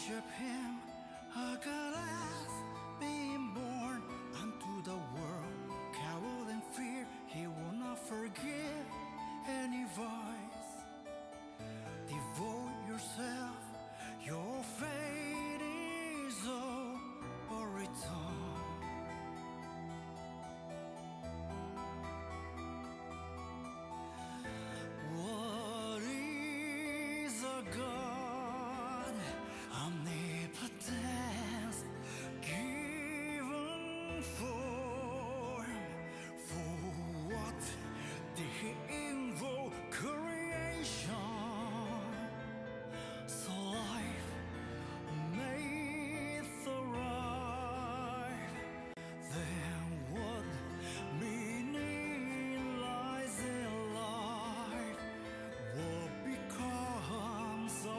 worship him, a goddess being born unto the world. Coward and fear, he will not forgive any voice. Devote yourself, your fate is over return. What is a God? Omnipotence given form. For what did he invoke creation? So life may thrive. Then what meaning lies in life? What becomes of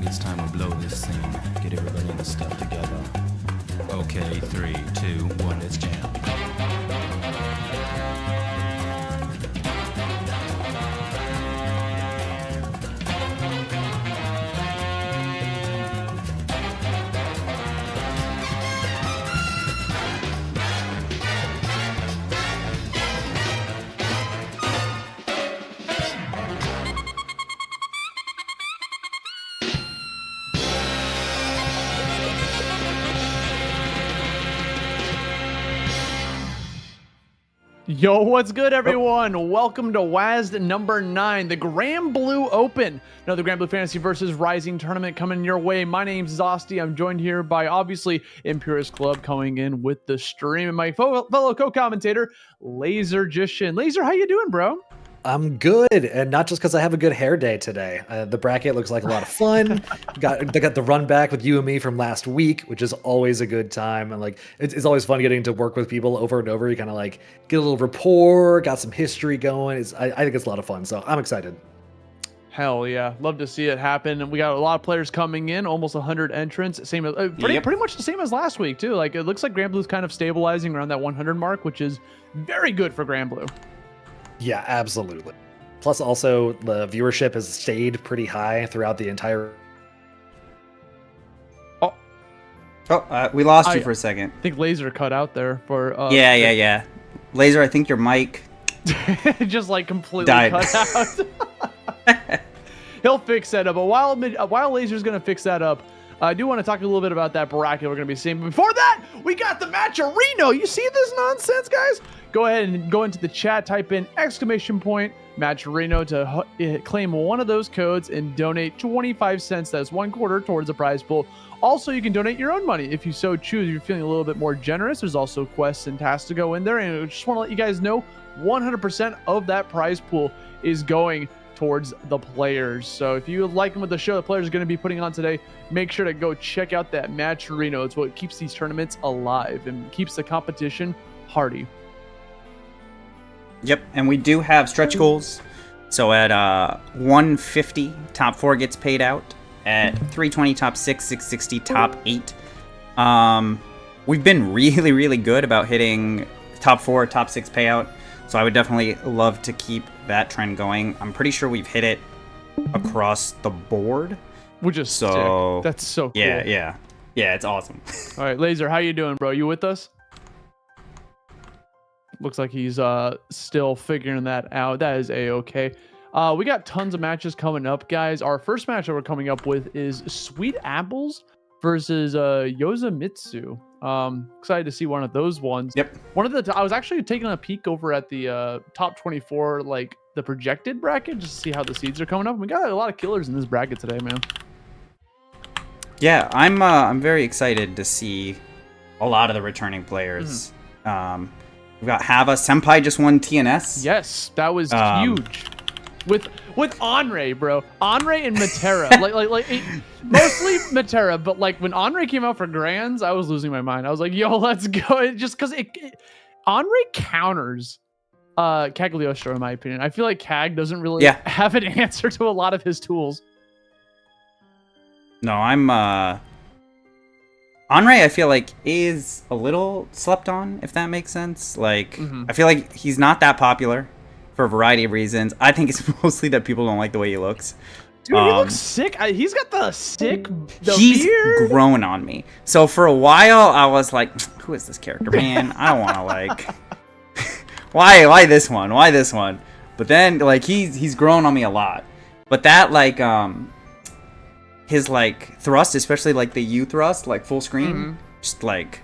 think it's time to blow this scene. Get everybody in the stuff together. Okay, 3, 2, 1, let's jam. Yo, what's good, everyone? Welcome to WASD number 9, the Granblue Open. Another Granblue Fantasy versus Rising tournament coming your way. My name's Zosti. I'm joined here by, obviously, Imperius Club coming in with the stream. And my fellow co-commentator, Lasergician. Laser, how you doing, bro? I'm good, and not just because I have a good hair day today. The bracket looks like a lot of fun. They got the run back with you and me from last week, which is always a good time. And like, it's always fun getting to work with people over and over. You kind of like get a little rapport, got some history going. I think it's a lot of fun, so I'm excited. Hell yeah, love to see it happen. And we got a lot of players coming in, almost 100 entrants. Same, pretty much the same as last week too. Like it looks like Granblue's kind of stabilizing around that 100 mark, which is very good for Granblue. Yeah, absolutely. Plus, also, the viewership has stayed pretty high throughout the entire... We lost you for a second. I think Laser cut out there for... Yeah. Laser, I think your mic... just like completely died. Cut out. He'll fix that up. But while Laser's going to fix that up, I do want to talk a little bit about that bracket we're going to be seeing. But before that, we got the Matcherino. You see this nonsense, guys? Go ahead and go into the chat, type in !Matcherino to claim one of those codes and donate 25 cents. That's 1/4 towards the prize pool. Also, you can donate your own money if you so choose. If you're feeling a little bit more generous, there's also quests and tasks to go in there. And I just want to let you guys know 100% of that prize pool is going towards the players. So if you like what the show the players are going to be putting on today, make sure to go check out that Matcherino. It's what keeps these tournaments alive and keeps the competition hearty. Yep, and we do have stretch goals. So at 150, top 4 gets paid out. At 320, top 6, 660, top 8. We've been really, really good about hitting top 4, top 6 payout. So I would definitely love to keep that trend going. I'm pretty sure we've hit it across the board. Which is sick. That's so cool. Yeah, it's awesome. All right, Laser, how you doing, bro? You with us? Looks like he's still figuring that out. That is a-okay. We got tons of matches coming up, guys. Our first match that we're coming up with is Sweetapples versus Yozamitsu. Excited to see one of those ones. Yep. I was actually taking a peek over at the top 24, like the projected bracket, just to see how the seeds are coming up. We got a lot of killers in this bracket today, man. Yeah, I'm very excited to see a lot of the returning players. We've got Senpai just won TNS. Yes, that was huge. With Anre, bro. Anre and Metera. Mostly Metera, but like when Anre came out for Grands, I was losing my mind. I was like, yo, let's go. Just because Anre counters Cagliostro, in my opinion. I feel like Cag doesn't really have an answer to a lot of his tools. No, Anre, I feel like, is a little slept on, if that makes sense. Like, I feel like he's not that popular for a variety of reasons. I think it's mostly that people don't like the way he looks. Dude, he looks sick. He's got the he's beard. Grown on me. So for a while, I was like, who is this character, man? I don't want to, like... why this one? Why this one? But then, like, he's grown on me a lot. But that, like, his like thrust, especially like the U thrust, like full screen, just like,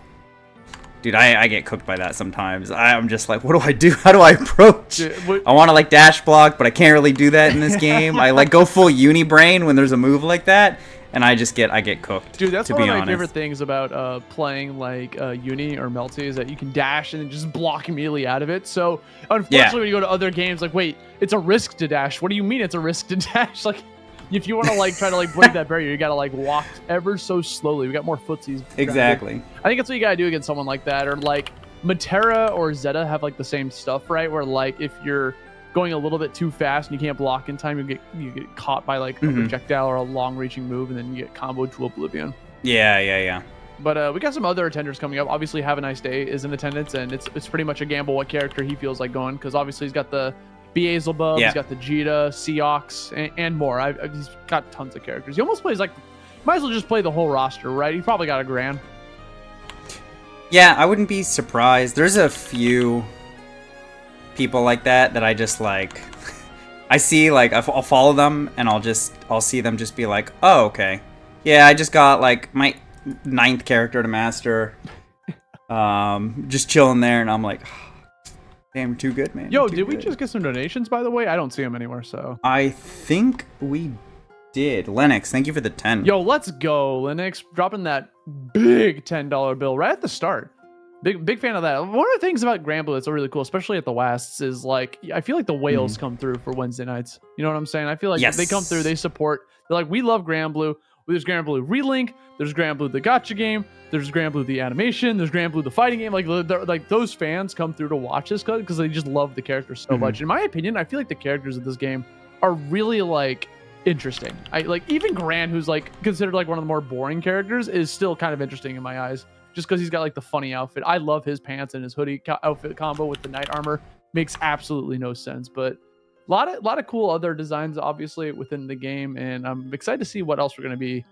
dude, I get cooked by that sometimes. I'm just like, what do I do? How do I approach? Dude, I want to like dash block, but I can't really do that in this game. I like go full uni brain when there's a move like that, and I get cooked. Dude, that's one of my favorite things about playing like uni or Melty is that you can dash and then just block immediately out of it. So unfortunately, when you go to other games, like, wait, it's a risk to dash. What do you mean it's a risk to dash? Like, if you want to like try to like break that barrier, you gotta like walk ever so slowly. We got more footsies. Exactly. I think that's what you gotta do against someone like that, or like Metera or Zeta have like the same stuff, right? Where like if you're going a little bit too fast and you can't block in time, you get caught by like a projectile or a long-reaching move, and then you get comboed to oblivion. Yeah. But we got some other attenders coming up. Obviously, Havaniceday is in attendance, and it's pretty much a gamble what character he feels like going, because obviously he's got the Beelzebub, he's got the Jita, Seox, and more. He's got tons of characters. He almost plays like, might as well just play the whole roster, right? He probably got a grand. Yeah, I wouldn't be surprised. There's a few people like that I just like. I see, like, I'll follow them, and I'll see them just be like, oh, okay. Yeah, I just got like my 9th character to master, just chilling there, and I'm like, damn, too good, man. Yo, did we just get some donations, by the way? I don't see them anywhere, so. I think we did. Lennox, thank you for the 10. Yo, let's go, Lennox. Dropping that big $10 bill right at the start. Big fan of that. One of the things about Granblue that's really cool, especially at the Wests, is like, I feel like the whales come through for Wednesday nights. You know what I'm saying? I feel like they come through, they support. They're like, we love Granblue. There's Granblue Relink, there's Granblue the gacha game, there's Granblue the animation, there's Granblue the fighting game. Like those fans come through to watch this because they just love the characters so much. In my opinion, I feel like the characters of this game are really like interesting. I like even Gran, who's like considered like one of the more boring characters, is still kind of interesting in my eyes, just because he's got like the funny outfit. I love his pants and his hoodie outfit combo with the knight armor. Makes absolutely no sense, but a lot of cool other designs, obviously, within the game, and I'm excited to see what else we're going to be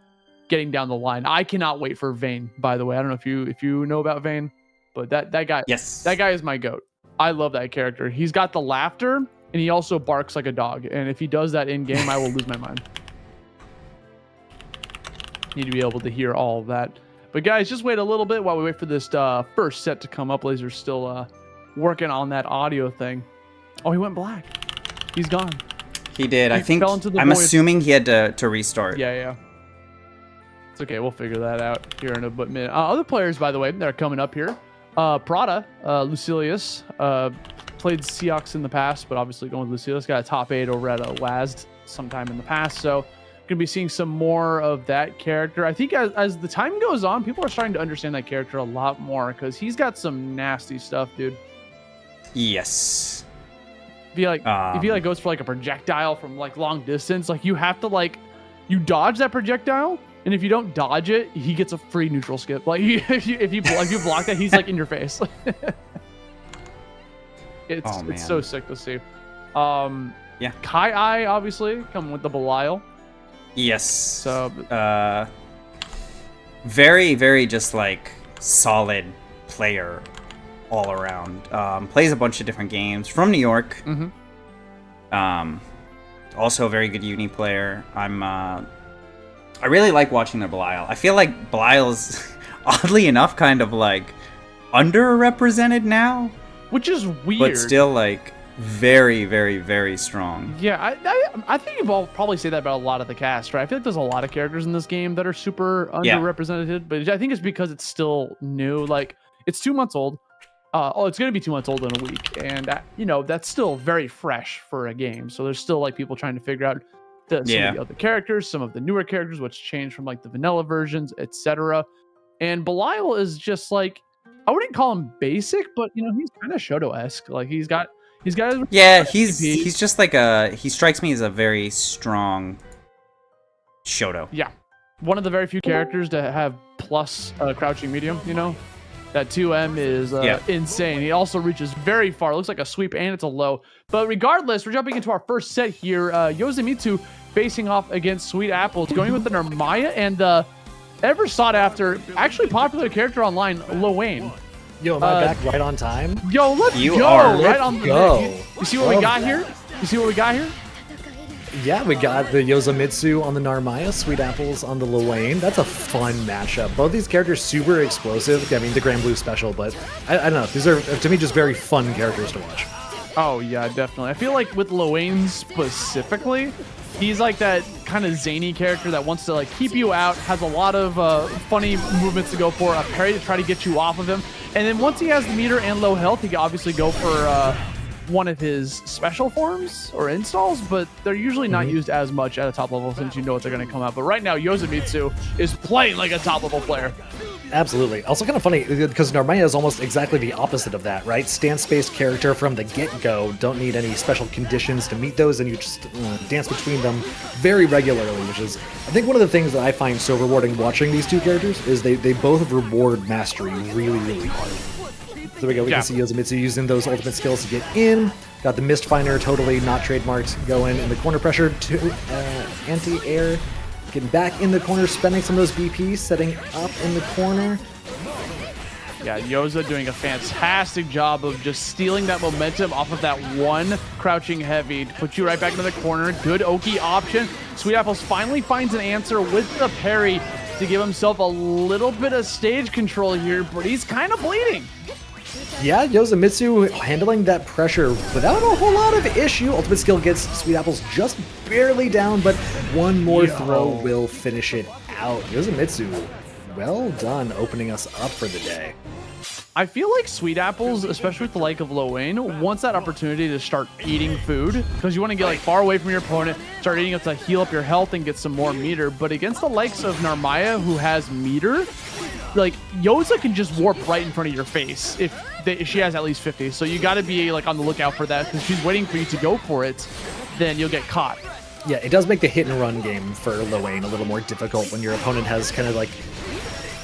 getting down the line. I cannot wait for Vayne, by the way. I don't know if you know about Vayne, but that guy, that guy is my goat. I love that character. He's got the laughter, and he also barks like a dog, and if he does that in-game, I will lose my mind. Need to be able to hear all of that. But guys, just wait a little bit while we wait for this first set to come up. Laser's still working on that audio thing. Oh, he went black. He's gone. He did. I think. I'm assuming he had to restart. Yeah. It's okay. We'll figure that out here in a minute. Other players, by the way, that are coming up here. Prada, Lucilius, played Seox in the past, but obviously going with Lucilius. Got a top 8 over at WASD sometime in the past. So going to be seeing some more of that character. I think as the time goes on, people are starting to understand that character a lot more because he's got some nasty stuff, dude. Yes. If he goes for like a projectile from like long distance, like you have to you dodge that projectile, and if you don't dodge it, he gets a free neutral skip. Like if you block that, he's like in your face. It's so sick to see. Yeah. KaiAi obviously coming with the Belial. Yes. So very, very just like solid player all around. Plays a bunch of different games from New York. Also a very good uni player. I really like watching their Belial. I feel like Belial's oddly enough kind of like underrepresented now, which is weird, but still like very, very, very strong. Yeah, I think you'll probably say that about a lot of the cast, right? I feel like there's a lot of characters in this game that are super underrepresented, but I think it's because it's still new. Like, it's 2 months old. It's going to be 2 months old in a week, and that's still very fresh for a game. So there's still like people trying to figure out some of the other characters, some of the newer characters, what's changed from like the vanilla versions, etc. And Belial is just like, I wouldn't call him basic, but he's kind of Shoto-esque. Like he's got his he's just like he strikes me as a very strong Shoto. Yeah, one of the very few characters to have plus crouching medium. That 2M is insane. He also reaches very far. It looks like a sweep, and it's a low. But regardless, we're jumping into our first set here. Yozamitsu facing off against Sweetapples, going with the Narmaya and the ever sought after, actually popular character online, Lowain. Yo, am I back right on time? Yo, let's go. Right on the go. You see what we got here? Yeah, we got the Yozamitsu on the Narmaya, Sweetapples on the Lowain. That's a fun matchup. Both these characters super explosive. I mean, the Granblue special, but I don't know. These are, to me, just very fun characters to watch. Oh, yeah, definitely. I feel like with Lowain specifically, he's like that kind of zany character that wants to like keep you out, has a lot of funny movements to go for, a parry to try to get you off of him. And then once he has the meter and low health, he can obviously go for one of his special forms or installs, but they're usually not used as much at a top level since you know what they're going to come out. But right now, Yozamitsu is playing like a top level player. Absolutely. Also kind of funny because Narmaya is almost exactly the opposite of that, right? Stance-based character from the get-go. Don't need any special conditions to meet those, and you just dance between them very regularly, which is, I think, one of the things that I find so rewarding watching these two characters is they both reward mastery really, really hard. So there we go. We can see Yozamitsu using those ultimate skills to get in. Got the Mist Finder totally not trademarked going in the corner pressure to anti-air. Getting back in the corner, spending some of those BPs, setting up in the corner. Yeah, Yoza doing a fantastic job of just stealing that momentum off of that one crouching heavy to put you right back into the corner. Good Oki option. Sweetapples finally finds an answer with the parry to give himself a little bit of stage control here, but he's kind of bleeding. Yeah, Yozamitsu handling that pressure without a whole lot of issue. Ultimate skill gets Sweetapples just barely down, but one more throw will finish it out. Yozamitsu, well done opening us up for the day. I feel like Sweetapples, especially with the like of Lowain, wants that opportunity to start eating food because you want to get like far away from your opponent, start eating up to heal up your health and get some more meter. But against the likes of Narmaya, who has meter, like Yoza can just warp right in front of your face if she has at least 50. So you got to be like on the lookout for that because she's waiting for you to go for it. Then you'll get caught. Yeah, it does make the hit and run game for Lowain a little more difficult when your opponent has kind of like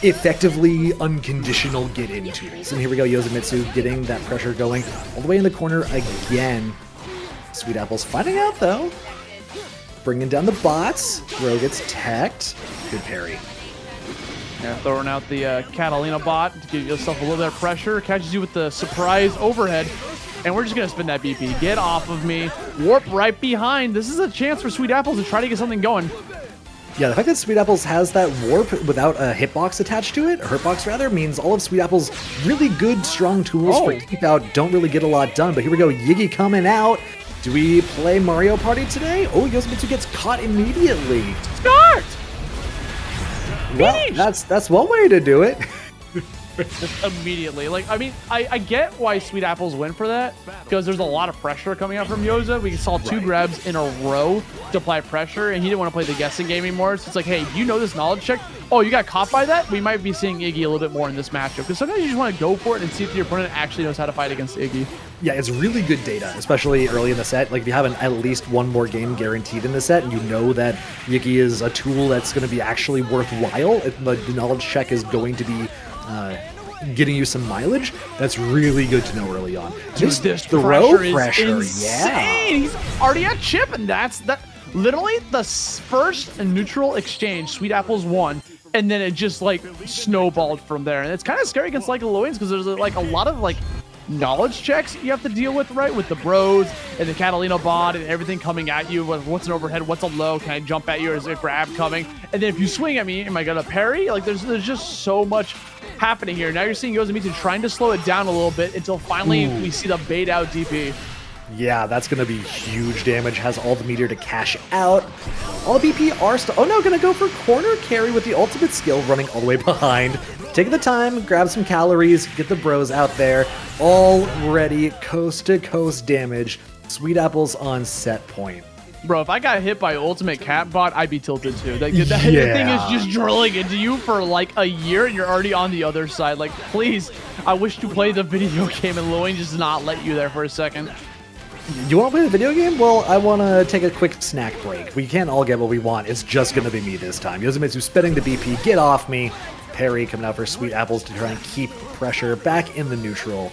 effectively unconditional get-in tools. And here we go, Yozamitsu getting that pressure going all the way in the corner again. Sweetapples fighting out though. Bringing down the bots. Throw gets teched. Good parry. Yeah, throwing out the Catalina bot to give yourself a little bit of pressure. Catches you with the surprise overhead. And we're just going to spin that BP. Get off of me. Warp right behind. This is a chance for Sweetapples to try to get something going. Yeah, the fact that Sweetapples has that warp without a hitbox attached to it, or hurtbox rather, means all of Sweetapples' really good, strong tools for keep out don't really get a lot done. But here we go, Yiggy coming out. Do we play Mario Party today? Oh, Yozamitsu gets caught immediately. Start! Well, that's one way to do it. Immediately. Like, I mean, I get why Sweetapples went for that, because there's a lot of pressure coming out from Yoza. We saw two grabs in a row to apply pressure, and he didn't want to play the guessing game anymore. So it's like, hey, do you know this knowledge check? Oh, you got caught by that? We might be seeing Iggy a little bit more in this matchup, because sometimes you just want to go for it and see if your opponent actually knows how to fight against Iggy. Yeah, it's really good data, especially early in the set. Like, if you have at least one more game guaranteed in the set, and you know that Yiggy is a tool that's going to be actually worthwhile, the knowledge check is going to be getting you some mileage, that's really good to know early on. Dude, this pressure is insane. He's already at chip, and that's literally the first neutral exchange. Sweetapples won, and then it just like snowballed from there. And it's kind of scary against like Lowain's because there's like a lot of like knowledge checks you have to deal with, right? With the bros and the Catalina bot and everything coming at you. What's an overhead? What's a low? Can I jump at you? Or is there a grab coming? And then if you swing at me, am I gonna parry? Like there's just so much happening here. Now you're seeing Yozamitsu trying to slow it down a little bit until finally we see the bait out DP. Yeah, that's going to be huge damage. Has all the meter to cash out. All the BP are still... Oh no, going to go for corner carry with the ultimate skill running all the way behind. Taking the time, grab some calories, get the bros out there. Already coast-to-coast damage. Sweetapples on set point. Bro, if I got hit by ultimate cat bot, I'd be tilted too. That thing is just drilling into you for like a year and you're already on the other side. Like, please, I wish to play the video game and Lowain just not let you there for a second. You want to play the video game? Well, I want to take a quick snack break. We can't all get what we want. It's just going to be me this time. Yozamitsu spinning the BP. Get off me. Perry coming out for Sweetapples to try and keep pressure back in the neutral.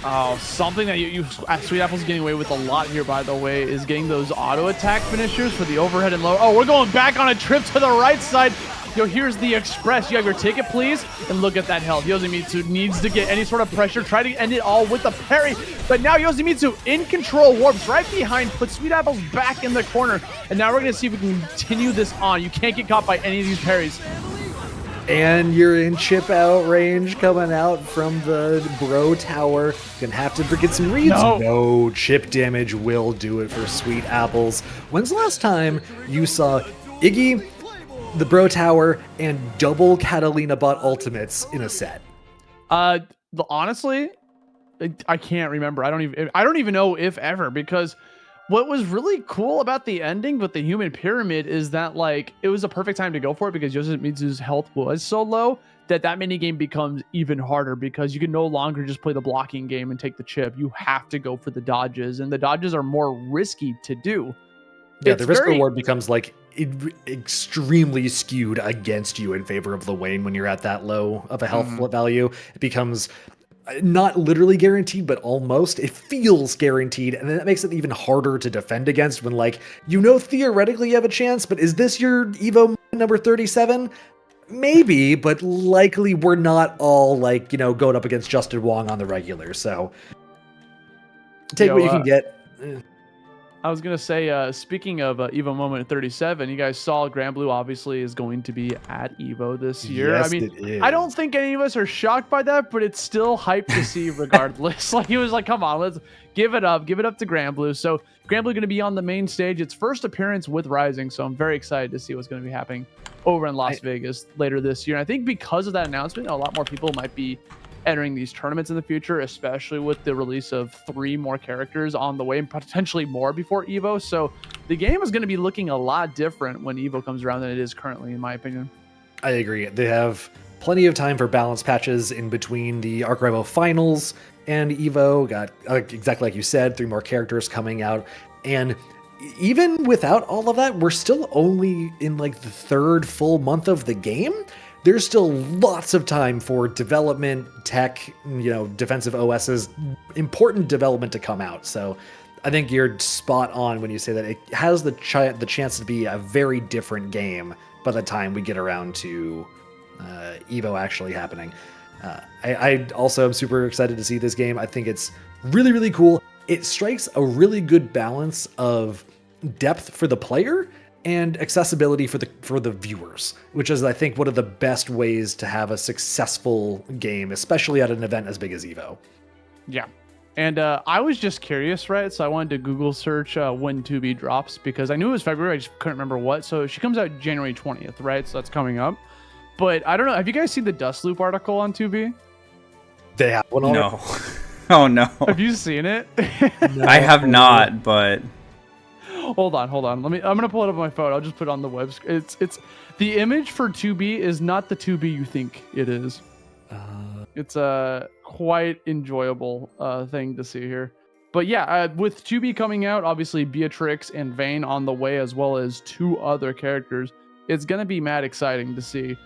Oh, something that Sweetapples getting away with a lot here, by the way, is getting those auto attack finishers for the overhead and low. Oh, we're going back on a trip to the right side. Yo, here's the express. You have your ticket, please? And look at that health. Yozamitsu needs to get any sort of pressure. Try to end it all with the parry. But now Yozamitsu in control, warps right behind, puts Sweetapples back in the corner. And now we're going to see if we can continue this on. You can't get caught by any of these parries. And you're in chip out range coming out from the bro tower. Gonna have to get some reads. No, chip damage will do it for Sweetapples. When's the last time you saw Iggy, the bro tower, and double Catalina bot ultimates in a set? Honestly, I can't remember. I don't even know if ever, because What was really cool about the ending with the human pyramid is that like it was a perfect time to go for it because Yozamitsu's health was so low that mini game becomes even harder because you can no longer just play the blocking game and take the chip. You have to go for the dodges, and the dodges are more risky to do. Yeah, the risk reward becomes like extremely skewed against you in favor of Lowain when you're at that low of a health value. It becomes not literally guaranteed, but almost. It feels guaranteed, and then that makes it even harder to defend against when, like, theoretically you have a chance, but is this your Evo number 37? Maybe, but likely we're not all, like, going up against Justin Wong on the regular, so take what you can get. I was going to say, speaking of Evo Moment 37, you guys saw Granblue obviously is going to be at Evo this year. Yes, I mean, it is. I don't think any of us are shocked by that, but it's still hype to see regardless. Like, he was like, come on, let's give it up to Granblue. So Granblue going to be on the main stage. Its first appearance with Rising, so I'm very excited to see what's going to be happening over in Las Vegas later this year. And I think because of that announcement, a lot more people might be entering these tournaments in the future, especially with the release of 3 more characters on the way and potentially more before Evo. So the game is going to be looking a lot different when Evo comes around than it is currently, in my opinion. I agree. They have plenty of time for balance patches in between the Arc Rival Finals and Evo. Got, exactly like you said, 3 more characters coming out. And even without all of that, we're still only in like the 3rd full month of the game. There's still lots of time for development, tech, defensive OSs, important development to come out. So I think you're spot on when you say that it has the chance to be a very different game by the time we get around to Evo actually happening. I also am super excited to see this game. I think it's really, really cool. It strikes a really good balance of depth for the player and accessibility for the viewers, which is, I think, one of the best ways to have a successful game, especially at an event as big as Evo. Yeah. And I was just curious, right? So I wanted to Google search when 2B drops because I knew it was February. I just couldn't remember what. So she comes out January 20th, right? So that's coming up. But I don't know. Have you guys seen the Dust Loop article on 2B? They have one already? No. Oh, no. Have you seen it? No. I have not, but... Hold on. I'm gonna pull it up on my phone. I'll just put it on the web. It's the image for 2B is not the 2B you think it is. It's a quite enjoyable thing to see here. But yeah, with 2B coming out, obviously Beatrix and Vayne on the way, as well as 2 other characters, it's gonna be mad exciting to see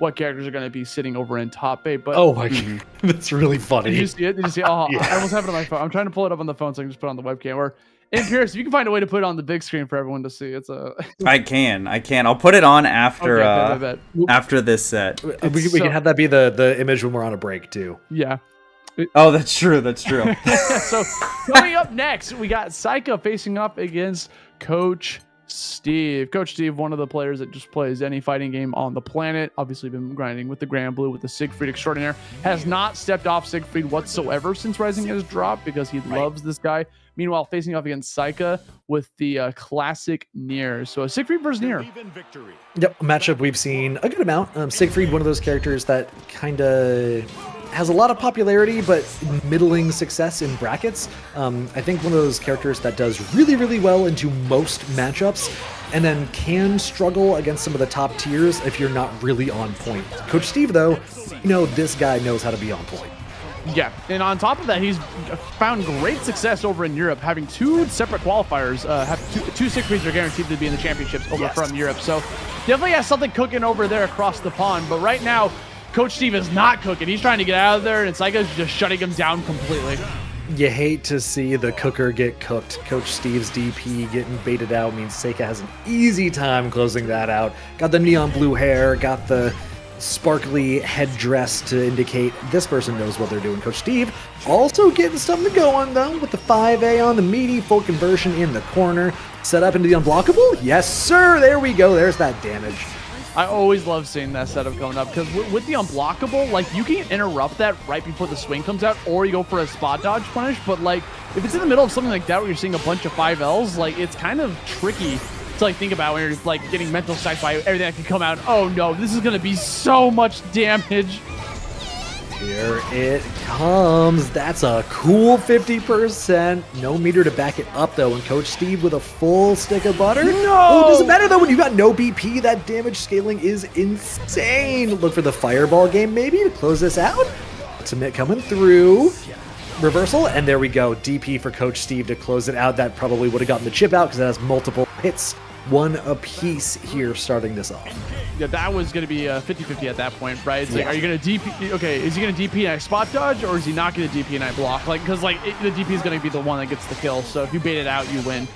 what characters are gonna be sitting over in top 8. But oh my god, that's really funny. Did you see it? Did you see it? Oh, Yeah. I almost have it on my phone. I'm trying to pull it up on the phone so I can just put it on the webcam. Or in Pierce, if you can find a way to put it on the big screen for everyone to see, it's a. I can. I'll put it on after Okay, after this set. We can have that be the image when we're on a break too. Yeah. Oh, that's true. That's true. So coming up next, we got Seika facing up against Coach Steve. Coach Steve, one of the players that just plays any fighting game on the planet, obviously been grinding with the Granblue, with the Siegfried extraordinaire, has not stepped off Siegfried whatsoever since Rising has dropped because he loves this guy. Meanwhile, facing off against Seika with the classic Nier. So a Siegfried versus Nier. Yep, a matchup we've seen a good amount. Siegfried, one of those characters that kind of has a lot of popularity, but middling success in brackets. I think one of those characters that does really, really well into most matchups, and then can struggle against some of the top tiers if you're not really on point. Coach Steve, though, this guy knows how to be on point. Yeah, and on top of that, he's found great success over in Europe, having 2 separate qualifiers. Two Siegfrieds are guaranteed to be in the championships over from Europe. So definitely has something cooking over there across the pond. But right now, Coach Steve is not cooking. He's trying to get out of there, and Seika's just shutting him down completely. You hate to see the cooker get cooked. Coach Steve's DP getting baited out means Seika has an easy time closing that out. Got the neon blue hair, got the sparkly headdress to indicate this person knows what they're doing. Coach Steve also getting something going though with the 5A on the meaty, full conversion in the corner. Set up into the unblockable. Yes, sir. There we go. There's that damage. I always love seeing that setup going up because with the unblockable, like, you can interrupt that right before the swing comes out, or you go for a spot dodge punish. But like, if it's in the middle of something like that where you're seeing a bunch of 5Ls, like, it's kind of tricky to like think about when you're like getting mental sacked by everything that can come out. Oh no, this is gonna be so much damage. Here it comes. That's a cool 50%. No meter to back it up, though. And Coach Steve with a full stick of butter. No! Oh, it doesn't matter, though. When you got no BP, that damage scaling is insane. Look for the fireball game, maybe, to close this out. Ultimate coming through. Reversal, and there we go. DP for Coach Steve to close it out. That probably would have gotten the chip out because it has multiple hits. One apiece here starting this off. Yeah, that was going to be 50-50 at that point, right? It's like, are you going to DP? Okay, is he going to DP and I spot dodge, or is he not going to DP and I block? Like, because like the DP is going to be the one that gets the kill. So if you bait it out, you win.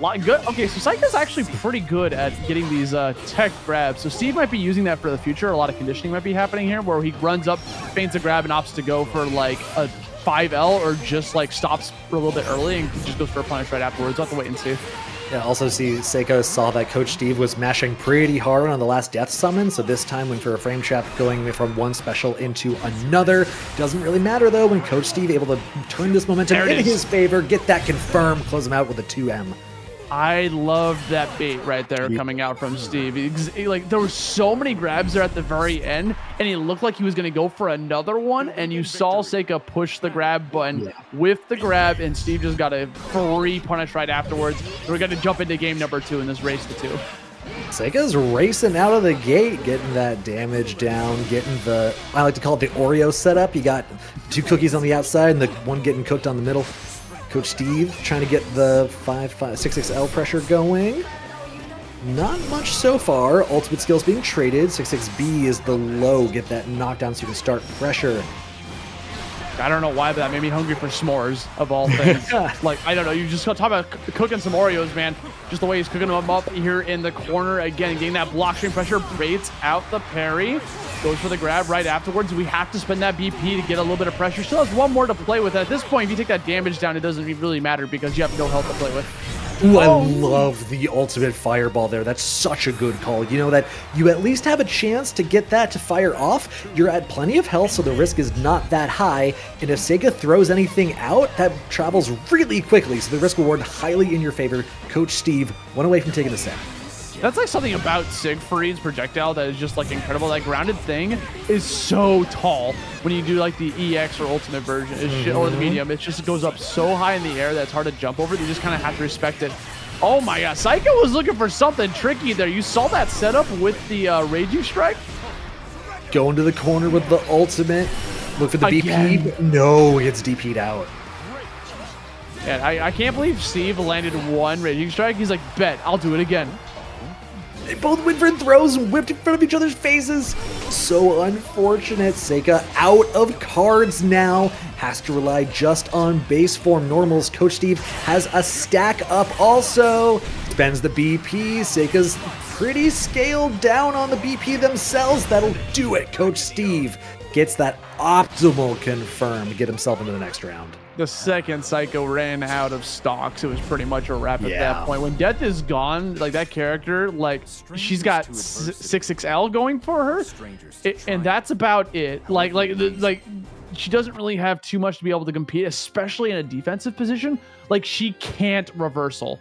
Good. Okay, so Seika's actually pretty good at getting these tech grabs. So Steve might be using that for the future. A lot of conditioning might be happening here, where he runs up, feigns a grab, and opts to go for like a 5L, or just like stops for a little bit early and just goes for a punish right afterwards. We'll have to wait and see. Yeah, also see Seika saw that Coach Steve was mashing pretty hard on the last death summon, so this time went for a frame trap going from one special into another. Doesn't really matter though when Coach Steve able to turn this momentum in his favor, get that confirmed, close him out with a 2M. I loved that bait right there coming out from Steve. Like, there were so many grabs there at the very end, and it looked like he was going to go for another one, and you saw Seika push the grab button with the grab, and Steve just got a free punish right afterwards. We're going to jump into game number 2 in this race to 2. Seika's racing out of the gate, getting that damage down, getting the, I like to call it the Oreo setup. You got 2 cookies on the outside and the one getting cooked on the middle. Coach Steve trying to get the 6XL pressure going. Not much so far. Ultimate skills being traded. 6XB is the low. Get that knockdown so you can start pressure. I don't know why, but that made me hungry for s'mores, of all things. Like, I don't know. You just talk about cooking some Oreos, man. Just the way he's cooking them up here in the corner. Again, getting that block string pressure. Baits out the parry. Goes for the grab right afterwards. We have to spend that BP to get a little bit of pressure. Still has one more to play with. At this point, if you take that damage down, it doesn't really matter because you have no health to play with. Ooh, I love the ultimate fireball there. That's such a good call. You know that you at least have a chance to get that to fire off. You're at plenty of health, so the risk is not that high. And if Seika throws anything out, that travels really quickly, so the risk reward highly in your favor. Coach Steve, one away from taking the set. That's like something about Siegfried's projectile that is just like incredible. That grounded thing is so tall when you do like the EX or ultimate version or the medium. It just goes up so high in the air that it's hard to jump over. You just kind of have to respect it. Oh my god, Seika was looking for something tricky there. You saw that setup with the Raging Strike? Going to the corner with the ultimate. Look for the BP. No, it's DP'd out. Yeah, I can't believe Steve landed one Raging Strike. He's like, bet, I'll do it again. They both went for throws and whipped in front of each other's faces. So unfortunate. Seika out of cards now. Has to rely just on base form normals. Coach Steve has a stack up also. Spends the BP. Seika's pretty scaled down on the BP themselves. That'll do it. Coach Steve gets that optimal confirm to get himself into the next round. The second Seika ran out of stocks, it was pretty much a wrap at that point. When Death is gone, like that character, like she's got 6XL going for her, and that's about it. Like she doesn't really have too much to be able to compete, especially in a defensive position. Like she can't reversal.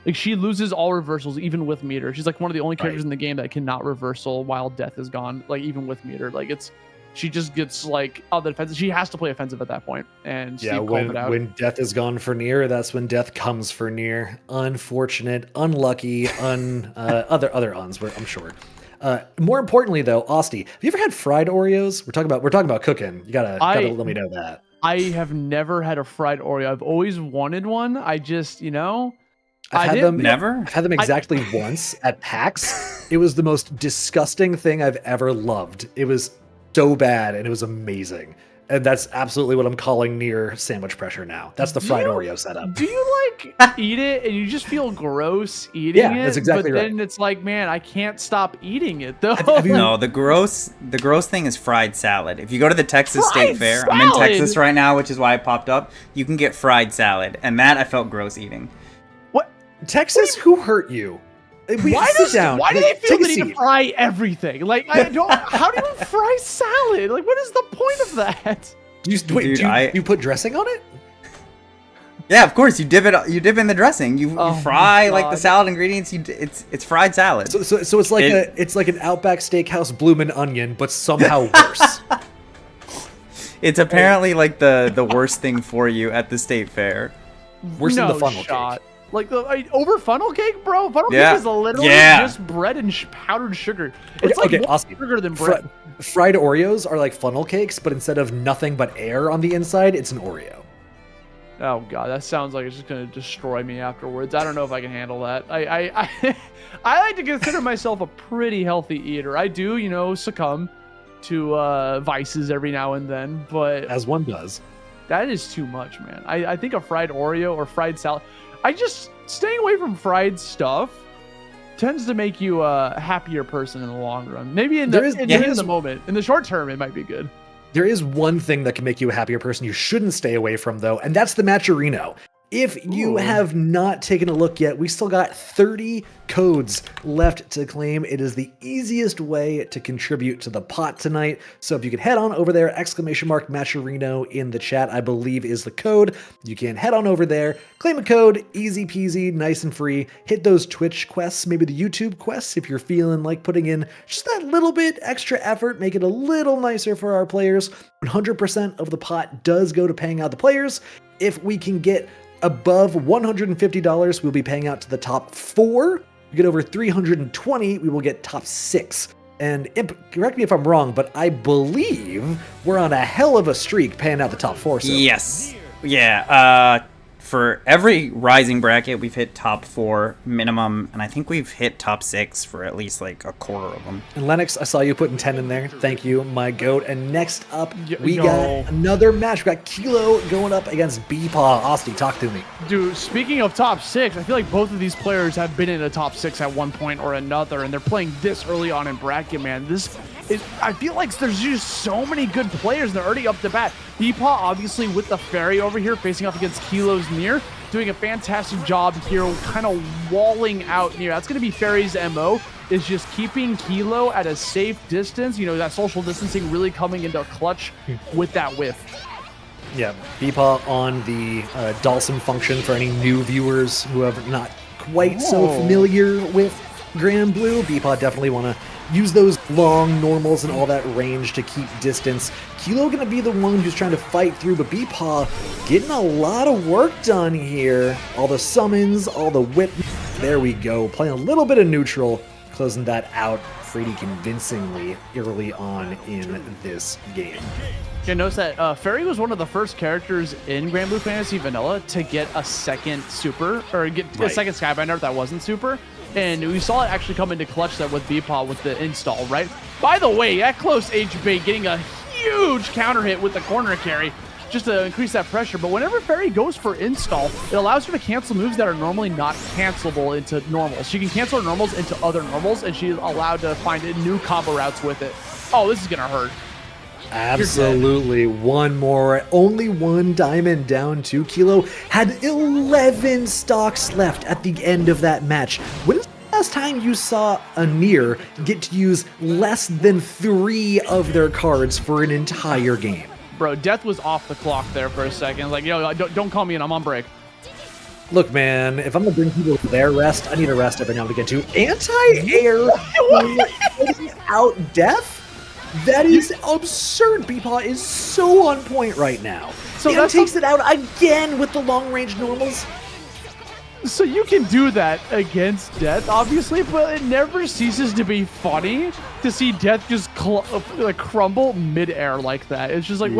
Like she loses all reversals even with meter. She's like one of the only characters in the game that cannot reversal while Death is gone. Like even with meter, like she just gets like the defensive. She has to play offensive at that point, and Steve called it out. When Death is gone for Nier, that's when Death comes for Nier. Unfortunate, unlucky, other uns. I'm sure. More importantly, though, Austin, have you ever had fried Oreos? We're talking about cooking. You gotta let me know that. I have never had a fried Oreo. I've always wanted one. I just, I've had them exactly once at PAX. It was the most disgusting thing I've ever loved. It was so bad and it was amazing, and that's absolutely what I'm calling Nier sandwich pressure now. That's the fried Oreo setup. Do you like eat it and you just feel gross eating it? That's exactly but right. Then it's like, man, I can't stop eating it though. No, the gross thing is fried salad. If you go to the Texas State Fair, I'm in Texas right now, which is why I popped up. You can get fried salad, and that I felt gross eating. What? Texas? Who hurt you? Why do they feel the need to fry everything? Like, how do you fry salad? Like, what is the point of that? Do you put dressing on it? Yeah, of course. You dip in the dressing. You fry like the salad ingredients. It's fried salad. So it's like it's like an Outback Steakhouse bloomin' onion, but somehow worse. It's apparently like the worst thing for you at the state fair. Worse than No the funnel shot. cake. Like over funnel cake, bro. Funnel Yeah. cake is literally Yeah. just bread and powdered sugar. It's Okay, like more Austin. sugar than bread. Fried Oreos are like funnel cakes, but instead of nothing but air on the inside, it's an Oreo. Oh god, that sounds like it's just gonna destroy me afterwards. I don't know if I can handle that. I like to consider myself a pretty healthy eater. I do, succumb to vices every now and then, but As one does. that is too much, man. I think a fried Oreo or fried salad. Staying away from fried stuff tends to make you a happier person in the long run. Maybe in the moment. In the short term, it might be good. There is one thing that can make you a happier person you shouldn't stay away from, though, and that's the Matcherino. If you have not taken a look yet, we still got 30 codes left to claim. It is the easiest way to contribute to the pot tonight. So if you could head on over there, !Matcherino in the chat, I believe is the code. You can head on over there, claim a code, easy peasy, nice and free. Hit those Twitch quests, maybe the YouTube quests if you're feeling like putting in just that little bit extra effort, make it a little nicer for our players. 100% of the pot does go to paying out the players. If we can get above $150, we'll be paying out to the top 4. We get over 320, we will get top 6. And correct me if I'm wrong, but I believe we're on a hell of a streak paying out the top 4. So. Yes. Yeah. For every rising bracket, we've hit top 4 minimum, and I think we've hit top 6 for at least like a quarter of them. And Lennox, I saw you putting 10 in there. Thank you, my goat. And next up, we got another match. We got Kilo going up against BEPaw. Austin, talk to me. Dude, speaking of top 6, I feel like both of these players have been in a top 6 at one point or another, and they're playing this early on in bracket, man. I feel like there's just so many good players, and they're already up to bat. BEPaw, obviously, with the Ferry over here, facing off against Kilo's Nier, doing a fantastic job here, kind of walling out Nier. That's going to be Ferry's MO, is just keeping Kilo at a safe distance. That social distancing really coming into clutch with that whiff. Yeah, BEPaw on the Dawson function for any new viewers who are not quite so familiar with Granblue. BEPaw definitely want to use those long normals and all that range to keep distance. Kilo gonna be the one who's trying to fight through, but BEPaw getting a lot of work done here. All the summons, all the whip. There we go. Playing a little bit of neutral, closing that out pretty convincingly early on in this game. You notice that Ferry was one of the first characters in Granblue Fantasy Vanilla to get a second super, or get a second Skybinder that wasn't super. And we saw it actually come into clutch that with BEPaw with the install, right? By the way, that close H-bait getting a huge counter hit with the corner carry just to increase that pressure. But whenever Ferry goes for install, it allows her to cancel moves that are normally not cancelable into normals. She can cancel her normals into other normals, and she's allowed to find new combo routes with it. Oh, this is going to hurt. Absolutely. One more. Only one diamond down to Kilo. Had 11 stocks left at the end of that match. When is the last time you saw a Nier get to use less than 3 of their cards for an entire game? Bro, Death was off the clock there for a second. Like, don't call me in. I'm on break. Look, man, if I'm going to bring people to their rest, I need a rest every now and again, too. Anti-air out Death? That is absurd. BEPaw is so on point right now. So that takes it out again with the long-range normals. So you can do that against Death, obviously, but it never ceases to be funny to see Death just crumble mid-air like that. It's just like,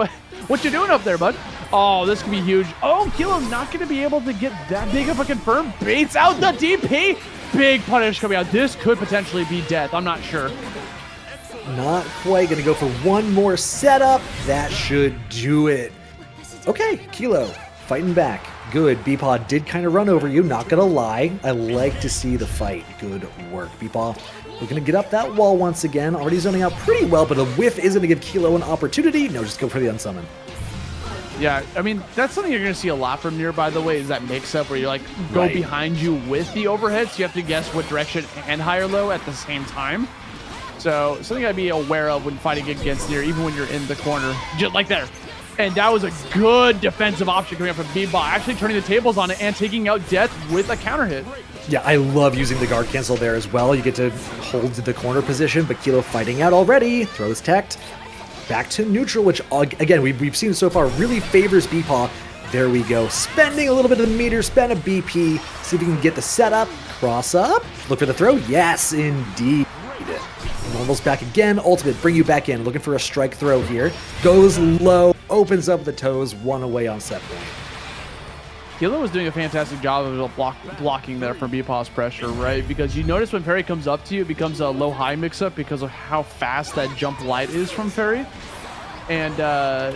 what you doing up there, bud? Oh, this could be huge. Oh, Kilo's not going to be able to get that big of a confirm. Baits out the DP. Big punish coming out. This could potentially be Death. I'm not sure. Not quite. Gonna go for one more setup. That should do it. Okay, Kilo fighting back. Good. BEPaw did kind of run over you, not gonna lie. I like to see the fight. Good work, BEPaw. We're gonna get up that wall once again. Already zoning out pretty well, but a whiff is gonna give Kilo an opportunity. No, just go for the unsummon. Yeah, I mean, that's something you're going to see a lot from Nier, by the way, is that mix-up where you, go behind you with the overhead, so you have to guess what direction and high or low at the same time. So, something I'd be aware of when fighting against Nier, even when you're in the corner, just like there. And that was a good defensive option coming up from BEPaw, actually turning the tables on it and taking out Death with a counter hit. Yeah, I love using the guard cancel there as well. You get to hold the corner position, but Kilo fighting out already. Throws teched. back to neutral, which again we've seen so far really favors BEPaw. There we go, spending a little bit of the meter, spend a BP, see if we can get the setup, cross up, look for the throw, yes indeed. Normal's back again, ultimate, bring you back in, looking for a strike throw here, goes low, opens up the toes, one away on set point. Kilo was doing a fantastic job of blocking there from BEPaw's pressure, right? Because you notice when Ferry comes up to you, it becomes a low-high mix-up because of how fast that jump light is from Ferry. And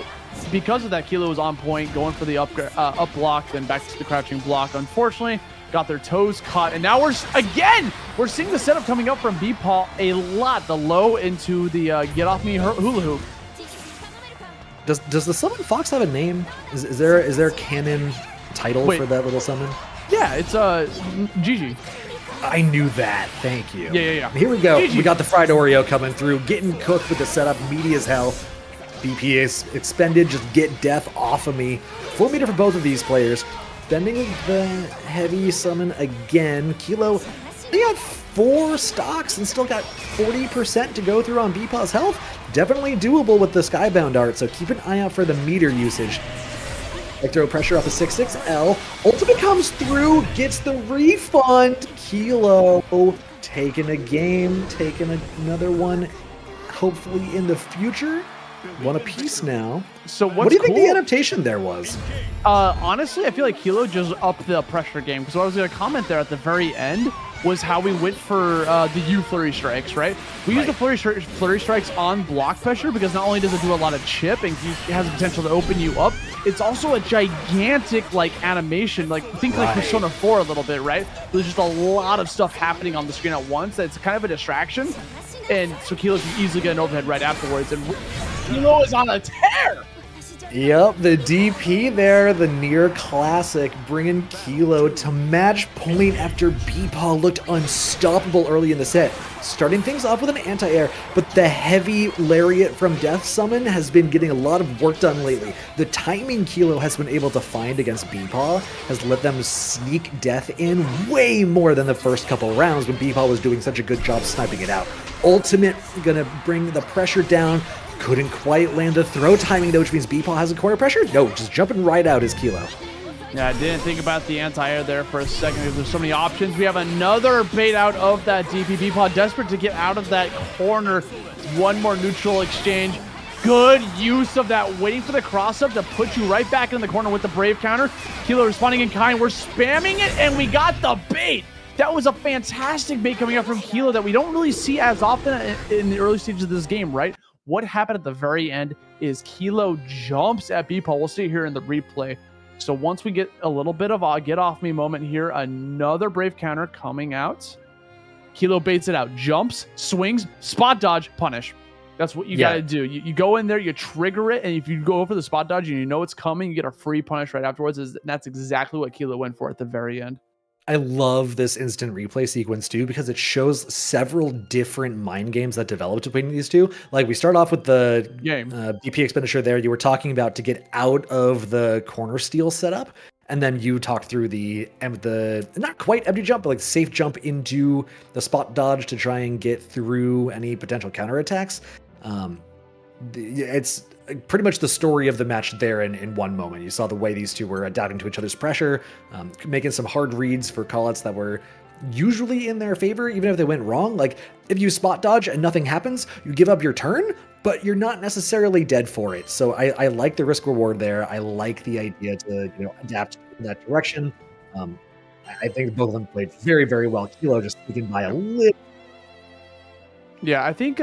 because of that, Kilo was on point, going for the up block, then back to the crouching block. Unfortunately, got their toes caught. And now we're seeing the setup coming up from BEPaw a lot. The low into the get off me hula hoop. Does the summon Fox have a name? Is there a canon title for that little summon? Yeah, it's Gigi. I knew that. Thank you. Yeah. Here we go. Gigi. We got the fried Oreo coming through, getting cooked with the setup, meaty as hell. BP is expended, just get death off of me. 4 meter for both of these players. Spending the heavy summon again. Kilo, they got 4 stocks and still got 40% to go through on BEPaw's health. Definitely doable with the Skybound art, so keep an eye out for the meter usage. Like throw pressure off the 6-6L. Ultimate comes through, gets the refund. Kilo taking a game, taking another one, hopefully in the future. One apiece now. So what do you think the adaptation there was? Honestly, I feel like Kilo just upped the pressure game, because what I was going to comment there at the very end was how we went for the U flurry strikes, right? We use the flurry strikes on block pressure because not only does it do a lot of chip and it has the potential to open you up, it's also a gigantic like animation, like think like Persona 4 a little bit, right? There's just a lot of stuff happening on the screen at once. It's kind of a distraction, and so Kilo can easily get an overhead right afterwards, and Kilo is on a tear. Yep, the DP there, the Nier classic, bringing Kilo to match point after BEPaw looked unstoppable early in the set. Starting things off with an anti-air, but the heavy lariat from Death Summon has been getting a lot of work done lately. The timing Kilo has been able to find against BEPaw has let them sneak death in way more than the first couple rounds when BEPaw was doing such a good job sniping it out. Ultimate gonna bring the pressure down. Couldn't quite land a throw timing though, which means BEPaw has a corner pressure? No, just jumping right out is Kilo. Yeah, I didn't think about the anti-air there for a second because there's so many options. We have another bait out of that DP. BEPaw desperate to get out of that corner. One more neutral exchange. Good use of that, waiting for the cross-up to put you right back in the corner with the Brave counter. Kilo responding in kind. We're spamming it, and we got the bait. That was a fantastic bait coming up from Kilo that we don't really see as often in the early stages of this game, right? What happened at the very end is Kilo jumps at BEPaw. We'll see it here in the replay. So once we get a little bit of a get off me moment here, another Brave counter coming out. Kilo baits it out, jumps, swings, spot dodge, punish. That's what you got to do. You go in there, you trigger it, and if you go over the spot dodge and you know it's coming, you get a free punish right afterwards. That's exactly what Kilo went for at the very end. I love this instant replay sequence too because it shows several different mind games that developed between these two. Like we start off with the BP expenditure there you were talking about to get out of the corner steal setup, and then you talked through the not quite empty jump, but like safe jump into the spot dodge to try and get through any potential counterattacks. It's pretty much the story of the match there in one moment. You saw the way these two were adapting to each other's pressure, making some hard reads for callouts that were usually in their favor, even if they went wrong. Like if you spot dodge and nothing happens, you give up your turn, but you're not necessarily dead for it. So I like the risk reward there. I like the idea to adapt in that direction. I think both of them played very, very well. Kilo just sneaking by a little. Yeah, I think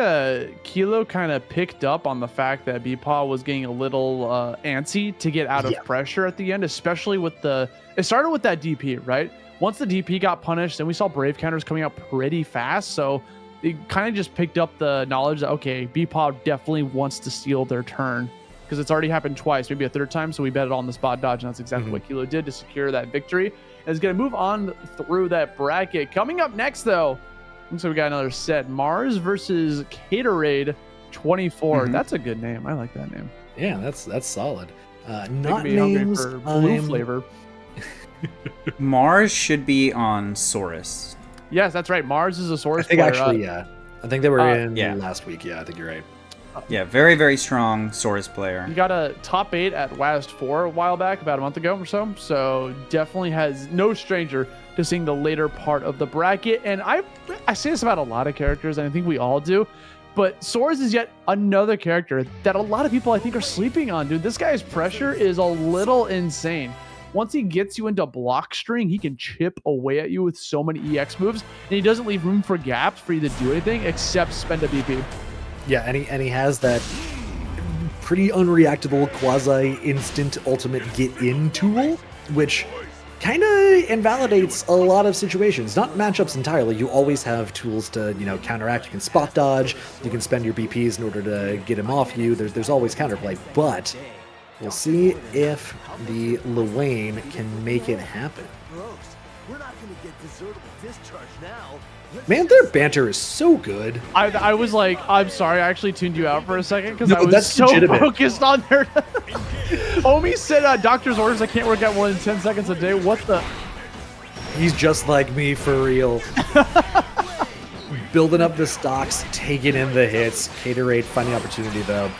Kilo kind of picked up on the fact that BEPaw was getting a little antsy to get out of pressure at the end, especially with it started with that DP, right? Once the DP got punished, then we saw Brave counters coming out pretty fast, so it kind of just picked up the knowledge that, okay, BEPaw definitely wants to steal their turn, because it's already happened twice, maybe a third time, so we bet it on the spot dodge, and that's exactly what Kilo did to secure that victory. And is going to move on through that bracket. Coming up next, though, so we got another set. Mars versus Caterade 24. That's a good name. I like that name. Yeah, that's solid. Not names for blue flavor. Mars should be on Soriz. Yes, that's right. Mars is a Soriz I think player. actually, I think they were in last week. Yeah, I think you're right. Yeah, very, very strong Soriz player. He got a top 8 at WASD 4 a while back, about a month ago or so. So definitely has no stranger to seeing the later part of the bracket. And I say this about a lot of characters, and I think we all do. But Soriz is yet another character that a lot of people I think are sleeping on, dude. This guy's pressure is a little insane. Once he gets you into block string, he can chip away at you with so many EX moves, and he doesn't leave room for gaps for you to do anything except spend a BP. Yeah, and he has that pretty unreactable quasi-instant ultimate get-in tool, which kind of invalidates a lot of situations. Not matchups entirely. You always have tools to, counteract. You can spot dodge. You can spend your BPs in order to get him off you. There's always counterplay. But we'll see if the Lowain can make it happen. We're not gonna get desertable discharge now. Man, their banter is so good. I was like, I'm sorry, I actually tuned you out for a second because No, I was that's so legitimate. focused on their... Omi said doctor's orders, I can't work out more than 10 seconds a day. What the... He's just like me for real. Building up the stocks, taking in the hits. Caterade finding opportunity though.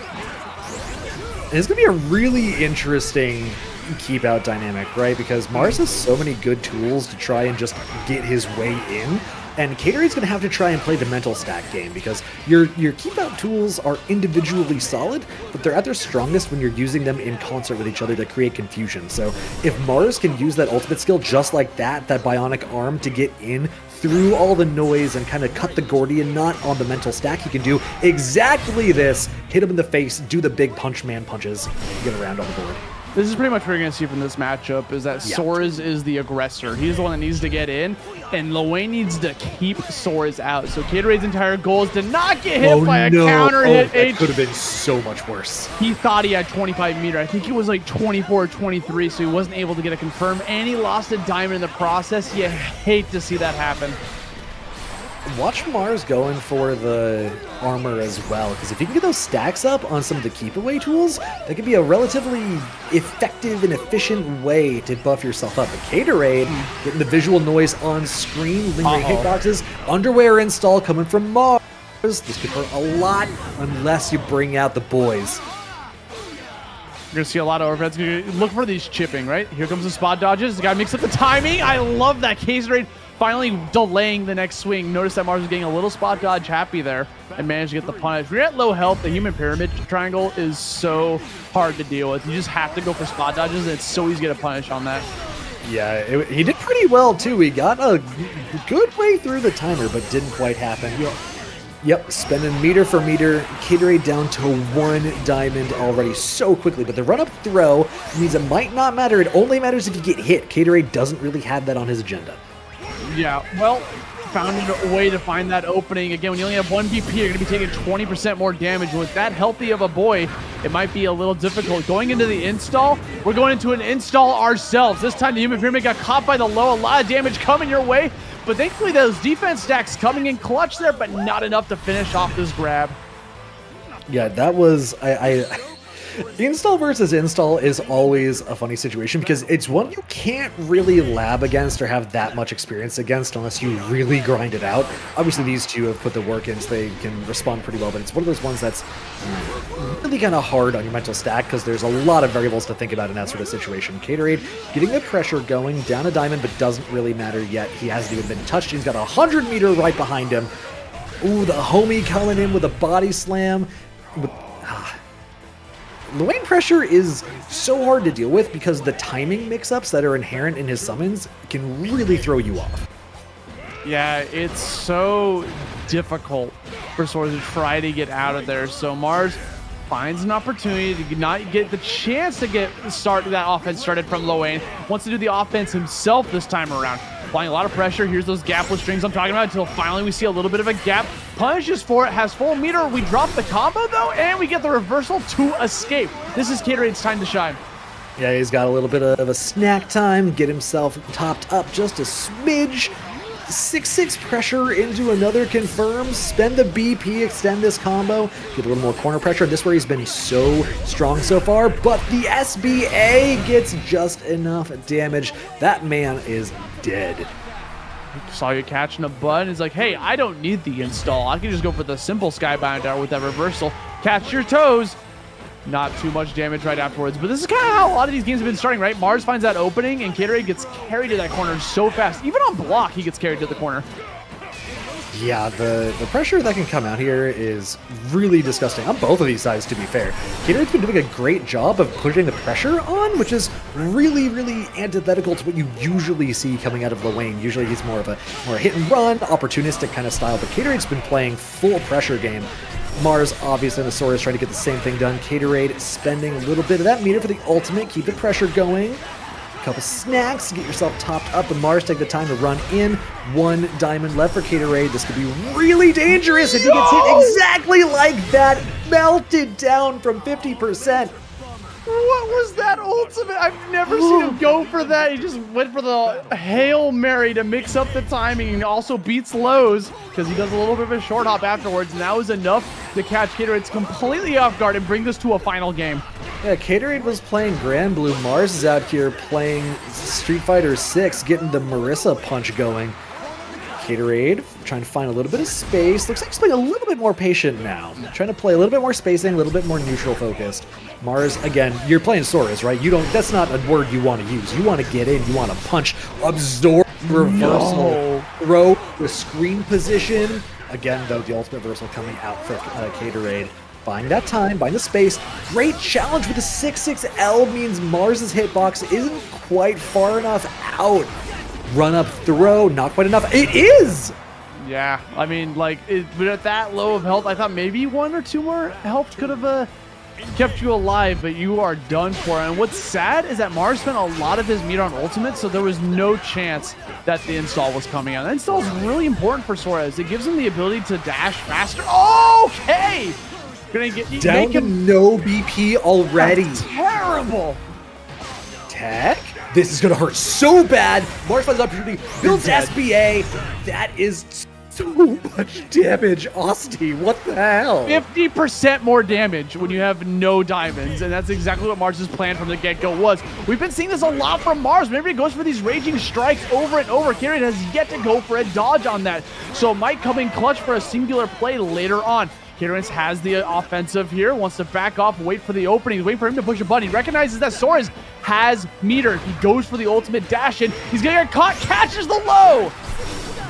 And it's gonna be a really interesting keep out dynamic, right? Because Mars has so many good tools to try and just get his way in. And Caterade's going to have to try and play the mental stack game because your keep out tools are individually solid, but they're at their strongest when you're using them in concert with each other to create confusion. So if Mars can use that ultimate skill just like that bionic arm to get in through all the noise and kind of cut the Gordian knot on the mental stack, he can do exactly this. Hit him in the face, do the big punch man punches, get around on the board. This is pretty much what you're going to see from this matchup is that Soriz is the aggressor. He's the one that needs to get in, and Lowain needs to keep Soriz out. So Caterade's entire goal is to not get hit by a counter hit. That could have been so much worse. He thought he had 25 meter. I think it was like 24 or 23, so he wasn't able to get a confirm, and he lost a diamond in the process. You hate to see that happen. Watch Mars going for the armor as well, because if you can get those stacks up on some of the keep away tools, that could be a relatively effective and efficient way to buff yourself up. But Caterade, getting the visual noise on screen, lingering hitboxes, underwear install coming from Mars. This could hurt a lot unless you bring out the boys. You're going to see a lot of overheads. Look for these chipping, right? Here comes the spot dodges. The guy mixed up the timing. I love that. Caterade finally delaying the next swing. Notice that Mars was getting a little spot dodge happy there and managed to get the punish. When you're at low health, the human pyramid triangle is so hard to deal with. You just have to go for spot dodges, and it's so easy to get a punish on that. Yeah, he did pretty well, too. He got a good way through the timer, but didn't quite happen. Yep, spending meter for meter. Caterade down to 1 diamond already so quickly. But the run-up throw means it might not matter. It only matters if you get hit. Caterade doesn't really have that on his agenda. Yeah, well, found a way to find that opening. Again, when you only have 1 BP, you're going to be taking 20% more damage. With that healthy of a boy, it might be a little difficult. Going into the install, we're going into an install ourselves. This time, the human pyramid got caught by the low. A lot of damage coming your way. But thankfully, those defense stacks coming in clutch there, but not enough to finish off this grab. Yeah, that was... Install versus install is always a funny situation because it's one you can't really lab against or have that much experience against unless you really grind it out. Obviously, these two have put the work in, so they can respond pretty well, but it's one of those ones that's really kind of hard on your mental stack because there's a lot of variables to think about in that sort of situation. Caterade getting the pressure going, down a diamond, but doesn't really matter yet. He hasn't even been touched. He's got 100 meter right behind him. Ooh, the homie coming in with a body slam. Lowain pressure is so hard to deal with because the timing mix-ups that are inherent in his summons can really throw you off. Yeah, it's so difficult for Soriz to try to get out of there. So Mars finds an opportunity to not get the chance to get that offense started from Lowain. Wants to do the offense himself this time around. Applying a lot of pressure. Here's those gapless strings I'm talking about until finally we see a little bit of a gap. Punishes for it, has full meter. We drop the combo though, and we get the reversal to escape. This is Caterade's time to shine. Yeah, he's got a little bit of a snack time, get himself topped up just a smidge. 6-6 pressure into another confirm, spend the BP, extend this combo, get a little more corner pressure. This is where he's been so strong so far, but the SBA gets just enough damage. That man is dead. Saw you catching a button. He's like, hey, I don't need the install. I can just go for the simple Skybind Hour with that reversal. catch your toes. Not too much damage right afterwards, but this is kind of how a lot of these games have been starting, right? Mars finds that opening, and KaiAi gets carried to that corner so fast. Even on block, he gets carried to the corner. Yeah, the pressure that can come out here is really disgusting on both of these sides, to be fair. KaiAi's been doing a great job of putting the pressure on, which is really, really antithetical to what you usually see coming out of Lowain. Usually he's more a hit and run, opportunistic kind of style, but KaiAi's been playing full pressure game. Mars, obviously, and the Soriz trying to get the same thing done. KaiAi spending a little bit of that meter for the ultimate, keep the pressure going. A couple snacks to get yourself topped up, and Mars take the time to run in. 1 diamond left for KaiAi. This could be really dangerous if he gets hit exactly like that. Melted down from 50%. What was that ultimate? I've never seen him go for that. He just went for the Hail Mary to mix up the timing, and also beats lows because he does a little bit of a short hop afterwards, and that was enough to catch KaiAi. It's completely off guard and bring this to a final game. Yeah, KaiAi was playing Granblue. Mars is out here playing Street Fighter 6, getting the Marissa punch going. KaiAi trying to find a little bit of space. Looks like he's playing a little bit more patient now. Trying to play a little bit more spacing, a little bit more neutral focused. Mars, again, you're playing Soriz, right? That's not a word you want to use. You want to get in, you want to punch, absorb, reversal, throw, the screen position. Again, though, the ultimate reversal coming out for KaiAi. Buying that time, buying the space. Great challenge with the 6-6L means Mars's hitbox isn't quite far enough out. Run up throw, not quite enough. It is! Yeah, I mean, like, but at that low of health, I thought maybe 1 or 2 more health could have kept you alive, but you are done for. And what's sad is that Mars spent a lot of his meter on ultimate, so there was no chance that the install was coming out. That install is really important for Soriz. It gives him the ability to dash faster. Okay! Gonna get down to no BP already. That's terrible. Tech? This is gonna hurt so bad. Mars finds opportunity, builds SBA. That is so much damage, Austin. What the hell? 50% more damage when you have no diamonds, and that's exactly what Mars's plan from the get-go was. We've been seeing this a lot from Mars. Whenever he goes for these raging strikes over and over, KaiAi has yet to go for a dodge on that. So it might come in clutch for a singular play later on. KaiAi has the offensive here, wants to back off, wait for the opening, wait for him to push a button. He recognizes that Soriz has meter. He goes for the ultimate dash in. He's gonna get caught, catches the low.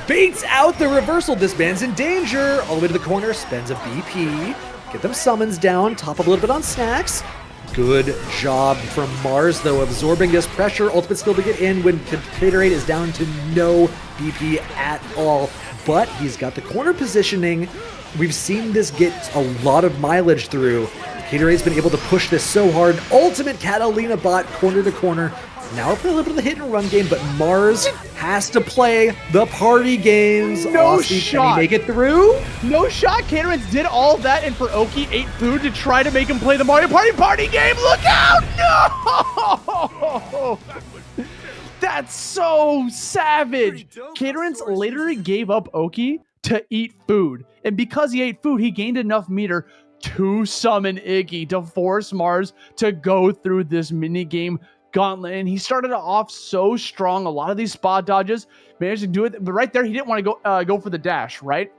Baits out the reversal. This man's in danger. All the way to the corner, spends a BP. Get them summons down, top up a little bit on snacks. Good job from Mars, though, absorbing this pressure. Ultimate skill to get in when KaiAi is down to no BP at all. But he's got the corner positioning. We've seen this get a lot of mileage through. KaiAi's been able to push this so hard. Ultimate Catalina bot, corner to corner. Now we're playing a little bit of the hit and run game, but Mars has to play the party games. No Austin, shot. Can he make it through? No shot. KaiAi did all that, and for Oki ate food to try to make him play the Mario Party game. Look out! No! That's so savage. KaiAi literally gave up Oki to eat food. And because he ate food, he gained enough meter to summon Iggy to force Mars to go through this minigame gauntlet. And he started off so strong. A lot of these spot dodges, managed to do it. But right there, he didn't want to go for the dash, right?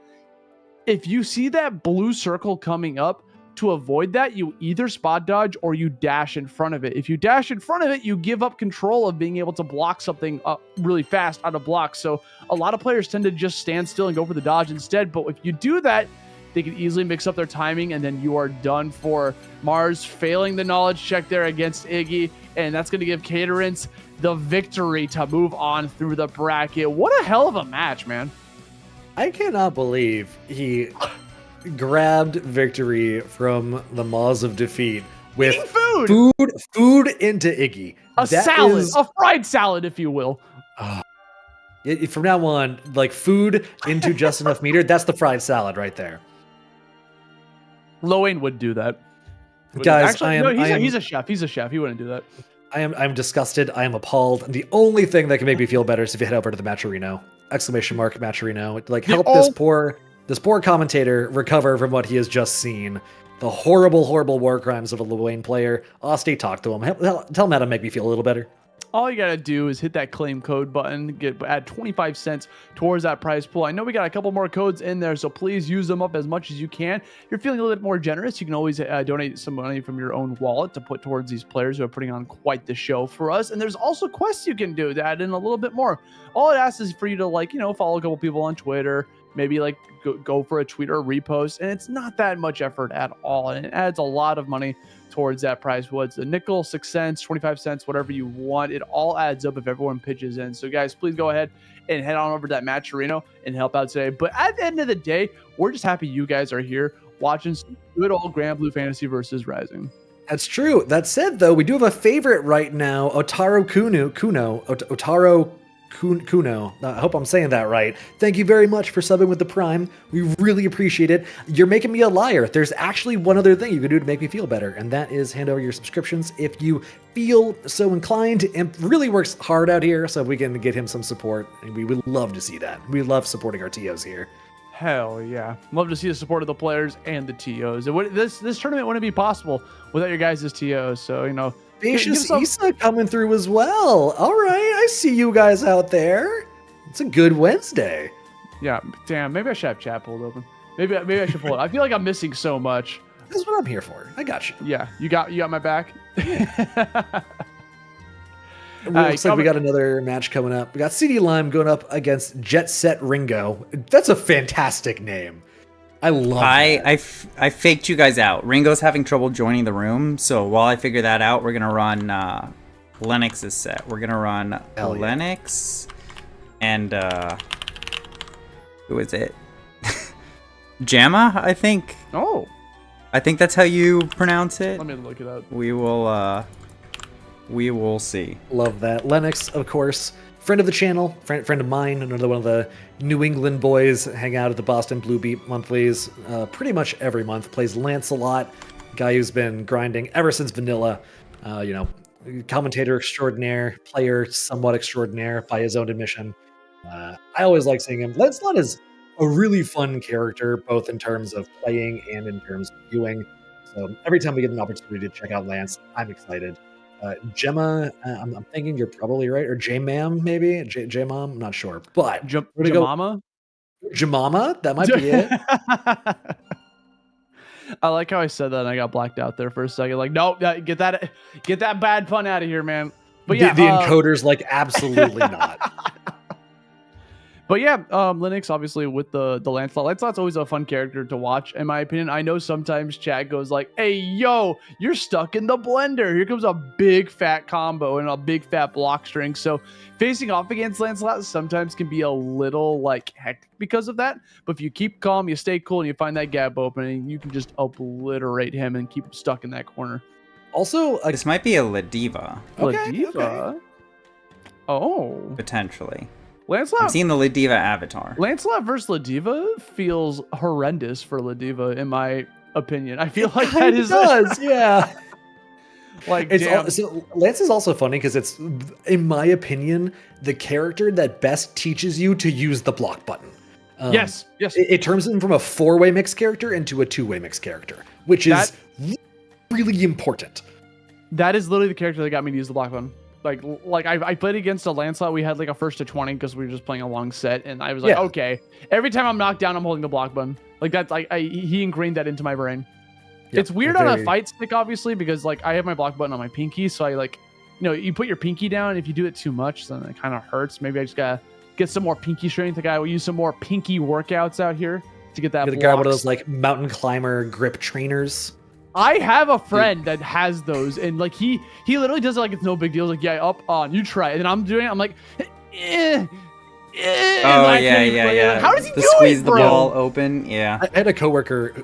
If you see that blue circle coming up, to avoid that, you either spot dodge or you dash in front of it. If you dash in front of it, you give up control of being able to block something really fast out of blocks. So a lot of players tend to just stand still and go for the dodge instead. But if you do that, they can easily mix up their timing, and then you are done for. Mars failing the knowledge check there against Iggy, and that's going to give KaiAi the victory to move on through the bracket. What a hell of a match, man. I cannot believe he grabbed victory from the maws of defeat with food into Iggy. A salad, a fried salad, if you will. From now on, like, food into just enough meter, that's the fried salad right there. Lowain would do that. Guys, actually, he's a chef. He's a chef. He wouldn't do that. I'm disgusted. I am appalled. And the only thing that can make me feel better is if you head over to the Matcherino. ! Matcherino. Like, help this poor commentator recover from what he has just seen. The horrible, horrible war crimes of a Lowain player. Austin, talk to him. Tell him how to make me feel a little better. all you gotta do is hit that claim code button, add 25 cents towards that prize pool. I know we got a couple more codes in there, so please use them up as much as you can. If you're feeling a little bit more generous, you can always donate some money from your own wallet to put towards these players who are putting on quite the show for us. And there's also quests you can do to add in a little bit more. All it asks is for you to, like, you know, follow a couple people on Twitter, maybe like go for a tweet or a repost, and it's not that much effort at all, and it adds a lot of money towards that prize pool. It's a nickel, 6 cents, 25 cents, whatever you want. It all adds up if everyone pitches in. So guys, please go ahead and head on over to that Matcherino and help out today. But at the end of the day, we're just happy you guys are here watching some good old Granblue Fantasy versus Rising. That's true. That said, though, we do have a favorite right now, Otaro Kuno. I hope I'm saying that right. Thank you very much for subbing with the Prime. We really appreciate it. You're making me a liar. There's actually one other thing you can do to make me feel better, and that is hand over your subscriptions if you feel so inclined. And really works hard out here, so we can get him some support, and we would love to see that. We love supporting our TOs here. Hell yeah. Love to see the support of the players and the TOs. This tournament wouldn't be possible without your guys' TOs, so, you know, Spacious Issa coming through as well. All right, I see you guys out there. It's a good Wednesday. Yeah, damn. Maybe I should have chat pulled open. Maybe I should pull it. I feel like I'm missing so much. That's what I'm here for. I got you. Yeah, you got my back. Looks like we got another match coming up. We got CD Lime going up against JetSetRingo. That's a fantastic name. I love that. I faked you guys out. Ringo's having trouble joining the room, so while I figure that out, we're gonna run Lennox's set. We're gonna run Lennox and who is it? Jamma, I think. Oh. I think that's how you pronounce it. Let me look it up. We will see. Love that. Lennox, of course, friend of the channel, friend of mine, another one of the New England boys, hang out at the Boston Blue Beat monthlies pretty much every month. Plays Lancelot, guy who's been grinding ever since vanilla. Commentator extraordinaire, player somewhat extraordinaire by his own admission. I always like seeing him. Lancelot is a really fun character, both in terms of playing and in terms of viewing. So every time we get an opportunity to check out Lance, I'm excited. Gemma, I'm thinking you're probably right, or JMAMH maybe, JMAMH, I'm not sure, but JMAMH? JMAMH, that might be it. I like how I said that and I got blacked out there for a second. Like, nope, get that bad pun out of here, man. But yeah, the encoder's like, absolutely not. But yeah, Lennox obviously with the Lancelot. Lancelot's always a fun character to watch, in my opinion. I know sometimes chat goes like, hey, yo, you're stuck in the blender. Here comes a big fat combo and a big fat block string. So facing off against Lancelot sometimes can be a little like hectic because of that. But if you keep calm, you stay cool, and you find that gap opening, you can just obliterate him and keep him stuck in that corner. Also, this might be a Ladvia. Ladvia? Okay. Oh. Potentially. Lancelot. I'm seeing the Ladvia avatar. Lancelot versus Ladvia feels horrendous for Ladvia, in my opinion. I feel like that is does, yeah. Like, so Lance is also funny because it's, in my opinion, the character that best teaches you to use the block button. Yes. It turns him from a 4-way mix character into a 2-way mix character, which is really important. That is literally the character that got me to use the block button. Like I played against a Lancelot. We had like a 1st to 20 because we were just playing a long set, and I was like, okay, every time I'm knocked down, I'm holding the block button. Like that's like he ingrained that into my brain. Yep, it's weird on a fight stick, obviously, because like I have my block button on my pinky, so I like, you put your pinky down. If you do it too much, then it kind of hurts. Maybe I just gotta get some more pinky strength. Like I will use some more pinky workouts out here to get that. You gotta grab one of those like mountain climber grip trainers. I have a friend that has those, and like he literally does it like it's no big deal. Like, yeah, up on, you try it. And I'm doing it. I'm like, oh yeah. How does he do squeeze it, the bro? ball open? Yeah. I had a coworker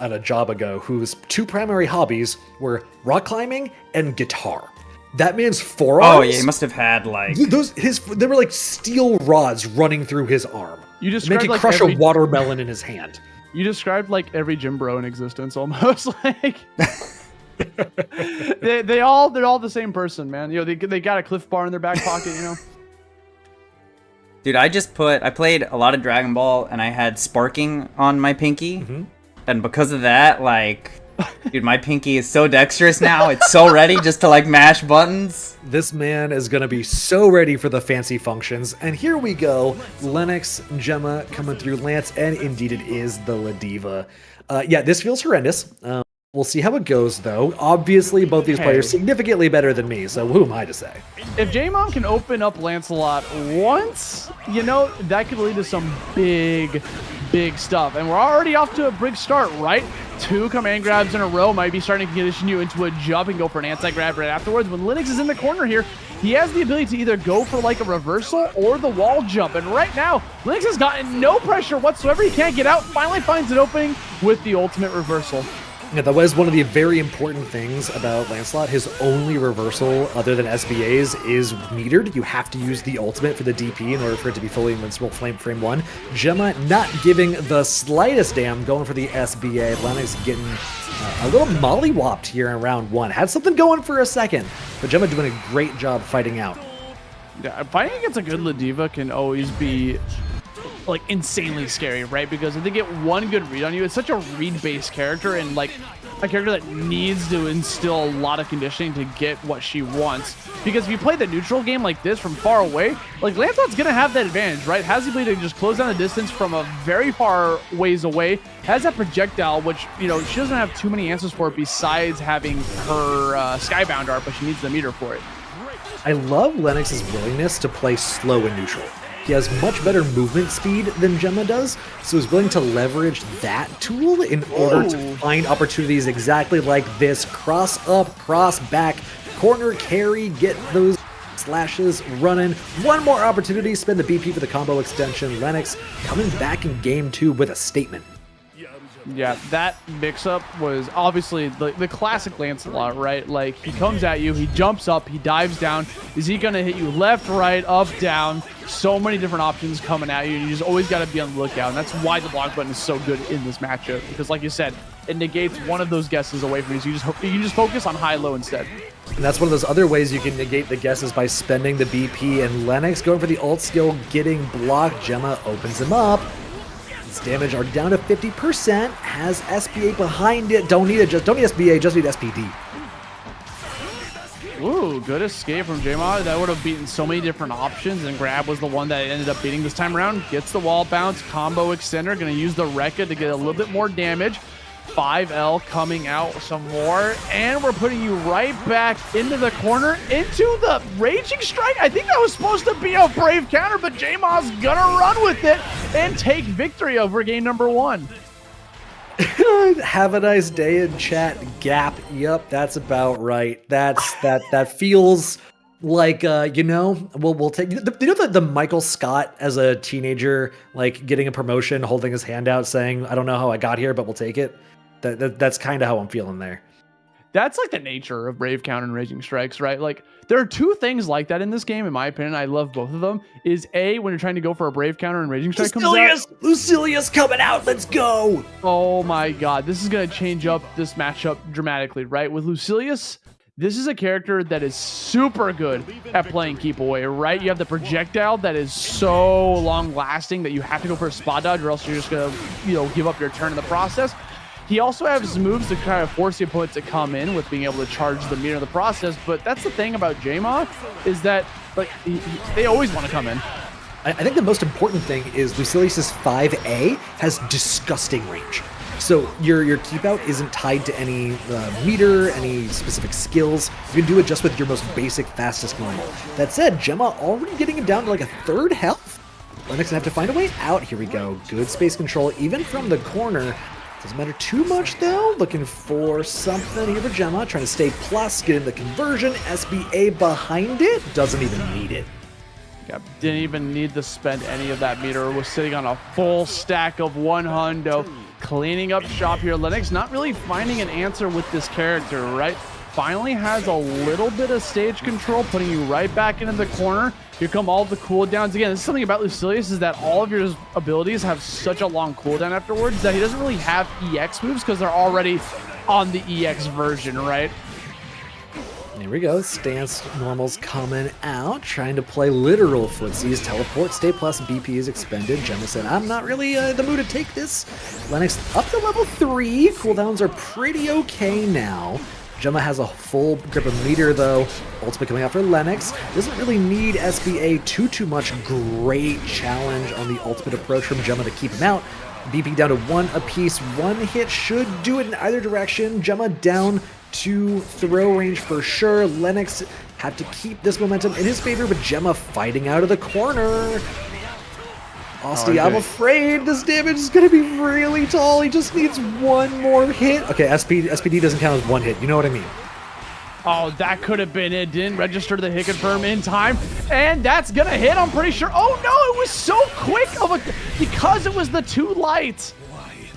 at a job ago whose 2 primary hobbies were rock climbing and guitar. That man's forearms. Oh yeah, he must have had like they were like steel rods running through his arm. You just make you like crush a watermelon in his hand. You described like every gym bro in existence, almost. Like they're all the same person, man. They got a Cliff Bar in their back pocket, Dude, I played a lot of Dragon Ball, and I had sparking on my pinky, and because of that, like Dude, my pinky is so dexterous now. It's so ready just to like mash buttons. This man is going to be so ready for the fancy functions. And here we go. Lennox, Gemma coming through Lance, and indeed it is the Ladvia. Yeah, this feels horrendous. We'll see how it goes, though. Obviously, both these players significantly better than me, so who am I to say? If JMAMH can open up Lancelot once, you know, that could lead to some big stuff. And we're already off to a big start, right? 2 command grabs in a row might be starting to condition you into a jump and go for an anti-grab right afterwards. When Lennox is in the corner here, he has the ability to either go for like a reversal or the wall jump. And right now, Lennox has gotten no pressure whatsoever. He can't get out. Finally finds an opening with the ultimate reversal. Yeah, that was one of the very important things about Lancelot. His only reversal, other than SBA's, is metered. You have to use the ultimate for the DP in order for it to be fully invincible frame 1. Gemma not giving the slightest damn, going for the SBA. Lennox getting a little mollywopped here in round 1. Had something going for a second, but Gemma doing a great job fighting out. Yeah, fighting against a good Ladvia can always be like insanely scary, right? Because if they get one good read on you, it's such a read-based character and like a character that needs to instill a lot of conditioning to get what she wants. Because if you play the neutral game like this from far away, like Lancelot's gonna have that advantage, right? Has the ability to just close down the distance from a very far ways away, has that projectile, which, you know, she doesn't have too many answers for it besides having her Skybound art, but she needs the meter for it. I love Lennox's willingness to play slow and neutral. He has much better movement speed than Gemma does, so he's willing to leverage that tool in order to find opportunities exactly like this. Cross up, cross back, corner carry, get those slashes running. One more opportunity, spend the BP for the combo extension. Lennox coming back in game 2 with a statement. Yeah, that mix-up was obviously the classic Lancelot, right? Like, he comes at you, he jumps up, he dives down. Is he going to hit you left, right, up, down? So many different options coming at you, and you just always got to be on the lookout. And that's why the block button is so good in this matchup. Because, like you said, it negates one of those guesses away from you, so you can just focus on high-low instead. And that's one of those other ways you can negate the guesses by spending the BP. And Lennox going for the ult skill, getting blocked. Gemma opens him up. His damage are down to 50%. Has SBA behind it. Don't need SBA, just need SPD. Ooh, good escape from JMAMH. That would have beaten so many different options, and Grab was the one that ended up beating this time around. Gets the wall bounce, combo extender, gonna use the Rekka to get a little bit more damage. 5L coming out some more, and we're putting you right back into the corner, into the Raging Strike. I think that was supposed to be a brave counter, but JMAMH's gonna run with it and take victory over game number 1. Have a nice day in chat. Gap. Yep, that's about right. That feels like you know, we'll take, you know, the Michael Scott as a teenager, like getting a promotion, holding his hand out, saying, "I don't know how I got here, but we'll take it." That's kind of how I'm feeling there. That's like the nature of Brave Counter and Raging Strikes, right? Like, there are 2 things like that in this game, in my opinion. I love both of them. Is A, when you're trying to go for a Brave Counter and Raging Strike comes out. Lucilius coming out. Let's go. Oh my god, this is going to change up this matchup dramatically, right? With Lucilius, this is a character that is super good at playing keep away, right? You have the projectile that is so long lasting that you have to go for a spot dodge, or else you're just going to, you know, give up your turn in the process. He also has moves to kind of force the opponent to come in with being able to charge the meter in the process. But that's the thing about JMAMH, is that like they always want to come in. I think the most important thing is Lucilius's 5A has disgusting range. So your keep out isn't tied to any meter, any specific skills. You can do it just with your most basic, fastest normal. That said, Gemma already getting him down to like a 3rd health. Lennox gonna have to find a way out. Here we go. Good space control, even from the corner. Doesn't matter too much though. Looking for something here for Gemma. Trying to stay plus, get in the conversion. SBA behind it. Doesn't even need it. Yeah, didn't even need to spend any of that meter. Was sitting on a full stack of 1 hundo. Cleaning up shop here. Lennox not really finding an answer with this character, right? Finally has a little bit of stage control, putting you right back into the corner. Here come all the cooldowns. Again, this is something about Lucilius, is that all of your abilities have such a long cooldown afterwards that he doesn't really have EX moves because they're already on the EX version, right? Here we go. Stance normals coming out, trying to play literal footsies. Teleport, stay plus BP is expended. Gemma said, I'm not really the mood to take this. Lennox up to level 3. Cooldowns are pretty okay now. Gemma has a full grip of meter though. Ultimate coming out for Lennox. Doesn't really need SBA too much. Great challenge on the ultimate approach from Gemma to keep him out. BP down to 1 apiece. 1 hit should do it in either direction. Gemma down to throw range for sure. Lennox have to keep this momentum in his favor, but Gemma fighting out of the corner. Austin, I'm afraid this damage is going to be really tall. He just needs 1 more hit. Okay, SPD doesn't count as 1 hit. You know what I mean? Oh, that could have been it. Didn't register the hit confirm in time. And that's going to hit, I'm pretty sure. Oh, no, it was so quick because it was the 2 lights.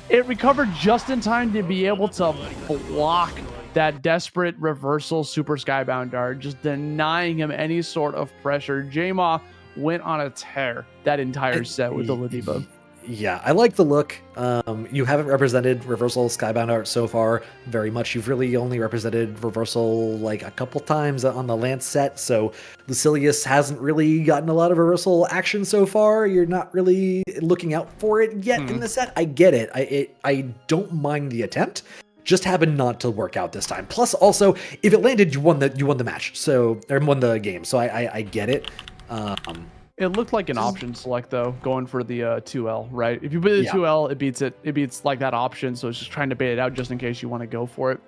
It recovered just in time to be able to block that desperate reversal super skybound dart, just denying him any sort of pressure. JMAMH went on a tear that entire set with the Ladvia. Yeah, I like the look. You haven't represented reversal skybound art so far very much. You've really only represented reversal like a couple times on the Lance set, so Lucilius hasn't really gotten a lot of reversal action so far. You're not really looking out for it yet in the set. I get it. I don't mind the attempt. Just happened not to work out this time. Plus, also, if it landed, you won the match. So, or won the game. So I get it. It looked like an option select though, going for the 2L, right? If you put the 2L, it beats it. It beats like that option. So it's just trying to bait it out just in case you want to go for it.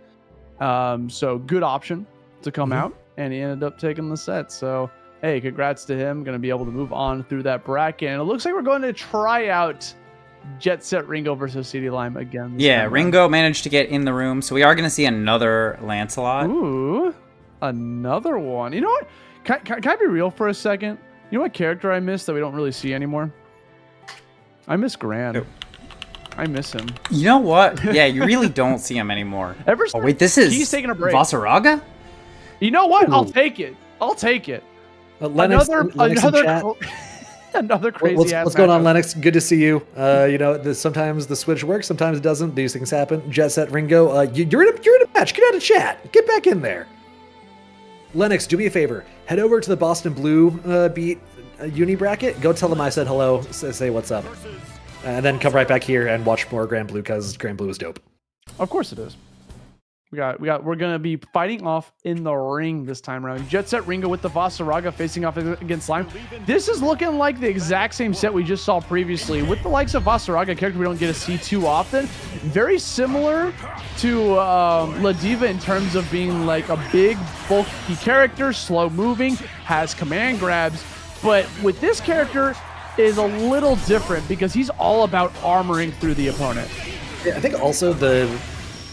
So good option to come out, and he ended up taking the set. So hey, congrats to him. Going to be able to move on through that bracket. And it looks like we're going to try out JetSetRingo versus CD Lime again. Yeah, Ringo managed to get in the room, so we are going to see another Lancelot. Ooh, another one. You know what? Can I be real for a second? You know what character I miss that we don't really see anymore? I miss Gran. Who? I miss him. You know what? Yeah, you really don't see him anymore. Oh wait, this is he's taking a break. Vaseraga? You know what? Ooh. I'll take it. I'll take it. Lennox, Another crazy ass. What's going on, Lennox? Good to see you. You know, sometimes the switch works, sometimes it doesn't. These things happen. JetSetRingo, you're in a match. Get out of chat. Get back in there. Lennox, do me a favor. Head over to the Boston Blue beat uni bracket. Go tell them I said hello. Say what's up. And then come right back here and watch more Granblue because Granblue is dope. Of course it is. We're gonna be fighting off in the ring this time around. JetSetRingo with the Vaseraga facing off against Slime. This is looking like the exact same set we just saw previously with the likes of Vaseraga, a character we don't get to see too often. Very similar to Ladvia in terms of being like a big, bulky character, slow moving, has command grabs, but with this character is a little different because he's all about armoring through the opponent. Yeah, I think also the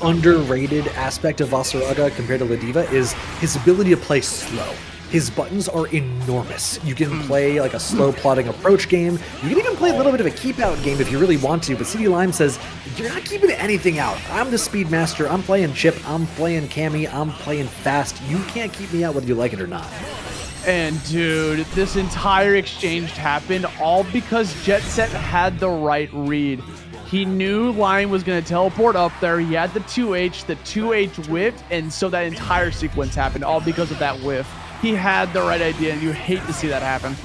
underrated aspect of Vaseraga compared to Ladvia is his ability to play slow. His buttons are enormous. You can play like a slow plotting approach game. You can even play a little bit of a keep out game if you really want to, but CD Lime says, you're not keeping anything out. I'm the speed master. I'm playing Chip. I'm playing Cammy. I'm playing fast. You can't keep me out whether you like it or not. And dude, this entire exchange happened all because JetSet had the right read. He knew Lime was going to teleport up there. He had the 2H, the 2H whiffed, and so that entire sequence happened, all because of that whiff. He had the right idea, and you hate to see that happen.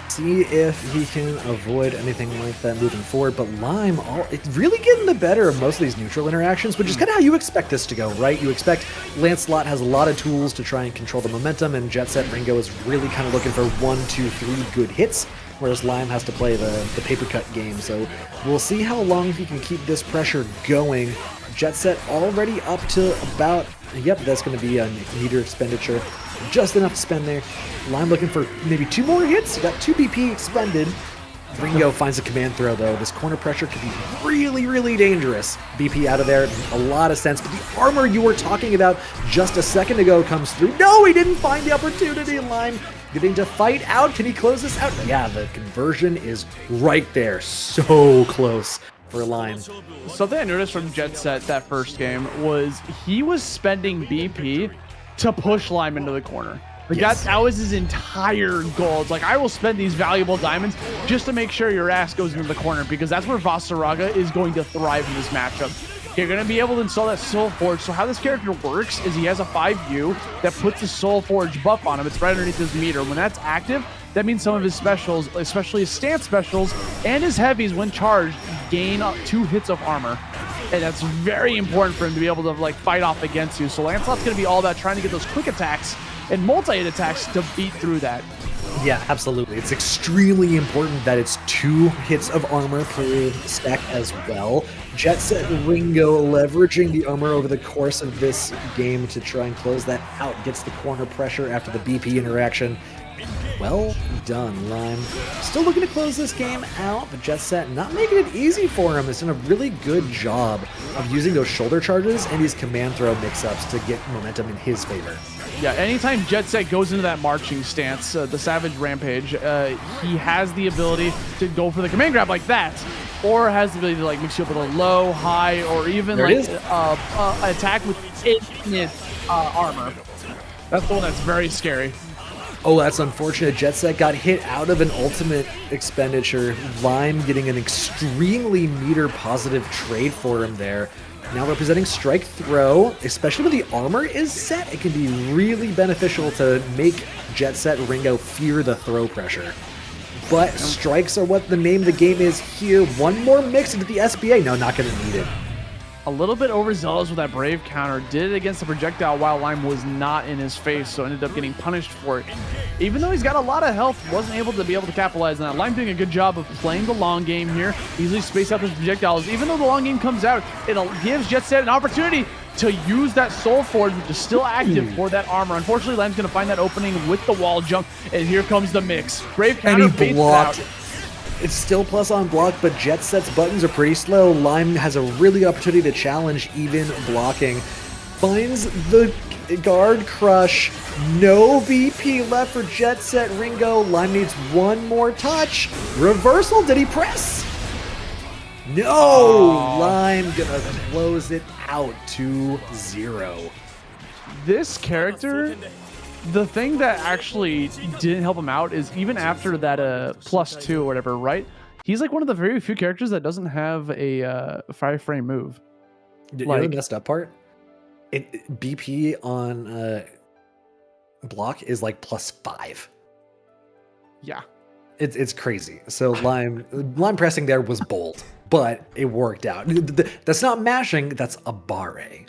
See if he can avoid anything like that moving forward, but Lime, it's really getting the better of most of these neutral interactions, which is kind of how you expect this to go, right? You expect Lancelot has a lot of tools to try and control the momentum, and JetSetRingo is really kind of looking for 1, 2, 3 good hits, whereas Lime has to play the paper cut game. So we'll see how long he can keep this pressure going. JetSet already up to about, yep, that's going to be a meter expenditure. Just enough to spend there. Lime looking for maybe 2 more hits. Got 2 BP expended. Ringo finds a command throw, though. This corner pressure could be really, really dangerous. BP out of there, a lot of sense. But the armor you were talking about just a second ago comes through. No, he didn't find the opportunity. Lime getting to fight out. Can he close this out? Yeah, the conversion is right there. So close for Lime. Something I noticed from JetSet that first game was he was spending BP to push Lime into the corner. Like that was his entire goal. It's like, I will spend these valuable diamonds just to make sure your ass goes into the corner, because that's where Vaseraga is going to thrive in this matchup. you're going to be able to install that Soul Forge. So how this character works is he has a 5U that puts the Soul Forge buff on him. It's right underneath his meter. When that's active, that means some of his specials, especially his stance specials and his heavies when charged, gain 2 hits of armor. And that's very important for him to be able to like fight off against you. So Lancelot's going to be all about trying to get those quick attacks and multi-hit attacks to beat through that. Yeah, absolutely. It's extremely important that it's 2 hits of armor per stack as well. JetSetRingo leveraging the armor over the course of this game to try and close that out. Gets the corner pressure after the BP interaction. Well done, Lime. Still looking to close this game out, but JetSet not making it easy for him. He's done a really good job of using those shoulder charges and these command throw mix-ups to get momentum in his favor. Yeah, anytime JetSet goes into that marching stance, the Savage Rampage, he has the ability to go for the command grab like that, or has the ability to like mix you up with a low, high, or even there like attack with infinite armor. That's the one that's very scary. Oh, that's unfortunate. JetSet got hit out of an ultimate expenditure. Lime getting an extremely meter-positive trade for him there. Now representing Strike Throw, especially when the armor is set, it can be really beneficial to make JetSetRingo fear the throw pressure. But strikes are what the name of the game is here. One more mix into the SBA. No, not going to need it. A little bit overzealous with that Brave counter. Did it against the projectile while Lime was not in his face, so ended up getting punished for it. Even though he's got a lot of health, wasn't able to capitalize on that. Lime doing a good job of playing the long game here. Easily space out those projectiles. Even though the long game comes out, it gives JetSet an opportunity to use that Soul Forge, which is still active for that armor. Unfortunately, Lime's going to find that opening with the wall jump, and here comes the mix. Brave counter and he baits it blocked. out. It's still plus on block, but JetSet's buttons are pretty slow. Lime has a really opportunity to challenge even blocking. Finds the guard crush. No BP left for JetSetRingo. Lime needs one more touch. Reversal, did he press? No! Lime gonna close it out 2-0. This character, the thing that actually didn't help him out is even after that +2 or whatever, right? He's like one of the very few characters that doesn't have a 5-frame move. You know the messed up part? BP on block is like +5. Yeah. It's crazy. So Lime pressing there was bold, but it worked out. That's not mashing, that's a barre.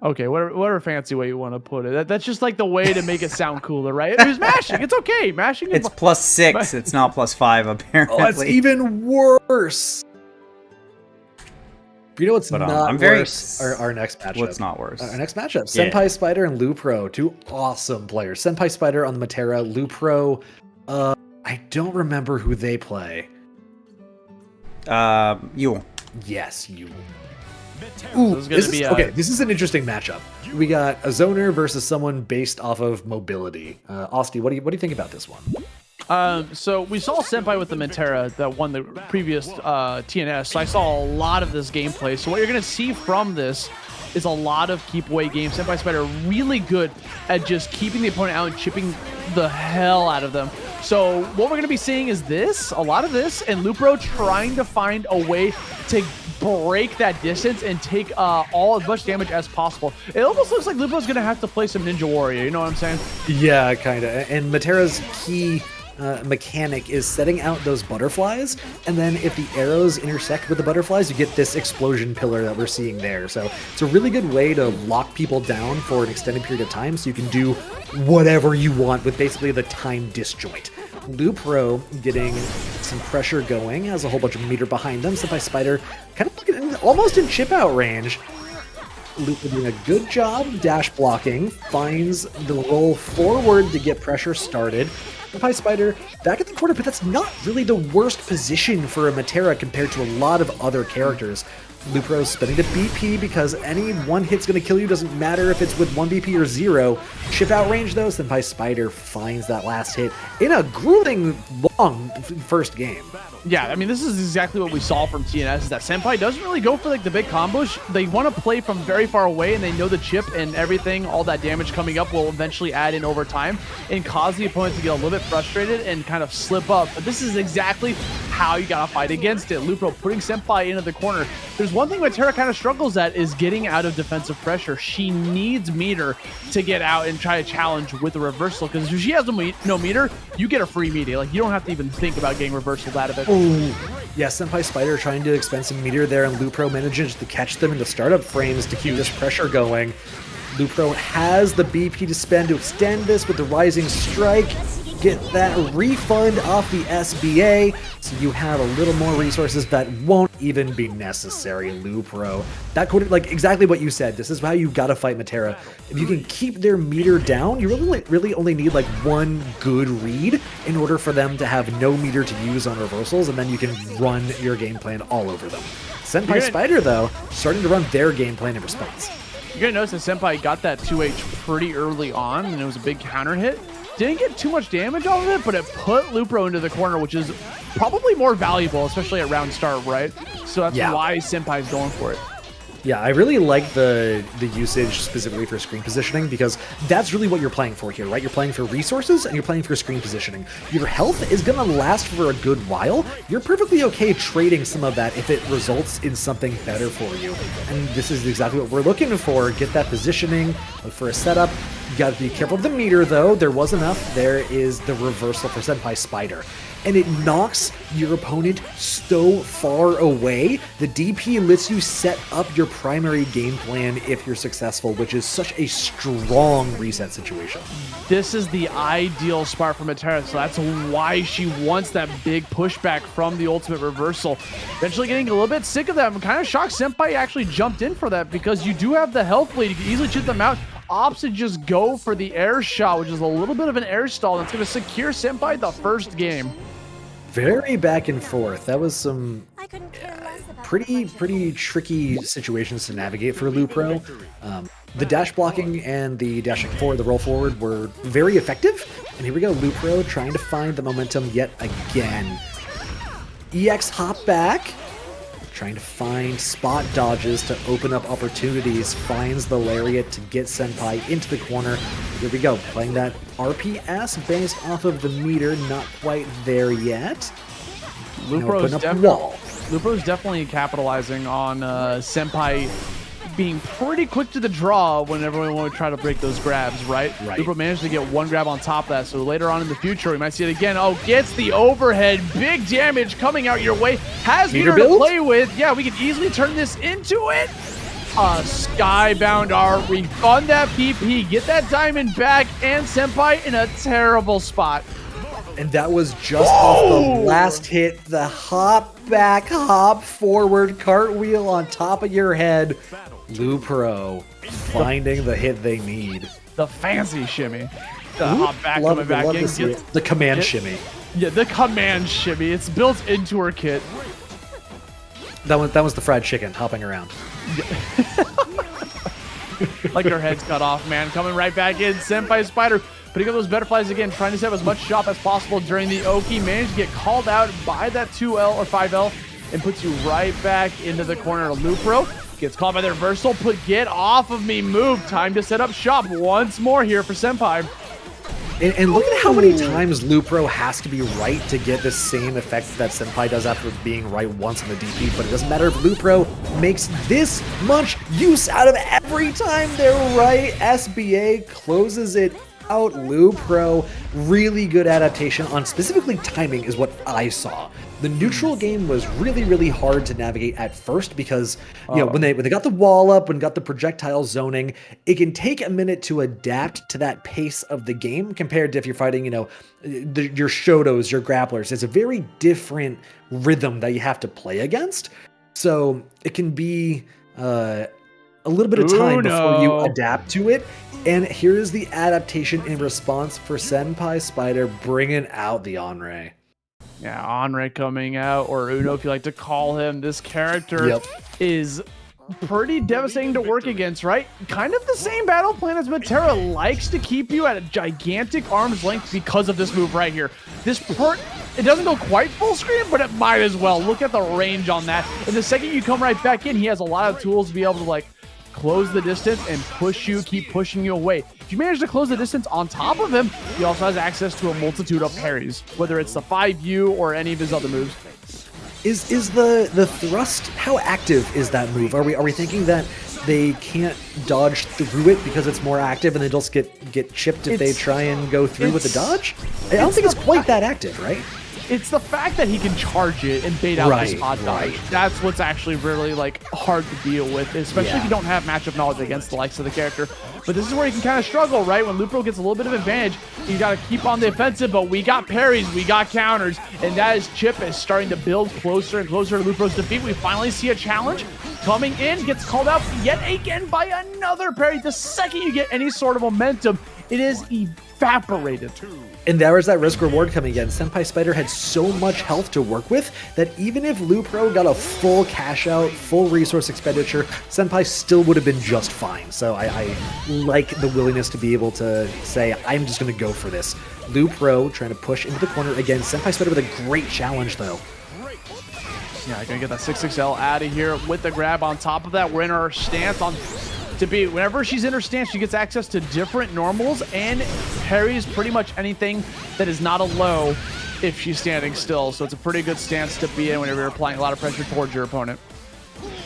Okay, whatever fancy way you want to put it. That's just like the way to make it sound cooler, right? It was mashing. It's okay. Mashing. It's +6. It's not +5, apparently. Oh, that's even worse. You know what's not worse? Our next matchup. What's not worse? Our next matchup. SenpaiSpyder and Lupro. 2 awesome players. SenpaiSpyder on the Metera. Lupro. I don't remember who they play. Yuel. Yes, Yuel. Ooh, this is an interesting matchup. We got a zoner versus someone based off of mobility. Austin, what do you think about this one? So we saw Senpai with the Metera that won the previous TNS. So I saw a lot of this gameplay. So what you're going to see from this is a lot of keep away games. SenpaiSpyder really good at just keeping the opponent out and chipping the hell out of them. So what we're going to be seeing is a lot of this, and Lupro trying to find a way to break that distance and take as much damage as possible. It almost looks like Lupro's going to have to play some Ninja Warrior, you know what I'm saying? Yeah, kind of. And Metera's key mechanic is setting out those butterflies, and then if the arrows intersect with the butterflies, you get this explosion pillar that we're seeing there. So it's a really good way to lock people down for an extended period of time, so you can do whatever you want with basically the time disjoint. Lupro getting some pressure going, has a whole bunch of meter behind them. SenpaiSpyder kind of looking almost in chip out range. Lupro doing a good job dash blocking, finds the roll forward to get pressure started. SenpaiSpyder back at the corner, but that's not really the worst position for a Metera compared to a lot of other characters. Lupro's spending the BP because any one hit's going to kill you, doesn't matter if it's with 1 BP or 0. Chip out range though, SenpaiSpyder finds that last hit in a grueling strong first game. Yeah, I mean, this is exactly what we saw from TNS, is that Senpai doesn't really go for like the big combos. They want to play from very far away, and they know the chip and everything, all that damage coming up will eventually add in over time and cause the opponent to get a little bit frustrated and kind of slip up. But this is exactly how you gotta fight against it. Lupro putting Senpai into the corner. There's one thing Metera kind of struggles at is getting out of defensive pressure. She needs meter to get out and try to challenge with a reversal, because if she has no meter, you get a free meter. Like, you don't have to even think about getting reversal out of it. Ooh. Yeah, SenpaiSpyder trying to expend some meter there, and Lupro manages to catch them in the startup frames to keep this pressure going. Lupro has the BP to spend to extend this with the Rising Strike. Get that refund off the SBA, so you have a little more resources that won't even be necessary, Lupro. That could, like, exactly what you said. This is how you gotta fight Metera. If you can keep their meter down, you really only need like one good read in order for them to have no meter to use on reversals, and then you can run your game plan all over them. SenpaiSpyder, though, starting to run their game plan in response. You're gonna notice that Senpai got that 2H pretty early on, and it was a big counter hit. Didn't get too much damage off of it, but it put Lupro into the corner, which is probably more valuable, especially at round start, right? So that's why Senpai's going for it. Yeah, I really like the usage specifically for screen positioning, because that's really what you're playing for here, right? You're playing for resources and you're playing for screen positioning. Your health is going to last for a good while. You're perfectly okay trading some of that if it results in something better for you. And this is exactly what we're looking for. Get that positioning, look for a setup. You got to be careful of the meter, though. There was enough. There is the reversal for SenpaiSpyder. And it knocks your opponent so far away. The DP lets you set up your primary game plan if you're successful, which is such a strong reset situation. This is the ideal spot for Metera, so that's why she wants that big pushback from the ultimate reversal. Eventually getting a little bit sick of that. I'm kind of shocked Senpai actually jumped in for that, because you do have the health lead. You can easily shoot them out. Opts to just go for the air shot, which is a little bit of an air stall. That's going to secure Senpai the first game. Very back and forth. That was some pretty tricky situations to navigate for Lupro. The dash blocking and the dashing forward, the roll forward, were very effective. And here we go, Lupro trying to find the momentum yet again. EX hop back, trying to find spot dodges to open up opportunities, finds the lariat to get Senpai into the corner. Here we go, playing that RPS based off of the meter, not quite there yet. Lupro's definitely capitalizing on Senpai being pretty quick to the draw when everyone would try to break those grabs, right? Lupro managed to get one grab on top of that, so later on in the future, we might see it again. Oh, gets the overhead. Big damage coming out your way. Has meter to play with. Yeah, we can easily turn this into it. Skybound art. Refund that PP. Get that diamond back. And Senpai in a terrible spot. And that was just off the last hit. The hop back, hop forward, cartwheel on top of your head. Lupro finding the hit they need. The fancy shimmy. The hop back coming back in. The command shimmy. Yeah, the command shimmy. It's built into her kit. That was the fried chicken hopping around. Like her head's cut off, man. Coming right back in. SenpaiSpyder putting up those butterflies again, trying to set up as much shop as possible during the Oki. Managed to get called out by that 2L or 5L and puts you right back into the corner of Lupro. Gets caught by the reversal. Get off of me, move. Time to set up shop once more here for Senpai. And look at how many times Lupro has to be right to get the same effect that Senpai does after being right once in the DP, but it doesn't matter if Lupro makes this much use out of every time they're right. SBA closes it out. Lupro, really good adaptation on specifically timing is what I saw. The neutral game was really hard to navigate at first because, you know, when they got the wall up, when got the projectile zoning, it can take a minute to adapt to that pace of the game compared to if you're fighting, you know, your Shotos, your grapplers. It's a very different rhythm that you have to play against. So it can be a little bit of time before you adapt to it. And here's the adaptation in response for SenpaiSpyder bringing out the Anre. Yeah, Anre coming out, or Uno if you like to call him. This character is pretty devastating to work against, right? Kind of the same battle plan as Metera. Likes to keep you at a gigantic arm's length because of this move right here. it doesn't go quite full screen, but it might as well. Look at the range on that. And the second you come right back in, he has a lot of tools to be able to like close the distance and push you, keep pushing you away. If you manage to close the distance on top of him, he also has access to a multitude of parries, whether it's the 5U or any of his other moves. Is the thrust, how active is that move? Are we thinking that they can't dodge through it because it's more active and they just get chipped if they try and go through with the dodge? I don't think it's quite that active, right? It's the fact that he can charge it and bait out the spot dodge. That's what's actually really like hard to deal with, especially if you don't have matchup knowledge against the likes of the character. But this is where you can kind of struggle, right? When Lupro gets a little bit of advantage, you got to keep on the offensive, but we got parries, we got counters, and that is Chip is starting to build closer and closer to Lupro's defeat. We finally see a challenge coming in, gets called out yet again by another parry. The second you get any sort of momentum, it is evaporated. And there was that risk reward coming in. SenpaiSpyder had so much health to work with that even if Lupro got a full cash out, full resource expenditure, Senpai still would have been just fine. So I like the willingness to be able to say, I'm just going to go for this. Lupro trying to push into the corner again. SenpaiSpyder with a great challenge though. Yeah, gonna get that 6XL out of here with the grab. On top of that, we're in our stance on to be, whenever she's in her stance, she gets access to different normals and parries pretty much anything that is not a low if she's standing still. So it's a pretty good stance to be in whenever you're applying a lot of pressure towards your opponent.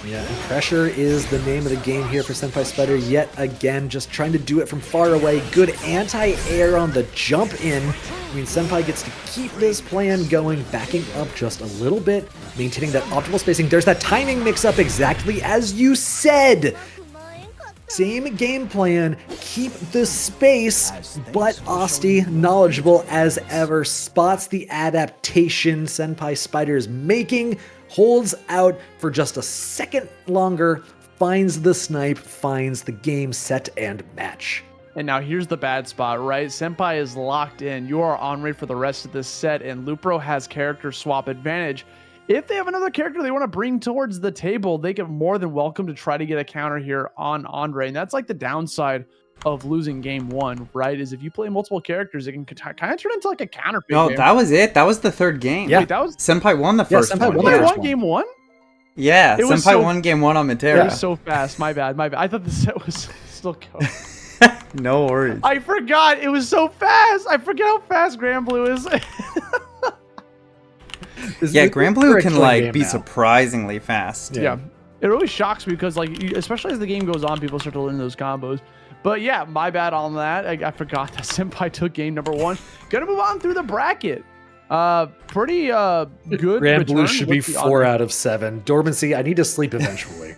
Yeah, and pressure is the name of the game here for SenpaiSpyder yet again, just trying to do it from far away. Good anti-air on the jump in. I mean, Senpai gets to keep this plan going, backing up just a little bit, maintaining that optimal spacing. There's that timing mix-up exactly as you said. Same game plan, keep the space, but Asti, knowledgeable as ever, spots the adaptation SenpaiSpyder is making, holds out for just a second longer, finds the snipe, finds the game set and match. And now here's the bad spot, right? Senpai is locked in. You are Anre for the rest of this set, and Lupro has character swap advantage. If they have another character they want to bring towards the table, they can more than welcome to try to get a counter here on Anre. And that's like the downside of losing game one, right? Is if you play multiple characters, it can kind of turn into like a counter pick. No, game. that was it. That was the third game. Yeah, wait, that was Senpai won the first one. Senpai won game one? Yeah, Senpai won game one on Metera. It was so fast. My bad. I thought the set was still going. No worries. I forgot. It was so fast. I forget how fast Granblue is. Yeah, Granblue can like be surprisingly fast. Yeah, it really shocks me because like, especially as the game goes on, people start to learn those combos. But yeah, my bad on that. I forgot that Senpai took game number one. Gonna move on through the bracket. Pretty good. Granblue should be 4 out of 7. Dormancy, I need to sleep eventually.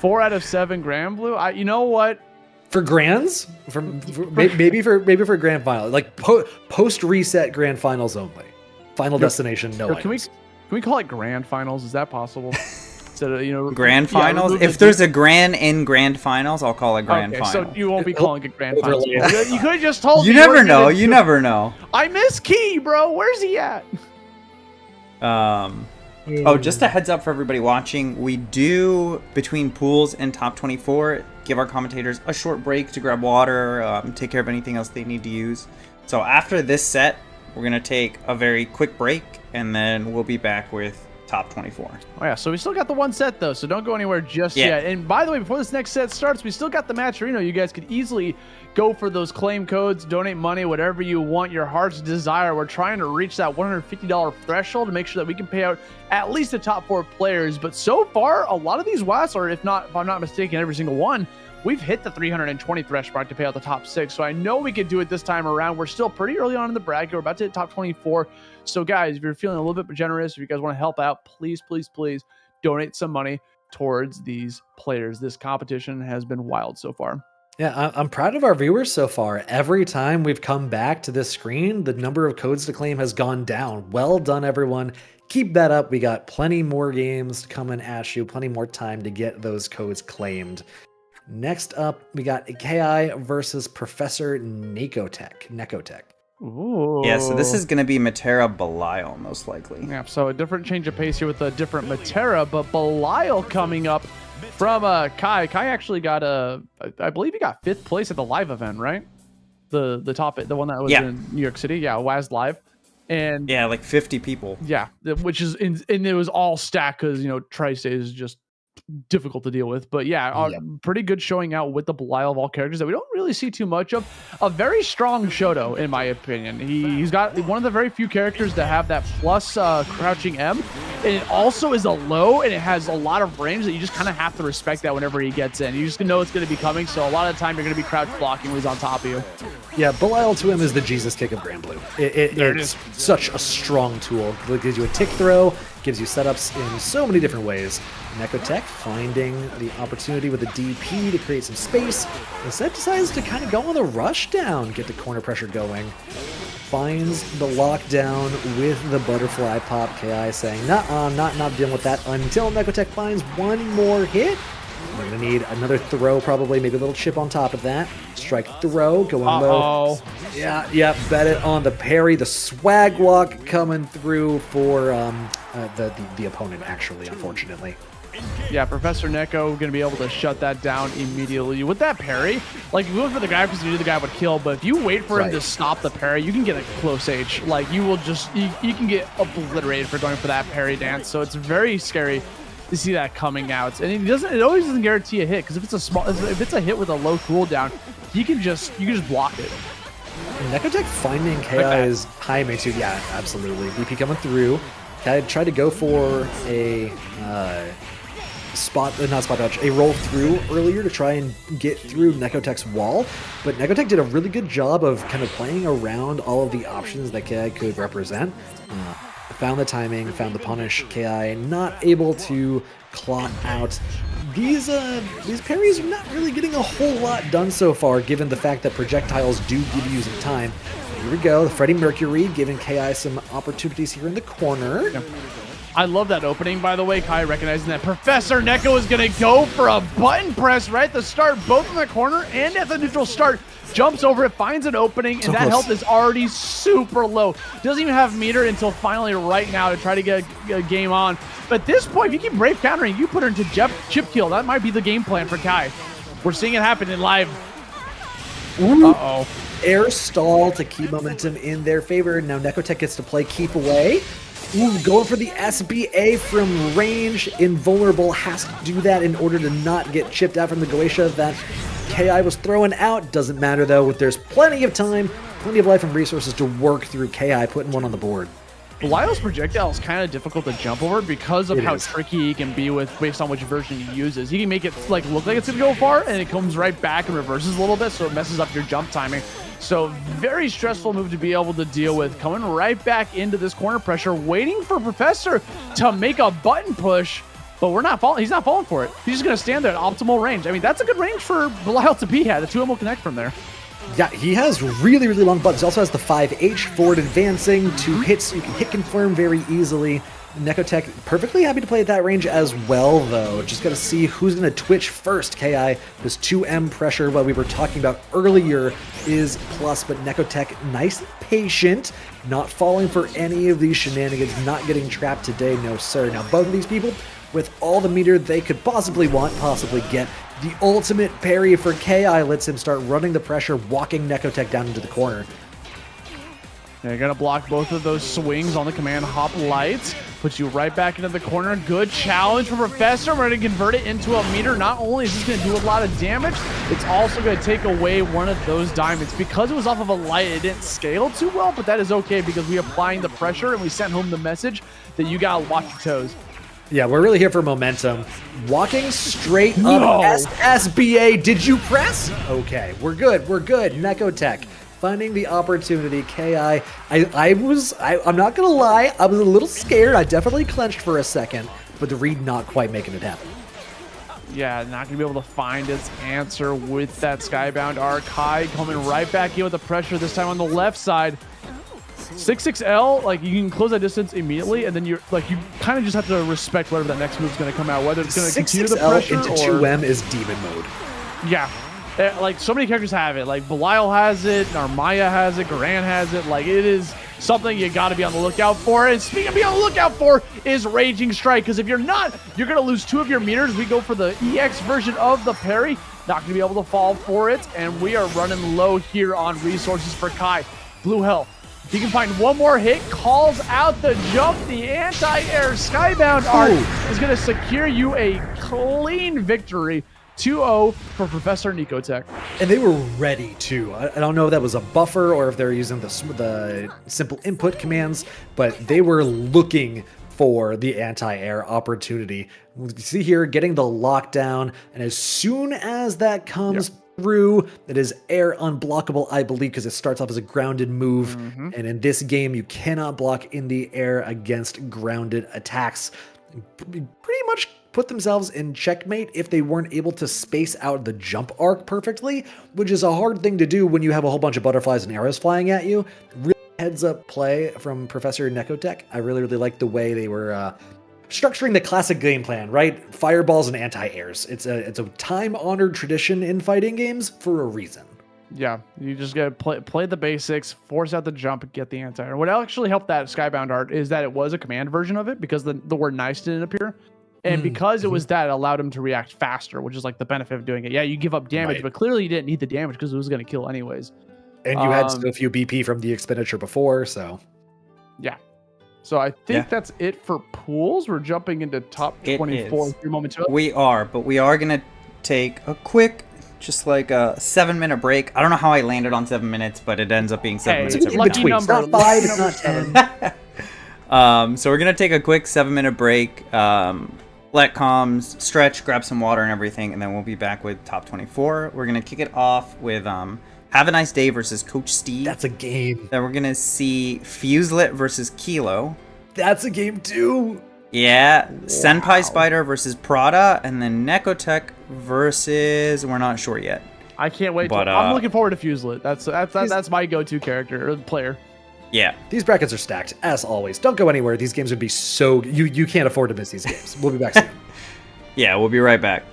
4 out of 7 Granblue. You know what? For grands, maybe for grand final, like post reset grand finals only. Final destination, no. Can we call it grand finals? Is that possible? Instead of, grand finals. If there's a grand in grand finals, I'll call it grand final. So you won't be calling it grand finals. You could have just told me. You never know. You never know. I miss Key, bro. Where's he at? Oh, just a heads up for everybody watching. We do, between pools and top 24, give our commentators a short break to grab water, take care of anything else they need to use. So after this set, we're going to take a very quick break, and then we'll be back with top 24. Oh yeah, so we still got the one set though, so don't go anywhere just yet. And by the way, before this next set starts, we still got the Matcherino. You guys could easily go for those claim codes, donate money, whatever you want, your heart's desire. We're trying to reach that $150 threshold to make sure that we can pay out at least the top 4 players. But so far, a lot of these WAS, or if I'm not mistaken, every single one, we've hit the 320 threshold mark to pay out the top 6. So I know we could do it this time around. We're still pretty early on in the bracket. We're about to hit top 24. So guys, if you're feeling a little bit generous, if you guys want to help out, please donate some money towards these players. This competition has been wild so far. Yeah, I'm proud of our viewers so far. Every time we've come back to this screen, the number of codes to claim has gone down. Well done, everyone. Keep that up. We got plenty more games coming at you, plenty more time to get those codes claimed. Next up, we got KaiAi versus Professor Nekotech. Ooh. Yeah, so this is going to be Metera Belial, most likely. Yeah, so a different change of pace here with a different Metera, but Belial coming up from Kai. Kai actually got I believe he got 5th place at the live event, right? The one that was in New York City. Yeah, WAS Live. And Yeah, like 50 people. yeah, which is and it was all stacked because Tri-State is just difficult to deal with. But yeah, pretty good showing out with the Belial of all characters that we don't really see too much of. A very strong Shoto, in my opinion. He's got one of the very few characters that have that plus crouching M, and it also is a low, and it has a lot of range that you just kind of have to respect that whenever he gets in. You just know it's going to be coming, so a lot of the time you're going to be crouch blocking when he's on top of you. Yeah, Belial to him is the Jesus kick of Granblue. It's such a strong tool. It gives you a tick throw, gives you setups in so many different ways. Nekotech finding the opportunity with the DP to create some space. Instead decides to kind of go on the rush down, get the corner pressure going. Finds the lockdown with the butterfly pop. KaiAi saying, nah, not dealing with that until Nekotech finds one more hit. We're going to need another throw, probably, maybe a little chip on top of that. Strike throw, going low. Yeah, bet it on the parry. The swag walk coming through for the opponent, actually, unfortunately. Yeah, Professor Neko going to be able to shut that down immediately. With that parry, like, you went for the guy because you knew the guy would kill, but if you wait for him to stop the parry, you can get a close H. Like, you will just, you can get obliterated for going for that parry dance, so it's very scary to see that coming out. And it always doesn't guarantee a hit, because if it's a hit with a low cooldown, you can just block it. Nekotech finding KaiAi's high magnitude, yeah, absolutely. BP coming through. KaiAi tried to go for a a roll through earlier to try and get through Nekotech's wall, but Nekotech did a really good job of kind of playing around all of the options that KaiAi could represent. Found the timing, found the punish. KaiAi not able to clot out. These parries are not really getting a whole lot done so far, given the fact that projectiles do give you some time. Here we go, the Freddie Mercury giving KaiAi some opportunities here in the corner. Yep. I love that opening, by the way. KaiAi recognizing that Professor Neko is going to go for a button press right at the start, both in the corner and at the neutral start. Jumps over it, finds an opening, and that health is already super low. Doesn't even have meter until finally right now to try to get a game on. But at this point, if you keep Brave countering, you put her into chip kill. That might be the game plan for Kai. We're seeing it happen in live. Uh-oh. Air stall to keep momentum in their favor. Now Nekotech gets to play keep away. Going for the SBA from range. Invulnerable has to do that in order to not get chipped out from the Goetia that KaiAi was throwing out. Doesn't matter though, there's plenty of time, plenty of life and resources to work through KaiAi putting one on the board. Belial's projectile is kind of difficult to jump over because of how tricky he can be with based on which version he uses. He can make it like look like it's gonna go far, and it comes right back and reverses a little bit, so it messes up your jump timing. So very stressful move to be able to deal with. Coming right back into this corner pressure, waiting for Professor to make a button push, but we're not falling. He's not falling for it. He's just gonna stand there at optimal range. I mean, that's a good range for Belial to be at. The two of them will connect from there. Yeah, he has really, really long buttons. He also has the 5H forward advancing, 2 hits. You can hit confirm very easily. Nekotech perfectly happy to play at that range as well, though. Just got to see who's going to twitch first. KaiAi, this 2M pressure, what we were talking about earlier, is plus, but Nekotech, nice and patient, not falling for any of these shenanigans, not getting trapped today, no sir. Now, both of these people, with all the meter they could possibly want, possibly get, the ultimate parry for KaiAi lets him start running the pressure, walking Nekotech down into the corner. They're going to block both of those swings on the command hop lights. Puts you right back into the corner. Good challenge from Professor. We're going to convert it into a meter. Not only is this going to do a lot of damage, it's also going to take away one of those diamonds. Because it was off of a light, it didn't scale too well, but that is okay because we applying the pressure and we sent home the message that you got to watch your toes. Yeah, we're really here for momentum. Walking straight up SBA. Did you press? Okay, we're good. Nekotech finding the opportunity. KaiAi, I'm not gonna lie, I was a little scared. I definitely clenched for a second, but the read not quite making it happen. Yeah, not gonna be able to find its answer with that Skybound arc. Kai coming right back in with the pressure, this time on the left side. 6-6L, like you can close that distance immediately, and then you kind of just have to respect whatever that next move's going to come out, whether it's going to continue the pressure into 2M is demon mode. Yeah, like so many characters have it. Like Belial has it, Narmaya has it, Gran has it. Like it is something you got to be on the lookout for. And speaking of being on the lookout for is Raging Strike, because if you're not, you're going to lose 2 of your meters. We go for the EX version of the parry, not going to be able to fall for it, and we are running low here on resources for Kai. Blue health. He can find one more hit, calls out the jump. The anti-air Skybound art is going to secure you a clean victory. 2-0 for Professor Nekotech. And they were ready too. I don't know if that was a buffer or if they're using the simple input commands, but they were looking for the anti-air opportunity. You see here, getting the lockdown, and as soon as that comes through, it is air unblockable, I believe, because it starts off as a grounded move, and in this game, you cannot block in the air against grounded attacks. Pretty much put themselves in checkmate if they weren't able to space out the jump arc perfectly, which is a hard thing to do when you have a whole bunch of butterflies and arrows flying at you. Really heads up play from Professor Nekotech. I really like the way they were structuring the classic game plan, right? Fireballs and anti-airs. It's a time-honored tradition in fighting games for a reason. Yeah, you just gotta play the basics, force out the jump, get the anti-air. What actually helped that Skybound art is that it was a command version of it because the word nice didn't appear. And because it was that, it allowed him to react faster, which is like the benefit of doing it. Yeah, you give up damage, but clearly you didn't need the damage because it was going to kill anyways. And you had so few BP from the expenditure before, so. Yeah. So I think that's it for pools. We're jumping into top 24 momentarily. We are, but we are going to take a quick, just like a 7-minute break. I don't know how I landed on 7 minutes, but it ends up being 7 minutes every lucky time. number. It's not 5, it's not 10. So we're going to take a quick 7-minute break. Let comms, stretch, grab some water and everything, and then we'll be back with top 24. We're going to kick it off with Havaniceday versus Coach Steve. That's a game. Then we're going to see Fuselit versus Kilo. That's a game too. Yeah. Wow. SenpaiSpyder versus Prada, and then Nekotech versus... We're not sure yet. I can't wait. I'm looking forward to Fuselit. That's my go-to character or player. Yeah. These brackets are stacked, as always. Don't go anywhere. These games would be so... You can't afford to miss these games. We'll be back soon. Yeah, we'll be right back.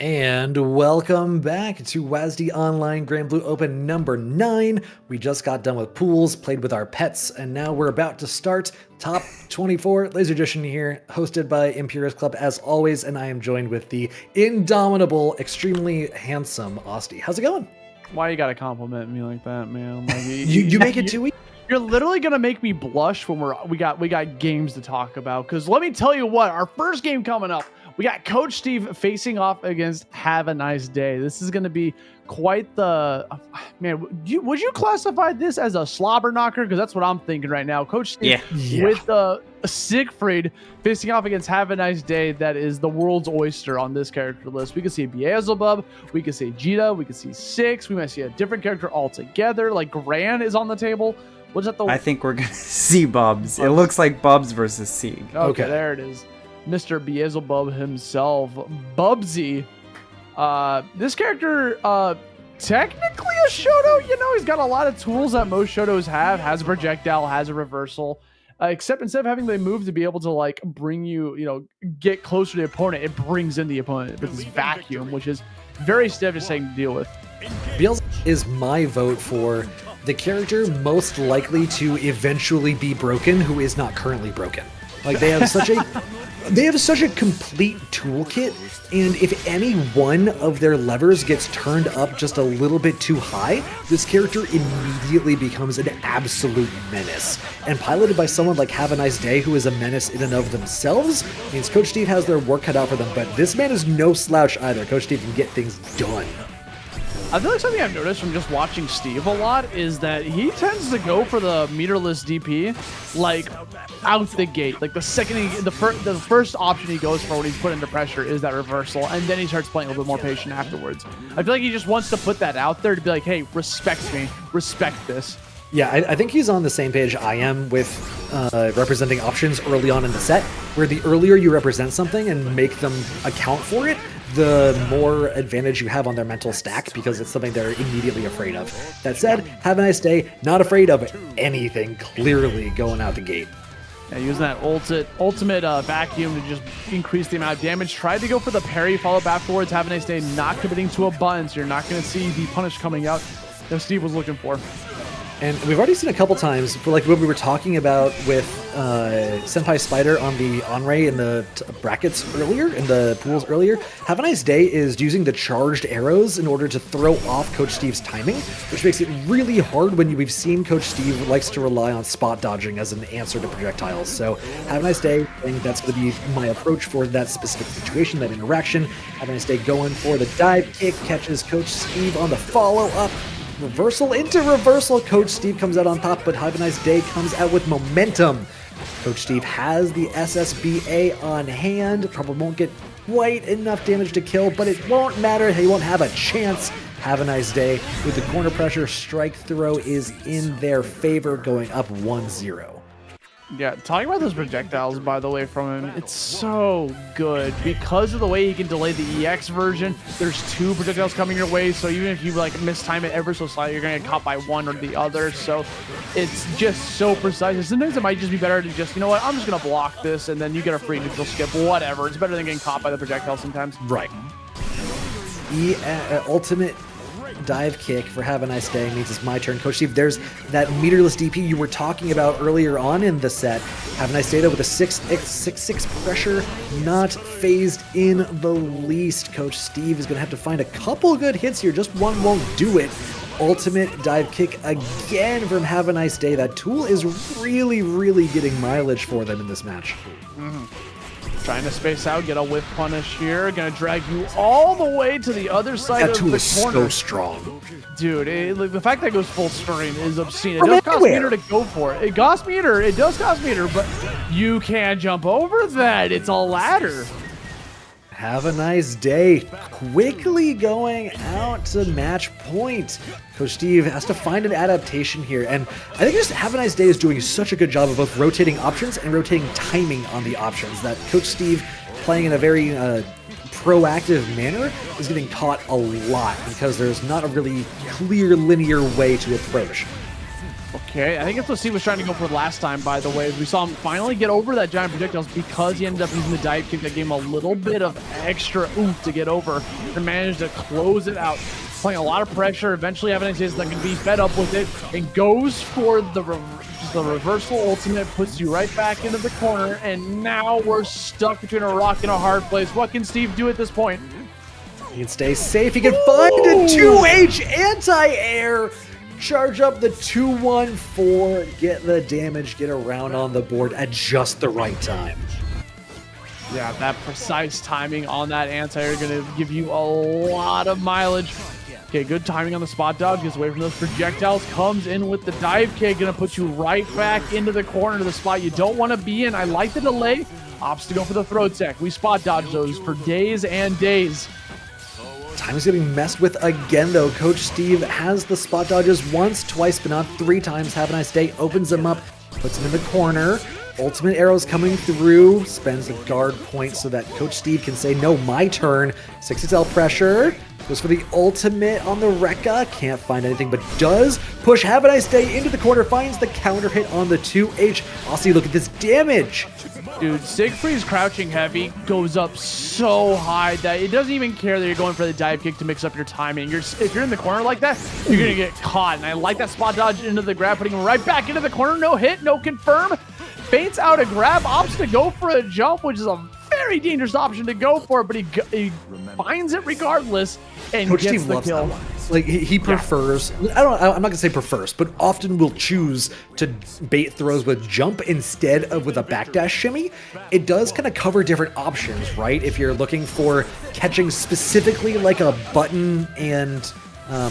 And welcome back to WASD Online Granblue Open number 9. We just got done with pools, played with our pets, and now we're about to start Top 24 Laser Edition here, hosted by Imperious Club as always, and I am joined with the indomitable, extremely handsome Osti. How's it going? Why you gotta compliment me like that, man? Like, You make it too easy. You're literally gonna make me blush when we got games to talk about. Because let me tell you what, our first game coming up, we got Coach Steve facing off against Havaniceday. This is going to be quite the... Man, would you classify this as a slobber knocker? Because that's what I'm thinking right now. Coach Steve with Siegfried facing off against Havaniceday. That is the world's oyster on this character list. We can see Beelzebub, we can see Jita, we can see Six. We might see a different character altogether. Like Gran is on the table. What's that? I think we're going to see Bubs. It looks like Bubs versus Sieg. Okay, there it is. Mr. Beelzebub himself, Bubsy. This character, technically a Shoto. You know, he's got a lot of tools that most Shotos have. Has a projectile, has a reversal. Except instead of having the move to be able to like bring you, get closer to the opponent, it brings in the opponent with this vacuum, which is very devastating to deal with. Beelzebub is my vote for the character most likely to eventually be broken who is not currently broken. Like they have such a complete toolkit, and if any one of their levers gets turned up just a little bit too high, this character immediately becomes an absolute menace. And piloted by someone like Havaniceday, who is a menace in and of themselves, means Coach Steve has their work cut out for them, but this man is no slouch either. Coach Steve can get things done. I feel like something I've noticed from just watching Steve a lot is that he tends to go for the meterless DP like out the gate. Like the second the first option he goes for when he's put under pressure is that reversal, and then he starts playing a little bit more patient afterwards. I feel like he just wants to put that out there to be like, hey, respect me, respect this. Yeah, I think he's on the same page I am with representing options early on in the set, where the earlier you represent something and make them account for it, the more advantage you have on their mental stack because it's something they're immediately afraid of. That said, have a nice day, not afraid of anything clearly going out the gate. Yeah, using that ultimate vacuum to just increase the amount of damage. Tried to go for the parry, followed afterwards. Have a nice day, not committing to a button, so you're not going to see the punish coming out that Steve was looking for. And we've already seen a couple times, for like what we were talking about with SenpaiSpyder on the Anre in the brackets earlier, in the pools earlier. Have a Nice Day is using the charged arrows in order to throw off Coach Steve's timing, which makes it really hard when we've seen Coach Steve likes to rely on spot dodging as an answer to projectiles. So Have a Nice Day, I think that's going to be my approach for that specific situation, that interaction. Have a Nice Day going for the dive kick, catches Coach Steve on the follow-up. Reversal into reversal. Coach Steve comes out on top, but Have a Nice Day comes out with momentum. Coach Steve has the SSBA on hand. Probably won't get quite enough damage to kill, but it won't matter. He won't have a chance. Have a Nice Day with the corner pressure. Strike throw is in their favor, going up 1-0. Yeah, talking about those projectiles, by the way, from him, it's so good. Because of the way he can delay the EX version, there's 2 projectiles coming your way, so even if you like mistime it ever so slightly, you're going to get caught by one or the other, so it's just so precise. And sometimes it might just be better to just, you know what, I'm just going to block this, and then you get a free neutral skip, whatever. It's better than getting caught by the projectile sometimes. Right. Ultimate dive kick for Have a Nice Day means it's my turn. Coach Steve, there's that meterless DP you were talking about earlier on in the set. Have a Nice Day though with a 6-6 pressure, not phased in the least. Coach Steve is going to have to find a couple good hits here. Just one won't do it. Ultimate dive kick again from Have a Nice Day. That tool is really, really getting mileage for them in this match. Trying to space out, get a whiff punish here. Gonna drag you all the way to the other side of the corner. That tool is so strong. Dude, the fact that it goes full screen is obscene. It does cost meter to go for it. It does cost meter, but you can't jump over that. It's a ladder. Have a Nice Day. Quickly going out to match point. Coach Steve has to find an adaptation here, and I think just Have a Nice Day is doing such a good job of both rotating options and rotating timing on the options that Coach Steve, playing in a very proactive manner, is getting caught a lot because there's not a really clear linear way to approach. Okay, I think that's what Steve was trying to go for last time, by the way. We saw him finally get over that giant projectiles because he ended up using the dive kick that gave him a little bit of extra oomph to get over and managed to close it out. Playing a lot of pressure. Eventually, Havaniceday is not going to be fed up with it and goes for the reversal ultimate, puts you right back into the corner, and now we're stuck between a rock and a hard place. What can Steve do at this point? He can stay safe. He can find a 2H anti-air. Charge up the 2-1-4, get the damage, get around on the board at just the right time. Yeah, that precise timing on that anti-air going to give you a lot of mileage. Okay, good timing on the spot dodge, gets away from those projectiles, comes in with the dive kick, going to put you right back into the corner to the spot you don't want to be in. I like the delay, opts to go for the throw tech. We spot dodge those for days and days. Time is getting messed with again, though. Coach Steve has the spot dodges once, twice, but not 3 times. Havaniceday opens him up, puts him in the corner. Ultimate arrows coming through, spends a guard point so that Coach Steve can say, no, my turn. 6XL pressure, goes for the ultimate on the Rekka, can't find anything, but does push Havaniceday into the corner, finds the counter hit on the 2H. Aussie, look at this damage. Dude, Siegfried's crouching heavy goes up so high that it doesn't even care that you're going for the dive kick to mix up your timing. If you're in the corner like that, you're going to get caught. And I like that spot dodge into the grab, putting him right back into the corner. No hit, no confirm. Baits out a grab, opts to go for a jump, which is a very dangerous option to go for, but he finds it regardless and Coach gets Steve the loves kill. that one. Like he prefers, I'm not gonna say prefers, but often will choose to bait throws with jump instead of with a backdash shimmy. It does kind of cover different options, right? If you're looking for catching specifically like a button and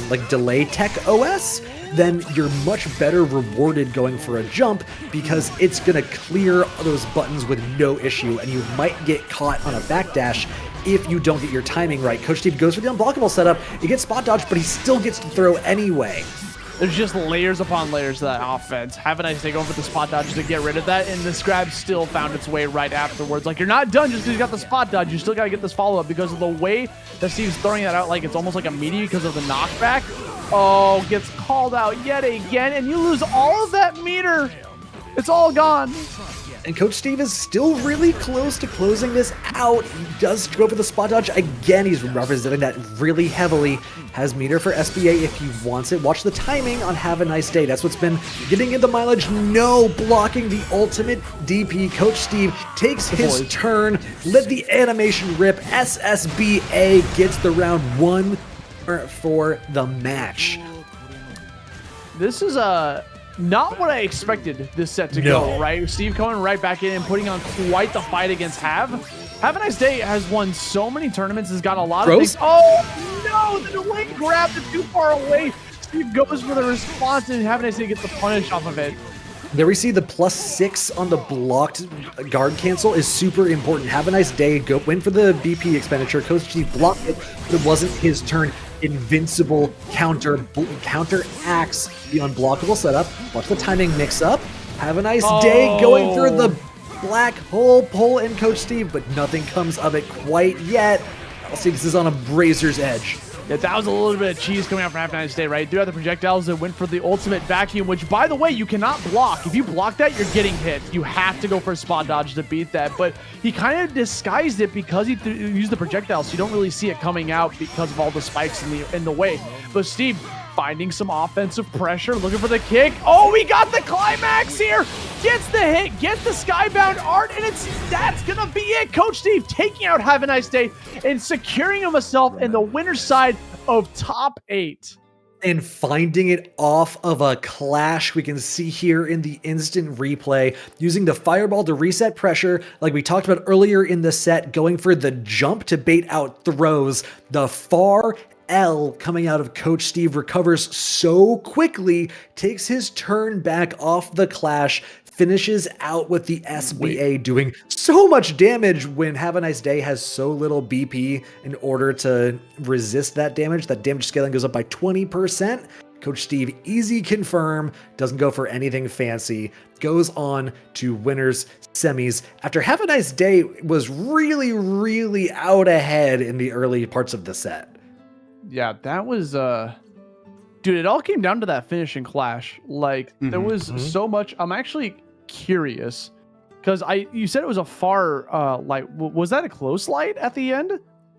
like delay tech OS, then you're much better rewarded going for a jump because it's gonna clear those buttons with no issue, and you might get caught on a backdash if you don't get your timing right. Coach Steve goes for the unblockable setup. He gets spot dodge, but he still gets to throw anyway. There's just layers upon layers to that offense. Havaniceday going for the spot dodge to get rid of that, and this grab still found its way right afterwards. Like, you're not done just because you got the spot dodge. You still got to get this follow-up because of the way that Steve's throwing that out, like it's almost like a meaty because of the knockback. Oh, gets called out yet again, and you lose all of that meter. It's all gone. And Coach Steve is still really close to closing this out. He does go for the spot dodge again. He's representing that really heavily. Has meter for SBA if he wants it. Watch the timing on Have a Nice Day. That's what's been getting in the mileage. No blocking the ultimate DP. Coach Steve takes his turn. Let the animation rip. SSBA gets the round 1 for the match. This is not what I expected this set to go, right? Steve coming right back in and putting on quite the fight against Havaniceday has won so many tournaments, has got a lot of things. Oh no, the delay grabbed it too far away. Steve goes for the response and Havaniceday gets the punish off of it. There we see the +6 on the blocked guard cancel is super important. Have a nice day. Go win for the BP expenditure. Coach Steve blocked it, but it wasn't his turn. Invincible counter acts the unblockable setup. Watch the timing mix up. Have a nice day going through the black hole pull in Coach Steve, but nothing comes of it quite yet. I'll see this is on a razor's edge. Yeah, that was a little bit of cheese coming out from Havaniceday, right? Do have the projectiles that went for the ultimate vacuum, which, by the way, you cannot block. If you block that, you're getting hit. You have to go for a spot dodge to beat that. But he kind of disguised it because he used the projectiles, so you don't really see it coming out because of all the spikes in the way. But Steve finding some offensive pressure, looking for the kick. Oh, we got the climax here. Gets the hit, gets the skybound art, and that's gonna be it. Coach Steve taking out Have a Nice Day and securing himself in the winner's side of top 8. And finding it off of a clash we can see here in the instant replay, using the fireball to reset pressure like we talked about earlier in the set, going for the jump to bait out throws. The far L coming out of Coach Steve recovers so quickly, takes his turn back off the clash, finishes out with the SBA doing so much damage when Have a Nice Day has so little BP in order to resist that damage. That damage scaling goes up by 20%. Coach Steve, easy confirm, doesn't go for anything fancy, goes on to winners semis after Have a Nice Day was really, really out ahead in the early parts of the set. Yeah, that was Dude, it all came down to that finishing clash. Like, there was so much. I'm actually curious because you said it was a far light. Was that a close light at the end?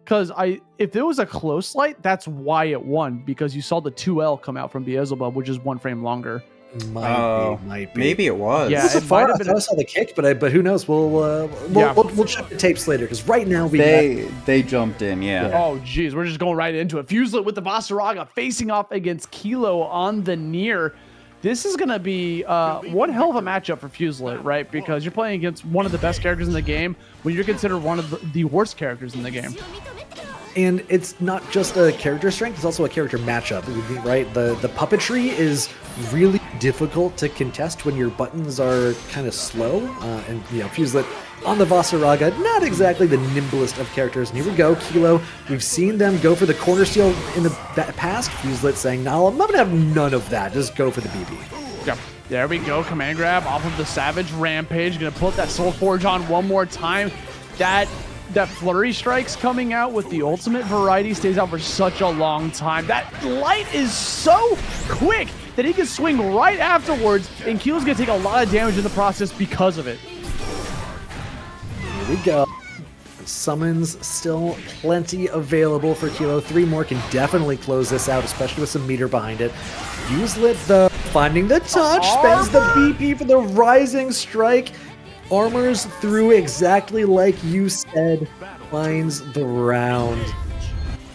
Because if it was a close light, that's why it won, because you saw the 2L come out from Beelzebub, which is 1 frame longer. Might be. Maybe it was. Yeah, This is it far. might have been. I saw the kick, but who knows? We'll check the tapes later, because right now They jumped in, yeah. Oh, geez, we're just going right into it. Fuselit with the Vaseraga facing off against Kilo on the Nier. This is going to be one hell of a matchup for Fuselit, right? Because you're playing against one of the best characters in the game when you're considered one of the worst characters in the game. And it's not just a character strength, it's also a character matchup, right? The puppetry is really difficult to contest when your buttons are kind of slow. And, Fuselit on the Vaseraga, not exactly the nimblest of characters. And here we go, Kilo. We've seen them go for the corner steal in the past. Fuselit saying, no, I'm not going to have none of that. Just go for the BB. Yep. There we go. Command grab off of the Savage Rampage. Going to put that Soul Forge on one more time. That flurry strikes coming out with the ultimate variety stays out for such a long time. That light is so quick that he can swing right afterwards, and Kilo's gonna take a lot of damage in the process because of it. Here we go. Summons still plenty available for Kilo. 3 more can definitely close this out, especially with some meter behind it. Fuselit, though, finding the touch, spends the BP for the rising strike. Armors through exactly like you said, finds the round.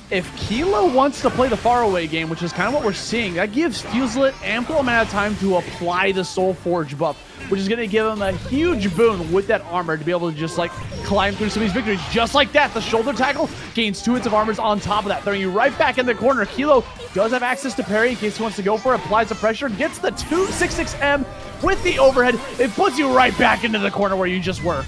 If Kilo wants to play the faraway game, which is kind of what we're seeing, that gives Fuselit ample amount of time to apply the Soul Forge buff, which is going to give him a huge boon with that armor to be able to just like climb through some of these victories. Just like that, the shoulder tackle gains 2 hits of armors on top of that, throwing you right back in the corner. Kilo does have access to parry in case he wants to go for it, applies the pressure, gets the 266M with the overhead. It puts you right back into the corner where you just were.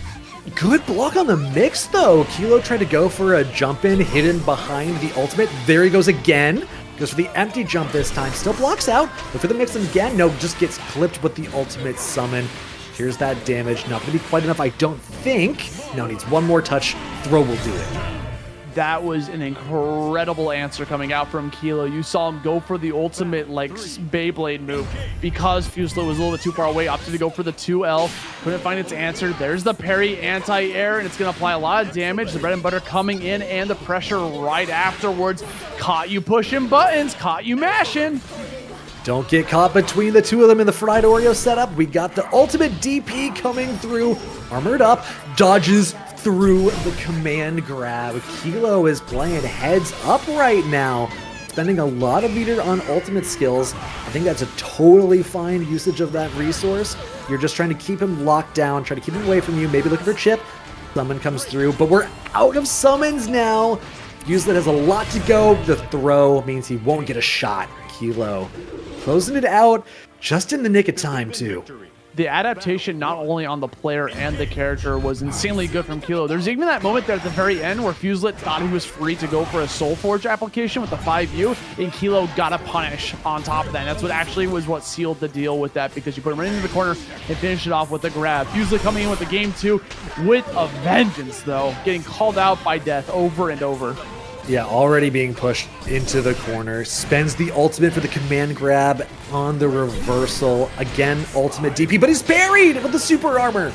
Good block on the mix, though. Kilo tried to go for a jump in hidden behind the ultimate. There he goes again. Goes for the empty jump this time. Still blocks out. But for the mix again, no, just gets clipped with the ultimate summon. Here's that damage. Not going to be quite enough, I don't think. No, needs one more touch. Throw will do it. That was an incredible answer coming out from Kilo. You saw him go for the ultimate, like, Beyblade move. Because Fuselit was a little bit too far away, opted to go for the 2L. Couldn't find its answer. There's the parry anti-air, and it's going to apply a lot of damage. The bread and butter coming in, and the pressure right afterwards. Caught you pushing buttons. Caught you mashing. Don't get caught between the two of them in the fried Oreo setup. We got the ultimate DP coming through. Armored up. Dodges through the command grab. Kilo is playing heads up right now, spending a lot of meter on ultimate skills. I think that's a totally fine usage of that resource. You're just trying to keep him locked down, try to keep him away from you, maybe looking for chip. Summon comes through, but we're out of summons now. Fuselit has a lot to go. The throw means he won't get a shot. Kilo closing it out just in the nick of time, too. The adaptation, not only on the player and the character, was insanely good from Kilo. There's even that moment there at the very end where Fuselit thought he was free to go for a Soul Forge application with the 5U, and Kilo got a punish on top of that. And that's what actually was what sealed the deal with that, because you put him right into the corner and finish it off with a grab. Fuselit coming in with the game 2 with a vengeance, though, getting called out by death over and over. Yeah, already being pushed into the corner. Spends the ultimate for the command grab on the reversal. Again, ultimate DP, but he's parried with the super armor.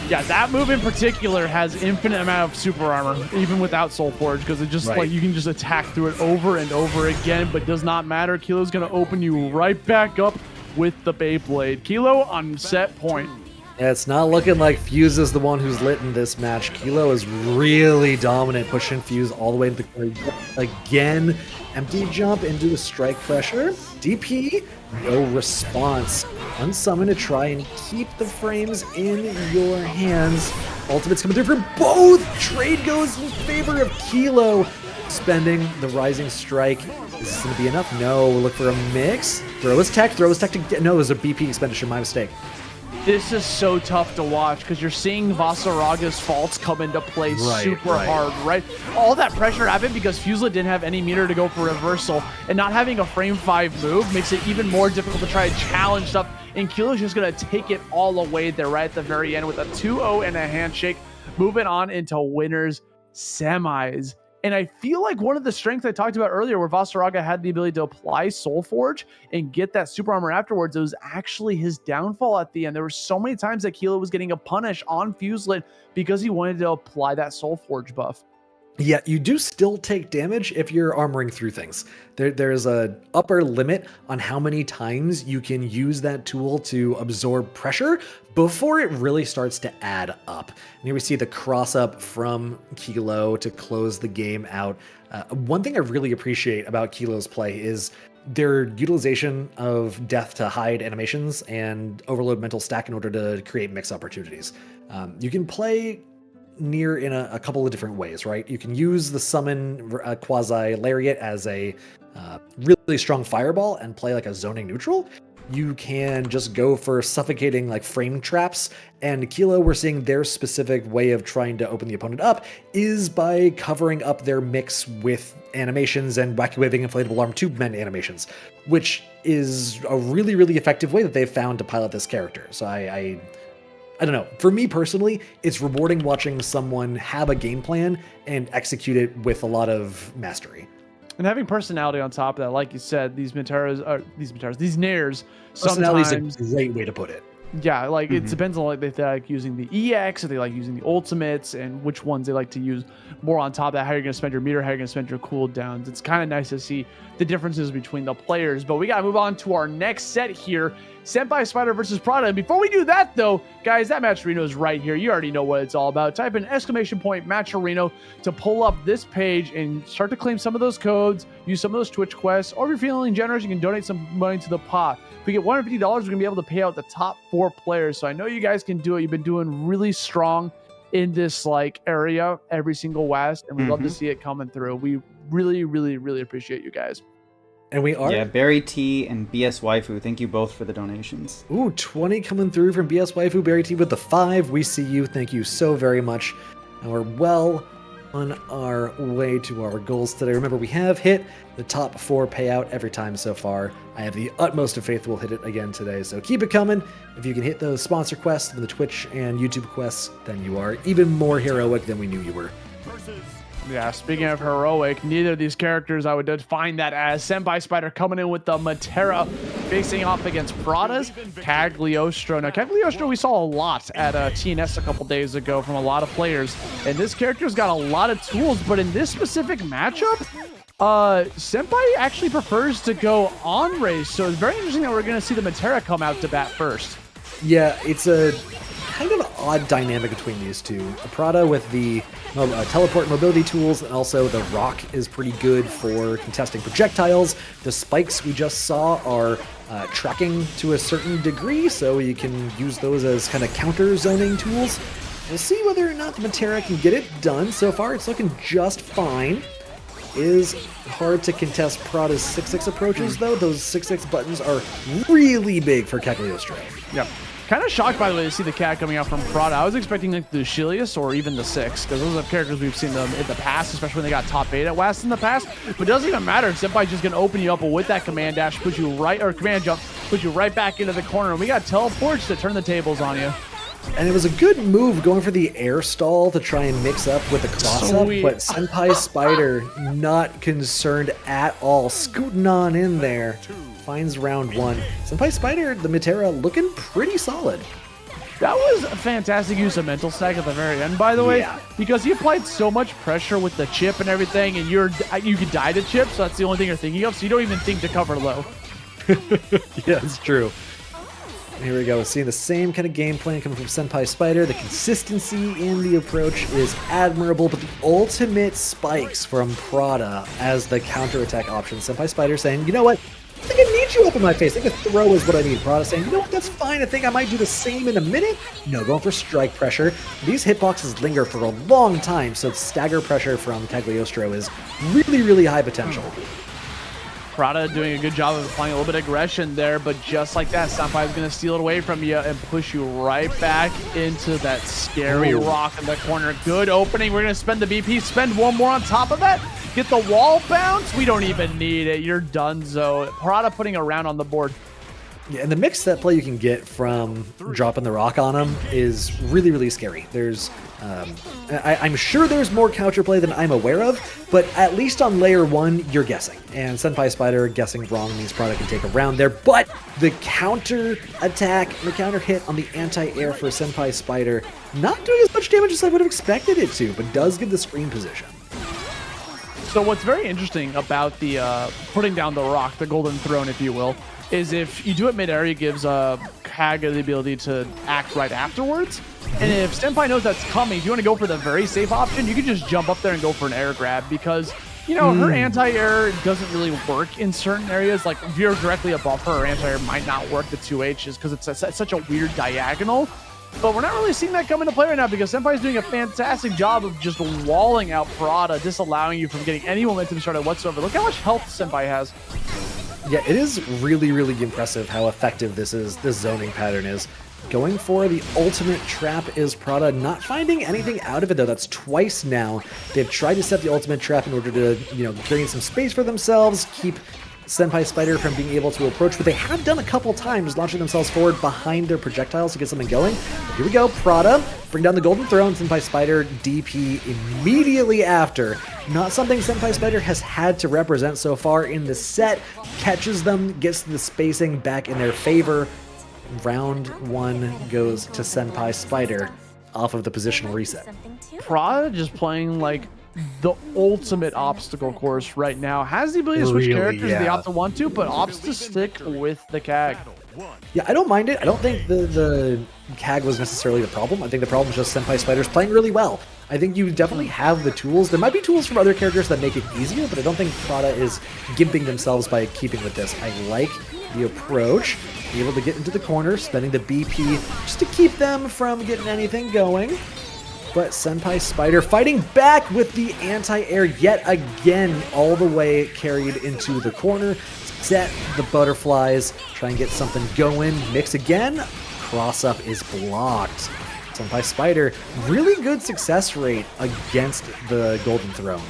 Yeah, that move in particular has infinite amount of super armor, even without Soul Forge, because it just like you can just attack through it over and over again, but does not matter. Kilo's gonna open you right back up with the Beyblade. Kilo on set point. Yeah, it's not looking like Fuse is the one who's lit in this match. Kilo is really dominant, pushing Fuse all the way into the corner. Again, empty jump into the strike pressure. DP, no response. Unsummon to try and keep the frames in your hands. Ultimate's coming through for both. Trade goes in favor of Kilo. Spending the rising strike. Is this going to be enough? No, we'll look for a mix. Throw his tech to get. No, it was a BP expenditure, my mistake. This is so tough to watch because you're seeing Vaseraga's faults come into play super hard, right? All that pressure happened because Fuselit didn't have any meter to go for reversal, and not having a frame 5 move makes it even more difficult to try to challenge stuff, and Kilo's just going to take it all away there right at the very end with a 2-0 and a handshake, moving on into winners semis. And I feel like one of the strengths I talked about earlier, where Vaseraga had the ability to apply Soul Forge and get that super armor afterwards, it was actually his downfall at the end. There were so many times that Kilo was getting a punish on Fuselit because he wanted to apply that Soul Forge buff. Yeah, you do still take damage if you're armoring through things. There's a upper limit on how many times you can use that tool to absorb pressure before it really starts to add up. And here we see the cross up from Kilo to close the game out. One thing I really appreciate about Kilo's play is their utilization of death to hide animations and overload mental stack in order to create mix opportunities. You can play Nier in a couple of different ways, right? You can use the summon quasi lariat as a really strong fireball and play like a zoning neutral. You can just go for suffocating like frame traps, and Kilo, we're seeing their specific way of trying to open the opponent up is by covering up their mix with animations and wacky waving inflatable arm tube men animations, which is a really, really effective way that they've found to pilot this character. So I don't know. For me personally, it's rewarding watching someone have a game plan and execute it with a lot of mastery. And having personality on top of that, like you said, these Niers, Personality is sometimes, a great way to put it. yeah, like it depends on like if they like using the EX, if they like using the ultimates, and which ones they like to use more on top of that, how you're going to spend your meter, how you're going to spend your cooldowns. It's kind of nice to see the differences between the players, but we got to move on to our next set here. SenpaiSpyder versus Prada. And before we do that, though, guys, that Matcherino is right here. You already know what it's all about. Type in !Matcherino to pull up this page and start to claim some of those codes, use some of those Twitch quests, or if you're feeling generous, you can donate some money to the pot. If we get $150, we're going to be able to pay out the top 4 players. So I know you guys can do it. You've been doing really strong in this like area every single West, and we love to see it coming through. We really, really, really appreciate you guys. And we are. Yeah, Barry T and BS Waifu, thank you both for the donations. Ooh, 20 coming through from BS Waifu, Barry T with the 5. We see you. Thank you so very much. And we're well on our way to our goals today. Remember, we have hit the top 4 payout every time so far. I have the utmost of faith we'll hit it again today. So keep it coming. If you can hit those sponsor quests and the Twitch and YouTube quests, then you are even more heroic than we knew you were. Yeah, speaking of heroic, neither of these characters I would define that as. SenpaiSpyder coming in with the Metera, facing off against Prada's Cagliostro. Now, Cagliostro we saw a lot at TNS a couple days ago from a lot of players, and this character's got a lot of tools, but in this specific matchup, Senpai actually prefers to go Anre, so it's very interesting that we're going to see the Metera come out to bat first. Yeah, it's a kind of odd dynamic between these two. Prada with the teleport mobility tools, and also the rock is pretty good for contesting projectiles. The spikes we just saw are tracking to a certain degree, so you can use those as kind of counter zoning tools. We'll see whether or not the Metera can get it done. So far, it's looking just fine. Is hard to contest Prada's 6-6 approaches, though. Those 6-6 buttons are really big for Cagliostro. Yep. Kind of shocked, by the way, to see the cat coming out from Prada. I was expecting like the Lucilius or even the 6, because those are characters we've seen them in the past, especially when they got top 8 at West in the past. But it doesn't even matter. Senpai's just going to open you up with that command dash, put you right, or command jump, put you right back into the corner. And we got teleports to turn the tables on you. And it was a good move going for the air stall to try and mix up with the cross-up, but SenpaiSpyder not concerned at all, scooting on in there. Finds round 1. SenpaiSpyder, the Metera, looking pretty solid. That was a fantastic use of mental stack at the very end, by the way, because he applied so much pressure with the chip and everything, and you could die to chip, so that's the only thing you're thinking of, so you don't even think to cover low. Yeah, it's true. Here we go, seeing the same kind of game plan coming from SenpaiSpyder. The consistency in the approach is admirable, but the ultimate spikes from Prada as the counterattack option. SenpaiSpyder saying, you know what? I think I need you up in my face. I think a throw is what I need. Prada saying, you know what, that's fine. I think I might do the same in a minute. No, going for strike pressure. These hitboxes linger for a long time, so stagger pressure from Cagliostro is really, really high potential. Prada doing a good job of applying a little bit of aggression there, but just like that, Senpai is going to steal it away from you and push you right back into that scary rock in the corner. Good opening. We're going to spend the BP, spend one more on top of that, get the wall bounce. We don't even need it. You're done, Zo. Prada putting a round on the board. Yeah, and the mix set play you can get from dropping the rock on him is really, really scary. There's, I'm sure there's more counterplay than I'm aware of, but at least on layer 1, you're guessing. And SenpaiSpyder guessing wrong means product can take a round there, but the counter attack, the counter hit on the anti-air for SenpaiSpyder, not doing as much damage as I would have expected it to, but does give the screen position. So what's very interesting about the putting down the rock, the golden throne, if you will, is if you do it mid-air, it gives Kaga the ability to act right afterwards. And if Senpai knows that's coming, if you want to go for the very safe option, you can just jump up there and go for an air grab because, you know, her anti-air doesn't really work in certain areas. Like, if you're directly above her anti-air might not work the 2Hs because it's such a weird diagonal. But we're not really seeing that come into play right now because Senpai is doing a fantastic job of just walling out Prada, disallowing you from getting any momentum started whatsoever. Look how much health Senpai has. Yeah, it is really, really impressive how effective this zoning pattern is. Going for the ultimate trap is Prada, not finding anything out of it though. That's twice now. They've tried to set the ultimate trap in order to, you know, gain some space for themselves, keep SenpaiSpyder from being able to approach, but they have done a couple times, launching themselves forward behind their projectiles to get something going. But here we go, Prada, bring down the golden throne, SenpaiSpyder DP immediately after. Not something SenpaiSpyder has had to represent so far in the set. Catches them, gets the spacing back in their favor. Round 1 goes to SenpaiSpyder off of the positional reset. Prada just playing like the ultimate obstacle course right now. Has the ability to switch Really, characters if they yeah. opt to want to, but opts to stick with the CAG. Yeah, I don't mind it. I don't think the CAG was necessarily the problem. I think the problem is just SenpaiSpyder's playing really well. I think you definitely have the tools. There might be tools from other characters that make it easier, but I don't think Prada is gimping themselves by keeping with this. I like the approach, be able to get into the corner, spending the BP just to keep them from getting anything going. But SenpaiSpyder fighting back with the anti-air yet again, all the way carried into the corner. Set the butterflies, try and get something going. Mix again, cross up is blocked. SenpaiSpyder, really good success rate against the Golden Throne.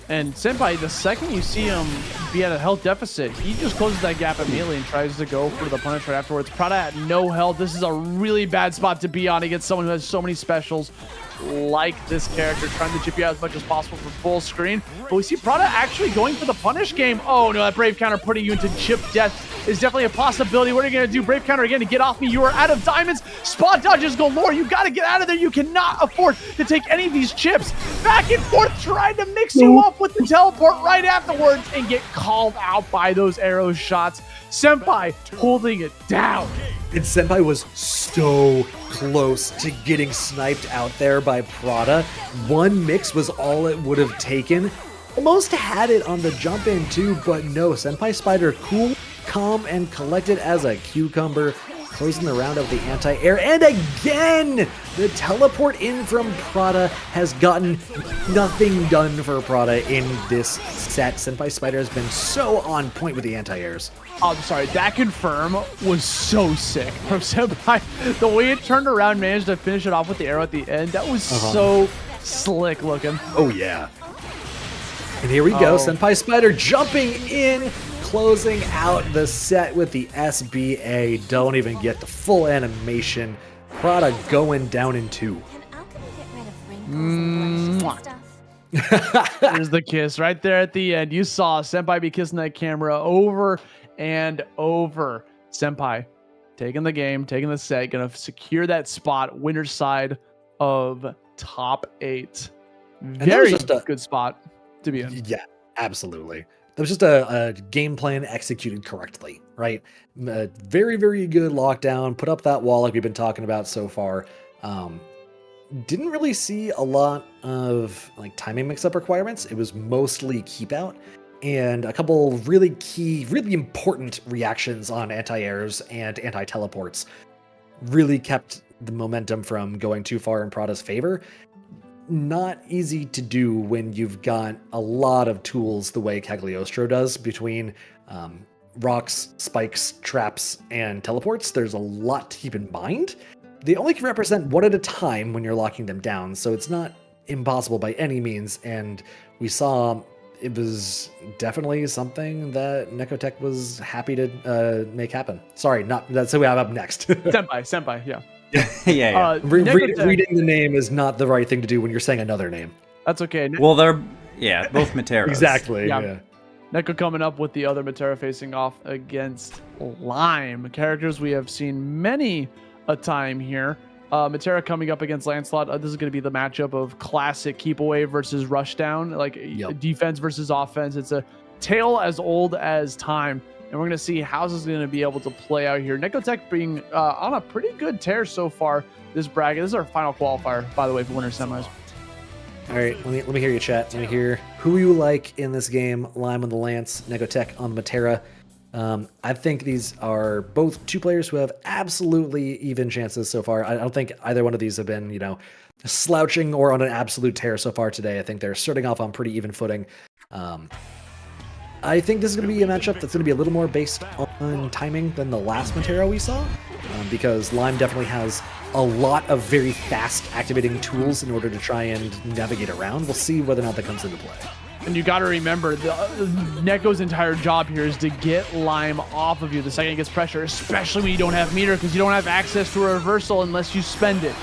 And Senpai, the second you see him be at a health deficit, he just closes that gap immediately and tries to go for the punish right afterwards. Prada at no health. This is a really bad spot to be on against someone who has so many specials like this character, trying to chip you out as much as possible for full screen. But we see Prada actually going for the punish game. Oh no, that Brave Counter putting you into chip death is definitely a possibility. What are you going to do? Brave Counter again to get off me. You are out of diamonds. Spot dodges galore. You got to get out of there. You cannot afford to take any of these chips. Back and forth trying to mix you up with the teleport right afterwards and get called out by those arrow shots. Senpai holding it down. And Senpai was so close to getting sniped out there by Prada. One mix was all it would have taken. Almost had it on the jump in too, but no, SenpaiSpyder cool, calm, and collected as a cucumber. Closing the round of the anti-air, and again, the teleport in from Prada has gotten nothing done for Prada in this set. SenpaiSpyder has been so on point with the anti-airs. I'm sorry, that confirm was so sick from Senpai. The way it turned around, managed to finish it off with the arrow at the end, that was so slick looking. Oh yeah. And here we go, SenpaiSpyder jumping in, closing out the set with the SBA. Don't even get the full animation. Prada going down in 2. There's the kiss right there at the end. You saw Senpai be kissing that camera over and over. Senpai taking the game, taking the set, gonna secure that spot, winner's side of top 8. Very just a good spot to be in. Yeah, absolutely. That was just a game plan executed correctly, right? Very, very good lockdown. Put up that wall like we've been talking about so far. Didn't really see a lot of like timing mix-up requirements. It was mostly keep out and a couple really key, really important reactions on anti-airs and anti-teleports. Really kept the momentum from going too far in Prada's favor. Not easy to do when you've got a lot of tools the way Cagliostro does between rocks, spikes, traps, and teleports. There's a lot to keep in mind. They only can represent one at a time when you're locking them down, so it's not impossible by any means. And we saw it was definitely something that Nekotech was happy to make happen. Sorry, not that's who we have up next. Senpai, yeah. yeah. Reading the name is not the right thing to do when you're saying another name. That's okay. Well, they're both Meteras. Exactly. Yeah. Yeah. Neko coming up with the other Metera facing off against Lime. Characters we have seen many a time here. Metera coming up against Lancelot. This is going to be the matchup of classic keep away versus rush down, like defense versus offense. It's a tale as old as time. And we're going to see how this is going to be able to play out here. Nekotech being on a pretty good tear so far this bracket. This is our final qualifier, by the way, for winner semis. All right, let me hear you, chat. Let me hear who you like in this game. Lime on the Lance, Nekotech on the Metera. I think these are both two players who have absolutely even chances so far. I don't think either one of these have been, slouching or on an absolute tear so far today. I think they're starting off on pretty even footing. I think this is going to be a matchup that's going to be a little more based on timing than the last Metera we saw, because Lime definitely has a lot of very fast activating tools in order to try and navigate around. We'll see whether or not that comes into play. And you got to remember, Neko's entire job here is to get Lime off of you the second he gets pressure, especially when you don't have meter, because you don't have access to a reversal unless you spend it.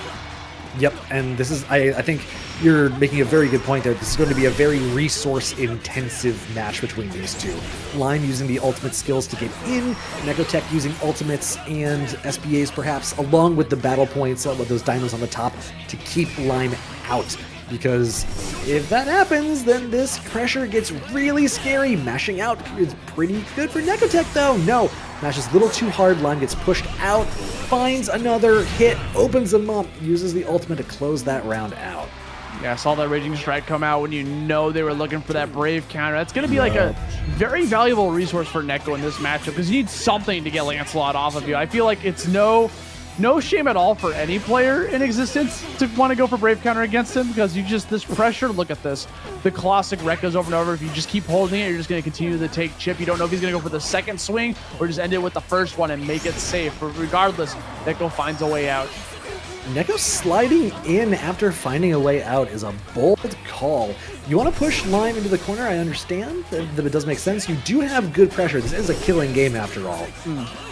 Yep, and this is, I think you're making a very good point there. This is going to be a very resource-intensive match between these two. Lime using the ultimate skills to get in, Nekotech using ultimates and SBAs perhaps, along with the battle points, with those diamonds on the top, to keep Lime out. Because if that happens, then this pressure gets really scary. Mashing out is pretty good for Nekotech, though. No, mashes a little too hard. Lime gets pushed out, finds another hit, opens them up, uses the ultimate to close that round out. Yeah, I saw that Raging Strike come out when you know they were looking for that Brave counter. That's going to be like a very valuable resource for Neko in this matchup, because you need something to get Lancelot off of you. I feel like it's no shame at all for any player in existence to want to go for Brave counter against him, because you just, this pressure, look at this. The classic Rekkas over and over. If you just keep holding it, you're just going to continue to take chip. You don't know if he's going to go for the second swing or just end it with the first one and make it safe. But regardless, Neko finds a way out. Neko sliding in after finding a way out is a bold call. You want to push Lime into the corner, I understand that it does make sense. You do have good pressure. This is a killing game after all.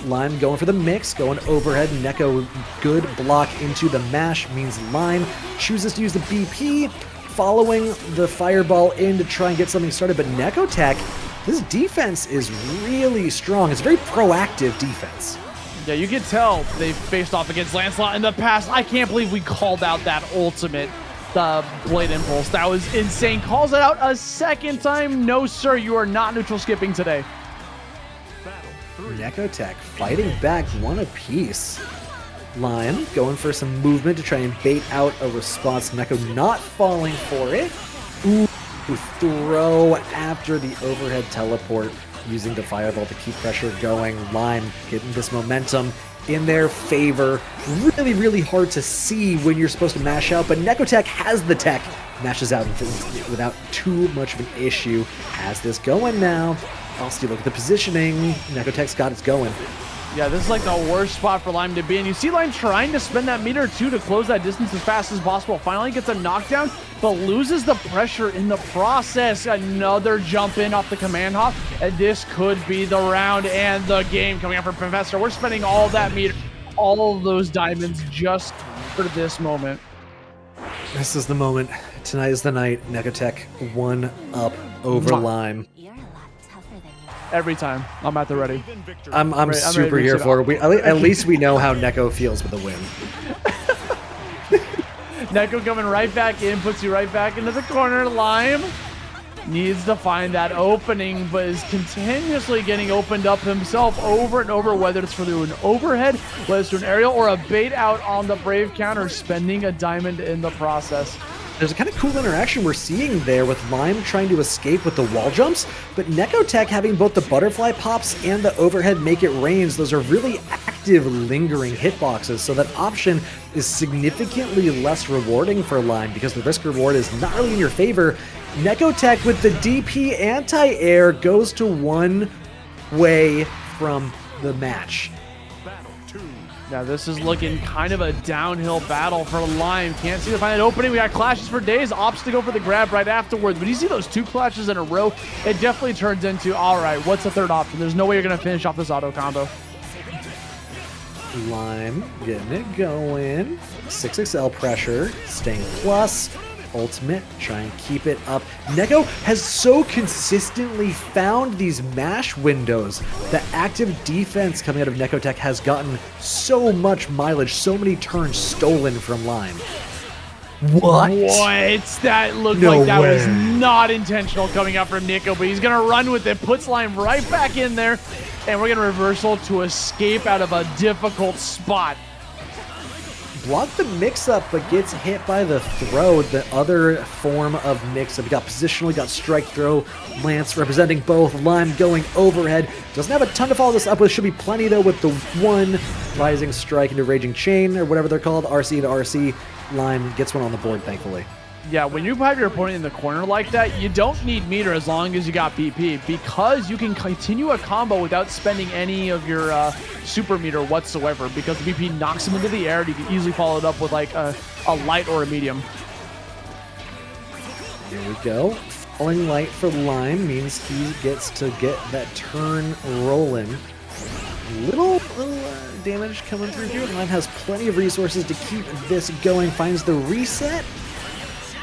Lime going for the mix, going overhead. Neko, good block into the mash, means Lime chooses to use the BP, following the fireball in to try and get something started. But Nekotech, this defense is really strong. It's very proactive defense. Yeah, you can tell they've faced off against Lancelot in the past. I can't believe we called out that ultimate, the Blade Impulse. That was insane. Calls it out a second time. No, sir, you are not neutral skipping today. Nekotech fighting back one apiece. Lime going for some movement to try and bait out a response. Neko not falling for it. Ooh, throw after the overhead teleport, using the fireball to keep pressure going. Lime getting this momentum in their favor. Really, really hard to see when you're supposed to mash out, but Nekotech has the tech. Mashes out without too much of an issue. Has this going now. Also, look at the positioning. Nekotech's got it going. Yeah, this is like the worst spot for Lime to be in. You see Lime trying to spend that meter too to close that distance as fast as possible. Finally gets a knockdown, but loses the pressure in the process. Another jump in off the command hop, and this could be the round and the game coming up for Professor. We're spending all that meter, all of those diamonds just for this moment. This is the moment. Tonight is the night. Nekotech 1 up over Lime. Every time. I'm at the ready. I'm super here for it. At least we know how Neko feels with a win. Neko coming right back in, puts you right back into the corner. Lime needs to find that opening, but is continuously getting opened up himself over and over, whether it's through an overhead, whether it's through an aerial, or a bait out on the Brave counter, spending a diamond in the process. There's a kind of cool interaction we're seeing there with Lime trying to escape with the wall jumps, but Nekotech having both the butterfly pops and the overhead make it rains. Those are really active, lingering hitboxes, so that option is significantly less rewarding for Lime because the risk reward is not really in your favor. Nekotech with the DP anti-air goes to one way from the match. Now this is looking kind of a downhill battle for Lime. Can't seem to find an opening. We got clashes for days. Opts to go for the grab right afterwards. But you see those 2 clashes in a row, it definitely turns into, all right, what's the third option? There's no way you're going to finish off this auto combo. Lime getting it going. 6XL pressure, staying plus. Ultimate, try and keep it up. Neko has so consistently found these mash windows. The active defense coming out of Nekotech has gotten so much mileage, so many turns stolen from Lime. What? That looked No like that way. was not intentional coming out from Nico, but he's going to run with it, puts Lime right back in there, and we're going to reversal to escape out of a difficult spot. Block the mix-up, but gets hit by the throw, the other form of mix-up. We got positional, got strike throw. Lance representing both. Lime going overhead. Doesn't have a ton to follow this up with. Should be plenty, though, with the one rising strike into Raging Chain, or whatever they're called, RC to RC. Lime gets one on the board, thankfully. Yeah, when you have your opponent in the corner like that, you don't need meter as long as you got BP, because you can continue a combo without spending any of your super meter whatsoever, because the BP knocks him into the air and you can easily follow it up with like a light or a medium. Here we go. Falling light for Lime means he gets to get that turn rolling. Little damage coming through here. Lime has plenty of resources to keep this going. Finds the reset.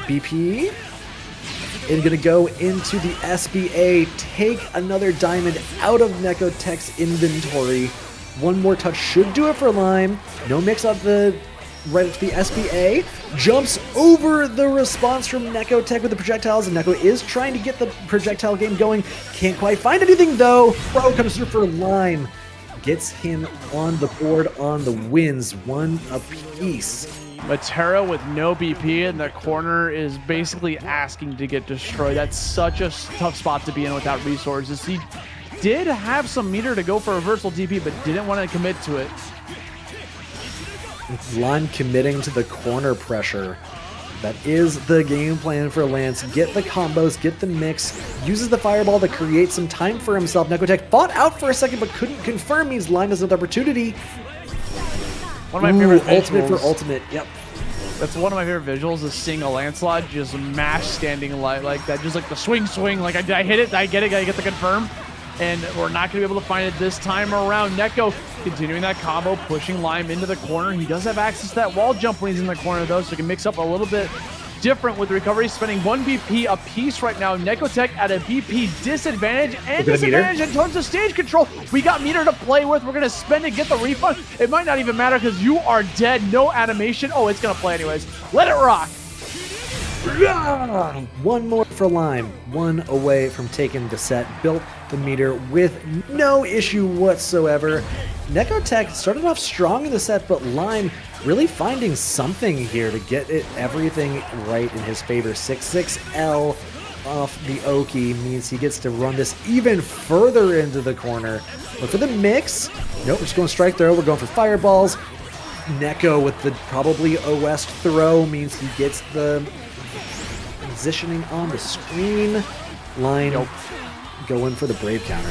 BP is going to go into the SBA, take another diamond out of Nekotech's inventory. One more touch should do it for Lime. No mix up the right to the SBA. Jumps over the response from Nekotech with the projectiles, and Neko is trying to get the projectile game going. Can't quite find anything though. Throw comes through for Lime. Gets him on the board on the wins, one apiece. Metera with no BP in the corner is basically asking to get destroyed. That's such a tough spot to be in without resources. He did have some meter to go for reversal DP, but didn't want to commit to it. Lime committing to the corner pressure. That is the game plan for Lance. Get the combos, get the mix, uses the fireball to create some time for himself. Nekotech fought out for a second, but couldn't confirm. Means Lime has another opportunity. One of my favorite ultimate visuals. for ultimate. Yep. That's one of my favorite visuals, is seeing a Lancelot just mash standing like that. Just like the swing. Like I hit it, I get it, I get the confirm. And we're not going to be able to find it this time around. Neko continuing that combo, pushing Lime into the corner. He does have access to that wall jump when he's in the corner though, so he can mix up a little bit different with the recovery. Spending 1 BP a piece right now. Nekotech at a BP disadvantage and disadvantage in terms of stage control. We got meter to play with. We're going to spend it, get the refund. It might not even matter because you are dead. No animation. Oh, it's going to play anyways. Let it rock. One more for Lime. One away from taking the set. Built the meter with no issue whatsoever. Nekotech started off strong in the set, but Lime really finding something here to get it everything right in his favor. 6-6L off the Oki means he gets to run this even further into the corner. But for the mix, nope, we're just going strike throw. We're going for fireballs. Neko with the probably OS throw means he gets the positioning on the screen. Line going for the Brave counter.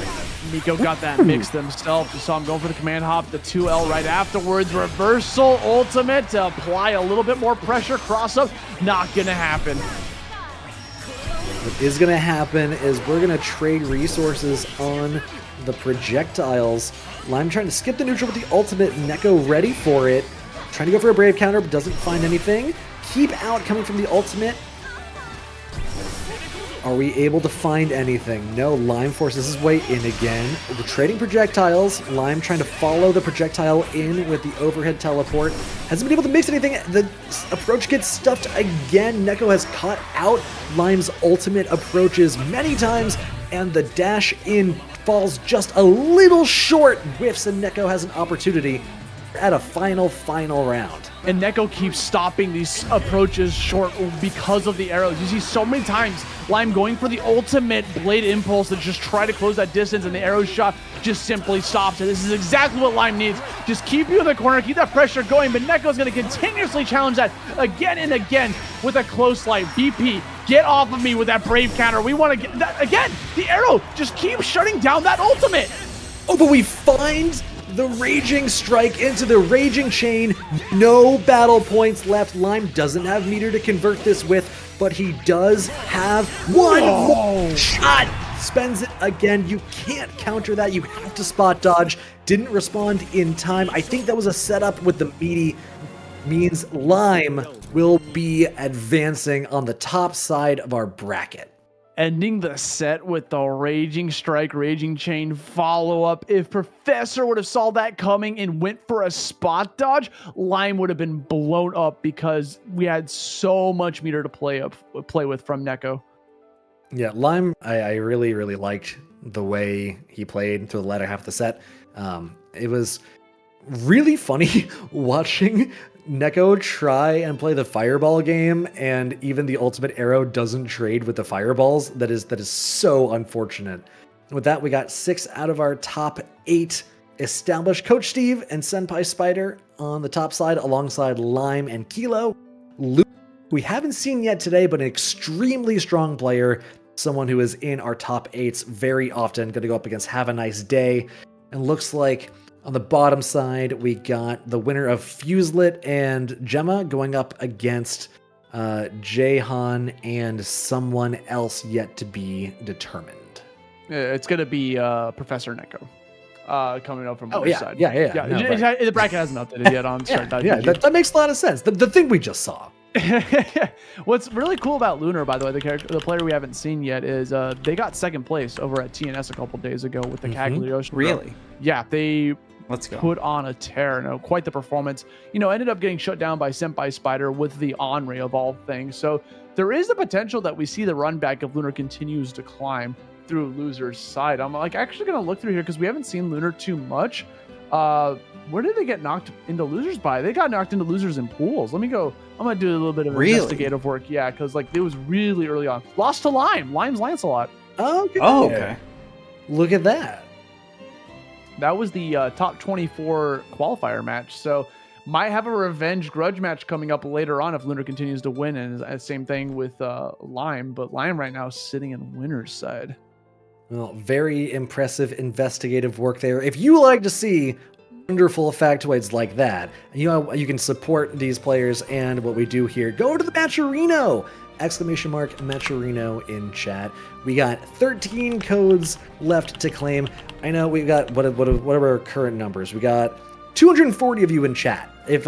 Nico got that mix himself. You saw him going for the command hop, the 2L right afterwards. Reversal ultimate to apply a little bit more pressure. Cross up, not gonna happen. What is gonna happen is we're gonna trade resources on the projectiles. Lime trying to skip the neutral with the ultimate. Neko ready for it. Trying to go for a Brave counter, but doesn't find anything. Keep out coming from the ultimate. Are we able to find anything? No, Lime forces his way in again. We're trading projectiles. Lime trying to follow the projectile in with the overhead teleport. Hasn't been able to mix anything. The approach gets stuffed again. Neko has caught out Lime's ultimate approaches many times, and the dash in falls just a little short. Whiffs, and Neko has an opportunity at a final round. And Neko keeps stopping these approaches short because of the arrows. You see so many times Lime going for the ultimate blade impulse to just try to close that distance, and the arrow shot just simply stops it. This is exactly what Lime needs. Just keep you in the corner, keep that pressure going, but Neko's going to continuously challenge that again and again with a close light. BP, get off of me with that Brave counter. We want to get that again. The arrow just keeps shutting down that ultimate. Oh, but we find the Raging Strike into the Raging Chain. No battle points left. Lime doesn't have meter to convert this with, but he does have one more shot. Spends it again. You can't counter that. You have to spot dodge. Didn't respond in time. I think that was a setup with the meaty. Means Lime will be advancing on the top side of our bracket. Ending the set with the Raging Strike, Raging Chain follow-up. If Professor would have saw that coming and went for a spot dodge, Lime would have been blown up because we had so much meter to play with from Neko. Yeah, Lime, I really, really liked the way he played through the latter half of the set. It was really funny watching Neko try and play the fireball game, and even the ultimate arrow doesn't trade with the fireballs. That is so unfortunate. With that, we got 6 out of our top 8 established. Coach Steve and SenpaiSpyder on the top side, alongside Lime and Kilo. Luke, we haven't seen yet today, but an extremely strong player, someone who is in our top 8s very often, going to go up against Havaniceday. And looks like on the bottom side, we got the winner of Fuselit and Gemma going up against Jahan and someone else yet to be determined. It's going to be Professor Neko coming up from the side. Yeah. No, right. The bracket hasn't updated yet on start. That makes a lot of sense. The thing we just saw. What's really cool about Lunar, by the way, the player we haven't seen yet, is they got second place over at TNS a couple days ago with the Cagliostro. Really? Yeah, they Let's go. put on a tear. No, quite the performance. Ended up getting shut down by SenpaiSpyder with the Anre of all things. So there is the potential that we see the run back if Lunar continues to climb through Loser's side. I'm actually going to look through here because we haven't seen Lunar too much. Where did they get knocked into Losers by? They got knocked into Losers in pools. Let me go. I'm going to do a little bit of investigative work. Yeah, because it was really early on. Lost to Lime. Lime's Lancelot. Okay. Oh, okay. Look at that. That was the top 24 qualifier match. So might have a revenge grudge match coming up later on if Lunar continues to win. And same thing with Lime. But Lime right now is sitting in winner's side. Well, very impressive investigative work there. If you like to see wonderful factoids like that, you can support these players and what we do here, go to the Matcherino! ! Matcherino in chat. We got 13 codes left to claim. I know we got what are our current numbers? We got 240 of you in chat. If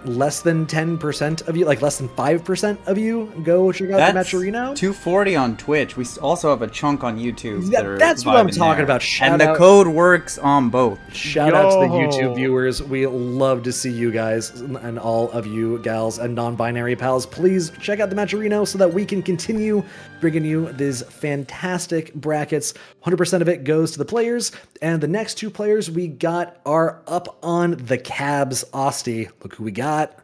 less than 10% of you, less than 5% of you go check out the Matcherino? 240 on Twitch. We also have a chunk on YouTube. That's what I'm talking about. And the code works on both. Shout out to the YouTube viewers. We love to see you guys and all of you gals and non-binary pals. Please check out the Matcherino so that we can continue bringing you these fantastic brackets. 100% of it goes to the players, and the next 2 players we got are up on the cabs. Osti, look who we got.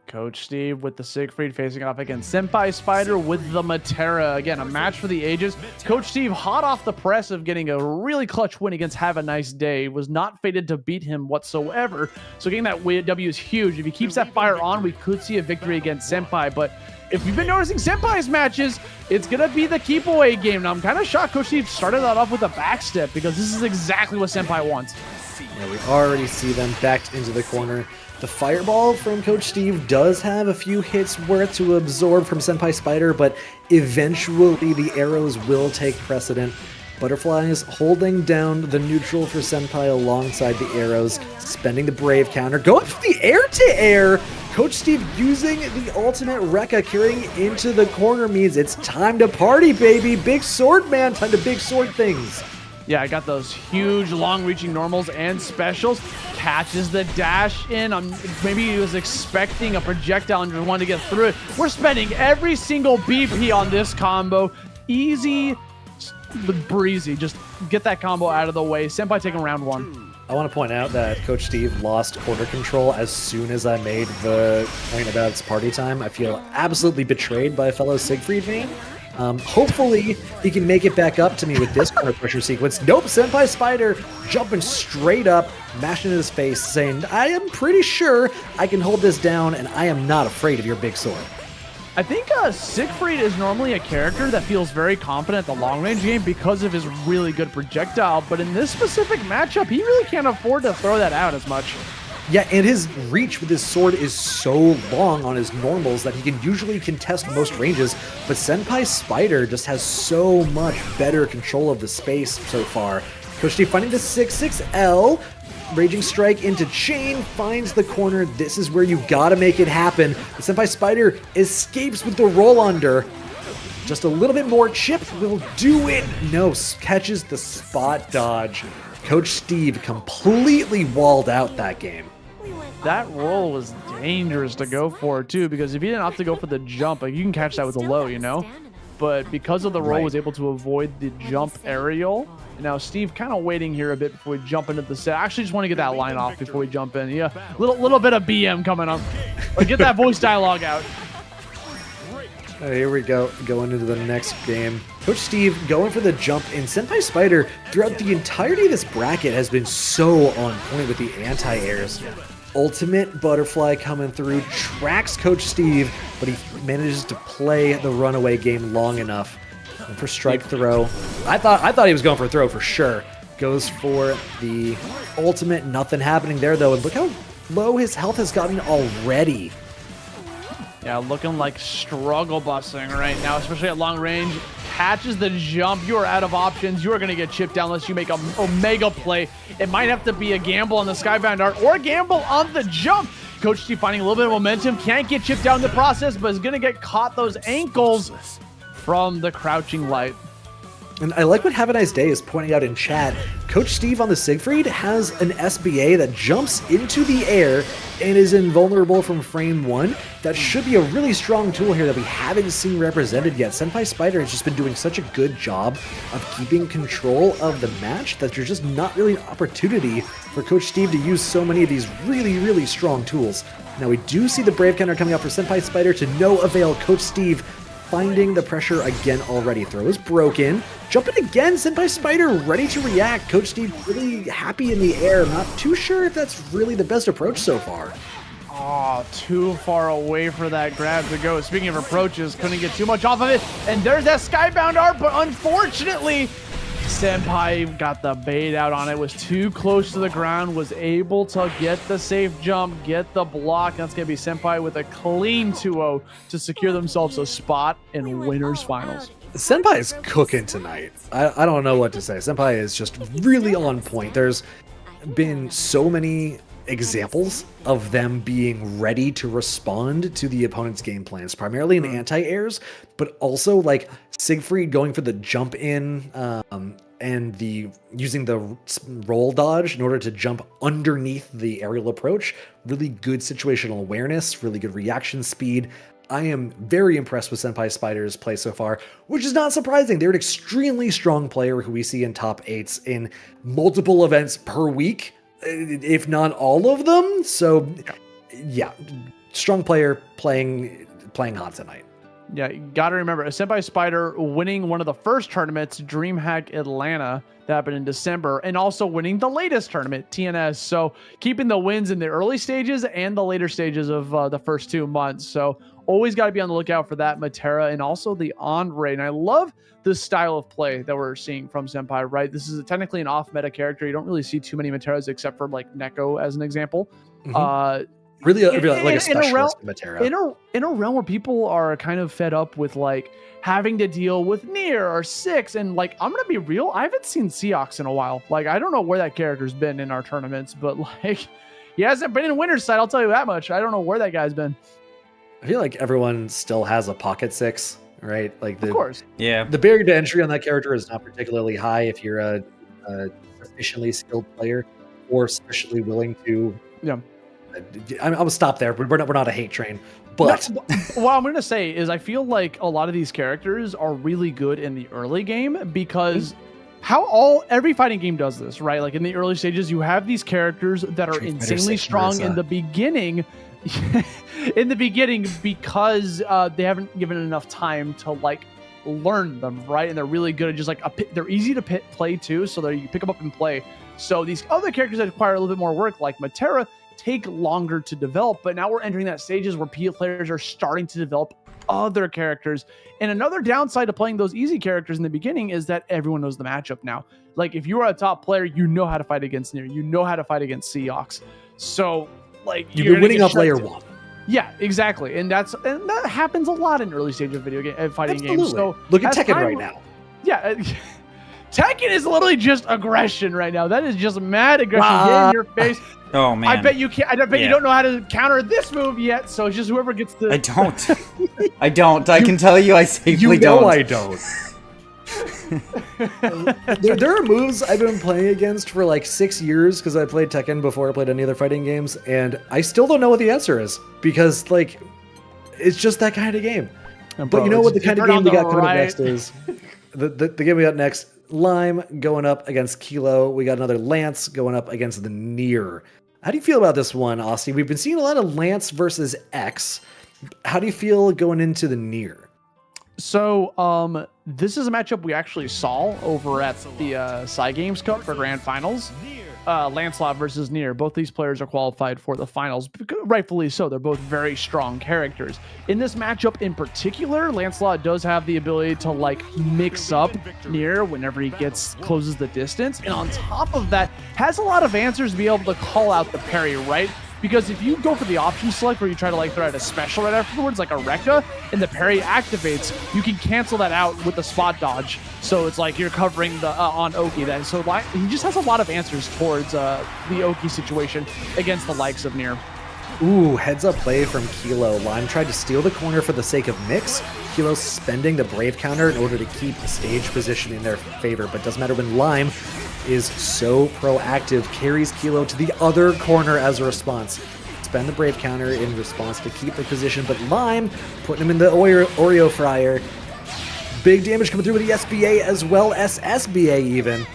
Coach Steve with the Siegfried facing off against SenpaiSpyder with the Metera. Again, a match for the ages. Coach Steve, hot off the press of getting a really clutch win against Havaniceday, was not fated to beat him whatsoever. So getting that W is huge. If he keeps that fire on, we could see a victory against Senpai. But if you've been noticing Senpai's matches, it's going to be the keep away game. Now, I'm kind of shocked Coach Steve started that off with a backstep because this is exactly what Senpai wants. Yeah, we already see them backed into the corner. The fireball from Coach Steve does have a few hits worth to absorb from SenpaiSpyder, but eventually the arrows will take precedent. Butterflies holding down the neutral for Senpai alongside the arrows, spending the brave counter, going from the air to air. Coach Steve using the ultimate Rekka, carrying into the corner means it's time to party, baby. Big sword man, time to big sword things. Yeah, I got those huge, long-reaching normals and specials. Catches the dash in. Maybe he was expecting a projectile and just wanted to get through it. We're spending every single BP on this combo. Easy, breezy. Just get that combo out of the way. Senpai taking round 1. I want to point out that Coach Steve lost corner control as soon as I made the point about it's party time. I feel absolutely betrayed by fellow Siegfried me. Hopefully he can make it back up to me with this corner pressure sequence. Nope, SenpaiSpyder jumping straight up, mashing in his face, saying, I am pretty sure I can hold this down and I am not afraid of your big sword. I think Siegfried is normally a character that feels very confident at the long-range game because of his really good projectile, but in this specific matchup, he really can't afford to throw that out as much. Yeah, and his reach with his sword is so long on his normals that he can usually contest most ranges, but SenpaiSpyder just has so much better control of the space so far. Coach Steve finding the 6-6L, Raging Strike into chain, finds the corner. This is where you gotta make it happen. The SenpaiSpyder escapes with the roll under. Just a little bit more chip will do it. No, catches the spot dodge. Coach Steve completely walled out that game. That roll was dangerous to go for too, because if you didn't opt to go for the jump, like you can catch that with a low, you know? But because of the roll, was able to avoid the jump aerial. Now Steve kind of waiting here a bit before we jump into the set. I actually just want to get that line off before we jump in. Yeah, little bit of BM coming up. Or get that voice dialogue out. Here we go, going into the next game. Coach Steve going for the jump, and SenpaiSpyder throughout the entirety of this bracket has been so on point with the anti-airs. Ultimate butterfly coming through, tracks Coach Steve, but he manages to play the runaway game long enough. And for strike throw, I thought he was going for a throw for sure. Goes for the ultimate, nothing happening there though, and look how low his health has gotten already. Yeah, looking like struggle busting right now, especially at long range. Catches the jump. You are out of options. You are going to get chipped down unless you make a mega play. It might have to be a gamble on the Skybound Art or a gamble on the jump. Coach Steve finding a little bit of momentum. Can't get chipped down in the process, but is going to get caught those ankles from the crouching light. And I like what Havaniceday is pointing out in chat. Coach Steve on the Siegfried has an SBA that jumps into the air and is invulnerable from frame 1. That should be a really strong tool here that we haven't seen represented yet. SenpaiSpyder has just been doing such a good job of keeping control of the match that there's just not really an opportunity for Coach Steve to use so many of these really, really strong tools. Now we do see the Brave counter coming out for SenpaiSpyder to no avail. Coach Steve finding the pressure again already. Throw is broken. Jumping again, SenpaiSpyder ready to react. Coach Steve really happy in the air. Not too sure if that's really the best approach so far. Oh, too far away for that grab to go. Speaking of approaches, couldn't get too much off of it. And there's that Skybound Art, but unfortunately, Senpai got the bait out on it, was too close to the ground, was able to get the safe jump, get the block. That's going to be Senpai with a clean 2-0 to secure themselves a spot in winners finals. Senpai is cooking tonight. I don't know what to say. Senpai is just really on point. There's been so many examples of them being ready to respond to the opponent's game plans, primarily in anti-airs, but also like Siegfried going for the jump in and using the roll dodge in order to jump underneath the aerial approach. Really good situational awareness, really good reaction speed. I am very impressed with SenpaiSpyder's play so far, which is not surprising. They're an extremely strong player who we see in top 8s in multiple events per week, if not all of them. So yeah, strong player playing hot tonight. Yeah, you gotta remember, SenpaiSpyder winning one of the first tournaments, DreamHack Atlanta, that happened in December, and also winning the latest tournament, TNS. So keeping the wins in the early stages and the later stages of the first 2 months. So always got to be on the lookout for that Metera and also the Anre. And I love the style of play that we're seeing from Senpai, right? This is technically an off-meta character. You don't really see too many Meteras except for like Neko as an example. Mm-hmm. Really like a specialist Metera. In a realm where people are kind of fed up with like having to deal with Nier or 6, and like, I'm gonna be real, I haven't seen Seox in a while. Like, I don't know where that character's been in our tournaments, but like, he hasn't been in Winter's Side, I'll tell you that much. I don't know where that guy's been. I feel like everyone still has a pocket 6, right? Like, of course. Yeah. The barrier to entry on that character is not particularly high if you're a sufficiently skilled player or sufficiently willing to. Yeah. I'm gonna stop there, but we're not a hate train. But no, what I'm gonna say is I feel like a lot of these characters are really good in the early game because every fighting game does this, right? Like in the early stages, you have these characters that are insanely strong in the beginning. Because they haven't given enough time to like learn them, right? And they're really good at just like they're easy to play too, so that you pick them up and play. So these other characters that require a little bit more work, like Metera, take longer to develop. But now we're entering that stages where PA players are starting to develop other characters. And another downside to playing those easy characters in the beginning is that everyone knows the matchup now. Like if you are a top player, you know how to fight against Nier, you know how to fight against Seox. So like you're winning off layer 1. Yeah, exactly. And that happens a lot in early stage of video game fighting games. So look at Tekken right now. Yeah. Tekken is literally just aggression right now. That is just mad aggression. Get in your face. Oh man! I bet you can't. I bet you don't know how to counter this move yet. So it's just whoever gets the. I don't. I don't. I can tell you, I safely don't. I don't. there are moves I've been playing against for like 6 years because I played Tekken before I played any other fighting games, and I still don't know what the answer is because like it's just that kind of game. But you know what the kind of game we got coming up next is? The game we got next. Lime going up against Kilo. We got another Lance going up against the Nier. How do you feel about this one, Austin? We've been seeing a lot of Lance versus X. How do you feel going into the Nier? So, this is a matchup we actually saw over at the Psy Games Cup for Grand Finals. Lancelot versus Nier. Both these players are qualified for the finals, rightfully so. They're both very strong characters. In this matchup in particular, Lancelot does have the ability to like mix up Nier whenever he closes the distance, and on top of that, has a lot of answers to be able to call out the parry, right? Because if you go for the option select where you try to like throw out a special right afterwards, like a Rekka, and the parry activates, you can cancel that out with the spot dodge. So it's like you're covering the on Oki then. So he just has a lot of answers towards the Oki situation against the likes of Nier. Ooh, heads up play from Kilo. Lime tried to steal the corner for the sake of mix. Kilo spending the Brave counter in order to keep the stage position in their favor, but doesn't matter when Lime is so proactive, carries Kilo to the other corner as a response. Spend the Brave counter in response to keep the position, but Lime putting him in the Oreo fryer. Big damage coming through with the SBA as well as SBA even.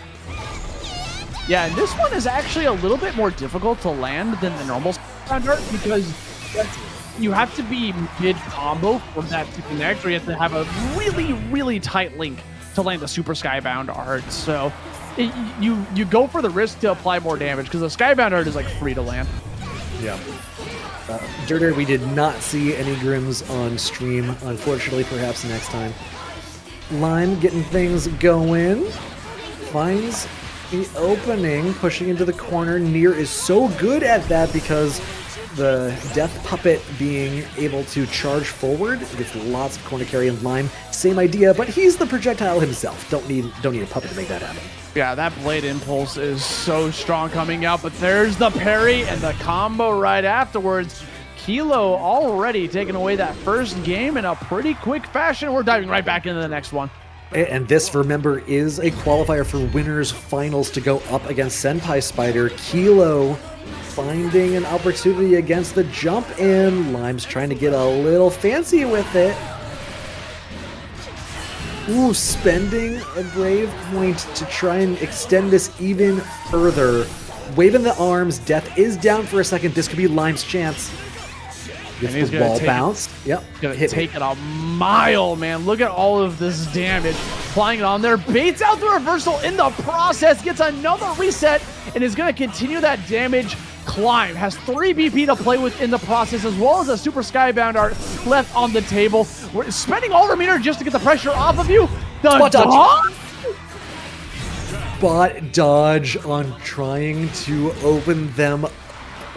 Yeah, and this one is actually a little bit more difficult to land than the normal standard because you have to be mid-combo for that to connect, or you have to have a really, really tight link to land the Super Skybound art. So you go for the risk to apply more damage because the Skybound art is like free to land. Yeah. Dirter, we did not see any Grims on stream. Unfortunately, perhaps next time. Lime getting things going. Finds the opening, pushing into the corner. Nier is so good at that because the Death Puppet being able to charge forward gets lots of corner carry, and Lime, same idea, but he's the projectile himself. Don't need a puppet to make that happen. Yeah, that blade impulse is so strong coming out, but there's the parry and the combo right afterwards. Kilo already taking away that first game in a pretty quick fashion. We're diving right back into the next one. And this, remember, is a qualifier for winners finals to go up against SenpaiSpyder. Kilo finding an opportunity against the jump in. Lime's trying to get a little fancy with it. Ooh, spending a Brave point to try and extend this even further. Waving the arms, Death is down for a second. This could be Lime's chance. Gets and he's the gonna wall take bounce. Yep. Gonna take it a mile, man. Look at all of this damage. Flying it on there. Baits out the reversal in the process. Gets another reset and is gonna continue that damage climb. Has 3 BP to play with in the process, as well as a Super Skybound art left on the table. We're spending all our meter just to get the pressure off of you. The Spot dodge. dodge? Spot dodge on trying to open them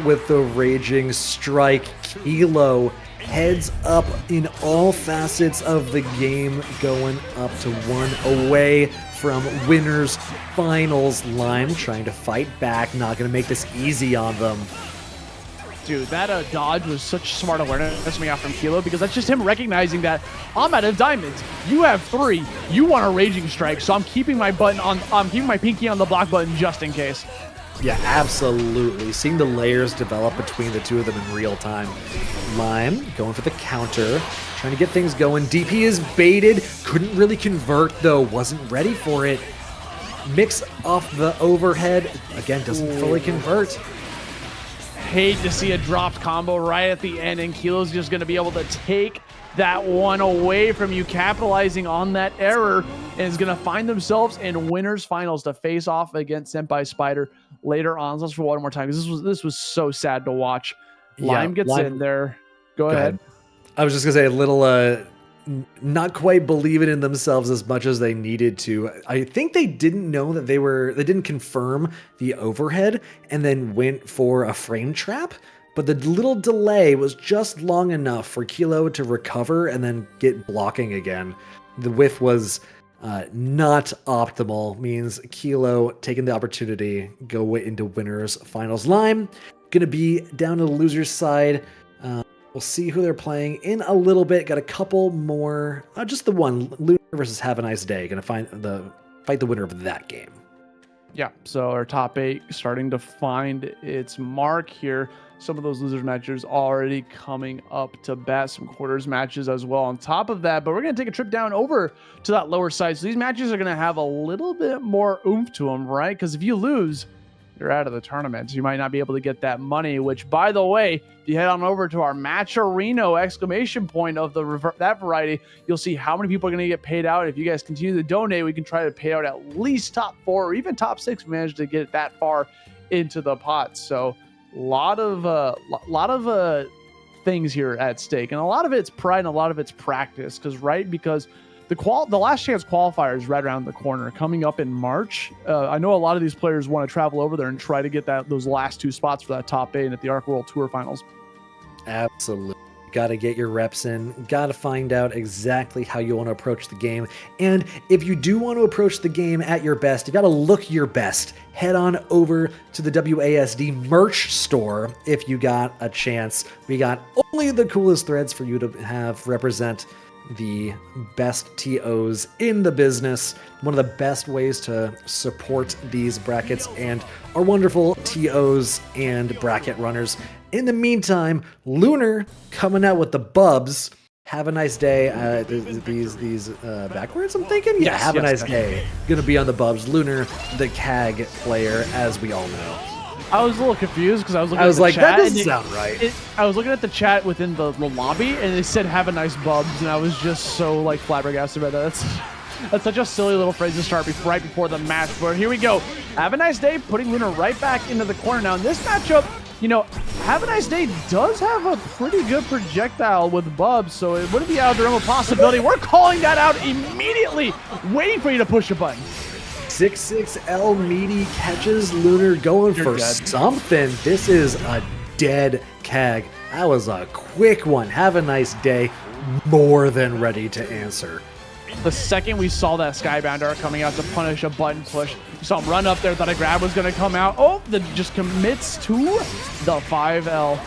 with the Raging Strike. Kilo heads up in all facets of the game, going up to 1 away from winners finals. Lime trying to fight back, not going to make this easy on them. Dude, that dodge was such smart awareness coming out from Kilo, because that's just him recognizing that I'm out of diamonds. You have 3. You want a Raging Strike, so I'm keeping my pinky on the block button just in case. Yeah, absolutely. Seeing the layers develop between the two of them in real time. Lime going for the counter, trying to get things going. DP is baited, couldn't really convert though, wasn't ready for it. Mix off the overhead, again, doesn't fully convert. Hate to see a dropped combo right at the end, and Kilo's just going to be able to take that one away from you, capitalizing on that error, and is going to find themselves in winners finals to face off against SenpaiSpyder later on. So let's for one more time, because this was so sad to watch. Lime gets in there. Go ahead. I was just gonna say a little, not quite believing in themselves as much as they needed to. I think they didn't know that they didn't confirm the overhead and then went for a frame trap. But the little delay was just long enough for Kilo to recover and then get blocking again. The whiff was not optimal, means Kilo taking the opportunity, go into winners finals. Lime gonna be down to the loser's side. We'll see who they're playing in a little bit. Got a couple more, just the one, Lunar versus Havaniceday. Gonna fight the winner of that game. Yeah, so our top 8 starting to find its mark here. Some of those losers matches already coming up to bat, some quarters matches as well on top of that. But we're going to take a trip down over to that lower side. So these matches are going to have a little bit more oomph to them, right? Because if you lose, you're out of the tournament. So you might not be able to get that money, which, by the way, if you head on over to our Matcherino exclamation point of that variety, you'll see how many people are going to get paid out. If you guys continue to donate, we can try to pay out at least top 4 or even top 6 if we manage to get that far into the pot. So lot of things here at stake, and a lot of it's pride and a lot of it's practice, because the last chance qualifier is right around the corner, coming up in March. I know a lot of these players want to travel over there and try to get those last 2 spots for that top 8 at the Arc World Tour Finals. Absolutely. Got to get your reps in, got to find out exactly how you want to approach the game. And if you do want to approach the game at your best, you got to look your best. Head on over to the WASD merch store if you got a chance. We got only the coolest threads for you to have represent the best TOs in the business. One of the best ways to support these brackets and our wonderful TOs and bracket runners. In the meantime, Lunar coming out with the bubs. Have a nice day. These backwards, I'm thinking? Yeah, Yes, have a yes, nice day. Gonna be on the bubs. Lunar, the CAG player, as we all know. I was a little confused because I was looking I was at the like, chat. that doesn't sound right. I was looking at the chat within the lobby, and they said "have a nice bubs," and I was just so flabbergasted by that. That's such a silly little phrase to start right before the match. But here we go. Have a nice day, putting Lunar right back into the corner. Now in this matchup, Have a Nice Day does have a pretty good projectile with Bubs, so it wouldn't be out of the realm of possibility. We're calling that out immediately, waiting for you to push a button. 6-6L meaty catches Lunar going for something. This is a dead CAG. That was a quick one. Have a nice day. More than ready to answer. The second we saw that Skybounder coming out to punish a button push, you saw him run up there, thought a grab was going to come out. Oh, that just commits to the 5L.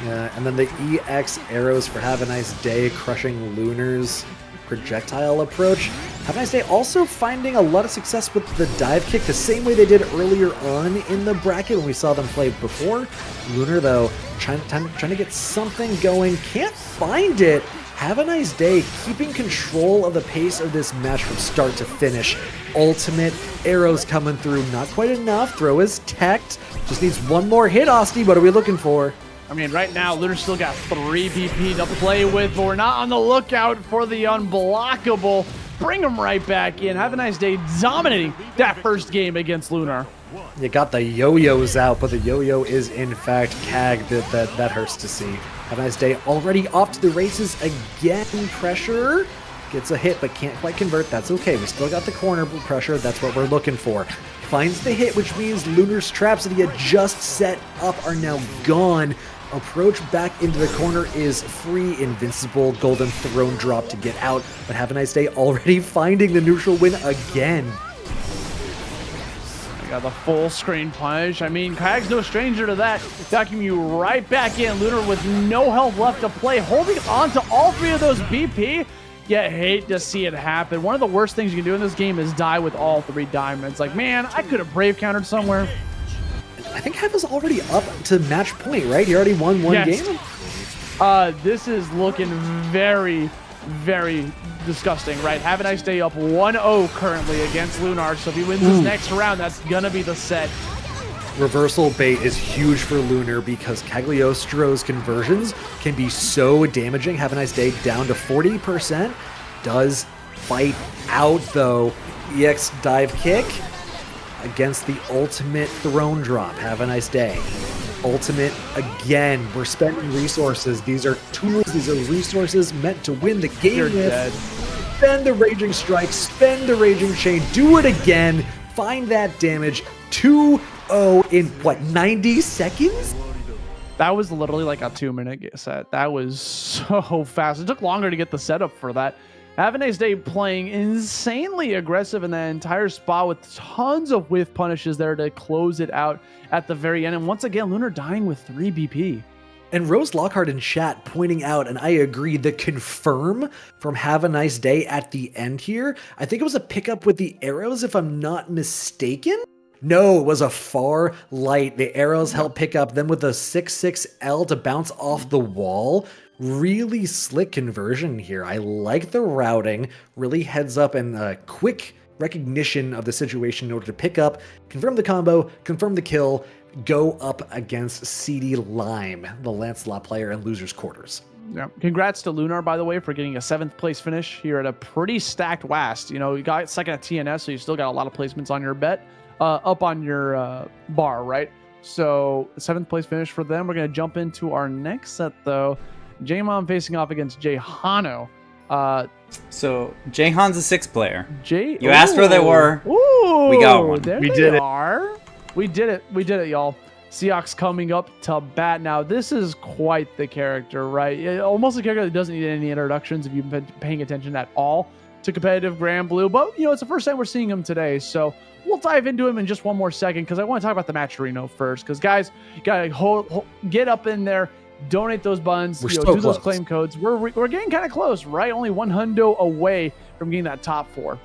Yeah, and then the EX arrows for Have a Nice Day, crushing Lunar's projectile approach. Have a Nice Day also finding a lot of success with the dive kick, the same way they did earlier on in the bracket when we saw them play before. Lunar, though, trying to get something going, can't find it. Have a Nice Day, keeping control of the pace of this match from start to finish. Ultimate arrows coming through, not quite enough. Throw is teched. Just needs one more hit, Austin. What are we looking for? I mean, right now, Lunar still got 3 BP to play with, but we're not on the lookout for the unblockable. Bring him right back in. Have a Nice Day, dominating that first game against Lunar. You got the yo-yos out, but the yo-yo is in fact CAG. That hurts to see. Have a Nice Day already off to the races again. Pressure gets a hit, but can't quite convert. That's okay. We still got the corner pressure. That's what we're looking for. Finds the hit, which means Lunar's traps that he had just set up are now gone. Approach back into the corner is free. Invincible golden throne drop to get out, but Have a Nice Day already finding the neutral win again. Got the full screen punish. I mean, KaiAi's no stranger to that. Vacuum you right back in. Lunar with no health left to play, holding on to all 3 of those BP. Yet hate to see it happen. One of the worst things you can do in this game is die with all 3 diamonds. Like, man, I could have brave countered somewhere. I think Have is already up to match point, right? He already won one game? This is looking very, very disgusting, right? Have a Nice Day up 1-0 currently against Lunar, so if he wins this next round, that's gonna be the set. Reversal bait is huge for Lunar because Cagliostro's conversions can be so damaging. Have a Nice Day down to 40%. Does fight out though. EX dive kick against the ultimate throne drop. Have a Nice Day. ultimate again. We're spending resources. These are tools. These are resources meant to win the game You're with. dead. Spend the Raging Strike. Spend the Raging Chain. Do it again. Find that damage. 2-0 in, what, 90 seconds? That was literally like a 2-minute set. That was so fast. It took longer to get the setup for that. Havaniceday playing insanely aggressive in that entire spot with tons of whiff punishes there to close it out at the very end. And once again, Lunar dying with 3 BP. And Rose Lockhart in chat pointing out, and I agree, the confirm from Havaniceday at the end here. I think it was a pickup with the arrows, if I'm not mistaken. No, it was a far light. The arrows help pick up, then with a 6-6L to bounce off the wall. Really slick conversion here. I like the routing, really heads up and quick recognition of the situation in order to pick up, confirm the combo, confirm the kill, go up against CD Lime, the Lancelot player in loser's quarters. Yeah. Congrats to Lunar, by the way, for getting a 7th place finish here at a pretty stacked WAST. You know, you got second at TNS, so you still got a lot of placements on your bet, up on your bar, right? So 7th place finish for them. We're going to jump into our next set, though. JMAMH facing off against Jay Hano. So Jahan's a 6 player. You asked where they were. Ooh, We got one. There We they did it. are. We did it. We did it, y'all. Seox coming up to bat. Now, this is quite the character, right? Almost a character that doesn't need any introductions if you've been paying attention at all to competitive Granblue. But, you know, it's the first time we're seeing him today. So we'll dive into him in just one more second because I want to talk about the Matcherino first. Because, guys, you got to get up in there. Donate those buns, We're do so those close. claim codes. We're getting kind of close, right? Only one hundo away from getting that top 4.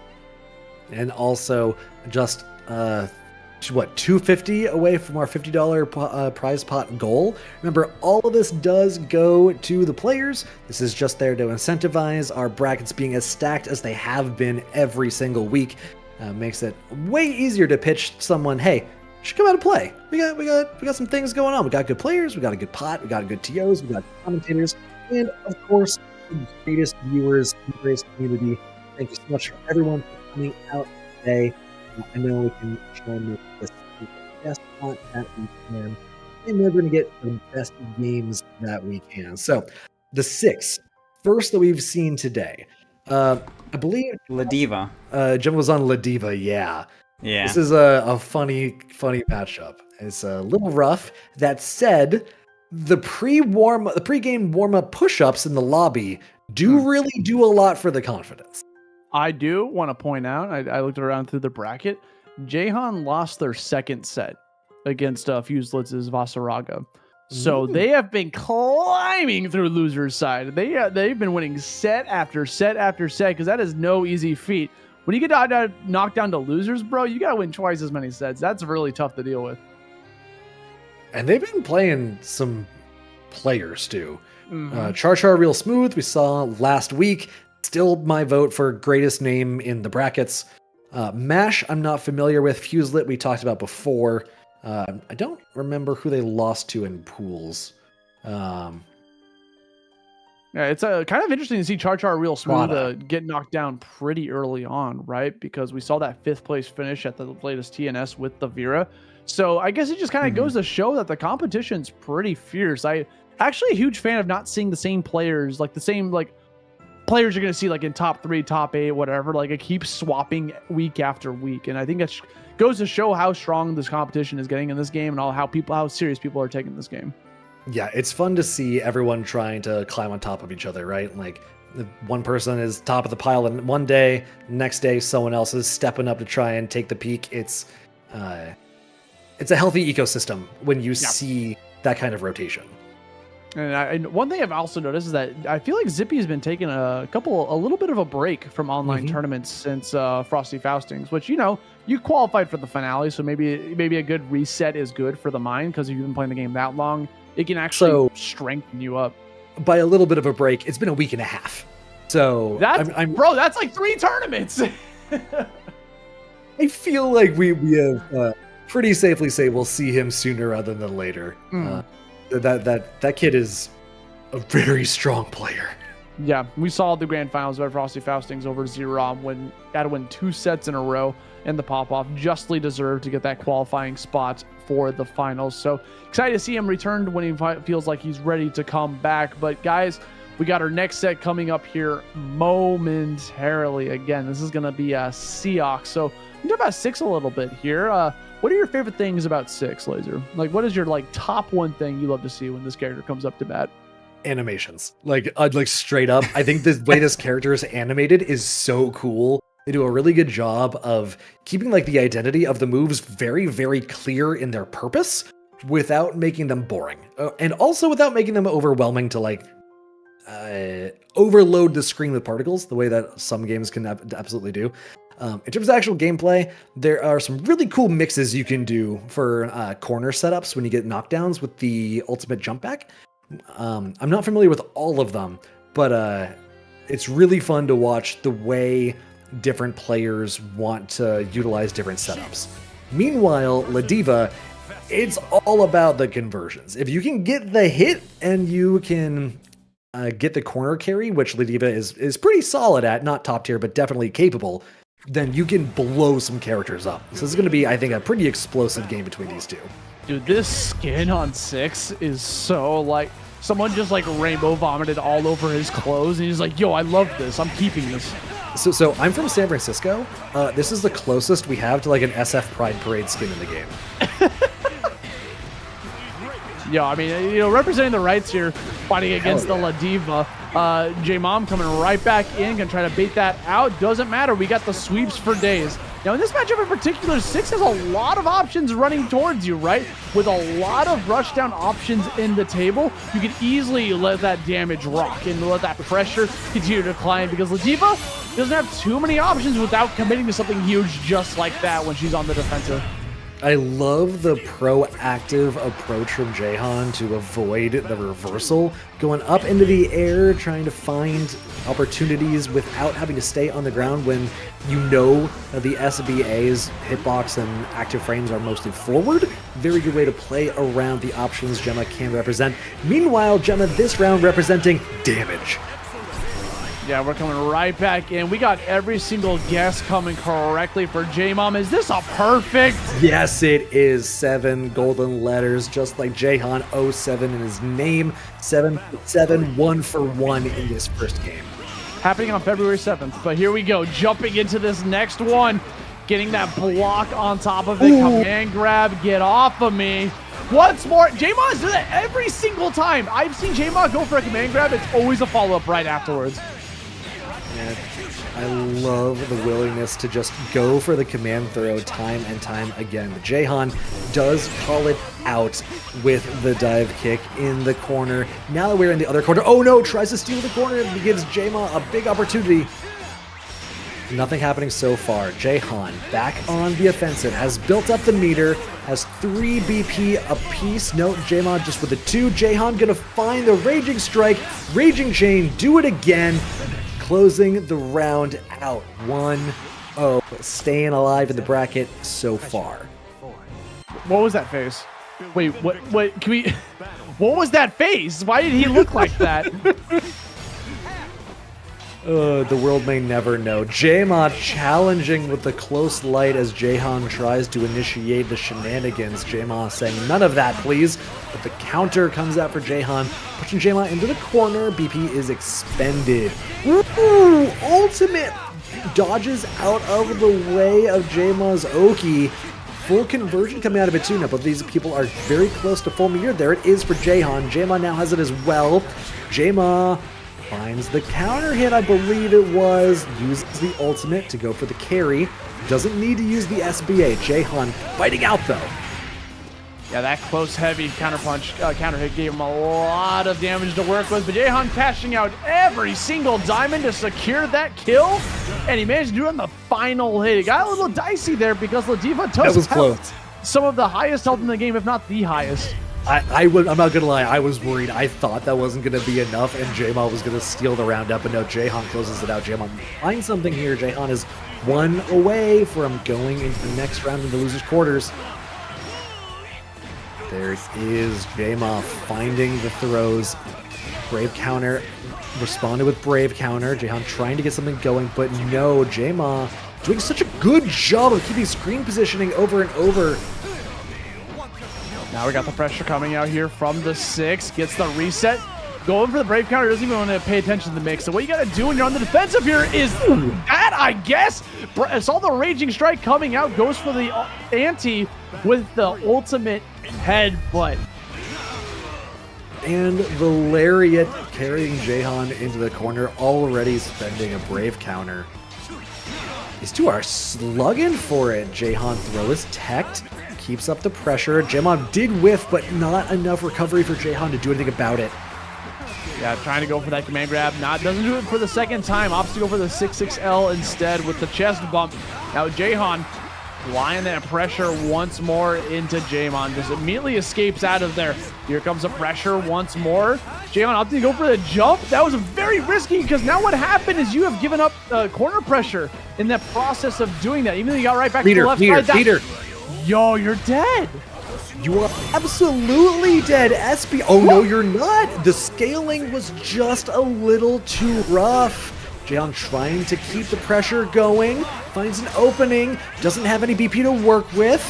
And also just $250 away from our $50 prize pot goal. Remember, all of this does go to the players. This is just there to incentivize our brackets being as stacked as they have been every single week. Makes it way easier to pitch someone, hey, you should come out and play. We got some things going on. We got good players, we got a good pot, we got good TOs, we got commentators, and of course, the greatest viewers in the greatest community. Thank you so much for everyone for coming out today. I know we can try and make this the best pot that we can, and we're going to get the best games that we can. So, the 6 first that we've seen today, I believe Ladvia. Jim was on Ladvia, yeah. Yeah. This is a funny matchup. It's a little rough. That said, the pre-game warm-up push-ups in the lobby do really do a lot for the confidence. I do want to point out, I looked around through the bracket, Jahan lost their second set against Fuselitz's Vaseraga. So they have been climbing through loser's side. They've been winning set after set after set because that is no easy feat. When you get knocked down to losers, bro, you got to win twice as many sets. That's really tough to deal with. And they've been playing some players too. Char real smooth. We saw last week. Still my vote for greatest name in the brackets. MASH, I'm not familiar with. Fuselit, we talked about before. I don't remember who they lost to in pools. Yeah, it's kind of interesting to see Char real smooth get knocked down pretty early on, right? Because we saw that 5th place finish at the latest TNS with the Vera. So I guess it just kind of goes to show that the competition's pretty fierce. I actually a huge fan of not seeing the same players, like the same players you're going to see like in top 3, top 8, whatever. Like it keeps swapping week after week. And I think that goes to show how strong this competition is getting in this game and how serious people are taking this game. Yeah, it's fun to see everyone trying to climb on top of each other, right? Like one person is top of the pile and one day, next day someone else is stepping up to try and take the peak. It's a healthy ecosystem when you see that kind of rotation. And one thing I've also noticed is that I feel like Zippy has been taking a little bit of a break from online tournaments since Frosty Faustings, which, you know, you qualified for the finale, so maybe a good reset is good for the mind because if you've been playing the game that long, it can actually strengthen you up. By a little bit of a break, it's been a week and a half. So bro, that's like 3 tournaments. I feel like we have pretty safely say we'll see him sooner rather than later. That kid is a very strong player. Yeah, we saw the grand finals of Frosty Faustings over Zerom when had to win 2 sets in a row in the pop-off. Justly deserved to get that qualifying spot for the finals. So excited to see him return when he feels like he's ready to come back. But guys, we got our next set coming up here momentarily. Again, this is going to be Seox. So we can talk about Six a little bit here. What are your favorite things about Six, Laser? Like, what is your top one thing you love to see when this character comes up to bat? Animations. Like straight up, I think the way this character is animated is so cool. They do a really good job of keeping the identity of the moves very, very clear in their purpose without making them boring. And also without making them overwhelming to overload the screen with particles the way that some games can absolutely do. In terms of actual gameplay, there are some really cool mixes you can do for corner setups when you get knockdowns with the ultimate jump back. I'm not familiar with all of them, but it's really fun to watch the way different players want to utilize different setups. Meanwhile, Ladvia, it's all about the conversions. If you can get the hit and you can get the corner carry, which Ladvia is pretty solid at, not top tier, but definitely capable, then you can blow some characters up. So this is going to be, I think, a pretty explosive game between these two. Dude, this skin on Six is so someone just rainbow vomited all over his clothes, and he's like, yo, I love this. I'm keeping this. So I'm from San Francisco. This is the closest we have to an SF Pride Parade skin in the game. Yeah, I mean, representing the rights here, fighting against the Ladvia. JMAMH coming right back in, gonna try to bait that out. Doesn't matter. We got the sweeps for days. Now, in this matchup in particular, Six has a lot of options running towards you, right? With a lot of rushdown options in the table, you can easily let that damage rock and let that pressure continue to climb, because Ladvia doesn't have too many options without committing to something huge just like that when she's on the defensive. I love the proactive approach from Jahan to avoid the reversal, going up into the air, trying to find opportunities without having to stay on the ground when you know that the SBA's hitbox and active frames are mostly forward. Very good way to play around the options Gemma can represent. Meanwhile, Gemma this round representing damage. Yeah, we're coming right back in. We got every single guess coming correctly for JMAMH. Is this a perfect? Yes, it is. 7 golden letters, just like Jahan 07 in his name. 7-7, 1 for 1 in this first game. Happening on February 7th. But here we go, jumping into this next one. Getting that block on top of it. Ooh. Command grab, get off of me. Once more, JMAMH does that every single time. I've seen JMAMH go for a command grab. It's always a follow-up right afterwards. And I love the willingness to just go for the command throw time and time again. But Jahan does call it out with the dive kick in the corner. Now that we're in the other corner, oh no, tries to steal the corner and gives JMAMH a big opportunity. Nothing happening so far. Jahan back on the offensive, has built up the meter, has 3 BP apiece. Note JMAMH just with a 2. Jahan gonna find the Raging Strike, Raging Chain, do it again. Closing the round out. 1-0. Staying alive in the bracket so far. What was that face? Wait, what can we... What was that face? Why did he look like that? The world may never know. JMAMH challenging with the close light as Jahan tries to initiate the shenanigans. JMAMH saying, none of that, please. But the counter comes out for Jahan, pushing JMAMH into the corner. BP is expended. Ooh, ultimate dodges out of the way of JMAMH's Oki. Full conversion coming out of it too. Now, but these people are very close to full meter. There it is for Jahan. JMAMH now has it as well. JMAMH finds the counter hit, I believe it was. Uses the ultimate to go for the carry. Doesn't need to use the SBA. Jahan fighting out though. Yeah, that close, heavy counter hit gave him a lot of damage to work with, but Jahan cashing out every single diamond to secure that kill, and he managed to do it on the final hit. It got a little dicey there because Ladvia does have some of the highest health in the game, if not the highest. I'm not gonna lie, I was worried. I thought that wasn't gonna be enough and JMAMH was gonna steal the round up, but no, Jahan closes it out. Jahan finds something here. Jahan is 1 away from going into the next round in the losers quarters. There it is, JMAMH finding the throws. Brave counter, responded with brave counter. Jahan trying to get something going, but no, JMAMH doing such a good job of keeping screen positioning over and over. Now we got the pressure coming out here from the 6. Gets the reset. Going for the Brave counter. Doesn't even want to pay attention to the mix. So what you got to do when you're on the defensive here is that, I guess. Saw the Raging Strike coming out. Goes for the ante with the ultimate headbutt. And the Lariat carrying Jahan into the corner, already spending a Brave counter. These two are slugging for it. Jahan throw is teched, keeps up the pressure. JMAMH did whiff, but not enough recovery for Jahan to do anything about it. Yeah, trying to go for that command grab. Doesn't do it for the second time. Opts to go for the 6-6L instead with the chest bump. Now Jahan applying that pressure once more into JMAMH. Just immediately escapes out of there. Here comes the pressure once more. JMAMH opting to go for the jump. That was very risky because now what happened is you have given up corner pressure in that process of doing that. Even though you got right back to the left side. Peter. Yo, you're dead. You are absolutely dead, SP. Oh, no, you're not. The scaling was just a little too rough. Jahan trying to keep the pressure going. Finds an opening. Doesn't have any BP to work with.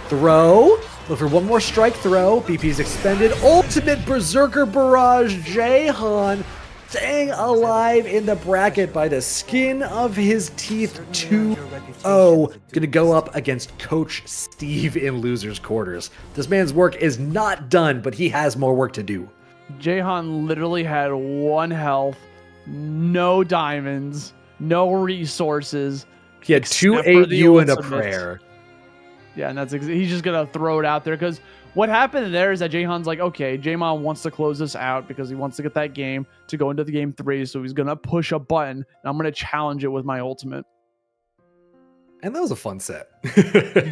Throw. Look for one more strike throw. BP's expended. Ultimate Berserker Barrage. Jahan staying alive in the bracket by the skin of his teeth. 2-0. Gonna go up against Coach Steve in losers quarters. This man's work is not done, but he has more work to do. Jahan literally had 1 health, no diamonds, no resources. He had 2 AU and a prayer. Yeah, and he's just gonna throw it out there because what happened there is that Jahan's like, okay, JMAMH wants to close this out because he wants to get that game to go into the game 3, so he's gonna push a button, and I'm gonna challenge it with my ultimate. And that was a fun set.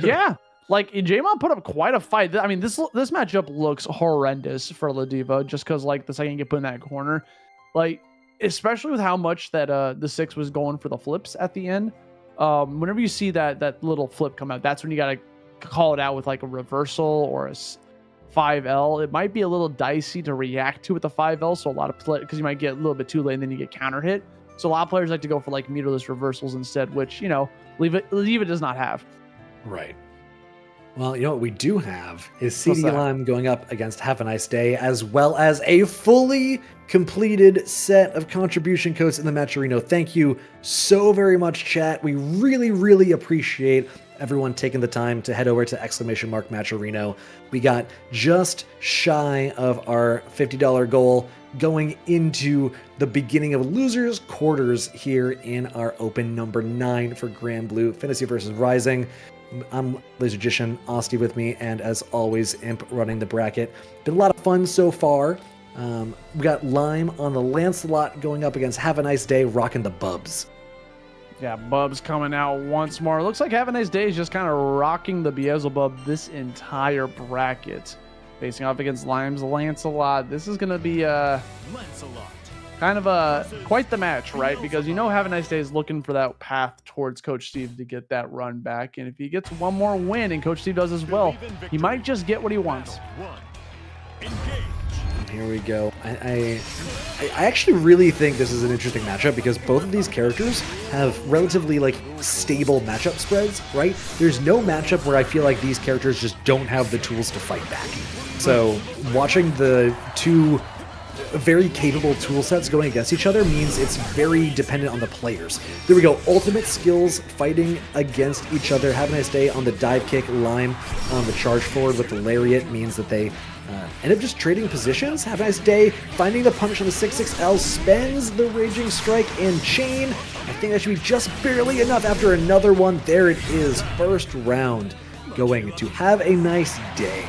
Yeah, like JMAMH put up quite a fight. I mean, this matchup looks horrendous for Ladvia just because like the second you get put in that corner, like especially with how much that the 6 was going for the flips at the end. Whenever you see that little flip come out, that's when you gotta call it out with like a reversal or a 5L. It might be a little dicey to react to with the 5L, so a lot of play because you might get a little bit too late and then you get counter hit. So a lot of players like to go for like meterless reversals instead, which Ladvia does not have. Right. Well, you know what we do have is CD Lime going up against Havaniceday, as well as a fully completed set of contribution codes in the Matcherino. Thank you so very much, chat. We really, really appreciate everyone taking the time to head over to !Matcherino. We got just shy of our $50 goal going into the beginning of losers quarters here in our open number 9 for Granblue Fantasy vs Rising. I'm Lasergician, Osti with me, and as always, Imp running the bracket. Been a lot of fun so far. We got Lime on the Lancelot going up against Havaniceday, rocking the Bubs. Yeah, Bubs coming out once more. Looks like Havaniceday is just kind of rocking the Beelzebub this entire bracket. Facing off against Lime's Lancelot. This is going to be kind of quite the match, right? Because Havaniceday is looking for that path towards Coach Steve to get that run back. And if he gets one more win, and Coach Steve does as well, he might just get what he wants. Here we go. I actually really think this is an interesting matchup because both of these characters have relatively stable matchup spreads, right? There's no matchup where I feel like these characters just don't have the tools to fight back. So watching the two very capable tool sets going against each other means it's very dependent on the players. There we go. Ultimate skills fighting against each other. Havaniceday on the dive kick, Lime on the charge forward with the lariat means that they end up just trading positions. Havaniceday finding the punish on the 6-6L, spends the Raging Strike and chain. I think that should be just barely enough after another one. There it is. First round going to Havaniceday.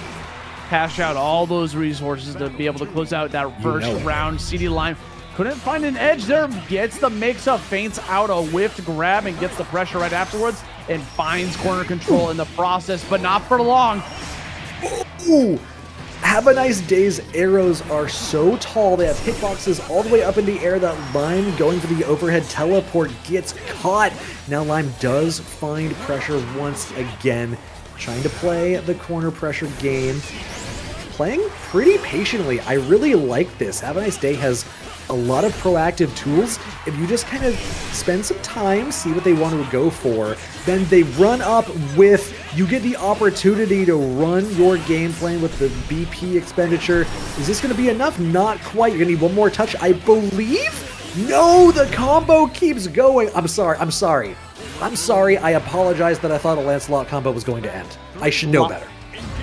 Cash out all those resources to be able to close out that first round. CD Lime couldn't find an edge there. Gets the mix-up, feints out a whiffed grab and gets the pressure right afterwards and finds corner control in the process, but not for long. Ooh. Havanicedays arrows are so tall. They have hitboxes all the way up in the air that Lime going for the overhead teleport gets caught. Now Lime does find pressure once again, trying to play the corner pressure game. Playing pretty patiently. I really like this. Havaniceday has a lot of proactive tools. If you just kind of spend some time, see what they want to go for, then they run up with You get the opportunity to run your game plan with the BP expenditure. Is this going to be enough? Not quite. You're going to need one more touch, I believe? No, the combo keeps going. I'm sorry. I apologize that I thought a Lancelot combo was going to end. I should know better.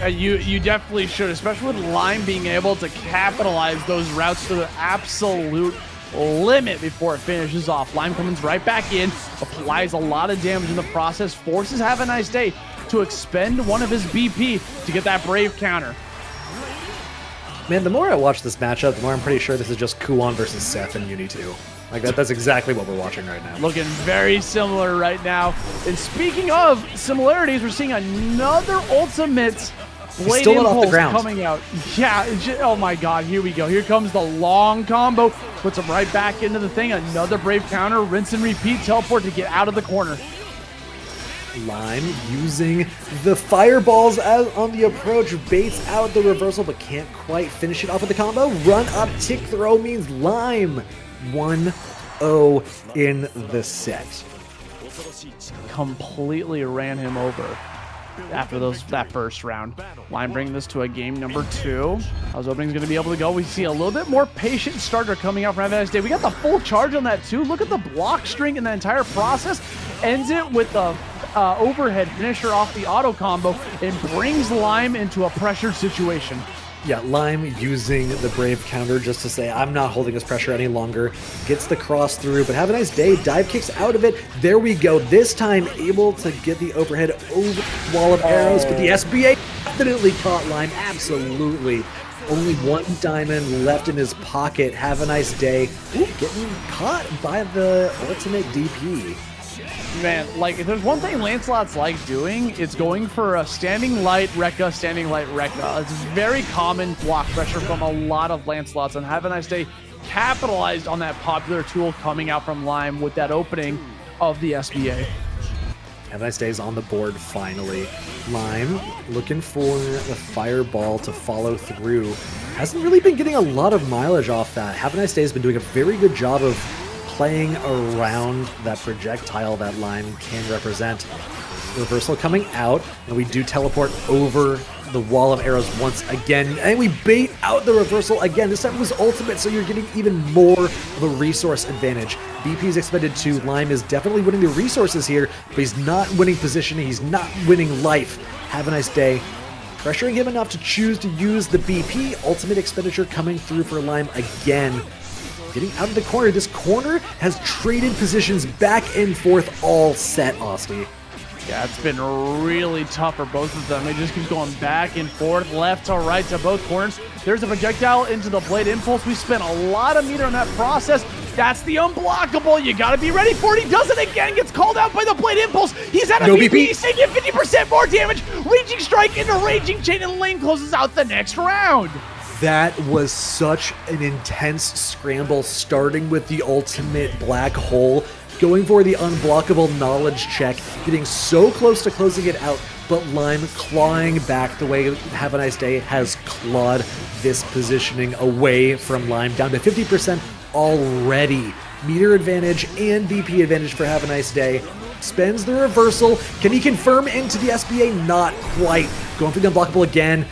You definitely should, especially with Lime being able to capitalize those routes to the absolute limit before it finishes off. Lime comes right back in, applies a lot of damage in the process, forces Havaniceday to expend one of his BP to get that Brave counter. Man, the more I watch this matchup, the more I'm pretty sure this is just Kuon versus Seth in Uni 2. Like that's exactly what we're watching right now. Looking very similar right now. And speaking of similarities, we're seeing another ultimate Blade Impulse coming out. Yeah, oh my god, here we go. Here comes the long combo. Puts him right back into the thing. Another Brave counter, rinse and repeat, teleport to get out of the corner. Lime using the fireballs on the approach, baits out the reversal, but can't quite finish it off with the combo. Run up tick throw means Lime 1-0 in the set. Completely ran him over after that first round. Lime bringing this to a game number 2. I was hoping he's going to be able to go. We see a little bit more patient starter coming out from Havaniceday. We got the full charge on that too. Look at the block string in the entire process. Ends it with the overhead finisher off the auto combo and brings Lime into a pressured situation. Yeah, Lime using the Brave counter just to say, I'm not holding this pressure any longer. Gets the cross through, but Havaniceday. Dive kicks out of it. There we go. This time able to get the overhead over wall of arrows, but the SBA definitely caught Lime. Absolutely. Only one diamond left in his pocket. Havaniceday getting caught by the ultimate DP. Man, like, if there's one thing Lancelot's like doing, it's going for a standing light Rekka, standing light Rekka. It's very common block pressure from a lot of Lancelots, and Havaniceday capitalized on that popular tool coming out from Lime with that opening of the SBA. Havaniceday on the board finally. Lime looking for the fireball to follow through. Hasn't really been getting a lot of mileage off that. Havaniceday has been doing a very good job of playing around that projectile that Lime can represent. Reversal coming out, and we do teleport over the wall of arrows once again, and we bait out the reversal again. This time it was ultimate, so you're getting even more of a resource advantage. BP is expended 2. Lime is definitely winning the resources here, but he's not winning positioning, he's not winning life. Havaniceday pressuring him enough to choose to use the BP. Ultimate expenditure coming through for Lime again. Getting out of the corner. This corner has traded positions back and forth all set, Austin. Yeah, it's been really tough for both of them. It just keeps going back and forth, left to right to both corners. There's a projectile into the Blade Impulse. We spent a lot of meter on that process. That's the unblockable. You got to be ready for it. He does it again. Gets called out by the Blade Impulse. He's at a BP. He's taking 50% more damage. Raging Strike into Raging Chain, and Lane closes out the next round. That was such an intense scramble, starting with the ultimate black hole, going for the unblockable knowledge check, getting so close to closing it out, but Lime clawing back the way Havaniceday has clawed this positioning away from Lime, down to 50% already. Meter advantage and BP advantage for Havaniceday. Spends the reversal. Can he confirm into the SBA? Not quite. Going for the unblockable again.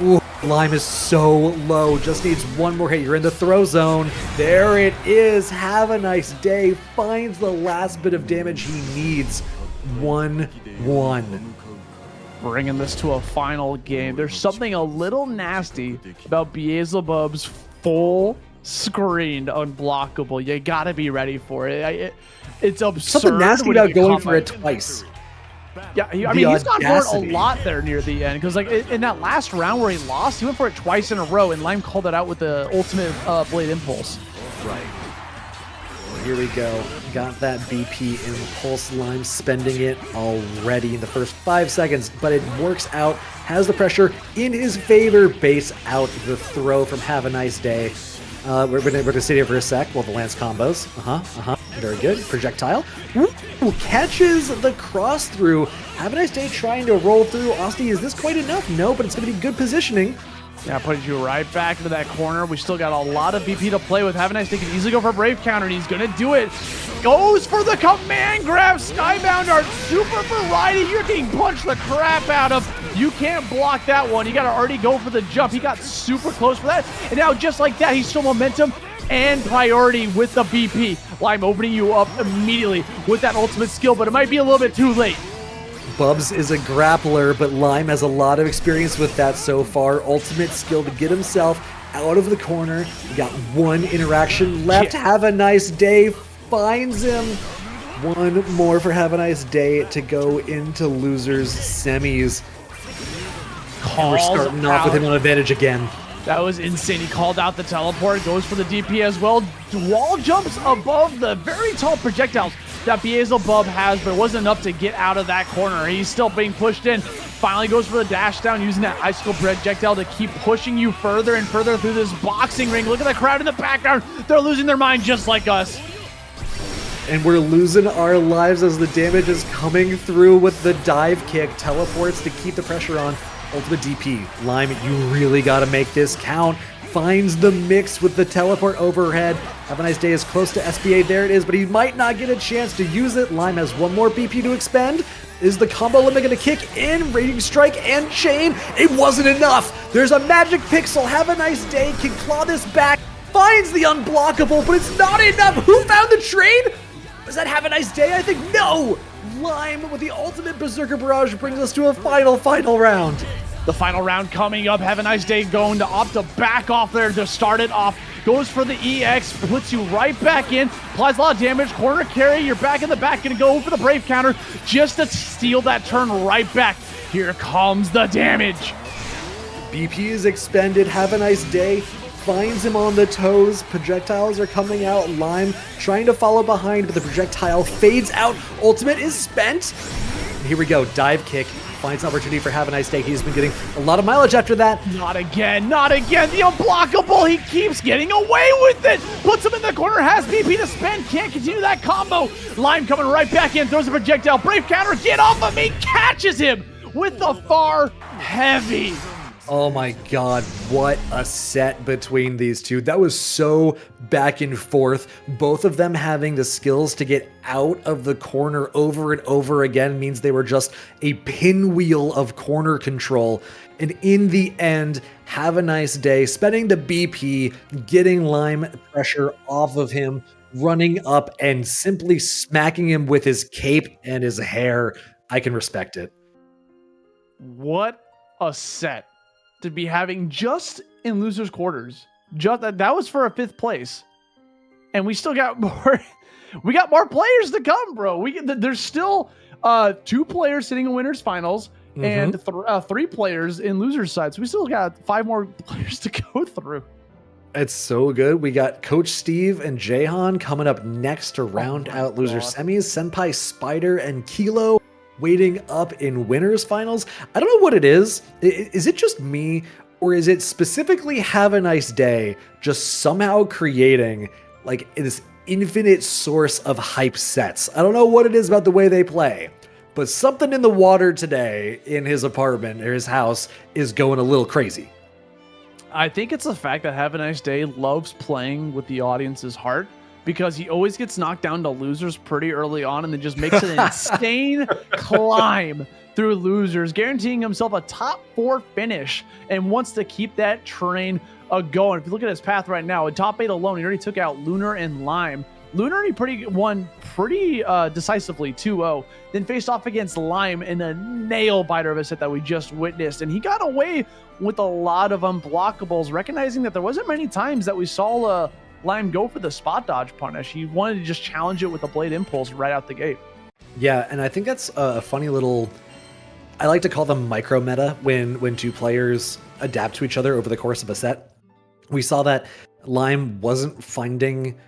Ooh. Lime is so low, just needs one more hit. You're in the throw zone. There it is. Havaniceday finds the last bit of damage he needs. 1-1. Bringing this to a final game. There's something a little nasty about Beelzebub's full screened unblockable. You gotta be ready for it. It's absurd. Something nasty about going for it twice. Yeah, I mean, he's gone for it a lot there near the end, because like in that last round where he lost, he went for it twice in a row, and Lime called it out with the ultimate Blade Impulse. Right. Well, here we go. Got that BP Impulse. Lime spending it already in the first 5 seconds, but it works out. Has the pressure in his favor. Base out the throw from Havaniceday. We're gonna sit here for a sec while the Lance combos. Very good. Projectile. Ooh, catches the cross through. Havaniceday trying to roll through. Austin, is this quite enough? No, but it's gonna be good positioning. Yeah, putting you right back into that corner. We still got a lot of BP to play with. Havaniceday can easily go for a Brave counter, and he's going to do it. Goes for the command grab. Skybound Art, super variety. You're getting punched the crap out of. You can't block that one. You got to already go for the jump. He got super close for that. And now just like that, he's still momentum and priority with the BP. Lime opening you up immediately with that ultimate skill, but it might be a little bit too late. Bubs is a grappler, but Lime has a lot of experience with that so far. Ultimate skill to get himself out of the corner. We got one interaction left. Yeah. Have a nice day. Finds him. One more for Have a nice day to go into losers semis. And we're starting off with him on advantage again. That was insane. He called out the teleport, goes for the DP as well. Wall jumps above the very tall projectiles that Beelzebub has, but it wasn't enough to get out of that corner. He's still being pushed in. Finally goes for the dash down, using that icicle projectile to keep pushing you further and further through this boxing ring. Look at the crowd in the background. They're losing their mind just like us. And we're losing our lives as the damage is coming through with the dive kick. Teleports to keep the pressure on. Ultimate DP. Lime, you really got to make this count. Finds the mix with the teleport overhead. Have a nice day is close to SBA. There it is, but he might not get a chance to use it. Lime has one more BP to expend. Is the combo limit going to kick in? Raging Strike and Chain. It wasn't enough. There's a magic pixel. Have a nice day. Can claw this back. Finds the unblockable, but it's not enough. Who found the trade? Was that Have a nice day? I think no. Lime with the ultimate Berserker Barrage brings us to a final round. The final round coming up. Have a nice day going to opt to back off there to start it off. Goes for the EX, puts you right back in, applies a lot of damage, corner carry, you're back in the back, gonna go for the Brave counter just to steal that turn right back. Here comes the damage. BP is expended. Have a nice day. Finds him on the toes. Projectiles are coming out. Lime trying to follow behind, but the projectile fades out. Ultimate is spent. And here we go. Dive kick. Finds an opportunity for Have a nice day. He's been getting a lot of mileage after that. Not again, not again. The unblockable, he keeps getting away with it. Puts him in the corner, has BP to spend, can't continue that combo. Lime coming right back in, throws a projectile. Brave counter, get off of me, catches him with the far heavy. Oh my god, what a set between these two. That was so back and forth. Both of them having the skills to get out of the corner over and over again means they were just a pinwheel of corner control. And in the end, Have a nice day, spending the BP, getting Lime pressure off of him, running up and simply smacking him with his cape and his hair. I can respect it. What a set to be having just in losers quarters. Just that was for a 5th place, and we still got more. We got more players to come, bro. There's still 2 players sitting in winners finals and 3 players in losers side. So we still got 5 more players to go through. It's so good. We got Coach Steve and Jahan coming up next to round out loser semis. SenpaiSpyder and Kilo waiting up in winners finals. I don't know what it is. Is it just me, or is it specifically Have a nice day just somehow creating like this infinite source of hype sets? I don't know what it is about the way they play, but something in the water today in his apartment or his house is going a little crazy. I think it's the fact that Have a nice day loves playing with the audience's heart, because he always gets knocked down to losers pretty early on and then just makes an insane climb through losers, guaranteeing himself a top 4 finish, and wants to keep that train going. If you look at his path right now, in top 8 alone, he already took out Lunar and Lime. Lunar he won pretty decisively 2-0, then faced off against Lime in a nail-biter of a set that we just witnessed, and he got away with a lot of unblockables, recognizing that there wasn't many times that we saw Lime go for the spot dodge punish. He wanted to just challenge it with a blade impulse right out the gate. Yeah, and I think that's a funny little, I like to call them micro meta when 2 players adapt to each other over the course of a set. We saw that Lime wasn't finding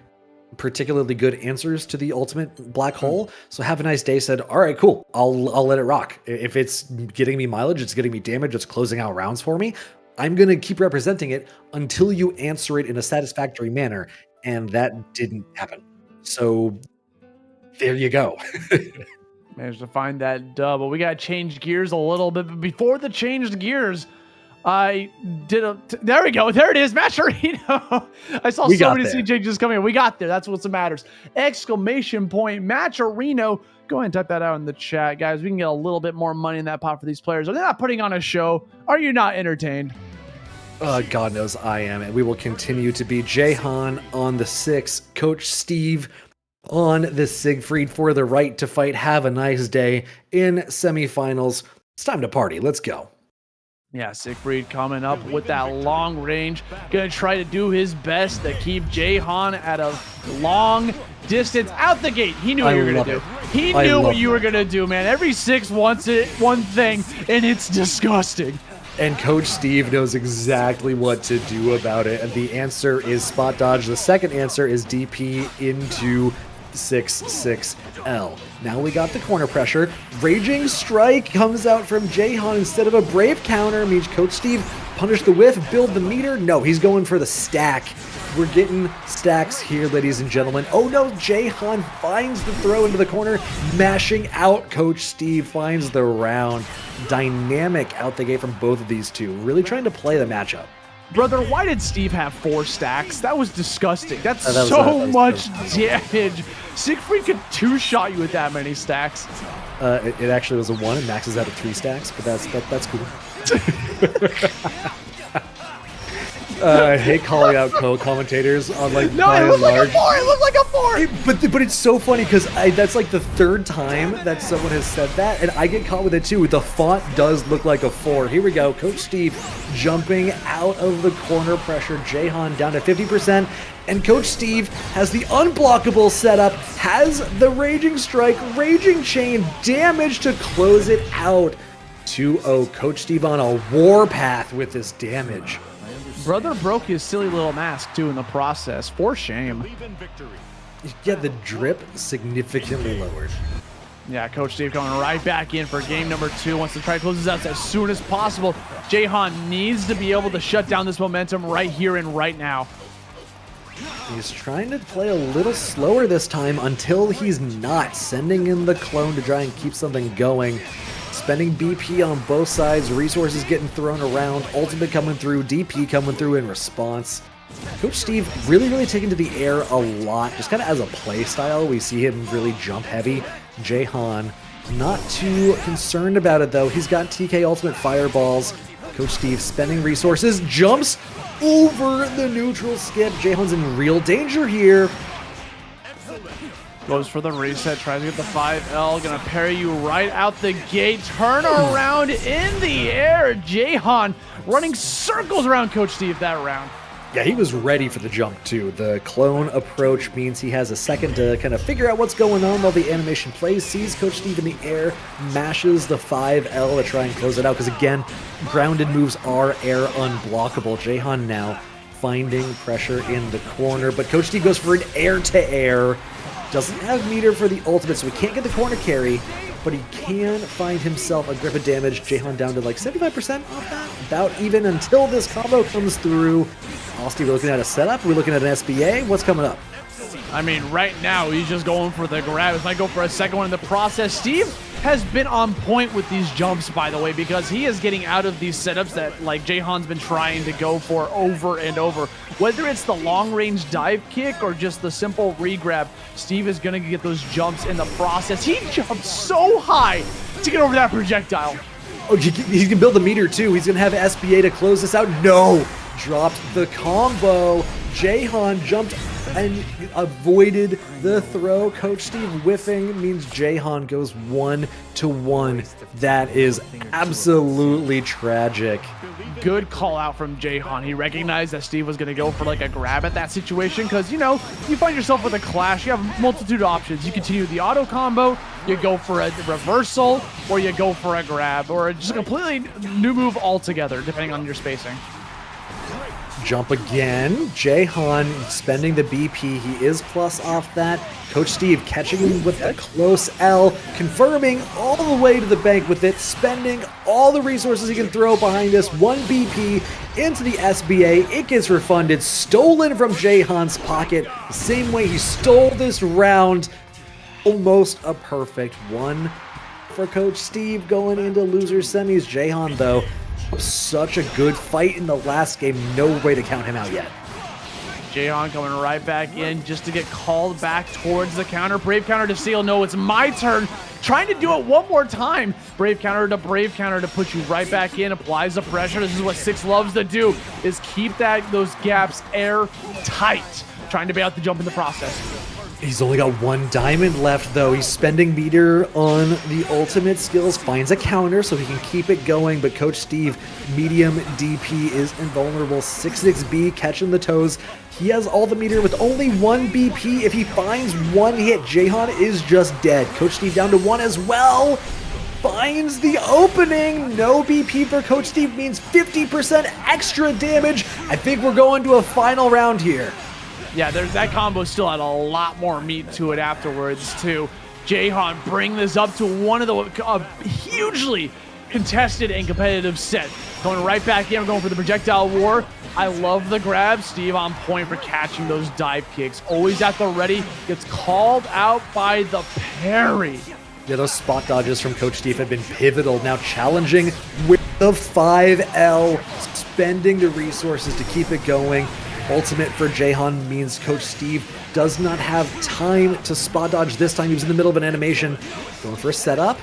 particularly good answers to the ultimate black hole. So Have a nice day said, all right, cool. I'll let it rock. If it's getting me mileage, it's getting me damage, it's closing out rounds for me, I'm going to keep representing it until you answer it in a satisfactory manner. And that didn't happen. So there you go. Managed to find that dub, but we got to change gears a little bit. But before the changed gears, I did there we go. There it is, Matcherino. I saw so many scene changes coming in. We got there. That's what matters. Exclamation point, Matcherino. Go ahead and type that out in the chat, guys. We can get a little bit more money in that pot for these players. Are they not putting on a show? Are you not entertained? God knows I am, and we will continue to be. Jahan on the 6, Coach Steve on the Siegfried for the right to fight Havaniceday in semifinals. It's time to party. Let's go. Yeah, Siegfried coming up with that long range. Gonna try to do his best to keep Jahan at a long distance out the gate. He knew what you were gonna do. He knew what you were gonna do, man. Every 6 wants it one thing, and it's disgusting. And Coach Steve knows exactly what to do about it. And the answer is spot dodge. The second answer is DP into 6-6L. Now we got the corner pressure. Raging Strike comes out from Jahan instead of a Brave counter. Means Coach Steve punish the whiff, build the meter. No, he's going for the stack. We're getting stacks here, ladies and gentlemen. Oh no, Jahan finds the throw into the corner, mashing out. Coach Steve finds the round. Dynamic out the gate from both of these two. Really trying to play the matchup. Brother, why did Steve have 4 stacks? That was disgusting. That's so much damage. Siegfried could 2-shot you with that many stacks. It actually was a 1 and maxes out at 3 stacks, but that's cool. I hate calling out co-commentators on like no, it looked like a 4. It looked like a 4. But it's so funny because that's like the 3rd time that someone has said that, and I get caught with it too. The font does look like a 4. Here we go. Coach Steve jumping out of the corner pressure. Jahan down to 50%, and Coach Steve has the unblockable setup, has the Raging Strike, Raging Chain, damage to close it out. 2-0. Coach Steve on a warpath with this damage. Brother broke his silly little mask too in the process. For shame. Yeah, the drip significantly lowered. Yeah, Coach Steve coming right back in for game number 2. Wants to try to close this out as soon as possible. Jahan needs to be able to shut down this momentum right here and right now. He's trying to play a little slower this time until he's not. Sending in the clone to try and keep something going. Spending BP on both sides, resources getting thrown around, ultimate coming through, DP coming through in response. Coach Steve really taking to the air a lot, just kind of as a play style. We see him really jump heavy. Jahan, not too concerned about it though. He's got TK ultimate fireballs. Coach Steve spending resources, jumps over the neutral skip. Jahan's in real danger here. Goes for the reset, tries to get the 5L, gonna parry you right out the gate. Turn around in the air. Jahan running circles around Coach Steve that round. Yeah, he was ready for the jump too. The clone approach means he has a second to kind of figure out what's going on while the animation plays. Sees Coach Steve in the air, mashes the 5L to try and close it out, because again, grounded moves are air unblockable. Jahan now finding pressure in the corner, but Coach Steve goes for an air-to-air. Doesn't have meter for the ultimate, so he can't get the corner carry, but he can find himself a grip of damage. Jahan down to like 75% off that, about even until this combo comes through. Austin, we're looking at a setup, we're looking at an SBA. What's coming up? I mean, right now, he's just going for the grab. He might go for a second one in the process. Steve has been on point with these jumps, by the way, because he is getting out of these setups that, like, Jahan's been trying to go for over and over. Whether it's the long-range dive kick or just the simple re-grab, Steve is going to get those jumps in the process. He jumped so high to get over that projectile. Oh, he can build the meter, too. He's going to have SBA to close this out. No! Dropped the combo. Jahan jumped and avoided the throw. Coach Steve whiffing means Jahan goes 1-1. That is absolutely tragic. Good call out from Jahan. He recognized that Steve was going to go for like a grab at that situation because, you know, you find yourself with a clash, you have a multitude of options. You continue the auto combo, you go for a reversal, or you go for a grab, or just a completely new move altogether, depending on your spacing. Jump again. Jahan spending the BP. He is plus off that. Coach Steve catching him with a close L, confirming all the way to the bank with it, spending all the resources he can throw behind this. 1 BP into the SBA. It gets refunded, stolen from Jahan's pocket. The same way he stole this round. Almost a perfect one for Coach Steve going into loser semis. Jahan, though, Such a good fight in the last game. No way to count him out yet. Jaehan coming right back in just to get called back towards the counter. Brave counter to seal. No, it's my turn. Trying to do it one more time. Brave counter to put you right back in. Applies the pressure. This is what Six loves to do, is keep those gaps airtight. Trying to bail out the jump in the process. He's only got 1 diamond left, though. He's spending meter on the ultimate skills, finds a counter so he can keep it going, but Coach Steve, medium DP, is invulnerable. 6-6B, catching the toes. He has all the meter with only 1 BP. If he finds 1 hit, Jaehan is just dead. Coach Steve down to 1 as well. Finds the opening. No BP for Coach Steve means 50% extra damage. I think we're going to a final round here. Yeah, that combo still had a lot more meat to it afterwards, too. Jaehan bring this up to one of the hugely contested and competitive set. Going right back in, going for the projectile war. I love the grab. Steve on point for catching those dive kicks. Always at the ready. Gets called out by the parry. Yeah, those spot dodges from Coach Steve have been pivotal. Now challenging with the 5L, spending the resources to keep it going. Ultimate for Jaehan means Coach Steve does not have time to spot dodge this time. He was in the middle of an animation. Going for a setup.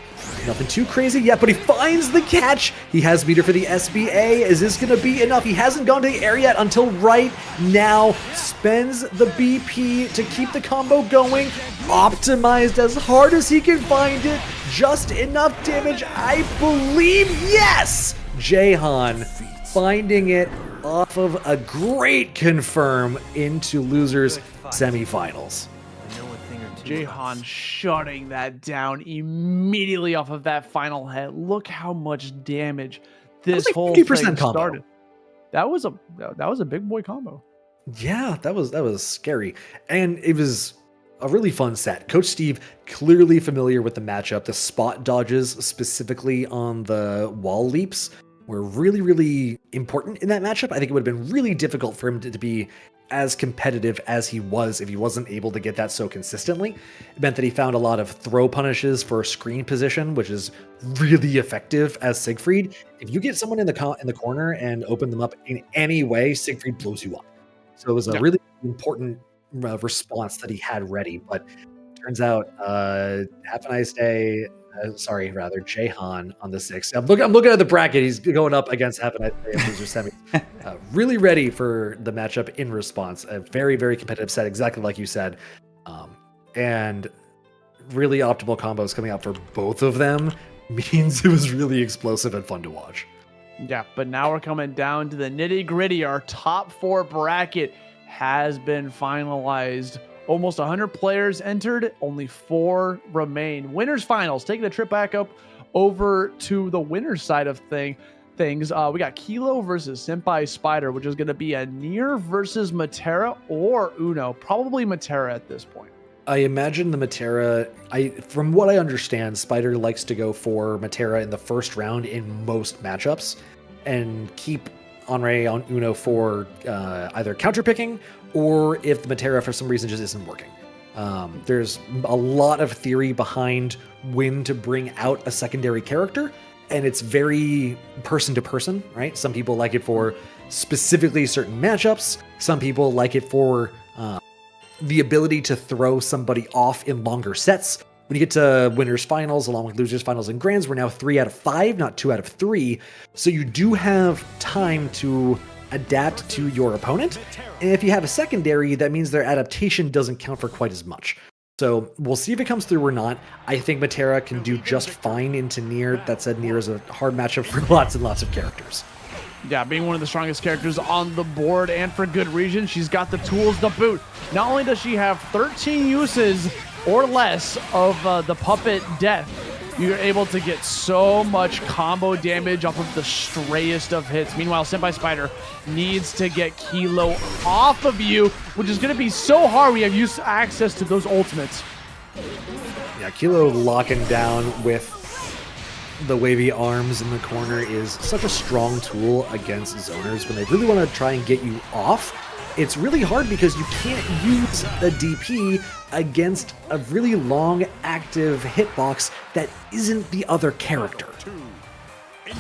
Nothing too crazy yet, but he finds the catch. He has meter for the SBA. Is this going to be enough? He hasn't gone to the air yet until right now. Spends the BP to keep the combo going. Optimized as hard as he can find it. Just enough damage, I believe. Yes! Jaehan finding it off of a great confirm into losers semifinals. Jaehan shutting that down immediately off of that final hit. Look how much damage this whole thing started. That was a big boy combo. Yeah, that was scary. And it was a really fun set. Coach Steve, clearly familiar with the matchup. The spot dodges, specifically on the wall leaps, were really, really important in that matchup. I think it would have been really difficult for him to be as competitive as he was if he wasn't able to get that so consistently. It meant that he found a lot of throw punishes for screen position, which is really effective as Siegfried. If you get someone in the corner and open them up in any way, Siegfried blows you up. So it was a really important response that he had ready. But turns out, Havaniceday, Jaehan on the 6. I'm looking at the bracket. He's going up against Havaniceday in loser semis. Really ready for the matchup in response. A very, very competitive set, exactly like you said. And really optimal combos coming out for both of them means it was really explosive and fun to watch. Yeah, but now we're coming down to the nitty gritty. Our top 4 bracket has been finalized. Almost 100 players entered, only 4 remain. Winners finals, taking a trip back up over to the winners side of things. We got Kilo versus SenpaiSpyder, which is going to be a Nier versus Metera or Uno. Probably Metera at this point. I imagine the Metera, from what I understand, Spider likes to go for Metera in the first round in most matchups and keep Anre on Uno for either counterpicking or if the Metera for some reason just isn't working. There's a lot of theory behind when to bring out a secondary character, and it's very person to person, right? Some people like it for specifically certain matchups. Some people like it for the ability to throw somebody off in longer sets. When you get to winners finals, along with losers finals and grands, we're now 3 out of 5, not 2 out of 3. So you do have time to adapt to your opponent. And if you have a secondary, that means their adaptation doesn't count for quite as much. So we'll see if it comes through or not. I think Metera can do just fine into Nier. That said, Nier is a hard matchup for lots and lots of characters. Yeah, being one of the strongest characters on the board, and for good reason. She's got the tools to boot. Not only does she have 13 uses or less of the puppet death, you're able to get so much combo damage off of the strayest of hits. Meanwhile, SenpaiSpyder needs to get Kilo off of you, which is going to be so hard. We have used access to those ultimates. Yeah, Kilo locking down with the wavy arms in the corner is such a strong tool against zoners when they really want to try and get you off. It's really hard because you can't use a DP against a really long active hitbox that isn't the other character.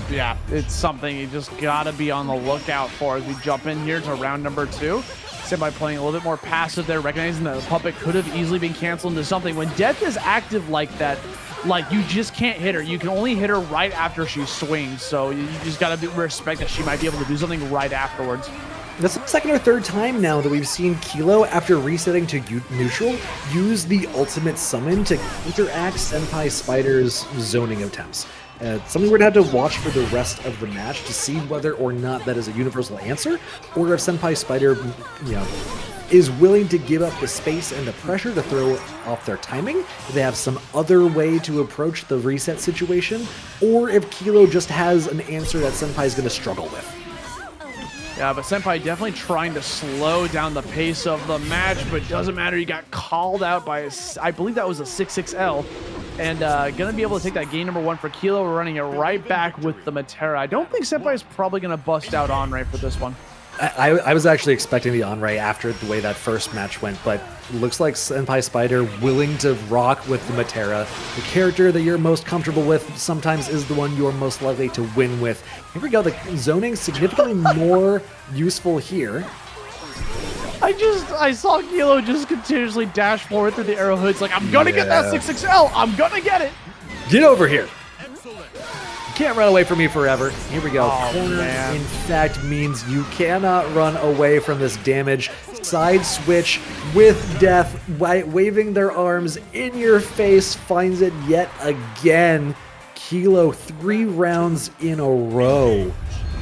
Yeah, it's something you just gotta be on the lookout for as we jump in here to round number 2. Senpai playing a little bit more passive there, recognizing that the puppet could have easily been canceled into something. When Death is active like that, like, you just can't hit her. You can only hit her right after she swings, so you just gotta respect that she might be able to do something right afterwards. That's the second or third time now that we've seen Kilo, after resetting to neutral, use the ultimate summon to counteract SenpaiSpyder's zoning attempts. Something we're going to have to watch for the rest of the match to see whether or not that is a universal answer, or if SenpaiSpyder, is willing to give up the space and the pressure to throw off their timing, if they have some other way to approach the reset situation, or if Kilo just has an answer that Senpai is going to struggle with. Yeah, but Senpai definitely trying to slow down the pace of the match, but doesn't matter. He got called out by, I believe that was a 6-6L. And going to be able to take that game number 1 for Kilo. We're running it right back with the Metera. I don't think Senpai is probably going to bust out Anre for this one. I was actually expecting the Anre after the way that first match went, but looks like SenpaiSpyder willing to rock with the Metera. The character that you're most comfortable with sometimes is the one you're most likely to win with. Here we go, the zoning significantly more useful here. I saw Kilo just continuously dash forward through the arrowheads like, I'm gonna get that 6-6L, I'm gonna get it. Get over here. Can't run away from me forever. Here we go. Oh, Corner, man. in fact, means you cannot run away from this damage. Side switch with Death, waving their arms in your face, finds it yet again. Kilo 3 rounds in a row.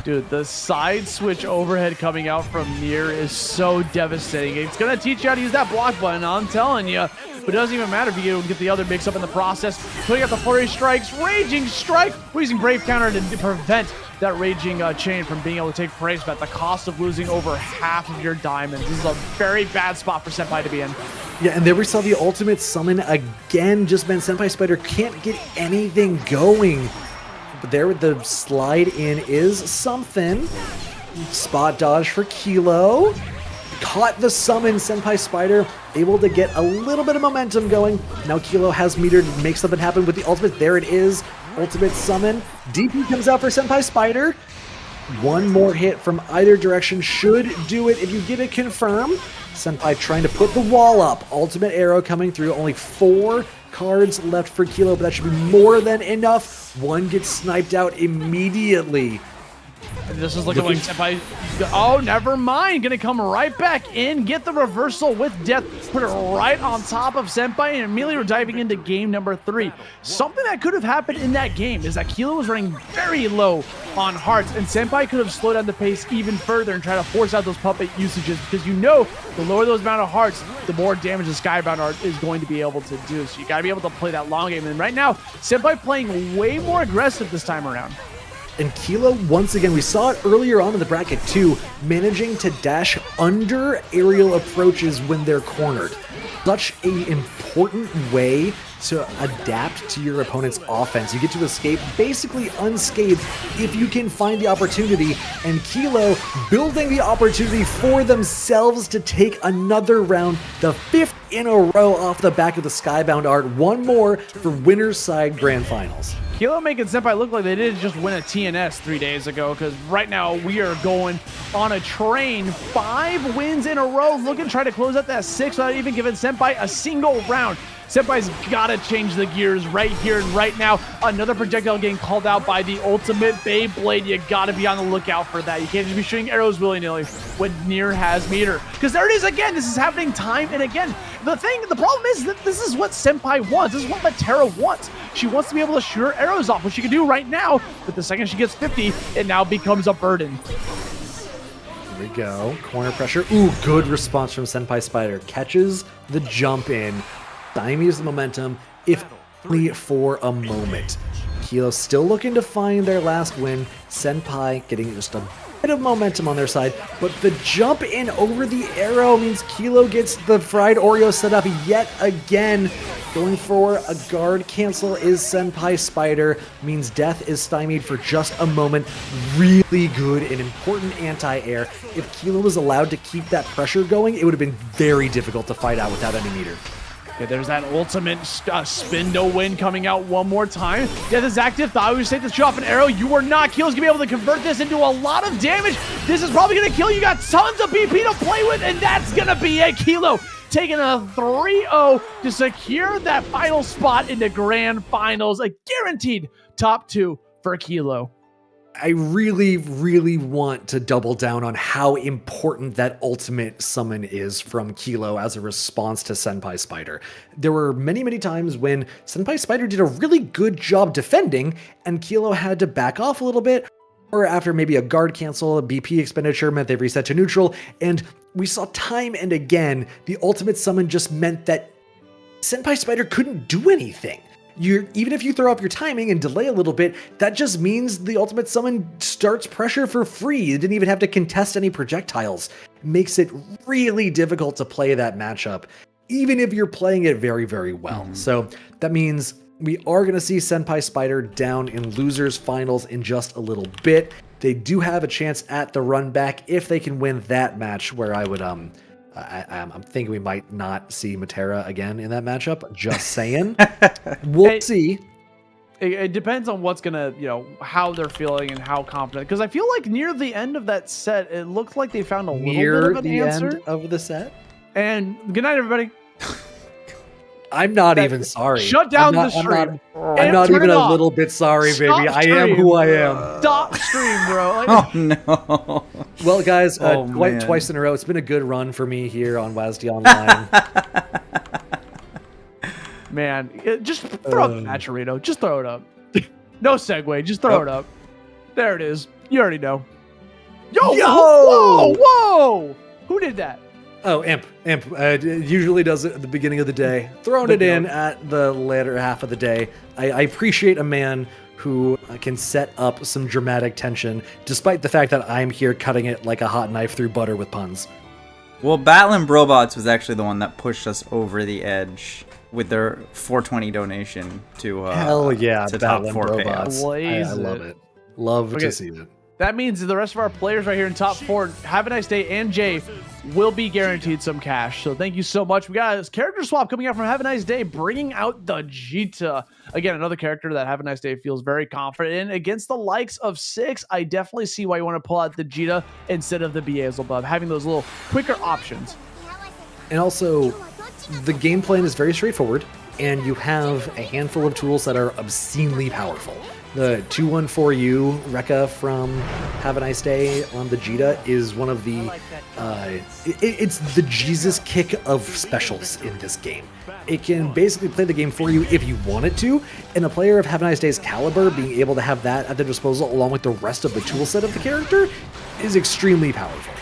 Dude, the side switch overhead coming out from Nier is so devastating. It's going to teach you how to use that block button, I'm telling you. But it doesn't even matter if you get the other mix up in the process. Putting out the flurry strikes, raging strike. We're using Brave Counter to prevent that raging chain from being able to take place at the cost of losing over half of your diamonds. This is a very bad spot for Senpai to be in. Yeah, and there we saw the ultimate summon again. Just meant SenpaiSpyder can't get anything going. But there with the slide in is something. Spot dodge for Kilo. Caught the summon, SenpaiSpyder able to get a little bit of momentum going. Now Kilo has meter to make something happen with the ultimate. There it is. Ultimate summon. DP comes out for SenpaiSpyder. One more hit from either direction should do it if you get it confirmed. Senpai trying to put the wall up. Ultimate arrow coming through. Only 4 cards left for Kilo, but that should be more than enough. One gets sniped out immediately. And this is looking like Senpai. Oh, never mind. Gonna come right back in, get the reversal with Death, put it right on top of Senpai, and immediately we're diving into game number 3. Something that could have happened in that game is that Kilo was running very low on hearts, and Senpai could have slowed down the pace even further and try to force out those puppet usages, because you know the lower those amount of hearts, the more damage the Skybound Art is going to be able to do. So you gotta be able to play that long game. And right now, Senpai playing way more aggressive this time around. And Kilo, once again, we saw it earlier on in the bracket too, managing to dash under aerial approaches when they're cornered. Such an important way to adapt to your opponent's offense. You get to escape basically unscathed if you can find the opportunity, and Kilo building the opportunity for themselves to take another round, the 5th in a row off the back of the Skybound Art. One more for winner's side grand finals. Kilo making Senpai look like they didn't just win a TNS 3 days ago, because right now we are going on a train. 5 wins in a row, looking to try to close out that 6 without even giving Senpai a single round. Senpai's got to change the gears right here and right now. Another projectile getting called out by the ultimate Beyblade. You got to be on the lookout for that. You can't just be shooting arrows willy-nilly when Nier has meter. Because there it is again. This is happening time and again. The problem is that this is what Senpai wants. This is what Metera wants. She wants to be able to shoot her arrows off, which she can do right now. But the second she gets 50, it now becomes a burden. Here we go. Corner pressure. Ooh, good response from SenpaiSpyder. Catches the jump in. Stymies the momentum, if only for a moment. Kilo still looking to find their last win. Senpai getting just a bit of momentum on their side, but the jump in over the arrow means Kilo gets the fried Oreo set up yet again. Going for a guard cancel is SenpaiSpyder, means Death is stymied for just a moment. Really good and important anti-air. If Kilo was allowed to keep that pressure going, it would have been very difficult to fight out without any meter. Okay, there's that ultimate spin to win coming out one more time. Yeah, this active thought we would take the shot off an arrow. You are not. Keelo's gonna be able to convert this into a lot of damage. This is probably gonna kill. You got tons of BP to play with, and that's gonna be it. Kilo taking a 3-0 to secure that final spot in the grand finals. A guaranteed top 2 for Kilo. I really, really want to double down on how important that ultimate summon is from Kilo as a response to SenpaiSpyder. There were many, many times when SenpaiSpyder did a really good job defending, and Kilo had to back off a little bit, or after maybe a guard cancel, a BP expenditure meant they reset to neutral, and we saw time and again, the ultimate summon just meant that SenpaiSpyder couldn't do anything. Even if you throw up your timing and delay a little bit, that just means the ultimate summon starts pressure for free. It didn't even have to contest any projectiles. It makes it really difficult to play that matchup, even if you're playing it very, very well. So that means we are going to see SenpaiSpyder down in losers finals in just a little bit. They do have a chance at the run back if they can win that match, where I would I'm thinking we might not see Metera again in that matchup. Just saying. We'll see. It depends on what's gonna, how they're feeling and how confident. Because I feel like near the end of that set, it looked like they found a little bit of an answer. End of the set. And good night, everybody. I'm not even sorry. Shut down the stream. I'm not even a little bit sorry, baby. I am who I am. Stop stream, bro. Oh no. Well, guys, twice in a row. It's been a good run for me here on WASD Online. Man, just throw up the Matcherito. Just throw it up. No segue. Just throw it up. There it is. You already know. Yo! Whoa! Who did that? Oh, Imp. Usually does it at the beginning of the day. Throwing it in at the later half of the day. I appreciate a man who can set up some dramatic tension, despite the fact that I'm here cutting it like a hot knife through butter with puns. Well, Battling Brobots was actually the one that pushed us over the edge with their 420 donation to hell yeah, to top 4 Brobots. payouts. I love it. Love to see it. That means the rest of our players right here in top 4, Havaniceday and Jay, will be guaranteed some cash. So thank you so much. We got a character swap coming out from Havaniceday, bringing out the Jita. Again, another character that Havaniceday feels very confident in. Against the likes of 6, I definitely see why you want to pull out the Jita instead of the Beelzebub, having those little quicker options. And also, the game plan is very straightforward, and you have a handful of tools that are obscenely powerful. The 214U Rekka from Havaniceday on the Jita is one of the it's the Jesus kick of specials in this game. It can basically play the game for you if you want it to, and a player of Havanicedays caliber being able to have that at their disposal along with the rest of the tool set of the character is extremely powerful.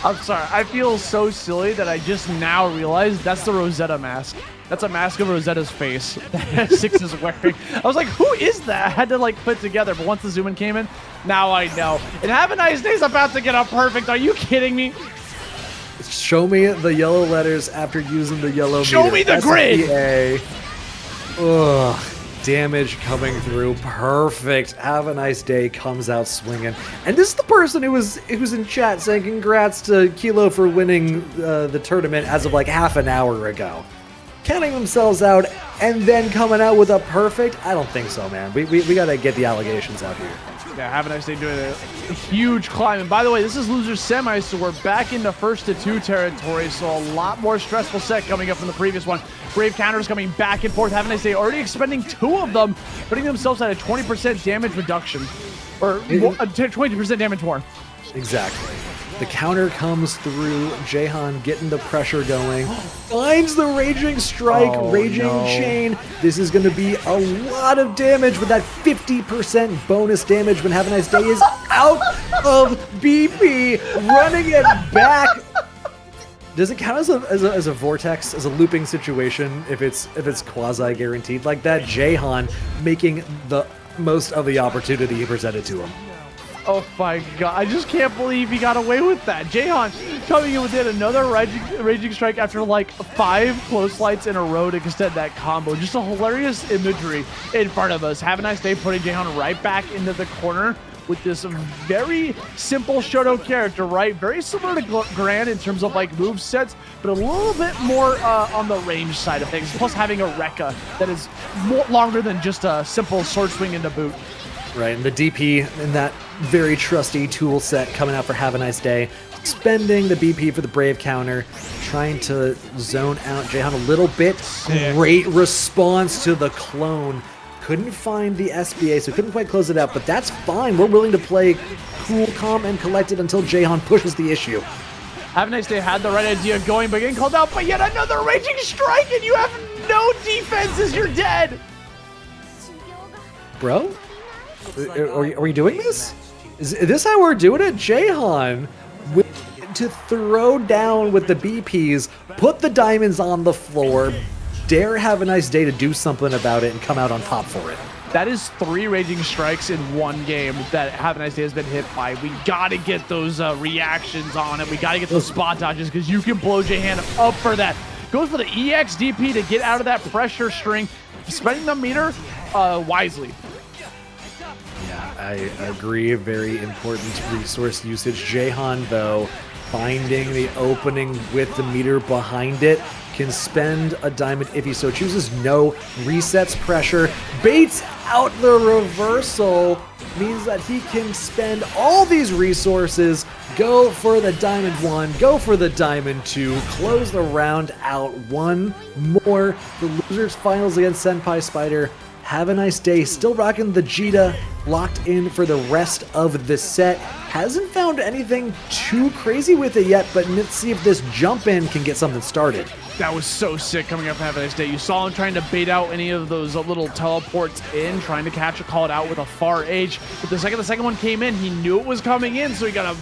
I'm sorry, I feel so silly that I just now realized that's the Rosetta mask. That's a mask of Rosetta's face that 6 is wearing. I was like, who is that? I had to put it together, but once the zoom in came in, now I know. And Havaniceday's about to get a perfect. Are you kidding me? Show me the yellow letters after using the yellow Show meter. me the grid! Ugh. Damage coming through. Perfect. Have a nice day. Comes out swinging. And this is the person who was in chat saying congrats to Kilo for winning the tournament as of like half an hour ago. Counting themselves out and then coming out with a perfect? I don't think so, man. We got to get the allegations out here. Yeah, have a nice day doing a huge climb. And by the way, this is loser semi, so we're back into 1-2 territory. So a lot more stressful set coming up from the previous one. Brave counters coming back and forth. Have a nice day. Already expending 2 of them, putting themselves at a 20% damage reduction. Or 20% damage more. Exactly. The counter comes through. Jahan getting the pressure going. Finds the Raging Strike, Raging Chain. This is going to be a lot of damage with that 50% bonus damage when Have a Nice Day is out of BP. Running it back. Does it count as a vortex, as a looping situation if it's quasi guaranteed like that? Jahan making the most of the opportunity presented to him. Oh my god, I just can't believe he got away with that. Jahan coming in with yet another Raging Strike after like 5 close lights in a row to extend that combo. Just a hilarious imagery in front of us. Have a nice day putting Jahan right back into the corner. with this very simple Shoto character, right? Very similar to Gran in terms of like move sets, but a little bit more on the range side of things. Plus having a Rekka that is more longer than just a simple sword swing into boot. Right, and the DP in that very trusty tool set coming out for Havaniceday, spending the BP for the Brave counter, trying to zone out Jaehan a little bit. Great response to the clone. Couldn't find the SBA, so couldn't quite close it out, but that's fine. We're willing to play cool, calm, and collected until Jaehan pushes the issue. Havaniceday had the right idea going, but getting called out by yet another Raging Strike, and you have no defenses, you're dead! Bro? Are we doing this? Is this how we're doing it? Jaehan to throw down with the BPs, put the diamonds on the floor, dare Havaniceday to do something about it and come out on top for it. That is 3 Raging Strikes in one game that Havaniceday has been hit by. We gotta get those reactions on it. We gotta get those spot dodges because you can blow Jaehan up for that. Goes for the EX DP to get out of that pressure string, spending the meter wisely. Yeah, I agree. Very important resource usage. Jaehan, though, finding the opening with the meter behind it, can spend a diamond if he so chooses. No, resets pressure, baits out the reversal, means that he can spend all these resources, go for the diamond 1, go for the diamond 2, close the round out. One more. The losers finals against SenpaiSpyder. Havaniceday still rocking the Jita, locked in for the rest of the set. Hasn't found anything too crazy with it yet, but let's see if this jump in can get something started. That was so sick coming up Havaniceday. You saw him trying to bait out any of those little teleports in, trying to catch a call out with a far H. But the second one came in, he knew it was coming in, so he got a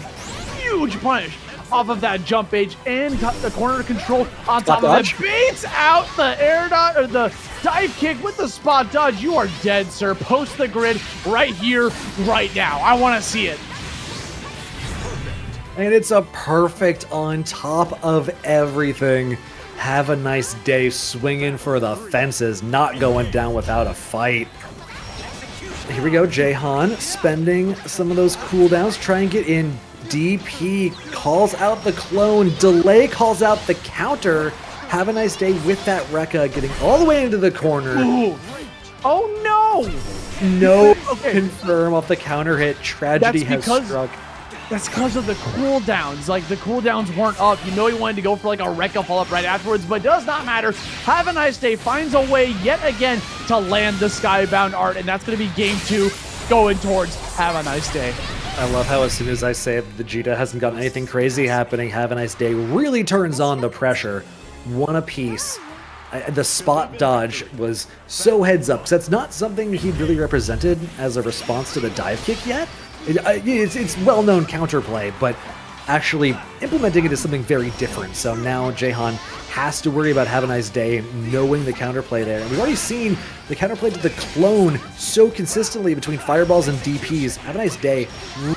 huge punish off of that jump H and got the corner control on top of it. Baits out the air dot or the dive kick with the spot dodge. You are dead, sir. Post the grid right here, right now. I want to see it. And it's a perfect on top of everything. Have a nice day swinging for the fences, not going down without a fight. Here we go, Jaehan spending some of those cooldowns, try and get in. DP calls out the clone, delay calls out the counter. Havaniceday with that Rekka getting all the way into the corner. Ooh. Oh no! No confirm off the counter hit. Tragedy has struck. That's because of the cooldowns. Like, the cooldowns weren't up. You know he wanted to go for like a Rekka follow-up right afterwards, but it does not matter. Havaniceday finds a way yet again to land the Skybound art, and that's going to be game 2 going towards Havaniceday. I love how as soon as I say it, the Jita hasn't got anything crazy happening, Havaniceday really turns on the pressure. One apiece. The spot dodge was so heads up, because that's not something he really represented as a response to the dive kick yet. It's well-known counterplay, but actually implementing it is something very different. So now Jaehan has to worry about Havaniceday knowing the counterplay there. And we've already seen the counterplay to the clone so consistently between fireballs and DPs. Havaniceday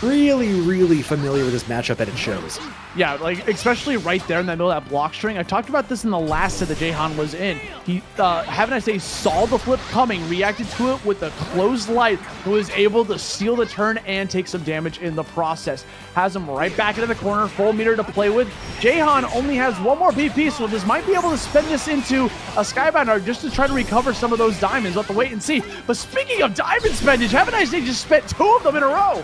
really, really familiar with this matchup, and it shows. Yeah, like, especially right there in the middle of that block string. I talked about this in the last set that Jaehan was in. He, Havaniceday saw the flip coming, reacted to it with a closed light, and was able to steal the turn and take some damage in the process. Has him right back into the corner, full meter to play with. Jaehan only has one more BP, so this might be able to spend this into a Skybound art just to try to recover some of those diamonds. We'll have to wait and see. But speaking of diamond spendage, Havaniceday just spent 2 of them in a row.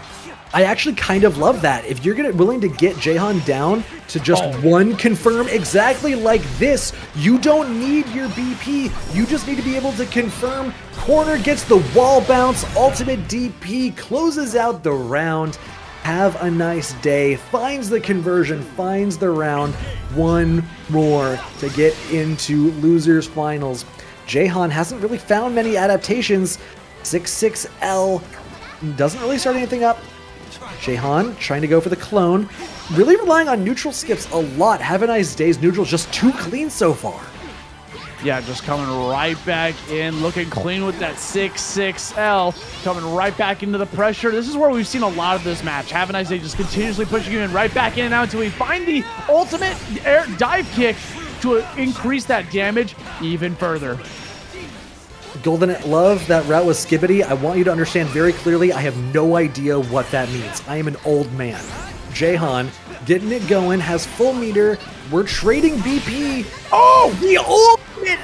I actually kind of love that. If you're willing to get Jaehan down to just one confirm exactly like this, you don't need your BP. You just need to be able to confirm. Corner gets the wall bounce. Ultimate DP closes out the round. Have a nice day. Finds the conversion. Finds the round. One more to get into losers finals. Jaehan hasn't really found many adaptations. 6-6L doesn't really start anything up. Jaehan trying to go for the clone. Really relying on neutral skips a lot. Havaniceday's neutral's just too clean so far. Yeah, just coming right back in, looking clean with that 6-6L, coming right back into the pressure. This is where we've seen a lot of this match. Havaniceday just continuously pushing him in right back in and out until we find the ultimate air dive kick to increase that damage even further. Golden Love, that route was skibbity. I want you to understand very clearly, I have no idea what that means. I am an old man. Jahan, getting it going, has full meter. We're trading BP. Oh, the ultimate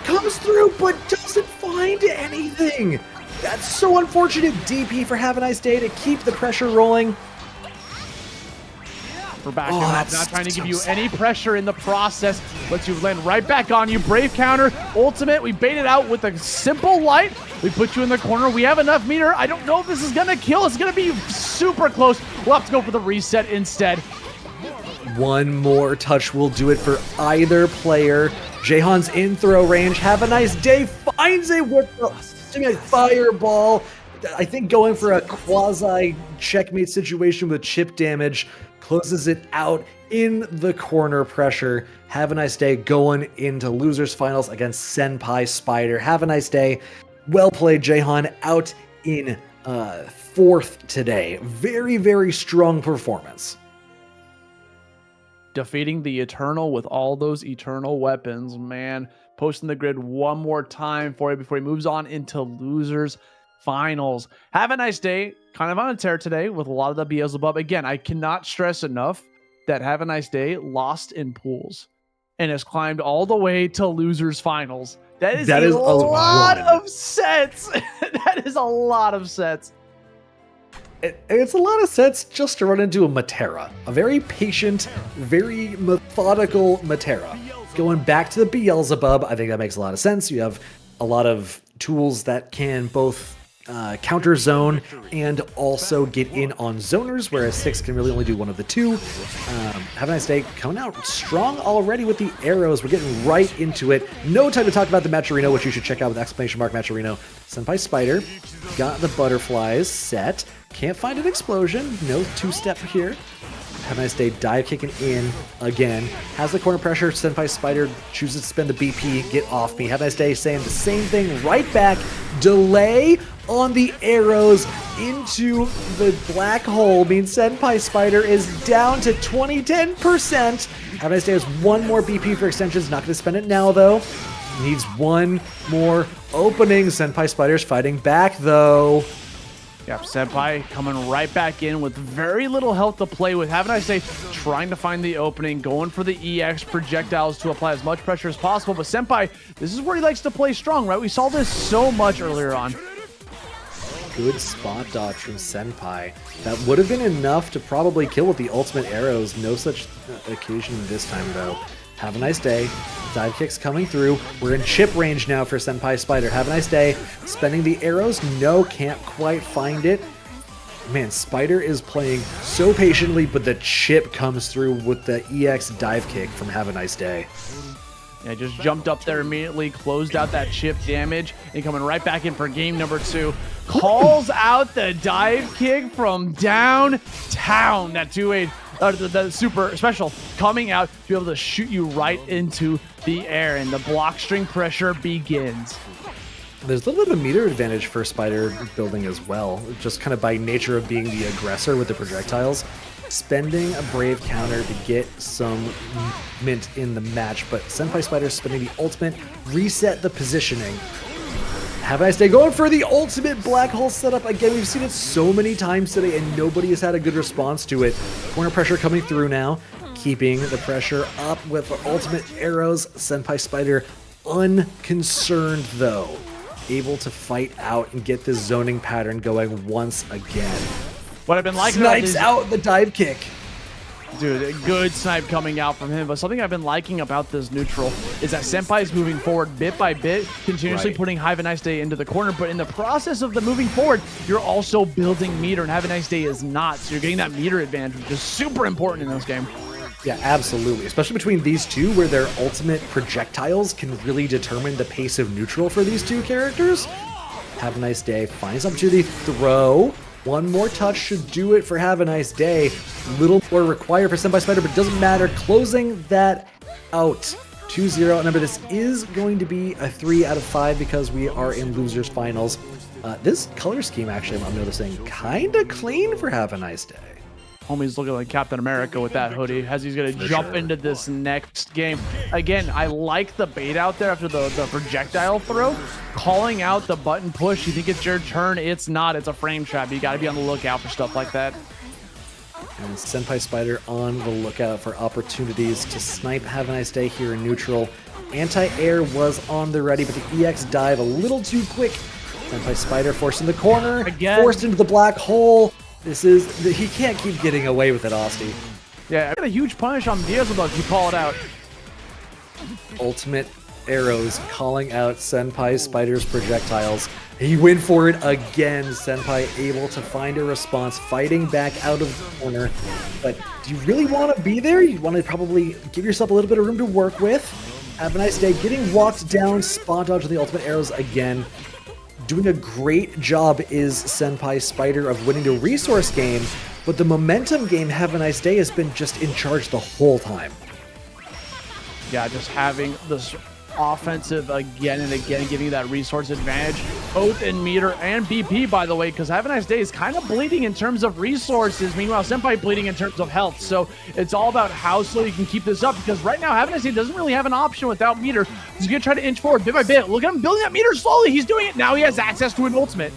comes through, but doesn't find anything. That's so unfortunate. DP for Havaniceday to keep the pressure rolling. We're back up, not trying to give you any pressure in the process. Lets you land right back on you. Brave counter, ultimate. We bait it out with a simple light. We put you in the corner. We have enough meter. I don't know if this is going to kill. It's going to be super close. We'll have to go for the reset instead. One more touch will do it for either player. Jahan's in throw range. Have a nice day. Finds it with the fireball. I think going for a quasi checkmate situation with chip damage. Closes it out in the corner pressure. Have a nice day going into losers finals against SenpaiSpyder. Have a nice day. Well played, Jahan, out in fourth today. Very, very strong performance. Defeating the Eternal with all those Eternal weapons, man. Posting the grid one more time for you before he moves on into losers finals. Have a nice day. Kind of on a tear today with a lot of the Beelzebub. Again, I cannot stress enough that Have a Nice Day lost in pools and has climbed all the way to losers finals. That is a lot of sets. That is a lot of sets. It's a lot of sets just to run into a Metera. A very patient, very methodical Metera. Going back to the Beelzebub, I think that makes a lot of sense. You have a lot of tools that can both counter zone and also get in on zoners, whereas 6 can really only do one of the two. Have a nice day. Coming out strong already with the arrows. We're getting right into it. No time to talk about the Matcherino, which you should check out with exclamation mark Matcherino. SenpaiSpyder got the butterflies set. Can't find an explosion. No two-step here. Have a nice day. Dive kicking in again. Has the corner pressure. SenpaiSpyder chooses to spend the BP. Get off me. Have a nice day. Saying the same thing right back. Delay on the arrows into the black hole means SenpaiSpyder is down to 10%. Have a nice day has one more BP for extensions. Not going to spend it now, though. Needs one more opening. SenpaiSpyder's fighting back, though. Yep, Senpai coming right back in with very little health to play with. Have a nice day, trying to find the opening, going for the EX projectiles to apply as much pressure as possible. But Senpai, this is where he likes to play strong, right? We saw this so much earlier on. Good spot dodge from Senpai. That would have been enough to probably kill with the ultimate arrows. No such occasion this time, though. Have a nice day. Dive kicks coming through. We're in chip range now for SenpaiSpyder. Have a nice day. Spending the arrows. No, can't quite find it. Man, Spider is playing so patiently, but the chip comes through with the EX dive kick from Have a Nice Day. Yeah, just jumped up there immediately, closed out that chip damage, and coming right back in for game number 2. Calls out the dive kick from downtown. That 2-8. The super special coming out to be able to shoot you right into the air, and the block string pressure begins. There's a little bit of a meter advantage for Spider building as well, just kind of by nature of being the aggressor with the projectiles. Spending a brave counter to get some mint in the match, but SenpaiSpyder spending the ultimate, reset the positioning. Have a nice day. Going for the ultimate black hole setup. Again, we've seen it so many times today, and nobody has had a good response to it. Corner pressure coming through now. Keeping the pressure up with the ultimate arrows. SenpaiSpyder unconcerned, though. Able to fight out and get this zoning pattern going once again. What I've been liking Snipes out the dive kick. Dude, a good snipe coming out from him. But something I've been liking about this neutral is that Senpai is moving forward bit by bit, continuously putting Have a Nice Day into the corner. But in the process of the moving forward, you're also building meter, and Have a Nice Day is not. So you're getting that meter advantage, which is super important in this game. Yeah, absolutely. Especially between these two, where their ultimate projectiles can really determine the pace of neutral for these two characters. Have a Nice Day. Finds opportunity. Throw. One more touch should do it for Have a Nice Day. Little more required for SenpaiSpyder, but it doesn't matter. Closing that out. 2-0. Remember, this is going to be a 3 out of 5 because we are in losers finals. This color scheme, actually, I'm noticing, kind of clean for Have a Nice Day. Homie's looking like Captain America with that hoodie as he's going to jump into this next game. Again, I like the bait out there after the projectile throw. Calling out the button push. You think it's your turn. It's not. It's a frame trap. You got to be on the lookout for stuff like that. And SenpaiSpyder on the lookout for opportunities to snipe Havaniceday here in neutral. Anti-air was on the ready, but the EX dive a little too quick. SenpaiSpyder forced in the corner, Again. forced into the black hole. He can't keep getting away with it, Austin. Yeah, I got a huge punish on Beelzebub if you call it out. Ultimate arrows calling out SenpaiSpyder's projectiles. He went for it again. Senpai able to find a response, fighting back out of the corner. But do you really want to be there? You want to probably give yourself a little bit of room to work with. Have a nice day. Getting walked down, spot dodge with the ultimate arrows again. Doing a great job is SenpaiSpyder of winning the resource game, but the momentum game, Have a Nice Day, has been just in charge the whole time. Yeah, just having this offensive again and again, giving you that resource advantage, both in meter and BP, by the way, because Have a Nice Day is kind of bleeding in terms of resources. Meanwhile, Senpai bleeding in terms of health. So it's all about how slow you can keep this up, because right now, Have a Nice Day doesn't really have an option without meter. He's going to try to inch forward bit by bit. Look at him building that meter slowly. He's doing it. Now he has access to an ultimate.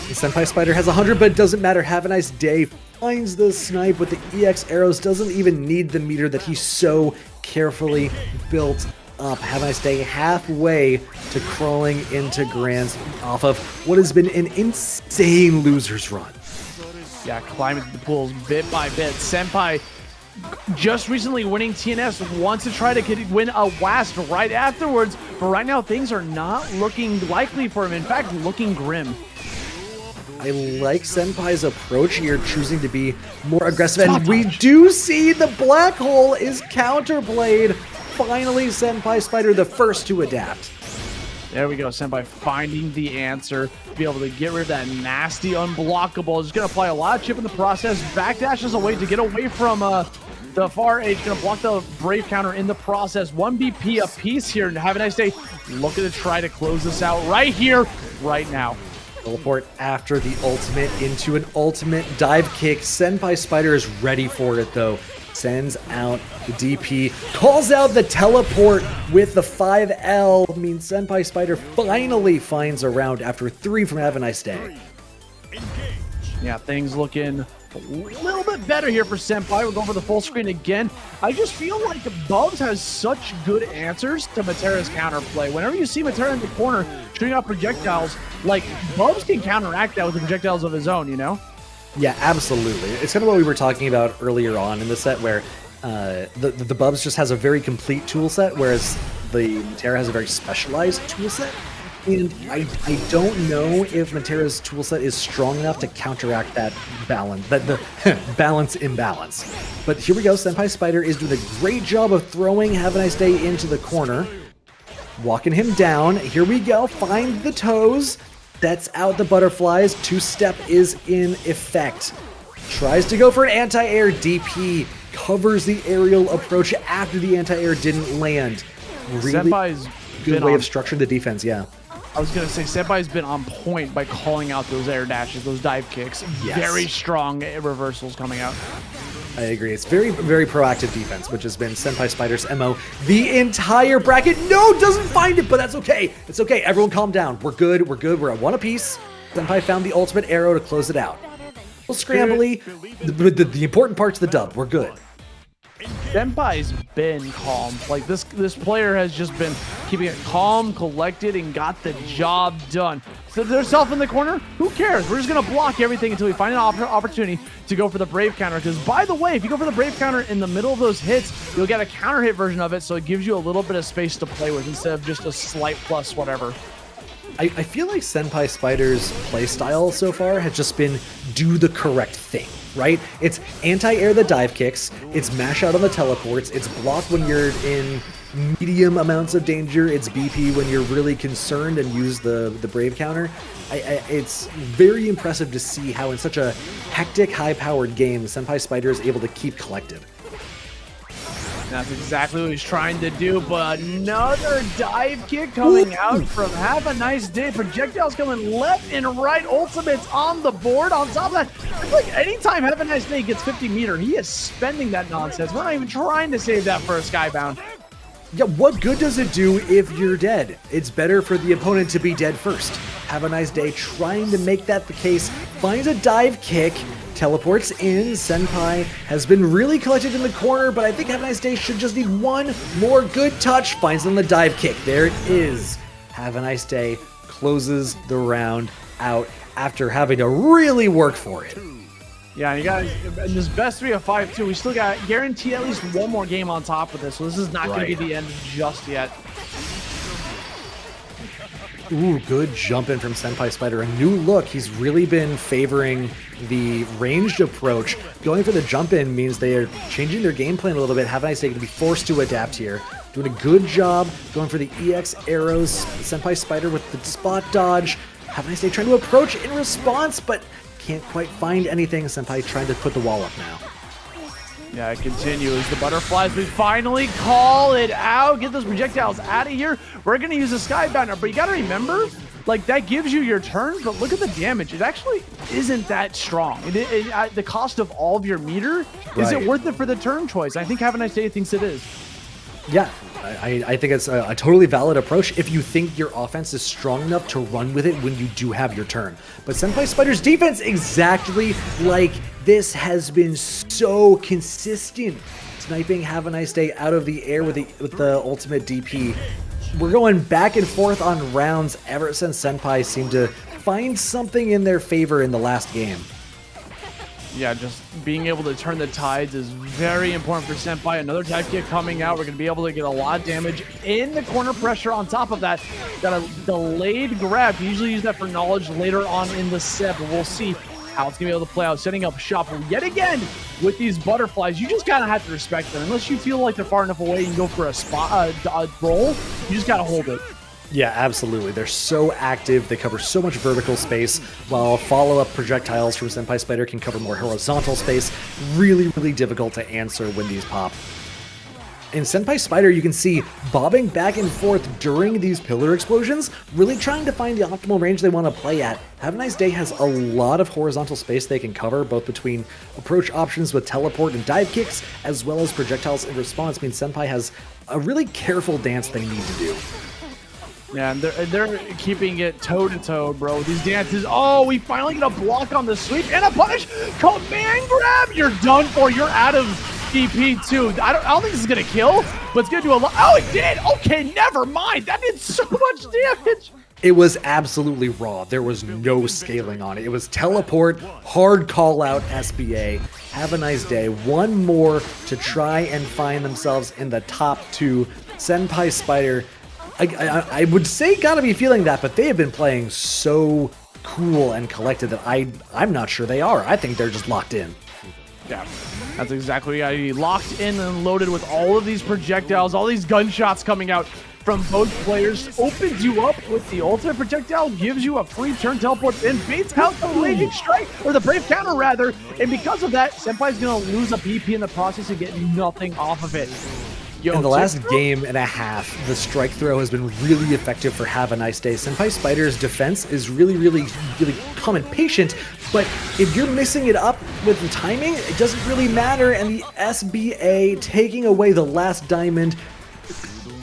SenpaiSpyder has 100, but it doesn't matter. Have a Nice Day finds the snipe with the EX arrows, doesn't even need the meter that he so carefully built up. Have a Nice Day halfway to crawling into Grands off of what has been an insane loser's run. Yeah, climbing the pools bit by bit. Senpai just recently winning TNS, wants to try to win a WAST right afterwards, but right now things are not looking likely for him. In fact, looking grim. I like Senpai's approach here, choosing to be more aggressive, and we do see the black hole is counterplayed. Finally, SenpaiSpyder the first to adapt. There we go, Senpai finding the answer to be able to get rid of that nasty unblockable. Just going to apply a lot of chip in the process. Backdash is a way to get away from the far edge. Going to block the Brave counter in the process. 1 BP apiece here, and Have a Nice Day looking to try to close this out right here, right now. Teleport after the ultimate into an ultimate dive kick. SenpaiSpyder is ready for it though. Sends out the DP, calls out the teleport with the 5L. Means SenpaiSpyder finally finds a round after 3 from Have a Nice Day. Yeah, things looking a little bit better here for Senpai. We're going for the full screen again. I just feel like Bubs has such good answers to Metera's counterplay. Whenever you see Metera in the corner shooting out projectiles, like, Bubs can counteract that with the projectiles of his own, you know? Yeah, absolutely. It's kind of what we were talking about earlier on in the set, where the Bubs just has a very complete tool set, whereas the Metera has a very specialized tool set. And I don't know if Metera's toolset is strong enough to counteract that balance, the balance imbalance. But here we go. SenpaiSpyder is doing a great job of throwing Have a Nice Day into the corner, walking him down. Here we go. Find the toes. Sets out the butterflies. Two-step is in effect. Tries to go for an anti-air DP. Covers the aerial approach after the anti-air didn't land. Really Senpai's good way of structuring the defense, yeah. I was going to say, Senpai's been on point by calling out those air dashes, those dive kicks. Yes. Very strong reversals coming out. I agree. It's very, very proactive defense, which has been SenpaiSpyder's MO the entire bracket. No, doesn't find it, but that's okay. It's okay. Everyone calm down. We're good. We're good. We're at 1 apiece. Senpai found the ultimate arrow to close it out. A little scrambly. The important part's the dub. We're good. Senpai's been calm. Like, this player has just been keeping it calm, collected, and got the job done. So there's self in the corner. Who cares? We're just going to block everything until we find an opportunity to go for the Brave counter. Because, by the way, if you go for the Brave counter in the middle of those hits, you'll get a counter hit version of it, so it gives you a little bit of space to play with instead of just a slight plus whatever. I feel like SenpaiSpyder's playstyle so far has just been do the correct thing, right? It's anti-air the dive kicks, it's mash out on the teleports, it's block when you're in medium amounts of danger, it's BP when you're really concerned and use the Brave counter. It's very impressive to see how in such a hectic, high-powered game, SenpaiSpyder is able to keep collected. That's exactly what he's trying to do, but another dive kick coming out from Havaniceday. Projectiles coming left and right. Ultimates on the board. On top of that, it's like anytime Havaniceday gets 50 meter, he is spending that nonsense. We're not even trying to save that for a Skybound. Yeah, what good does it do if you're dead? It's better for the opponent to be dead first. Havaniceday trying to make that the case. Finds a dive kick. Teleports in. Senpai has been really collected in the corner, but I think Havaniceday should just need one more good touch. Finds on the dive kick. There it is. Havaniceday closes the round out after having to really work for it. Yeah, you guys, in this best 3 of 5 too, we still got guaranteed at least one more game on top of this, so this is not going to be the end just yet. Ooh, good jump in from SenpaiSpyder. A new look. He's really been favoring the ranged approach. Going for the jump in means they are changing their game plan a little bit. Havaniceday going to be forced to adapt here. Doing a good job going for the EX arrows. SenpaiSpyder with the spot dodge. Havaniceday trying to approach in response, but can't quite find anything. Senpai trying to put the wall up now. Yeah, it continues. The butterflies, we finally call it out. Get those projectiles out of here. We're going to use a Skybounder, but you got to remember, like, that gives you your turns, but look at the damage. It actually isn't that strong. The cost of all of your meter, is it worth it for the turn choice? I think Havaniceday thinks it is. Yeah, I think it's a totally valid approach if you think your offense is strong enough to run with it when you do have your turn. But SenpaiSpyder's defense, exactly like this, has been so consistent. Sniping Havaniceday out of the air with the ultimate DP. We're going back and forth on rounds ever since Senpai seemed to find something in their favor in the last game. Yeah, just being able to turn the tides is very important for Senpai. Another dive kick coming out. We're going to be able to get a lot of damage in the corner pressure. On top of that, got a delayed grab. You usually use that for knowledge later on in the set, but we'll see how it's going to be able to play out. Setting up shop yet again with these butterflies. You just kind of have to respect them. Unless you feel like they're far enough away and go for a spot roll, you just got to hold it. Yeah, absolutely. They're so active. They cover so much vertical space, while follow-up projectiles from SenpaiSpyder can cover more horizontal space. Really, really difficult to answer when these pop. In SenpaiSpyder, you can see bobbing back and forth during these pillar explosions, really trying to find the optimal range they want to play at. Havaniceday has a lot of horizontal space they can cover, both between approach options with teleport and dive kicks, as well as projectiles in response. Means Senpai has a really careful dance they need to do. Yeah, and they're keeping it toe-to-toe, bro. These dances. Oh, we finally get a block on the sweep and a punish. Command grab. You're done for. You're out of DP, too. I don't think this is going to kill, but it's going to do a lot. Oh, it did. Okay, never mind. That did so much damage. It was absolutely raw. There was no scaling on it. It was teleport, hard call out SBA. Have a nice day. One more to try and find themselves in the top two. SenpaiSpyder, I would say gotta be feeling that, but they have been playing so cool and collected that I'm not sure they are. I think they're just locked in. Yeah, that's exactly what you gotta be. Locked in and loaded with all of these projectiles, all these gunshots coming out from both players. Opens you up with the ultimate projectile, gives you a free turn teleport, and baits out the raging strike, or the brave counter rather, and because of that, Senpai's gonna lose a PP in the process and get nothing off of it. Yo, in the last game and a half, the strike throw has been really effective for Havaniceday. SenpaiSpyder's defense is really calm and patient, but if you're missing it up with the timing, it doesn't really matter, and the SBA taking away the last diamond.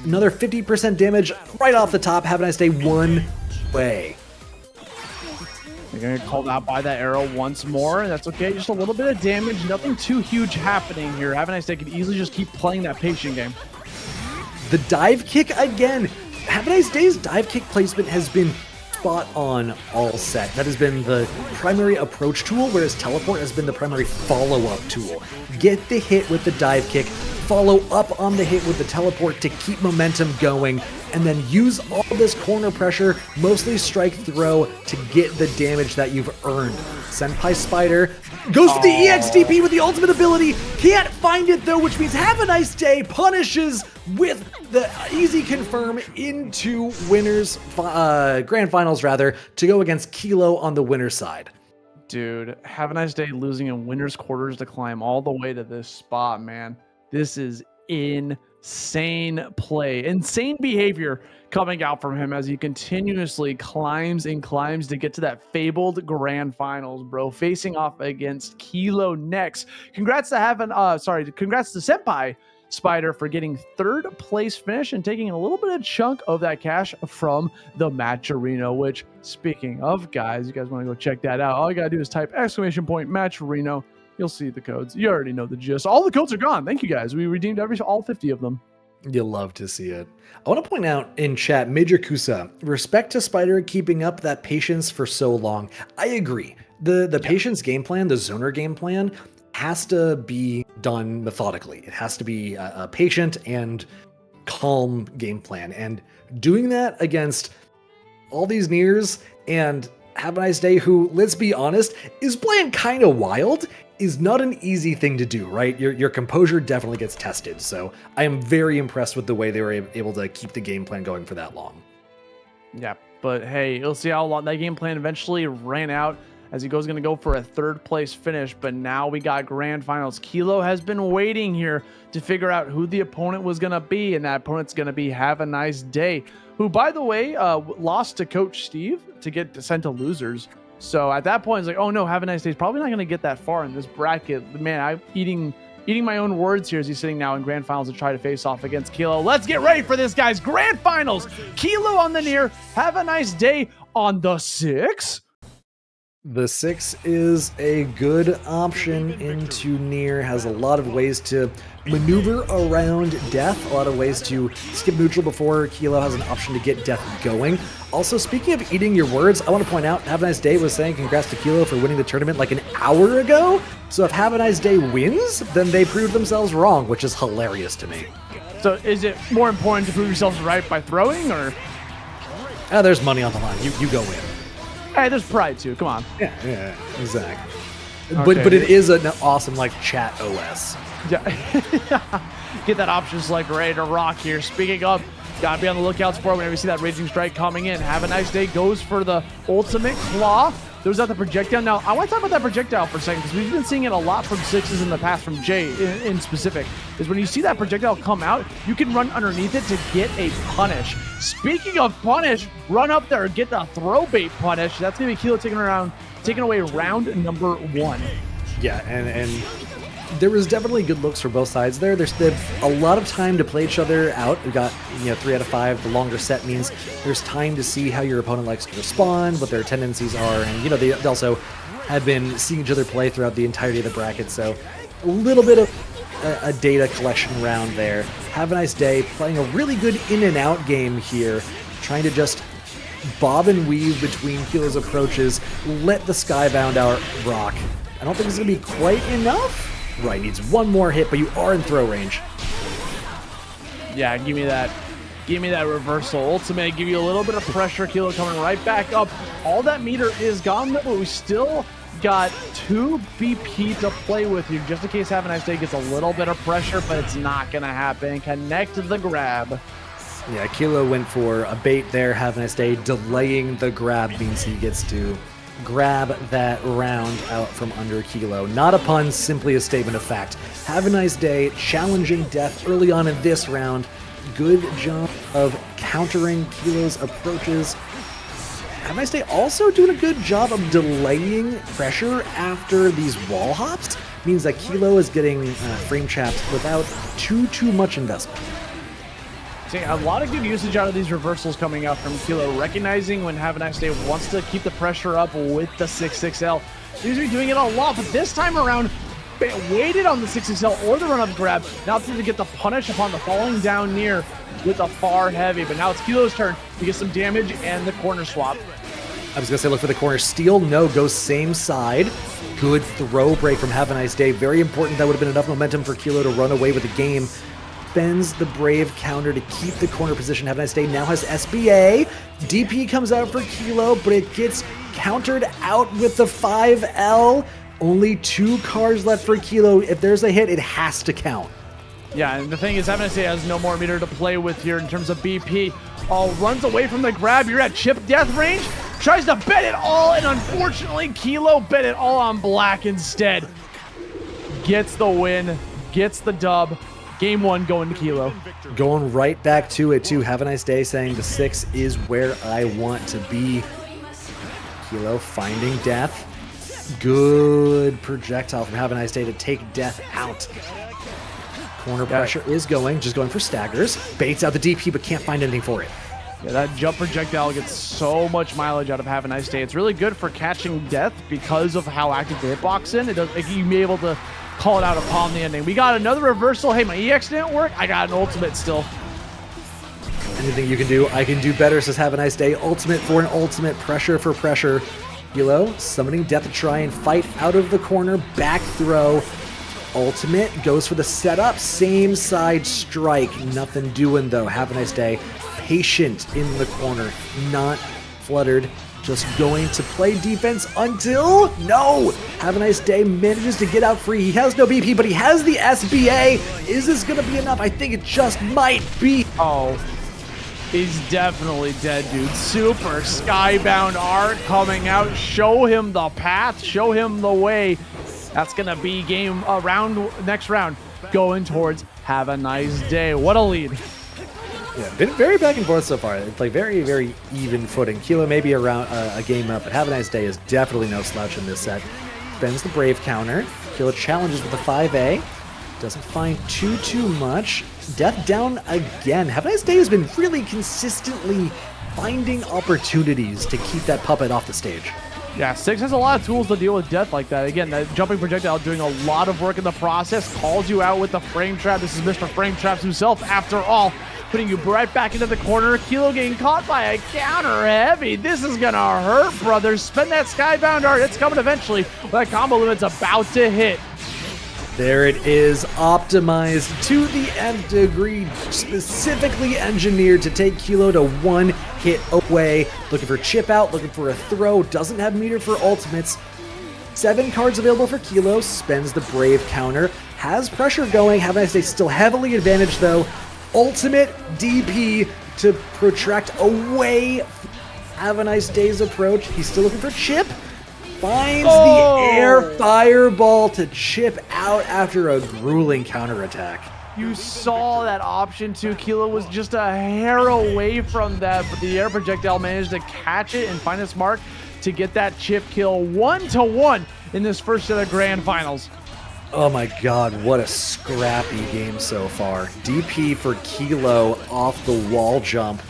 Another 50% damage right off the top. Havaniceday one way. They're going to get called out by that arrow once more, and that's okay. Just a little bit of damage. Nothing too huge happening here. Havaniceday could easily just keep playing that patient game. The dive kick again. Havanicedays dive kick placement has been spot on all set. That has been the primary approach tool, whereas teleport has been the primary follow-up tool. Get the hit with the dive kick, follow up on the hit with the teleport to keep momentum going, and then use all this corner pressure, mostly strike throw, to get the damage that you've earned. SenpaiSpyder goes for the EXDP with the ultimate ability, can't find it though, which means Havaniceday punishes with the easy confirm into winners, grand finals rather, to go against Kilo on the winner's side. Dude, Havaniceday losing in winner's quarters to climb all the way to this spot, man. This is insane play, insane behavior coming out from him as he continuously climbs and climbs to get to that fabled grand finals, bro, facing off against Kilo next. Congrats to SenpaiSpyder for getting third place finish and taking a little bit of chunk of that cash from the Matcherino, which, speaking of, guys, you guys want to go check that out, all you gotta do is type !Matcherino. You'll see the codes. You already know the gist. All the codes are gone. Thank you, guys. We redeemed all 50 of them. You'll love to see it. I want to point out in chat, Major Kusa, respect to Spider keeping up that patience for so long. I agree. The patience game plan, the zoner game plan, has to be done methodically. It has to be a patient and calm game plan. And doing that against all these Niers and Havaniceday, who, let's be honest, is playing kind of wild, is not an easy thing to do, right? Your composure definitely gets tested. So I am very impressed with the way they were able to keep the game plan going for that long. Yeah, but hey, you'll see how long that game plan eventually ran out as he going to go for a third place finish. But now we got grand finals. Kilo has been waiting here to figure out who the opponent was going to be, and that opponent's going to be Havaniceday, who, by the way, lost to Coach Steve to get sent to losers. So at that point, it's like, oh no, Havaniceday is probably not going to get that far in this bracket. Man, I'm eating my own words here as he's sitting now in grand finals to try to face off against Kilo. Let's get ready for this, guys. Grand finals. Kilo on the Nier. Havaniceday on the 6. The 6 is a good option into Nier. Has a lot of ways to maneuver around death, a lot of ways to skip neutral before Kilo has an option to get death going. Also, speaking of eating your words, I want to point out Havaniceday was saying congrats to Kilo for winning the tournament like an hour ago. So if Havaniceday wins, then they proved themselves wrong, which is hilarious to me. So is it more important to prove yourselves right by throwing, or? There's money on the line. You go win. Hey, there's pride too. Come on. Yeah, exactly. Okay. But it is an awesome chat OS. Yeah. Get that option select ready to rock here. Speaking of, gotta be on the lookouts for it whenever you see that Raging Strike coming in. Havaniceday goes for the ultimate claw. Throws out the projectile. Now, I want to talk about that projectile for a second because we've been seeing it a lot from 6s in the past, from Jay in specific, is when you see that projectile come out, you can run underneath it to get a punish. Speaking of punish, run up there and get the throw bait punish. That's going to be Kilo taking away round number 1. Yeah, and there was definitely good looks for both sides there. There's a lot of time to play each other out. We got 3 out of 5. The longer set means there's time to see how your opponent likes to respond, what their tendencies are, and they also have been seeing each other play throughout the entirety of the bracket. So a little bit of a data collection round there. Havaniceday playing a really good in and out game here, trying to just bob and weave between Kilo's approaches, let the Skybound out rock. I don't think it's going to be quite enough. Right, needs one more hit, but you are in throw range. Yeah, give me that. Give me that reversal. Ultimate, give you a little bit of pressure. Kilo coming right back up. All that meter is gone, but we still got 2 BP to play with here, just in case Havaniceday gets a little bit of pressure, but it's not going to happen. Connect the grab. Yeah, Kilo went for a bait there. Havaniceday delaying the grab means he gets to grab that round out from under Kilo. Not a pun, simply a statement of fact. Havaniceday challenging death early on in this round. Good job of countering Kilo's approaches. Havaniceday also doing a good job of delaying pressure after these wall hops. Means that Kilo is getting frame trapped without too much investment. See, a lot of good usage out of these reversals coming out from Kilo, recognizing when Havaniceday wants to keep the pressure up with the 6XL. He's been doing it a lot, but this time around, waited on the 6XL or the run-up grab, now to get the punish upon the falling down near with a far heavy. But now it's Kilo's turn to get some damage and the corner swap. I was going to say look for the corner steal. No, goes same side. Good throw break from Havaniceday. Very important. That would have been enough momentum for Kilo to run away with the game. Spends the Brave counter to keep the corner position. Havaniceday now has SBA. DP comes out for Kilo, but it gets countered out with the 5L. Only 2 cards left for Kilo. If there's a hit, it has to count. Yeah, and the thing is, Havaniceday has no more meter to play with here in terms of BP. All runs away from the grab. You're at chip death range. Tries to bet it all, and unfortunately, Kilo bet it all on black instead. Gets the win, gets the dub. Game 1 going to Kilo. Going right back to it, too. Have a nice day, saying the 6 is where I want to be. Kilo finding death. Good projectile from Have a Nice Day to take death out. Corner pressure is just going for staggers. Baits out the DP, but can't find anything for it. Yeah, that jump projectile gets so much mileage out of Have a Nice Day. It's really good for catching death because of how active the hitbox in. It does, like, you may be able to call it out upon the ending. We got another reversal. Hey, my EX didn't work. I got an ultimate still. Anything you can do, I can do better, says Have a Nice Day. Ultimate for an ultimate. Pressure for pressure. Hilo summoning death to try and fight out of the corner. Back throw. Ultimate goes for the setup. Same side strike. Nothing doing, though. Have a Nice Day. Patient in the corner. Not fluttered. Just going to play defense until... No! Have a Nice Day manages to get out free. He has no BP, but he has the SBA. Is this going to be enough? I think it just might be. Oh, he's definitely dead, dude. Super Skybound art coming out. Show him the path. Show him the way. That's going to be next round going towards Have a Nice Day. What a lead. Yeah, been very back and forth so far. It's like very, very even footing. Kilo maybe around a game up, but Have a Nice Day is definitely no slouch in this set. Spends the Brave counter. Kilo challenges with the 5A. Doesn't find too much. Death down again. Have a Nice Day has been really consistently finding opportunities to keep that puppet off the stage. Yeah, 6 has a lot of tools to deal with death like that. Again, that jumping projectile doing a lot of work in the process. Calls you out with the frame trap. This is Mr. Frame Traps himself after all. Putting you right back into the corner. Kilo getting caught by a counter heavy. This is going to hurt, brothers. Spend that Skybound art. It's coming eventually. That combo limit's about to hit. There it is, optimized to the nth degree, specifically engineered to take Kilo to one hit away. Looking for chip out, looking for a throw, doesn't have meter for ultimates. 7 cards available for Kilo, spends the Brave counter, has pressure going. Have a Nice Day still heavily advantaged though. Ultimate DP to protract away. Have a Nice Day's approach. He's still looking for chip. Finds the air fireball to chip out after a grueling counterattack. You saw that option too. Kilo was just a hair away from that, but the air projectile managed to catch it and find its mark to get that chip kill 1-1 in this first set of grand finals. Oh my god, what a scrappy game so far. DP for Kilo off the wall jump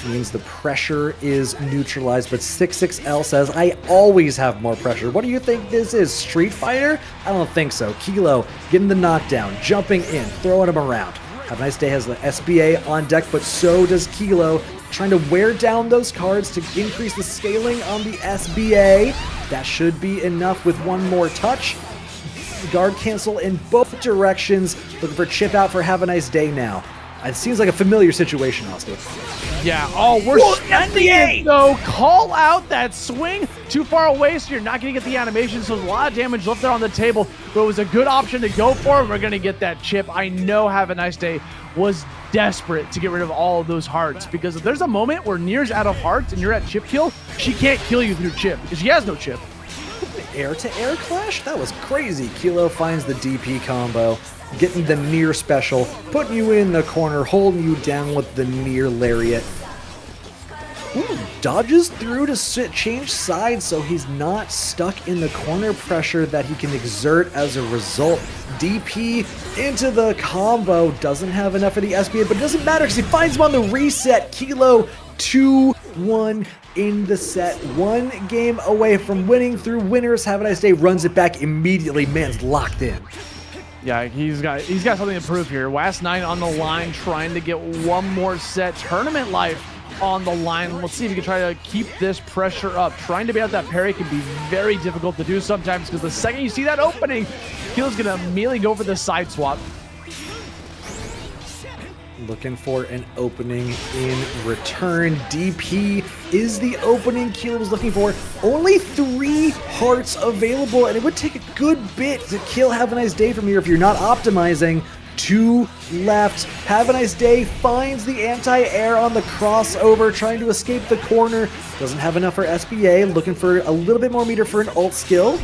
means the pressure is neutralized, but 66L says, I always have more pressure. What do you think this is, Street Fighter? I don't think so. Kilo getting the knockdown, jumping in, throwing him around. Have a Nice Day has the SBA on deck, but so does Kilo, trying to wear down those cards to increase the scaling on the SBA. That should be enough with one more touch. Guard cancel in both directions. Looking for chip out for Have a Nice Day now. It seems like a familiar situation, honestly. Yeah, we're sending it, though. Call out that swing. Too far away, so you're not going to get the animation, so there's a lot of damage left there on the table, but it was a good option to go for, and we're going to get that chip. I know Have a Nice Day was desperate to get rid of all of those hearts, because if there's a moment where Nier's out of hearts and you're at chip kill, she can't kill you through chip, because she has no chip. Air-to-air clash? That was crazy. Kilo finds the DP combo, getting the Nier special, putting you in the corner, holding you down with the Nier lariat. Ooh, dodges through to change sides so he's not stuck in the corner pressure that he can exert as a result. DP into the combo, doesn't have enough of the SBA, but it doesn't matter because he finds him on the reset. Kilo 2-1 in the set, 1 game away from winning through winners. Have a Nice Day runs it back immediately. Man's locked in. Yeah, he's got something to prove here. Last 9 on the line, trying to get one more set. Tournament life on the line. Let's see if he can try to keep this pressure up. Trying to be out that parry can be very difficult to do sometimes, because the second you see that opening, Kilo's gonna immediately go for the side swap. Looking for an opening in return. DP is the opening Kilo was looking for. Only 3 hearts available, and it would take a good bit to kill Have a Nice Day from here if you're not optimizing. 2 left. Have a Nice Day finds the anti-air on the crossover, trying to escape the corner. Doesn't have enough for SBA, looking for a little bit more meter for an ult skill.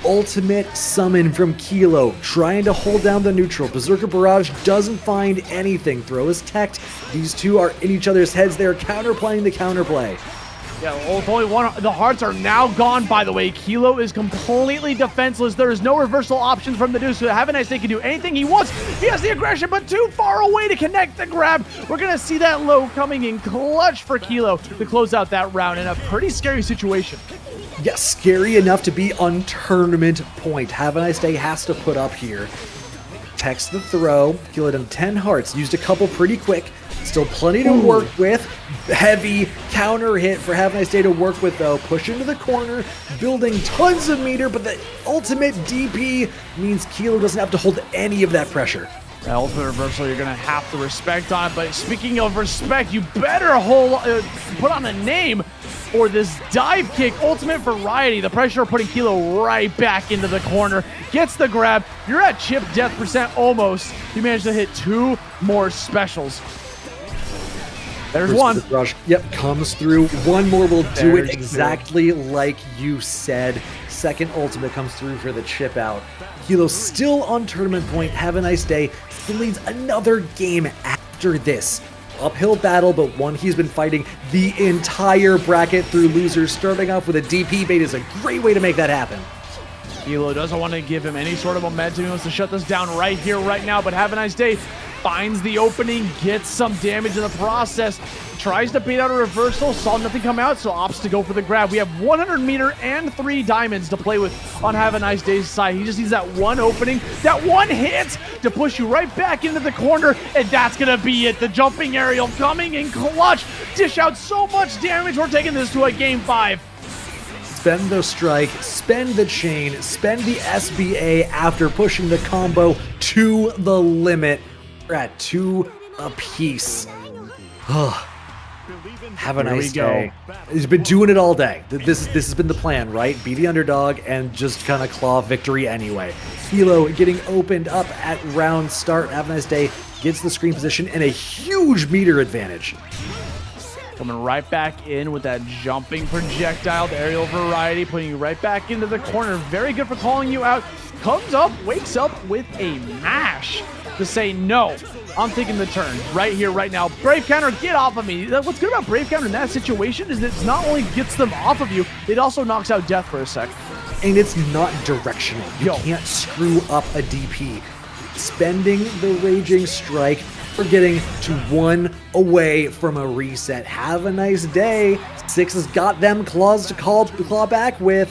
ultimate summon from Kilo, trying to hold down the neutral. Berserker Barrage doesn't find anything. Throw is teched. These two are in each other's heads. They're counterplaying the counterplay. Yeah, well, with only one, the hearts are now gone, by the way. Kilo is completely defenseless. There is no reversal options from the dude, so Havaniceday can do anything he wants. He has the aggression, but too far away to connect the grab. We're going to see that low coming in clutch for Kilo to close out that round in a pretty scary situation. Yes, scary enough to be on tournament point. Havaniceday has to put up here. Text the throw. Kilo done 10 hearts, used a couple pretty quick. Still plenty to work with. Heavy counter hit for Havaniceday to work with, though. Push into the corner, building tons of meter, but the ultimate DP means Kilo doesn't have to hold any of that pressure. That ultimate reversal you're going to have to respect on, but speaking of respect, you better hold, put on a name for this dive kick. Ultimate variety. The pressure putting Kilo right back into the corner. Gets the grab. You're at chip death percent almost. You managed to hit 2 more specials. There's one. Yep, comes through. One more will do it exactly like you said. Second ultimate comes through for the chip out. Kilo still on tournament point. Havaniceday still leads another game after this. Uphill battle, but one he's been fighting the entire bracket through losers. Starting off with a DP bait is a great way to make that happen. Kilo doesn't want to give him any sort of momentum. He wants to shut this down right here, right now, but Havaniceday finds the opening, gets some damage in the process, tries to bait out a reversal, saw nothing come out, so opts to go for the grab. We have 100 meter and 3 diamonds to play with on Havaniceday's side. He just needs that one opening, that one hit to push you right back into the corner, and that's gonna be it. The jumping aerial coming in clutch, dish out so much damage. We're taking this to a game 5. Spend the strike, spend the chain, spend the SBA after pushing the combo to the limit. We're at 2 apiece. Have a nice day. He's been doing it all day. This has been the plan, right? Be the underdog and just kind of claw victory anyway. Kilo getting opened up at round start. Have a nice day. Gets the screen position and a huge meter advantage. Coming right back in with that jumping projectile, the aerial variety, putting you right back into the corner. Very good for calling you out. Comes up, wakes up with a mash to say, no, I'm taking the turn right here, right now. Brave counter, get off of me. What's good about Brave counter in that situation is that it not only gets them off of you, it also knocks out death for a sec. And it's not directional. You can't screw up a DP. Spending the Raging Strike for getting to 1 away from a reset. Have a nice day. 6 has got them claws to claw back with.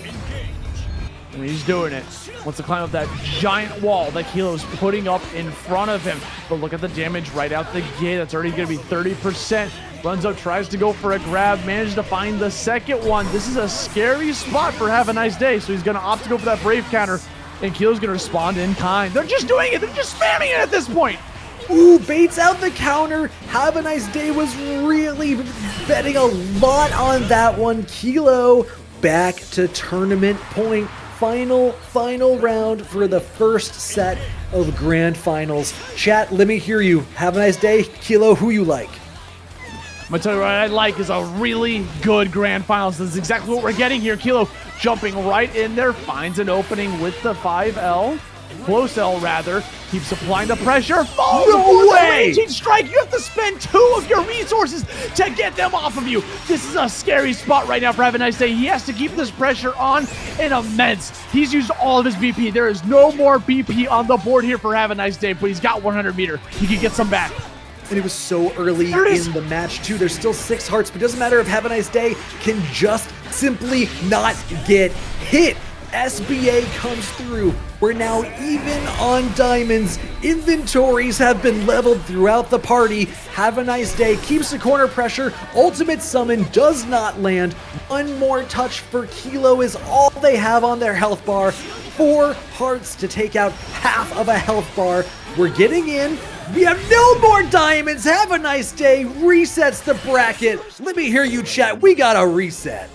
And he's doing it. Wants to climb up that giant wall that Kilo's putting up in front of him. But look at the damage right out the gate. That's already going to be 30%. Runs up, tries to go for a grab, manages to find the second one. This is a scary spot for Have a Nice Day, so he's going to opt to go for that Brave counter, and Kilo's going to respond in kind. They're just doing it. They're just spamming it at this point. Ooh, baits out the counter. Have a Nice Day was really betting a lot on that one. Kilo back to tournament point. Final round for the first set of grand finals. Chat, let me hear you. Have a nice day. Kilo, who you like? I'm going to tell you what I like is a really good grand finals. This is exactly what we're getting here. Kilo jumping right in there, finds an opening with the 5L. Close L, rather. Keeps applying the pressure. Falls no way! Raging Strike. You have to spend 2 of your resources to get them off of you. This is a scary spot right now for Have a Nice Day. He has to keep this pressure on and immense. He's used all of his BP. There is no more BP on the board here for Have a Nice Day, but he's got 100 meter. He can get some back. And it was so early in the match, too. There's still 6 hearts, but it doesn't matter if Have a Nice Day can just simply not get hit. SBA comes through. We're now even on diamonds. Inventories have been leveled throughout the party. Have a nice day. Keeps the corner pressure. Ultimate summon does not land. 1 more touch for Kilo is all they have on their health bar. 4 hearts to take out half of a health bar. We're getting in. We have no more diamonds. Have a nice day. Resets the bracket. Let me hear you chat. We got a reset.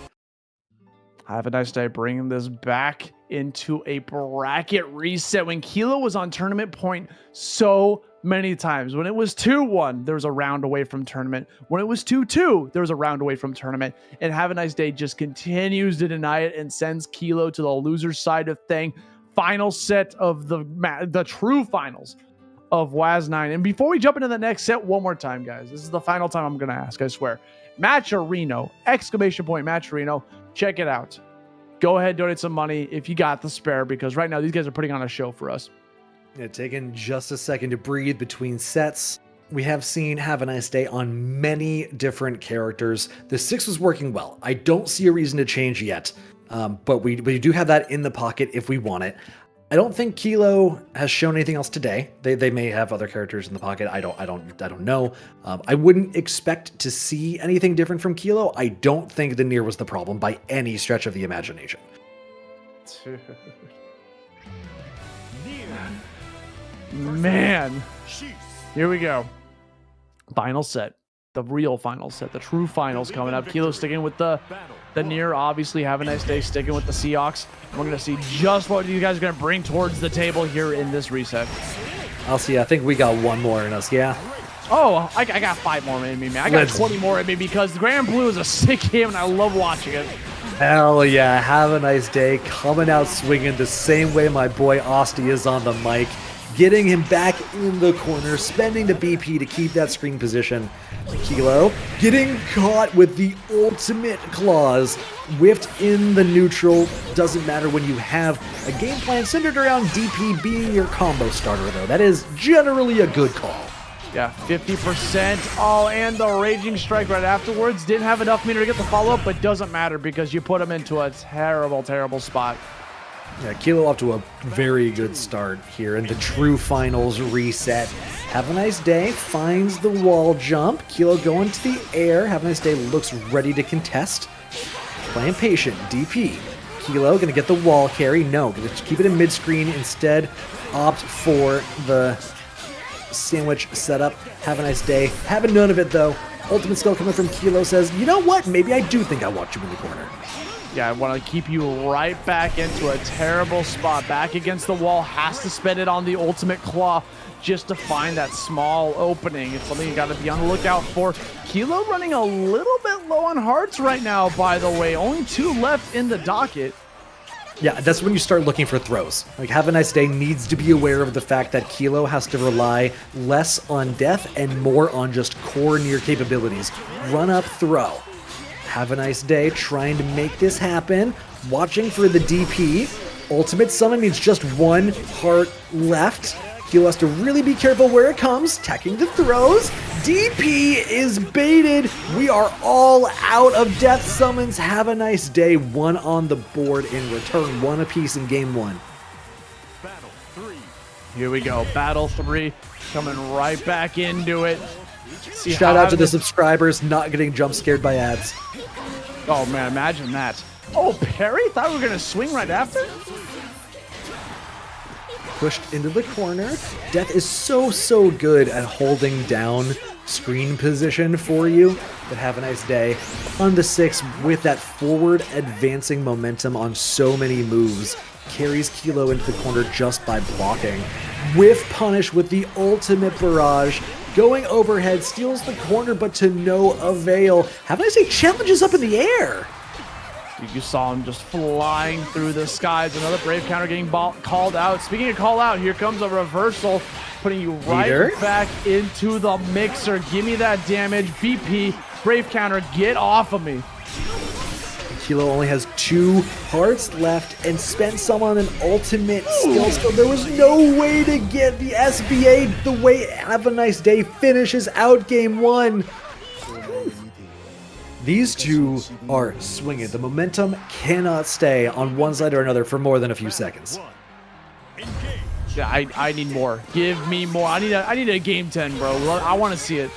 Have a Nice Day bringing this back into a bracket reset when Kilo was on tournament point so many times. When it was 2-1, there was a round away from tournament. When it was 2-2, there was a round away from tournament. And Havaniceday just continues to deny it and sends Kilo to the loser side of thing. Final set of the true finals of WAS 9. And before we jump into the next set, one more time, guys. This is the final time I'm going to ask, I swear. Matcherino, exclamation point Matcherino. Check it out. Go ahead, donate some money if you got the spare, because right now these guys are putting on a show for us. Yeah, taking just a second to breathe between sets. We have seen Havaniceday on many different characters. The 6 was working well. I don't see a reason to change yet, but we do have that in the pocket if we want it. I don't think Kilo has shown anything else today. They may have other characters in the pocket. I don't know. I wouldn't expect to see anything different from Kilo. I don't think the Nier was the problem by any stretch of the imagination. Man, here we go. Final set, the real final set, the true finals coming up. Kilo sticking with the Nier, obviously. Havaniceday sticking with the Seox. We're going to see just what you guys are going to bring towards the table here in this reset. I'll see. I think we got one more in us, yeah? Oh, I got 5 more in me, man. I got 20 more in me because the Granblue is a sick game and I love watching it. Hell yeah. Have a nice day. Coming out swinging the same way my boy Osti is on the mic. Getting him back in the corner, spending the BP to keep that screen position. Kilo getting caught with the ultimate claws, whiffed in the neutral. Doesn't matter when you have a game plan centered around DP being your combo starter, though. That is generally a good call. Yeah, 50%. Oh, and the Raging Strike right afterwards. Didn't have enough meter to get the follow-up, but doesn't matter because you put him into a terrible, terrible spot. Yeah, Kilo off to a very good start here in the true finals reset. Have a nice day. Finds the wall jump. Kilo going to the air. Have a nice day. Looks ready to contest. Playing patient. DP. Kilo going to get the wall carry. No, going to keep it in mid-screen. Instead, opt for the sandwich setup. Have a nice day. Having none of it, though. Ultimate skill coming from Kilo says, you know what? Maybe I do think I want you in the corner. Yeah, I want to keep you right back into a terrible spot. Back against the wall. Has to spend it on the ultimate claw just to find that small opening. It's something you got to be on the lookout for. Kilo running a little bit low on hearts right now, by the way. Only 2 left in the docket. Yeah, that's when you start looking for throws. Like, Have a Nice Day needs to be aware of the fact that Kilo has to rely less on death and more on just core Nier capabilities. Run up, throw. Have a nice day trying to make this happen. Watching for the DP. Ultimate summon means just 1 heart left. Kilo has to really be careful where it comes. Teching the throws. DP is baited. We are all out of death summons. Have a nice day. 1 on the board in return. 1 apiece in game 1. Battle 3. Here we go. Battle 3 coming right back into it. Shout out to the subscribers not getting jump scared by ads. Oh man, imagine that. Oh, Perry? Thought we were going to swing right after? Pushed into the corner. Death is so good at holding down screen position for you. But have a nice day. On the 6 with that forward advancing momentum on so many moves. Carries Kilo into the corner just by blocking. Whiff punish with the ultimate barrage. Going overhead, steals the corner, but to no avail. Have a nice day. Challenges up in the air. You saw him just flying through the skies. Another Brave counter getting called out. Speaking of call out, here comes a reversal, putting you right back into the mixer. Give me that damage. BP, Brave counter, get off of me. Kilo only has 2 hearts left and spent some on an ultimate skill. So there was no way to get the SBA the way Have a Nice Day finishes out game 1. These two are swinging. The momentum cannot stay on one side or another for more than a few seconds. Yeah, I need more. Give me more. I need a game 10, bro. I want to see it.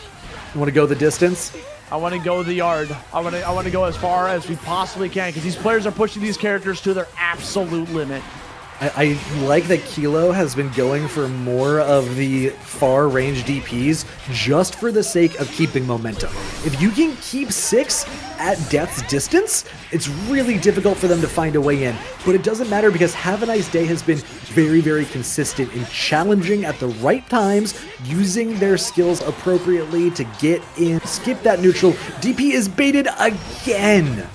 You want to go the distance? I want to go the yard. I want to go as far as we possibly can because these players are pushing these characters to their absolute limit. I like that Kilo has been going for more of the far range DPs just for the sake of keeping momentum. If you can keep 6 at death's distance, it's really difficult for them to find a way in. But it doesn't matter because Havaniceday has been very, very consistent in challenging at the right times, using their skills appropriately to get in, skip that neutral. DP is baited again.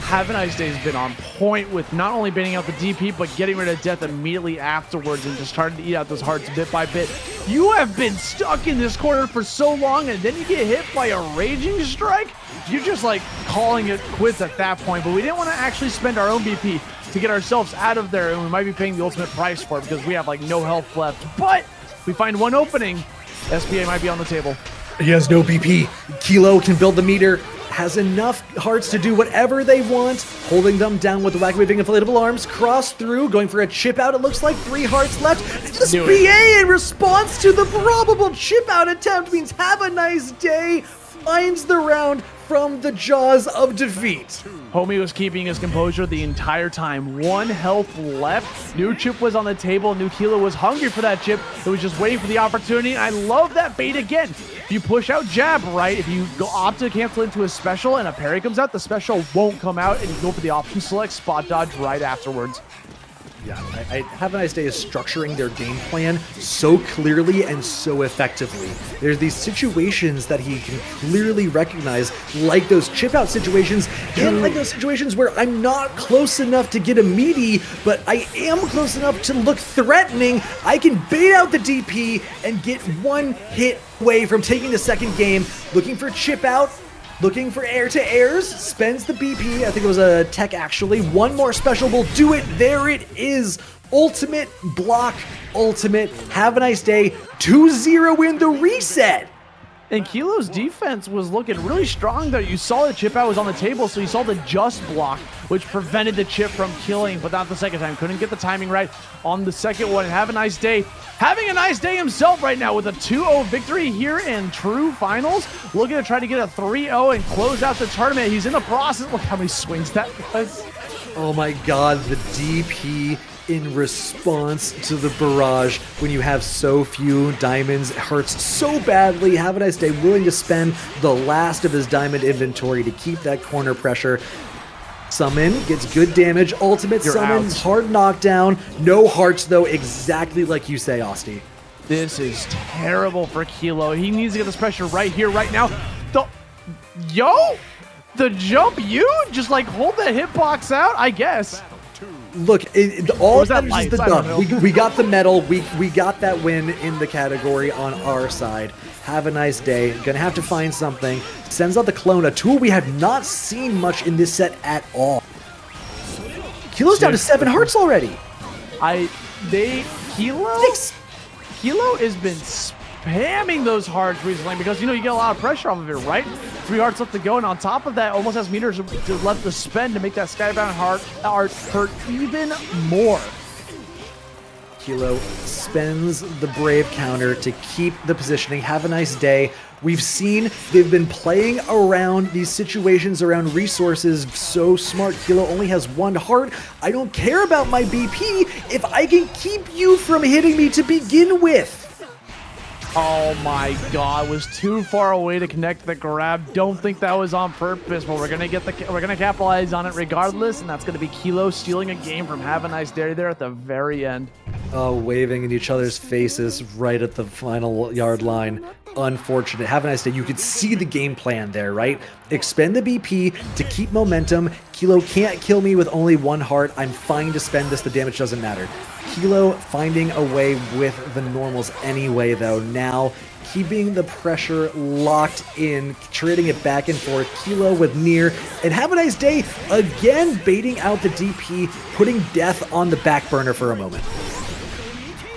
Havaniceday has been on point with not only baiting out the DP, but getting rid of death immediately afterwards and just starting to eat out those hearts bit by bit. You have been stuck in this corner for so long, and then you get hit by a raging strike. You're just like calling it quits at that point, but we didn't want to actually spend our own BP to get ourselves out of there, and we might be paying the ultimate price for it because we have like no health left. But we find one opening. SPA might be on the table. He has no BP. Kilo can build the meter, has enough hearts to do whatever they want, holding them down with the wack-waving inflatable arms, cross through, going for a chip out. It looks like 3 hearts left. SPA in response to the probable chip out attempt means Havaniceday finds the round from the jaws of defeat. Homie was keeping his composure the entire time. 1 health left. New chip was on the table. New Kilo was hungry for that chip. It was just waiting for the opportunity. I love that bait again. If you push out jab, right, if you go opt to cancel into a special and a parry comes out, the special won't come out, and you go for the option select spot dodge right afterwards. Yeah, Havaniceday is structuring their game plan so clearly and so effectively. There's these situations that he can clearly recognize, like those chip out situations, and like those situations where I'm not close enough to get a meaty, but I am close enough to look threatening. I can bait out the DP and get 1 hit away from taking the second game, looking for chip out. Looking for air to airs, spends the BP. I think it was a tech actually. 1 more special will do it. There it is. Ultimate block, ultimate. Have a nice day. 2-0 in the reset. And Kilo's defense was looking really strong there. You saw the chip out was on the table, so you saw the just block, which prevented the chip from killing, but not the second time. Couldn't get the timing right on the second one. And have a nice day. Having a nice day himself right now with a 2-0 victory here in True Finals. Looking to try to get a 3-0 and close out the tournament. He's in the process. Look how many swings that was. Oh my god, the DP in response to the barrage when you have so few diamonds hurts so badly. Have a nice day, willing to spend the last of his diamond inventory to keep that corner pressure. Summon, gets good damage, ultimate You're summon, out. hard knockdown, no hearts though, exactly like you say, Osti. This is terrible for Kilo. He needs to get this pressure right here, right now. The jump you? Just like hold that hitbox out, I guess. Look, all was that that is lights? the I don't dub. know. We got the medal. We got that win in the category on our side. Have a nice day. Gonna have to find something. Sends out the clone, a tool we have not seen much in this set at all. Kilo's down to 7 hearts already. Kilo 6. Kilo has been spamming those hearts recently because, you know, you get a lot of pressure off of it, right? 3 hearts left to go, and on top of that, almost has meters left to spend to make that skybound heart hurt even more. Kilo spends the brave counter to keep the positioning. Have a nice day. We've seen they've been playing around these situations around resources so smart. Kilo only has 1 heart. I don't care about my BP if I can keep you from hitting me to begin with. Oh my god, was too far away to connect the grab. Don't think that was on purpose, but we're gonna capitalize on it regardless, and that's gonna be Kilo stealing a game from Have a Nice Day there at the very end. Oh, waving in each other's faces right at the final yard line. Unfortunate. Have a nice day. You could see the game plan there, right? Expend the BP to keep momentum. Kilo can't kill me with only 1 heart. I'm fine to spend this. The damage doesn't matter. Kilo finding a way with the normals anyway, though. Now keeping the pressure locked in, trading it back and forth. Kilo with Nier, and Have a Nice Day again baiting out the DP, putting death on the back burner for a moment.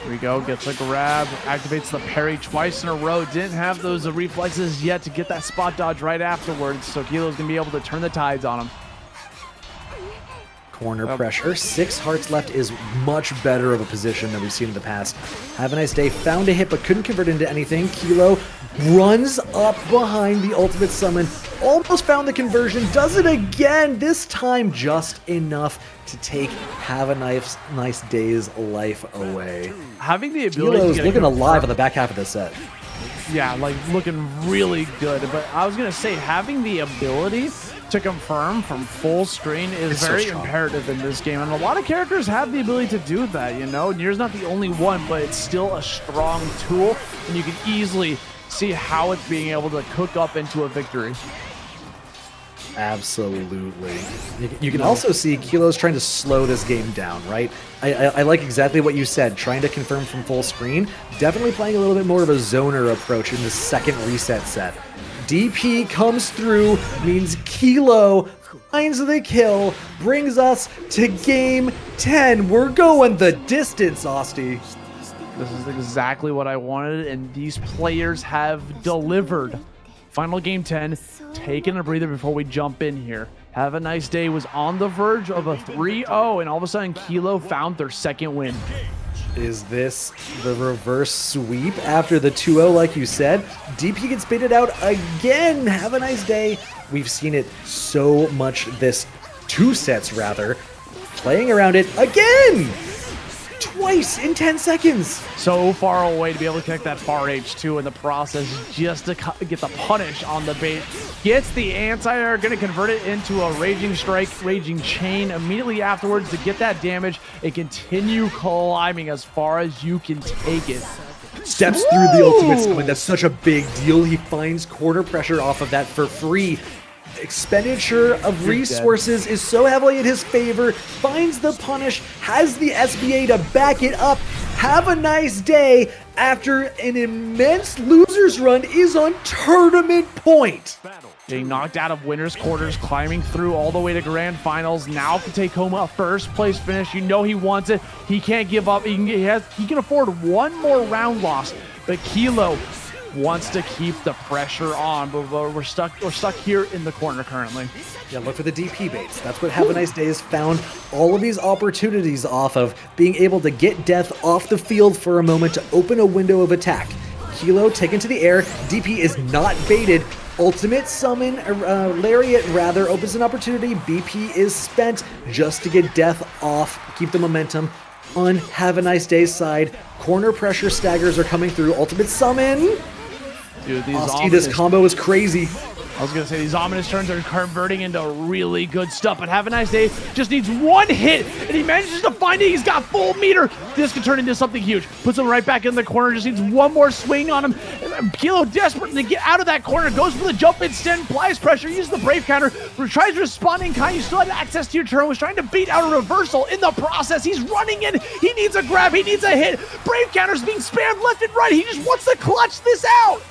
Here we go, gets a grab, activates the parry twice in a row. Didn't have those reflexes yet to get that spot dodge right afterwards, so Kilo's gonna be able to turn the tides on him. corner pressure. 6 hearts left is much better of a position than we've seen in the past. Havaniceday found a hit but couldn't convert into anything. Kilo runs up behind the ultimate summon. Almost found the conversion. Does it again. This time just enough to take Havanice's life away. Having the ability Kilo's to looking alive on the back half of this set. Yeah, like looking really good. But I was gonna say, having the ability to confirm from full screen is It's so very strong. imperative in this game, and a lot of characters have the ability to do that. You know, Nier's not the only one, but it's still a strong tool, and you can easily see how it's being able to cook up into a victory. Absolutely. You can also see Kilo's trying to slow this game down, right? I like exactly what you said, trying to confirm from full screen. Definitely playing a little bit more of a zoner approach in the second reset set. DP comes through, means Kilo finds the kill, brings us to game 10. We're going the distance, Austin. This is exactly what I wanted, and these players have delivered. Final game 10, taking a breather before we jump in here. Havaniceday was on the verge of a 3-0, and all of a sudden Kilo found their second win. Is this the reverse sweep after the 2-0 like you said? DP gets baited out again. Have a nice day. We've seen it so much this 2 sets rather. Playing around it again! Twice in 10 seconds. So far away to be able to connect that far H2 in the process just to get the punish on the bait. Gets the anti-air, going to convert it into a Raging Strike, Raging Chain immediately afterwards to get that damage and continue climbing as far as you can take it. Steps through the ultimate summon. That's such a big deal. He finds corner pressure off of that for free. Expenditure of resources is so heavily in his favor. Finds the punish, has the SBA to back it up. Have a nice day after an immense losers run is on tournament point. Getting knocked out of winners quarters, climbing through all the way to grand finals. Now can take home a first place finish. You know he wants it. He can't give up. He can afford one more round loss. But Kilo wants to keep the pressure on, but we're stuck here in the corner currently. Yeah, look for the DP baits. That's what Have a Nice Day has found all of these opportunities off of, being able to get death off the field for a moment to open a window of attack. Kilo taken to the air. DP is not baited. Ultimate summon, Lariat rather, opens an opportunity. BP is spent just to get death off, keep the momentum on Have a Nice Day's side. Corner pressure staggers are coming through. Ultimate summon. Dude, these This combo is crazy. I was gonna say these ominous turns are converting into really good stuff, but Have a Nice Day just needs one hit, and he manages to find it. He's got full meter. This could turn into something huge. Puts him right back in the corner. Just needs one more swing on him. And Kilo, desperate to get out of that corner, goes for the jump instead, applies pressure, uses the brave counter, tries responding. Kai, you still had access to your turn, was trying to beat out a reversal in the process. He's running in. He needs a grab. He needs a hit. Brave counter's being spammed left and right. He just wants to clutch this out.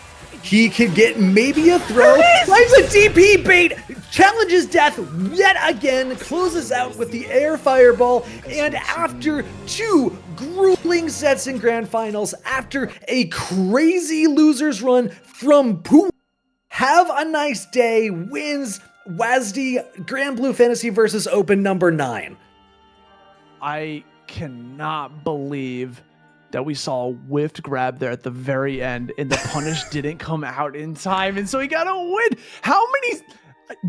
He can get maybe a throw. Finds a DP bait. Challenges death yet again. Closes out with the air fireball. And after 2 grueling sets in grand finals, after a crazy losers run from Pooh, Have a Nice Day wins WASD Granblue Fantasy versus Open number 9. I cannot believe that we saw a whiffed grab there at the very end, and the punish didn't come out in time, and so he got a win. How many?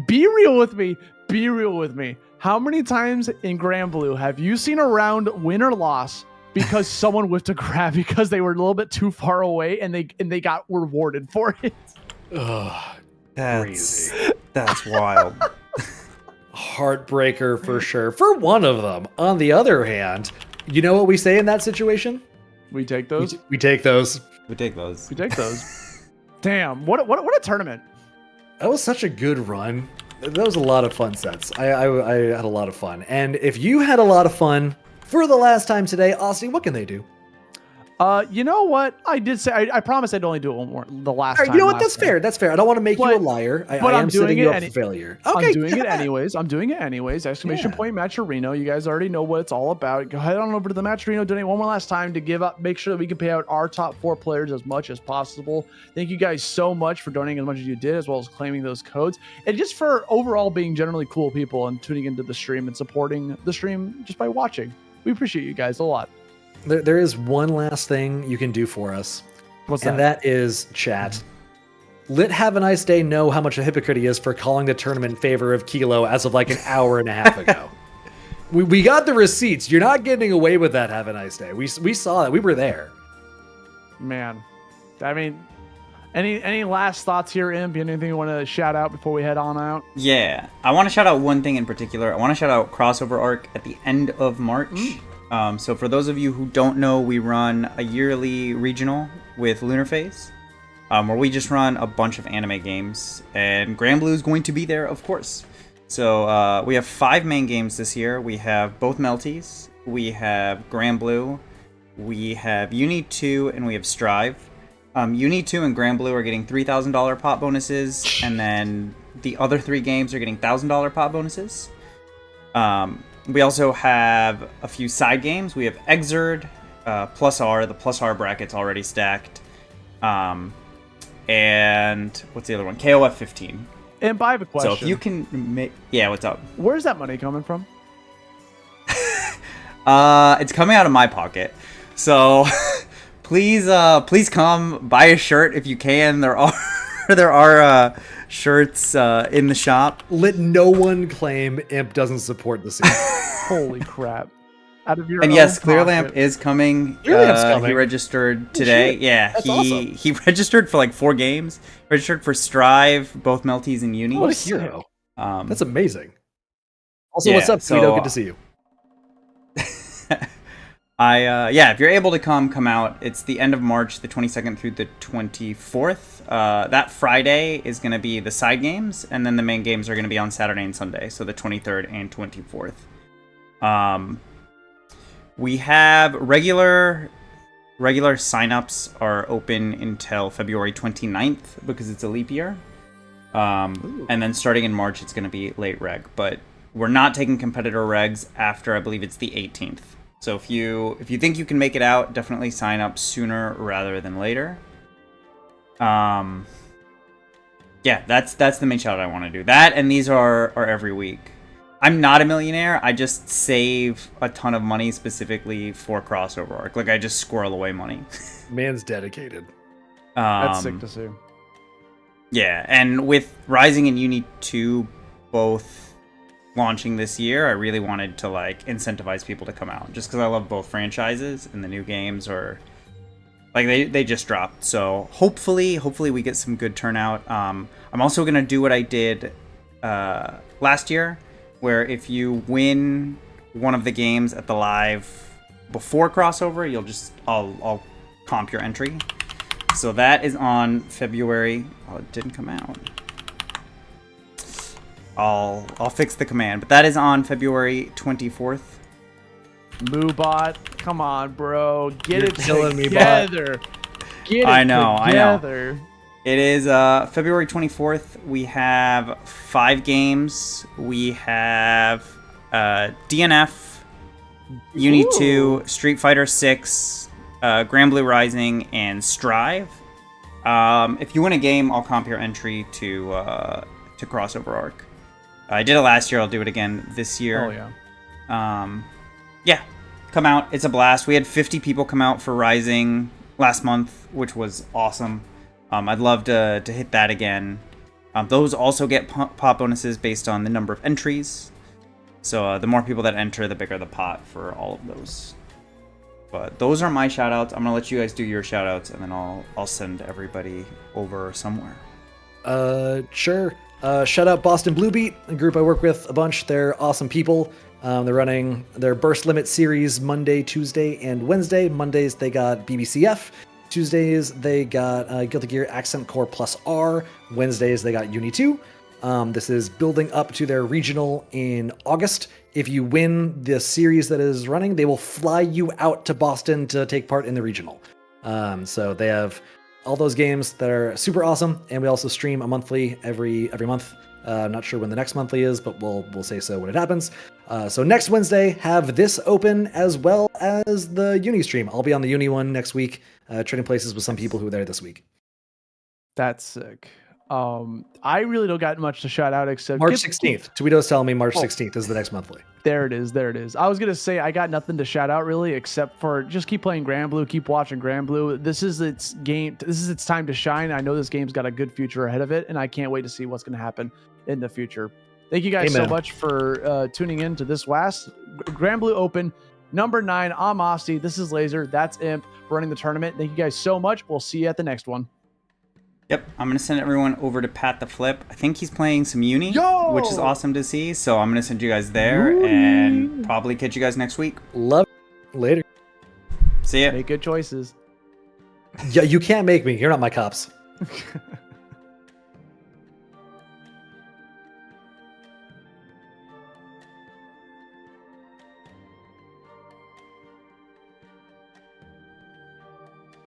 Be real with me. Be real with me. How many times in Granblue have you seen a round win or loss because someone whiffed a grab because they were a little bit too far away and they got rewarded for it? That's wild. Heartbreaker for sure. For one of them. On the other hand, you know what we say in that situation? We take those. We take those. We take those. We take those. Damn! What a tournament! That was such a good run. That was a lot of fun sets. I had a lot of fun. And if you had a lot of fun for the last time today, Austin, what can they do? You know what? I did say I promised I'd only do it one more the last All right, time. you know what? last That's time. fair. That's fair. I don't want to make you a But- liar. I but am I'm doing setting it you up any- for failure. Okay. I'm doing it anyways. Exclamation Yeah. point Matcherino. You guys already know what it's all about. Go head on over to the Matcherino, donate one more last time to make sure that we can pay out our top 4 players as much as possible. Thank you guys so much for donating as much as you did, as well as claiming those codes, and just for overall being generally cool people and tuning into the stream and supporting the stream just by watching. We appreciate you guys a lot. There is one last thing you can do for us. What's And that? that is chat. Let Havaniceday know how much a hypocrite he is for calling the tournament in favor of Kilo as of like an hour and a half ago. We got the receipts. You're not getting away with that, Havaniceday. We saw that. We were there. Man, I mean, any last thoughts here, Imp? Anything you want to shout out before we head on out? Yeah, I want to shout out one thing in particular. I want to shout out Crossover Arc at the end of March. So for those of you who don't know, we run a yearly regional with Lunar Phase, where we just run a bunch of anime games, and Granblue is going to be there, of course. So we have 5 main games this year. We have both Melties, we have Granblue, we have Uni 2, and we have Strive. Uni 2 and Granblue are getting $3,000 pot bonuses, and then the other 3 games are getting $1,000 pot bonuses. We also have a few side games. We have Exerd, Plus R. The Plus R bracket's already stacked. And what's the other one? KOF 15. Imp, I have a question. So if you can make... Yeah, what's up? Where's that money coming from? It's coming out of my pocket. So please come buy a shirt if you can. There are shirts in the shop. Let no one claim Imp doesn't support the scene. Holy crap. Out of your And own yes, Clearlamp pocket. is coming. Clearlamp's coming. He registered today. shit. Yeah, That's he awesome. he registered for like 4 games. Registered for Strive, both Melties and Uni. What a sick. hero. Um, That's amazing. Also, Yeah, what's up, so, Sweeto? Good to see you. if you're able to come out. It's the end of March, the 22nd through the 24th. That Friday is going to be the side games, and then the main games are going to be on Saturday and Sunday, so the 23rd and 24th. We have regular signups are open until February 29th because it's a leap year. And then starting in March, it's going to be late reg, but we're not taking competitor regs after, I believe it's the 18th. So if you think you can make it out, definitely sign up sooner rather than later. Yeah, that's the main shout out I want to do. That, and these are every week. I'm not a millionaire. I just save a ton of money specifically for Crossover Arc. Like, I just squirrel away money. Man's dedicated. That's sick to see. Yeah, and with Rising and Uni 2 both launching this year, I really wanted to like incentivize people to come out, just because I love both franchises, and the new games are like they just dropped. So hopefully we get some good turnout. I'm also gonna do what I did last year, where if you win one of the games at the live before crossover, I'll comp your entry. So that is on February. Oh, it didn't come out. I'll fix the command, but that is on February 24th. Moobot, come on, bro. Get You're it killing me, together. Get it I know. together. It is February 24th. We have 5 games. We have DNF, Uni 2, Street Fighter 6, Granblue Rising, and Strive. If you win a game, I'll comp your entry to Crossover Arc. I did it last year. I'll do it again this year. Oh yeah. Yeah, come out. It's a blast. We had 50 people come out for Rising last month, which was awesome. I'd love to hit that again. Those also get pot bonuses based on the number of entries. So the more people that enter, the bigger the pot for all of those. But those are my shoutouts. I'm gonna let you guys do your shoutouts, and then I'll send everybody over somewhere. Sure. Shout out Boston Blue Beat, a group I work with a bunch. They're awesome people. They're running their Burst Limit series Monday, Tuesday, and Wednesday. Mondays they got BBCF. Tuesdays they got Guilty Gear Accent Core Plus R. Wednesdays they got Uni 2. This is building up to their regional in August. If you win the series that is running, they will fly you out to Boston to take part in the regional. So they have all those games that are super awesome, and we also stream a monthly every month. Not sure when the next monthly is, but we'll say so when it happens. So next Wednesday, have this open as well as the Uni stream. I'll be on the Uni one next week, trading places with some people who were there this week. That's sick. I really don't got much to shout out except March 16th. Tweeto's telling me March 16th is the next monthly. There it is. I was gonna say I got nothing to shout out really, except for just keep playing Granblue, keep watching Granblue. This is its game. This is its time to shine. I know this game's got a good future ahead of it, and I can't wait to see what's gonna happen in the future. Thank you guys so much for tuning in to this last Granblue Open number 9. I'm Aussie. This is Laser. That's Imp running the tournament. Thank you guys so much. We'll see you at the next one. Yep, I'm going to send everyone over to Pat the Flip. I think he's playing some Uni, which is awesome to see. So I'm going to send you guys there and probably catch you guys next week. Love it. Later. See ya. Make good choices. Yeah, you can't make me. You're not my cops.